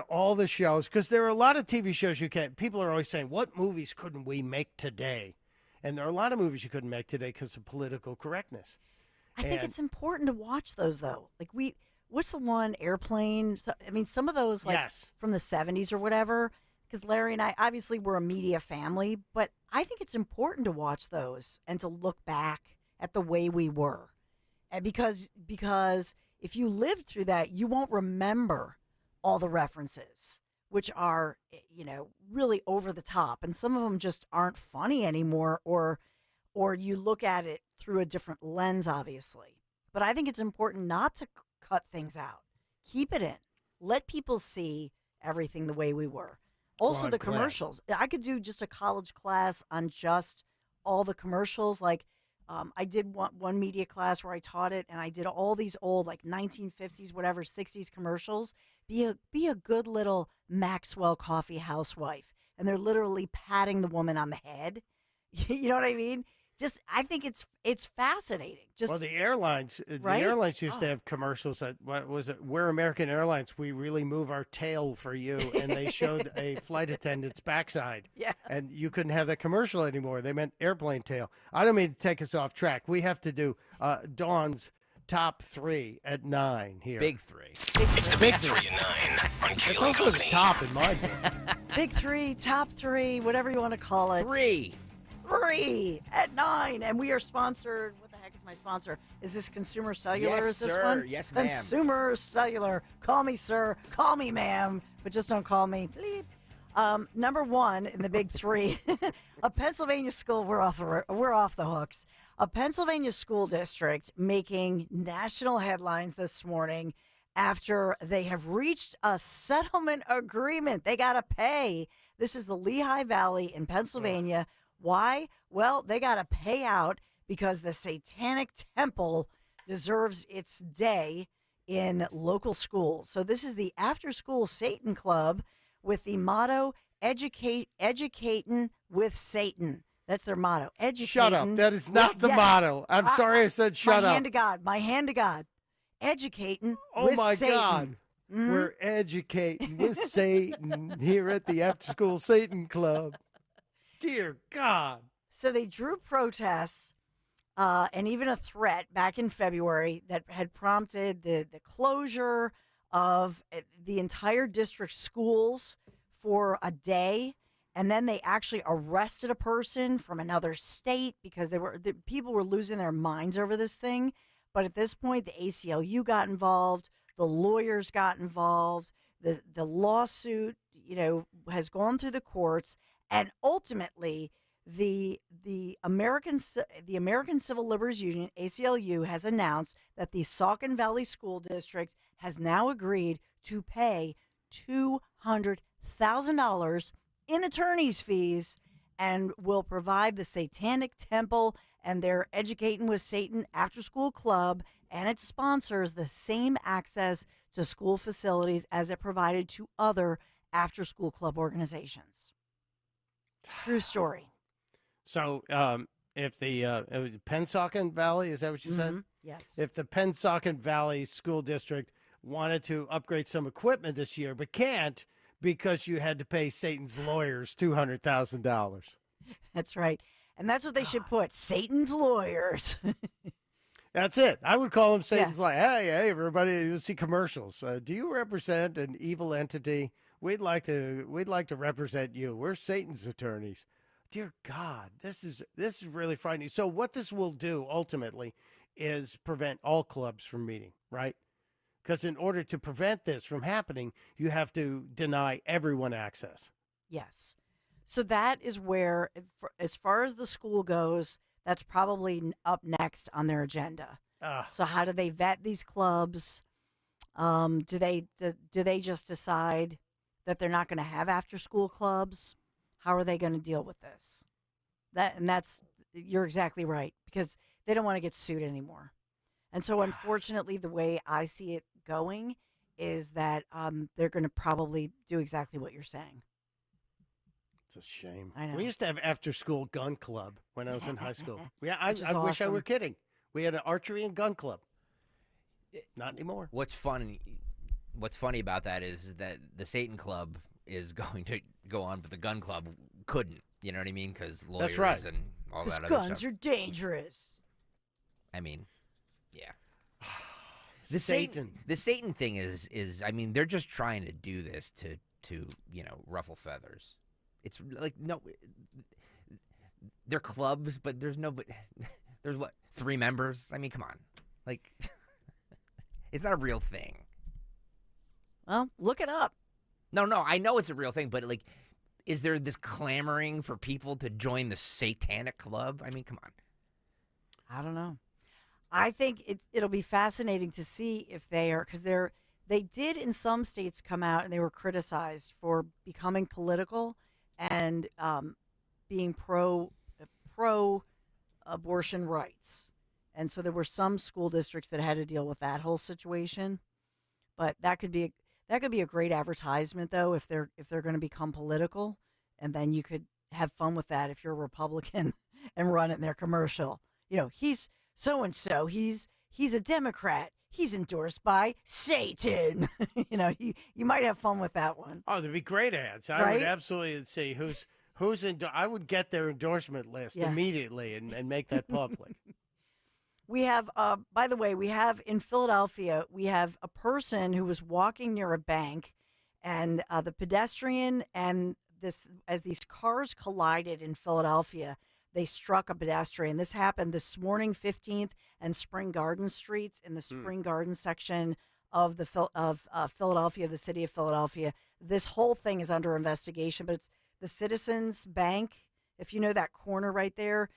all the shows, because there are a lot of TV shows people are always saying, what movies couldn't we make today? And there are a lot of movies you couldn't make today because of political correctness. I think it's important to watch those, though. Like, what's the one, Airplane? I mean, some of those, from the 70s or whatever, because Larry and I, obviously, we're a media family, but I think it's important to watch those and to look back at the way we were. And because if you lived through that, you won't remember all the references, which are, really over the top. And some of them just aren't funny anymore, or you look at it through a different lens, obviously. But I think it's important not to cut things out. Keep it in. Let people see everything the way we were. Also, the commercials. I could do just a college class on just all the commercials. Like, I did one media class where I taught it, and I did all these old, 1950s, whatever, 60s commercials. Be a good little Maxwell coffee housewife. And they're literally patting the woman on the head. You know what I mean? I think it's fascinating. The airlines, used to have commercials that, what was it? We're American Airlines. We really move our tail for you, and they showed a flight attendant's backside. Yeah, and you couldn't have that commercial anymore. They meant airplane tail. I don't mean to take us off track. We have to do Dawn's top 3 at 9 here. Big 3. It's the big 3 at 9 on Kayal It's also the top in my book. Big 3, top 3, whatever you want to call it. 3 at 9, and we are sponsored. What the heck is my sponsor? Is this Consumer Cellular? Yes, is this sir. one? Yes, ma'am. Consumer Cellular. Call me sir. Call me ma'am. But just don't call me. Bleep. Number 1 in the big 3, a Pennsylvania school. We're off the hooks. A Pennsylvania school district making national headlines this morning after they have reached a settlement agreement. They got to pay. This is the Lehigh Valley in Pennsylvania. Why? Well, they got to pay out because the Satanic Temple deserves its day in local schools. So this is the after-school Satan Club with the motto, educating with Satan. That's their motto. Shut up. That is not the motto. I'm sorry I said shut up. My hand to God. Educating oh with my Satan. God. Mm-hmm. We're educating with Satan here at the after-school Satan Club. Dear God. So they drew protests and even a threat back in February that had prompted the closure of the entire district schools for a day. And then they actually arrested a person from another state because people were losing their minds over this thing. But at this point, the ACLU got involved. The lawyers got involved. The lawsuit, has gone through the courts. And ultimately, the American Civil Liberties Union, ACLU, has announced that the Saucon Valley School District has now agreed to pay $200,000 in attorney's fees and will provide the Satanic Temple and their Educating with Satan after-school club and its sponsors the same access to school facilities as it provided to other after-school club organizations. True story. So if the Pennsauken Valley, is that what you said? Yes. If the Pennsauken Valley School District wanted to upgrade some equipment this year but can't because you had to pay Satan's lawyers $200,000. That's right. And that's what they should put, Satan's lawyers. That's it. I would call them Satan's like, hey, everybody, you see commercials. Do you represent an evil entity? we'd like to represent you. We're Satan's attorneys. Dear God, this is really frightening. So what this will do ultimately is prevent all clubs from meeting, right? Because in order to prevent this from happening, you have to deny everyone access. Yes. So that is where, as far as the school goes, that's probably up next on their agenda. So how do they vet these clubs? Do they just decide that they're not going to have after-school clubs? How are they going to deal with this? You're exactly right, because they don't want to get sued anymore. And so, unfortunately, the way I see it going is that they're going to probably do exactly what you're saying. It's a shame. I know. We used to have after-school gun club when I was in high school. Yeah, I Which is wish I awesome. were kidding. We had an archery and gun club. Not anymore. What's funny about that is that the Satan Club is going to go on, but the gun club couldn't. You know what I mean? Because lawyers That's right. and all that other guns stuff. are dangerous. I mean, yeah. The Satan. The Satan thing is I mean, they're just trying to do this to ruffle feathers. It's like, no, they're clubs, but there's what, 3 members? I mean, come on. Like, it's not a real thing. Well, look it up. No, I know it's a real thing, but like, is there this clamoring for people to join the satanic club? I mean, come on. I don't know. I think it'll be fascinating to see if they are, because they did in some states come out and they were criticized for becoming political and being pro abortion rights, and so there were some school districts that had to deal with that whole situation. But that could be a great advertisement, though, if they're going to become political, and then you could have fun with that if you're a Republican and run it in their commercial. He's so and so. He's a Democrat. He's endorsed by Satan. You might have fun with that one. Oh, there'd be great ads. I would absolutely see who's in. I would get their endorsement list immediately and make that public. We have, by the way, in Philadelphia, we have a person who was walking near a bank, and the pedestrian and as these cars collided in Philadelphia, they struck a pedestrian. This happened this morning, 15th and Spring Garden Streets, in the Spring Garden section of Philadelphia, the city of Philadelphia. This whole thing is under investigation, but it's the Citizens Bank, if you know that corner right there.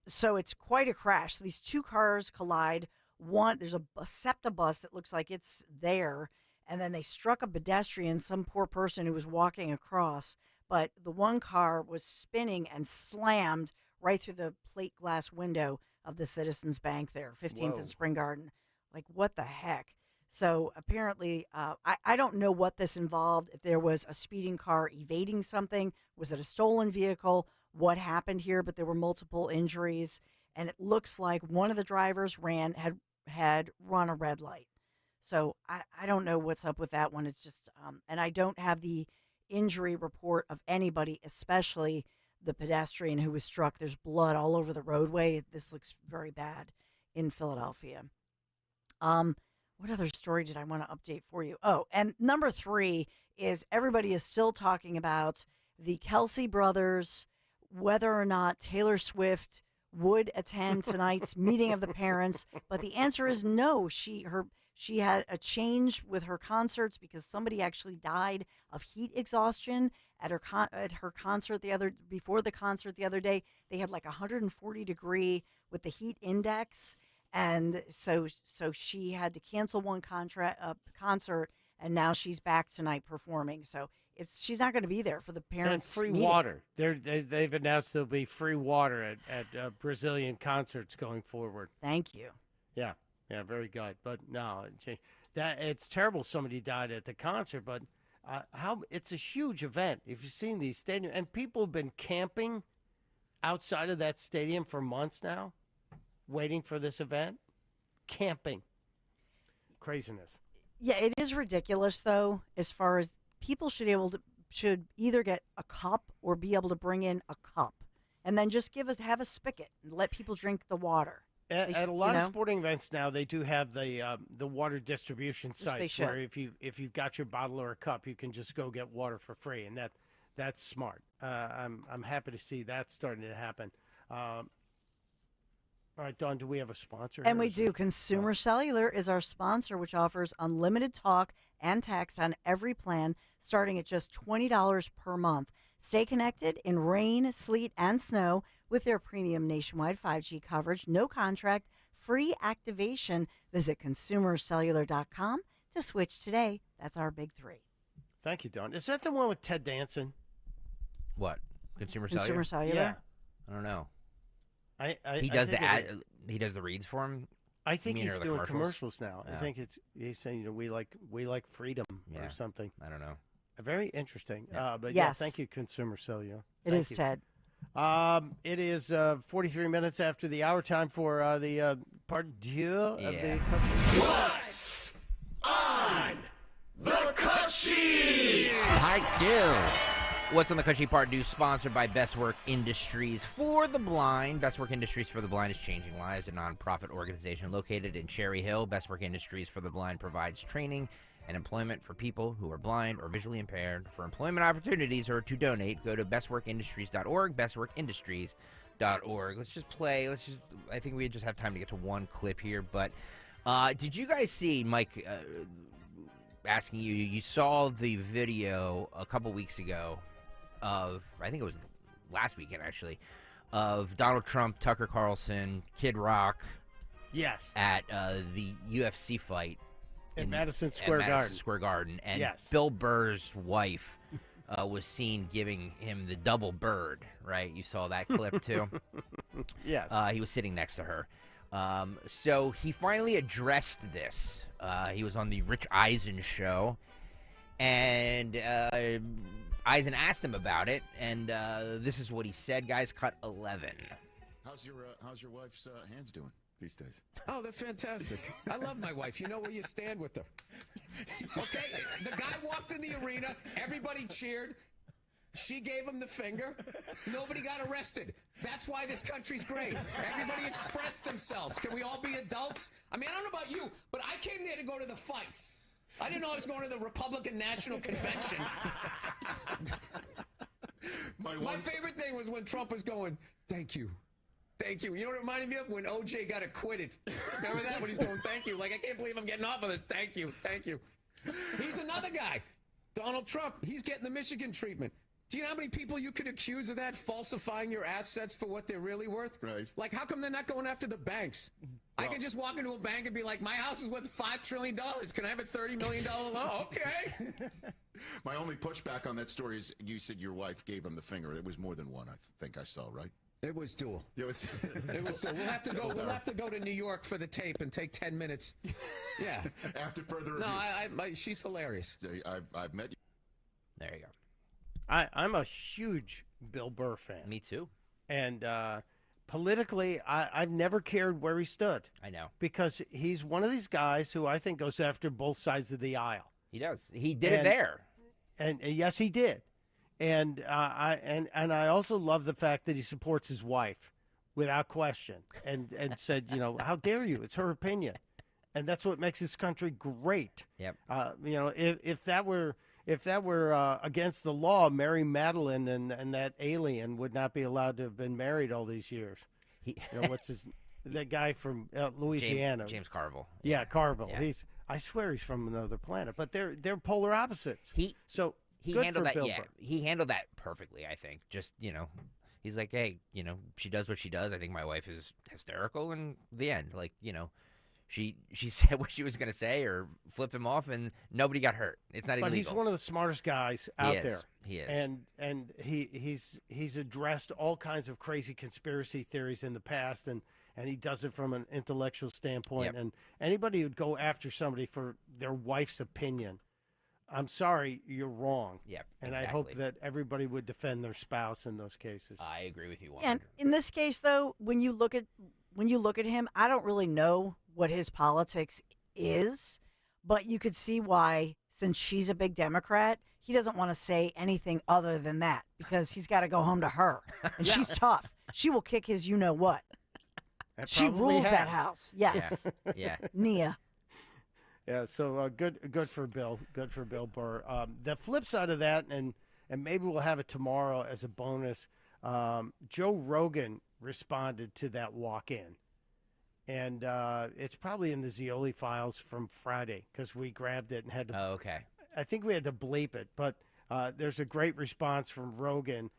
So it's quite a crash. So these 2 cars collide. There's a SEPTA bus that looks like it's there, and then they struck a pedestrian, some poor person who was walking across. But the one car was spinning and slammed right through the plate glass window of the Citizens Bank there, 15th and Spring Garden. Like, what the heck? So apparently, I don't know what this involved. If there was a speeding car evading something, was it a stolen vehicle? What happened here? But there were multiple injuries, and it looks like one of the drivers had run a red light. So I don't know what's up with that one. It's just, and I don't have the injury report of anybody, especially the pedestrian who was struck. There's blood all over the roadway. This looks very bad in Philadelphia. What other story did I want to update for you? Oh, and number 3 is everybody is still talking about the Kelsey brothers, whether or not Taylor Swift would attend tonight's meeting of the parents. But the answer is no. She had a change with her concerts because somebody actually died of heat exhaustion at her concert before the concert the other day. They had like 140 degree with the heat index. And so she had to cancel one concert, and now she's back tonight performing. So she's not going to be there for the parents. And free meeting. water. They've announced there'll be free water at Brazilian concerts going forward. Thank you. Yeah, very good. But no, it's terrible. Somebody died at the concert, but it's a huge event. If you've seen these stadiums, and people have been camping outside of that stadium for months now, waiting for this event, camping. Craziness. Yeah, it is ridiculous, though, as far as people should either get a cup or be able to bring in a cup and then just have a spigot and let people drink the water. At a lot of sporting events now, they do have the water distribution sites should. where if you've got your bottle or a cup, you can just go get water for free, and that's smart. I'm happy to see that starting to happen. All right, Dawn, do we have a sponsor? And we do. Consumer Cellular is our sponsor, which offers unlimited talk and text on every plan, starting at just $20 per month. Stay connected in rain, sleet, and snow with their premium nationwide 5G coverage. No contract, free activation. Visit consumercellular.com to switch today. That's our big 3. Thank you, Dawn. Is that the one with Ted Danson? What? Consumer Consumer Cellular? Yeah. I don't know. He does he does the reads for him. I think he's doing commercials now. Yeah. I think he's saying we like freedom or something. I don't know. Very interesting. Yeah. But yes. thank you, Consumer Cellular. It is, Ted. It is 43 minutes after the hour. Time for the part deux of the What's on the cut sheet? Part 2. What's on the cut sheet? Part 2, sponsored by Best Work Industries for the Blind. Best Work Industries for the Blind is changing lives. A nonprofit organization located in Cherry Hill. Best Work Industries for the Blind provides training and employment for people who are blind or visually impaired. For employment opportunities or to donate, go to bestworkindustries.org, bestworkindustries.org. Let's just play. I think we just have time to get to one clip here, but did you guys see, Mike, asking you saw the video a couple weeks ago of, I think it was last weekend actually, of Donald Trump, Tucker Carlson, Kid Rock. Yes. At the UFC fight. In Madison Square Garden. And yes. Bill Burr's wife was seen giving him the double bird, right? You saw that clip too? Yes. He was sitting next to her. So he finally addressed this. He was on the Rich Eisen show, and Eisen asked him about it, and this is what he said. Guys, cut 11. How's your wife's hands doing these days? Oh, they're fantastic. I love my wife. You know where you stand with her. Okay? The guy walked in the arena. Everybody cheered. She gave him the finger. Nobody got arrested. That's why this country's great. Everybody expressed themselves. Can we all be adults? I mean, I don't know about you, but I came there to go to the fights. I didn't know I was going to the Republican National Convention. My favorite thing was when Trump was going, thank you. Thank you. You know what it reminded me of? When OJ got acquitted. Remember that? When he's going, thank you. Like, I can't believe I'm getting off of this. Thank you. Thank you. He's another guy. Donald Trump. He's getting the Michigan treatment. Do you know how many people you could accuse of that, falsifying your assets for what they're really worth? Right. Like, how come they're not going after the banks? I could just walk into a bank and be like, my house is worth $5 trillion. Can I have a $30 million loan? Okay. My only pushback on that story is you said your wife gave him the finger. It was more than one, I think I saw, right? It was dual. It was dual. We'll have to go. We'll have to go to New York for the tape and take 10 minutes. Yeah. After further review. No, she's hilarious. I've met you. There you go. I'm a huge Bill Burr fan. Me too. And politically, I've never cared where he stood. I know. Because he's one of these guys who I think goes after both sides of the aisle. He does. He did it there. And yes, he did. And I also love the fact that he supports his wife without question and said, how dare you? It's her opinion. And that's what makes this country great. Yep. If that were against the law, Mary Madeline and that alien would not be allowed to have been married all these years. That guy from Louisiana, James Carville. Yeah, Carville. Yeah. I swear he's from another planet, but they're polar opposites. He good handled for that. Bill Yeah, Burr. he handled that perfectly. I think. Just he's like, hey, she does what she does. I think my wife is hysterical, and the end. Like, she said what she was going to say or flip him off, and nobody got hurt. It's not illegal. But he's one of the smartest guys out there. He is. And he's addressed all kinds of crazy conspiracy theories in the past, and he does it from an intellectual standpoint. Yep. And anybody who'd go after somebody for their wife's opinion, I'm sorry, you're wrong. Yep. And exactly. I hope that everybody would defend their spouse in those cases. I agree with you. 100%. And in this case, though, when you look at him, I don't really know what his politics is, but you could see why, since she's a big Democrat, he doesn't want to say anything other than that because he's got to go home to her. And she's tough. She will kick his you-know-what. She rules that house. Yes. Yeah. Nia. Yeah, so good for Bill. Good for Bill Burr. The flip side of that, and maybe we'll have it tomorrow as a bonus, Joe Rogan responded to that walk-in. And it's probably in the Zioli files from Friday because we grabbed it and had to. Oh, okay. I think we had to bleep it, but there's a great response from Rogan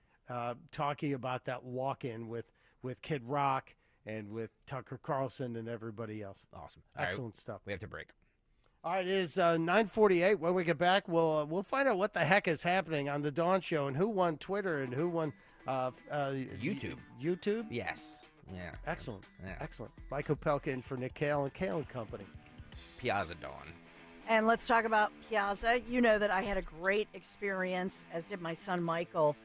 talking about that walk-in with Kid Rock and with Tucker Carlson and everybody else. Awesome. Excellent stuff. We have to break. All right, it is 9:48. When we get back, we'll find out what the heck is happening on the Dawn Show and who won Twitter and who won YouTube. YouTube? Yes. Yeah. Excellent. Yeah. Excellent. Mike Opelka in for Nick Kayal and Kayal and Company. Piazza Dawn. And let's talk about Piazza. You know that I had a great experience, as did my son Michael,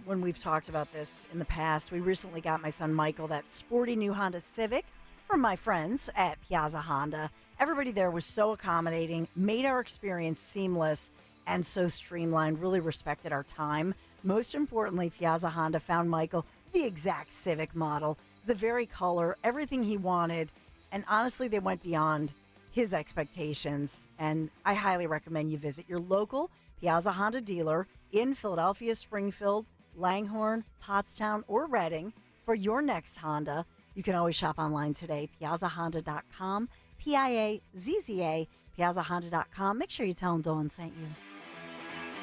when we've talked about this in the past. We recently got my son Michael that sporty new Honda Civic from my friends at Piazza Honda. Everybody there was so accommodating, made our experience seamless and so streamlined, really respected our time. Most importantly, Piazza Honda found Michael the exact Civic model, the very color, everything he wanted. And honestly, they went beyond his expectations. And I highly recommend you visit your local Piazza Honda dealer in Philadelphia, Springfield, Langhorne, Pottstown, or Reading for your next Honda. You can always shop online today, piazzahonda.com, Piazza, piazzahonda.com. Make sure you tell them Dawn sent you.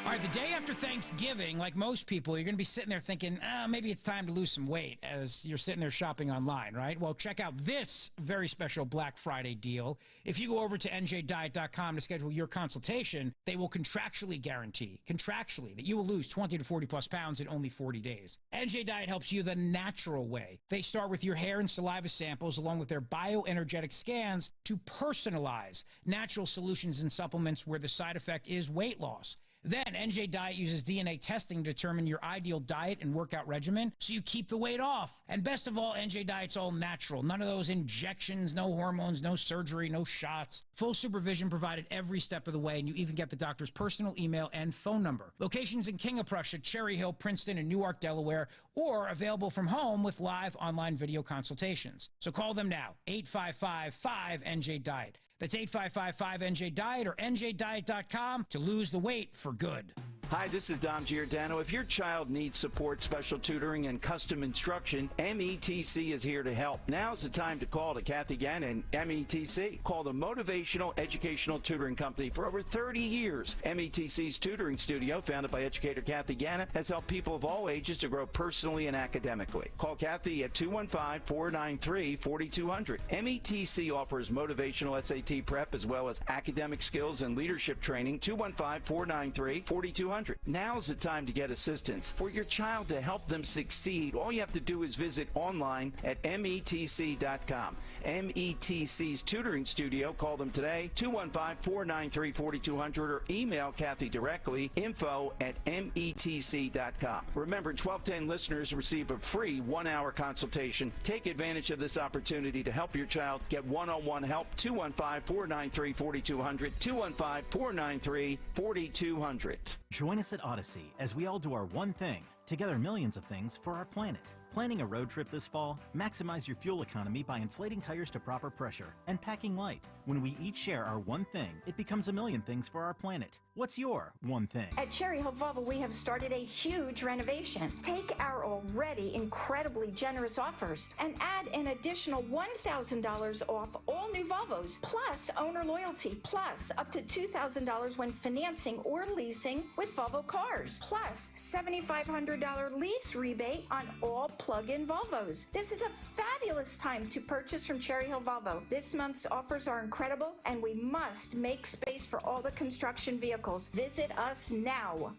All right, the day after Thanksgiving, like most people, you're going to be sitting there thinking, maybe it's time to lose some weight as you're sitting there shopping online, right? Well, check out this very special Black Friday deal. If you go over to njdiet.com to schedule your consultation, they will contractually guarantee, that you will lose 20 to 40 plus pounds in only 40 days. NJ Diet helps you the natural way. They start with your hair and saliva samples along with their bioenergetic scans to personalize natural solutions and supplements where the side effect is weight loss. Then NJ Diet uses DNA testing to determine your ideal diet and workout regimen so you keep the weight off. And best of all, NJ Diet's all natural. None of those injections, no hormones, no surgery, no shots. Full supervision provided every step of the way, and you even get the doctor's personal email and phone number. Locations in King of Prussia, Cherry Hill, Princeton, and Newark, Delaware, or available from home with live online video consultations. So call them now, 855-5NJ-DIET. That's 855-5NJ-DIET or njdiet.com to lose the weight for good. Hi, this is Dom Giordano. If your child needs support, special tutoring, and custom instruction, METC is here to help. Now's the time to call to Kathy Gannon, METC. Call the Motivational Educational Tutoring Company for over 30 years. METC's tutoring studio, founded by educator Kathy Gannon, has helped people of all ages to grow personally and academically. Call Kathy at 215-493-4200. METC offers motivational SAT prep as well as academic skills and leadership training. 215-493-4200. Now's the time to get assistance. For your child to help them succeed, all you have to do is visit online at metc.com. METC's tutoring studio. Call them today, 215-493-4200, or email Kathy directly, info@metc.com. Remember, 1210 listeners receive a free 1-hour consultation. Take advantage of this opportunity to help your child get one-on-one help. 215-493-4200, 215-493-4200. Join us at Odyssey as we all do our one thing, together millions of things for our planet. Planning a road trip this fall? Maximize your fuel economy by inflating tires to proper pressure and packing light. When we each share our one thing, it becomes a million things for our planet. What's your one thing? At Cherry Hill Volvo, we have started a huge renovation. Take our already incredibly generous offers and add an additional $1,000 off all new Volvos, plus owner loyalty, plus up to $2,000 when financing or leasing with Volvo cars, plus $7,500 lease rebate on all plug-in Volvos. This is a fabulous time to purchase from Cherry Hill Volvo. This month's offers are incredible, and we must make space for all the construction vehicles. Visit us now.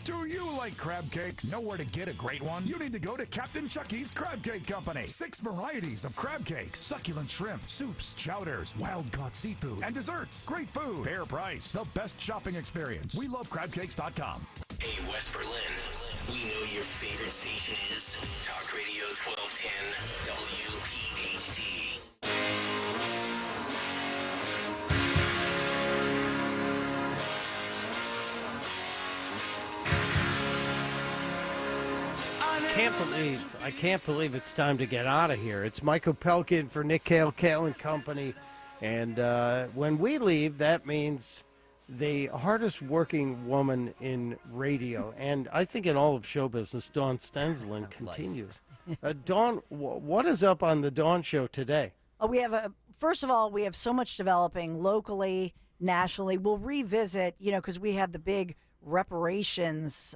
Do you like crab cakes? Know where to get a great one? You need to go to Captain Chucky's Crab Cake Company. 6 varieties of crab cakes, succulent shrimp, soups, chowders, wild-caught seafood, and desserts. Great food, fair price, the best shopping experience. We love crabcakes.com. Hey, West Berlin, we know your favorite station is Talk Radio 1210 WPHT. Can't believe I can't believe it's time to get out of here. It's Michael Pelkin for Nick Kayal, Kayal and Company. And when we leave, that means the hardest working woman in radio, and I think in all of show business, Dawn Stensland, continues. Dawn, what is up on the Dawn Show today? First of all, we have so much developing locally, nationally. We'll revisit, because we had the big reparations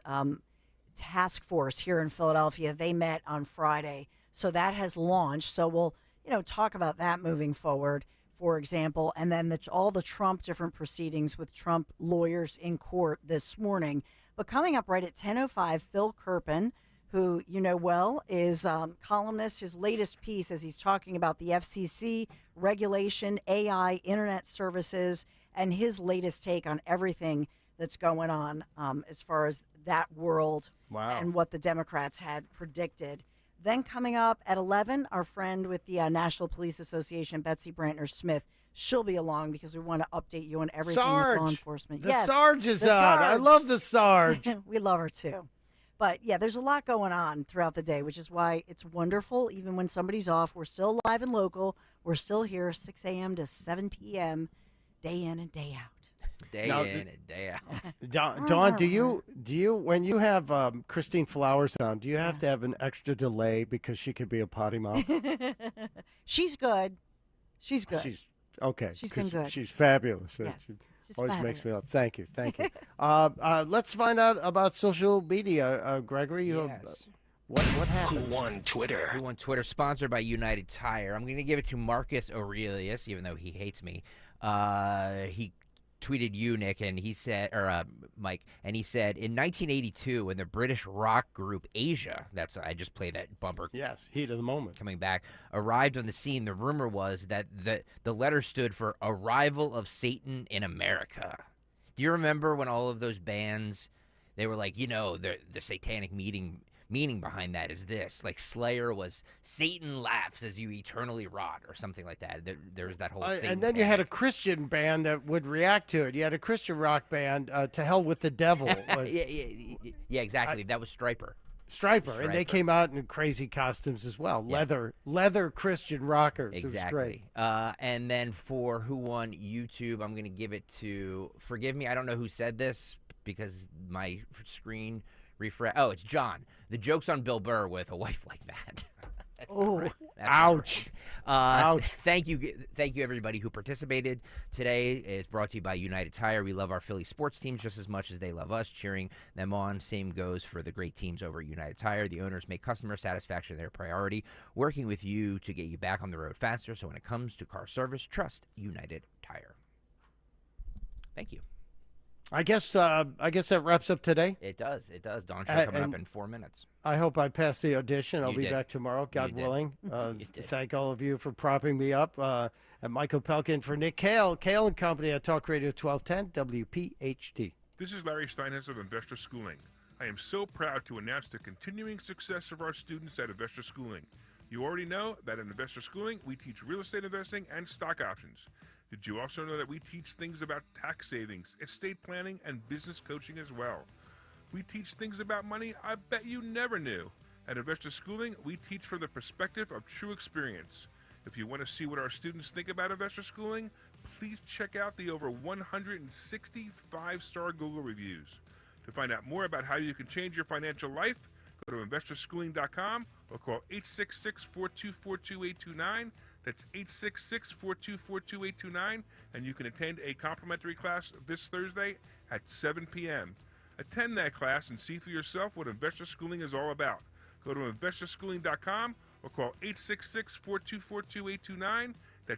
task force here in Philadelphia. They met on Friday, so that has launched. So we'll, talk about that moving forward, for example, and then all the Trump different proceedings with Trump lawyers in court this morning. But coming up right at 10:05, Phil Kerpen, who you know well, is columnist. His latest piece, as he's talking about the FCC regulation, AI, internet services, and his latest take on everything that's going on as far as that world and what the Democrats had predicted. Then coming up at 11, our friend with the National Police Association, Betsy Brantner-Smith. She'll be along because we want to update you on everything with law enforcement. The Sarge is on. I love the Sarge. We love her too. But yeah, there's a lot going on throughout the day, which is why it's wonderful. Even when somebody's off, we're still live and local. We're still here 6 a.m. to 7 p.m., day in and day out. Day in and day out. Dawn, do you when you have Christine Flowers on, do you have to have an extra delay because she could be a potty mouth? She's good. She's good. She's okay. She's been good. She's fabulous. Yes, She always makes me laugh. Thank you. Let's find out about social media, Gregory. Yes. What happened? Who won Twitter? Who won Twitter? Sponsored by United Tire. I'm going to give it to Marcus Aurelius, even though he hates me. He tweeted you, Nick, and he said, or Mike, and he said, in 1982, when the British rock group Asia, I just played that bumper. Yes, heat of the moment. Coming back, arrived on the scene, the rumor was that the letter stood for Arrival of Satan in America. Do you remember when all of those bands, they were like, the satanic meaning behind that is this. Like Slayer was Satan laughs as you eternally rot or something like that. There was that whole Satan and then you had a Christian band that would react to it. You had a Christian rock band, To Hell with the Devil. Yeah, exactly. That was Stryper. Stryper, and they came out in crazy costumes as well. Yeah. Leather Christian rockers. Exactly. It was great. And then for who won YouTube, I'm going to give it to, forgive me, I don't know who said this because my screen refresh. Oh, it's John. The joke's on Bill Burr with a wife like that. Ouch. Ouch. Thank you, everybody who participated today. It's brought to you by United Tire. We love our Philly sports teams just as much as they love us, cheering them on. Same goes for the great teams over at United Tire. The owners make customer satisfaction their priority, working with you to get you back on the road faster. So when it comes to car service, trust United Tire. Thank you. I guess that wraps up today. It does. Dawn Show coming up in 4 minutes. I hope I passed the audition. I'll be back tomorrow, God willing. Thank all of you for propping me up. And Michael Pelkin for Nick Kayal, Kayal and Company at Talk Radio 1210 WPHT. This is Larry Steinhetz of Investor Schooling. I am so proud to announce the continuing success of our students at Investor Schooling. You already know that at Investor Schooling, we teach real estate investing and stock options. Did you also know that we teach things about tax savings, estate planning, and business coaching as well? We teach things about money I bet you never knew. At Investor Schooling, we teach from the perspective of true experience. If you want to see what our students think about Investor Schooling, please check out the over 160 5-star Google reviews. To find out more about how you can change your financial life, go to investorschooling.com or call 866-424-2829. That's 866-424-2829, and you can attend a complimentary class this Thursday at 7 p.m. Attend that class and see for yourself what Investor Schooling is all about. Go to investorschooling.com or call 866-424-2829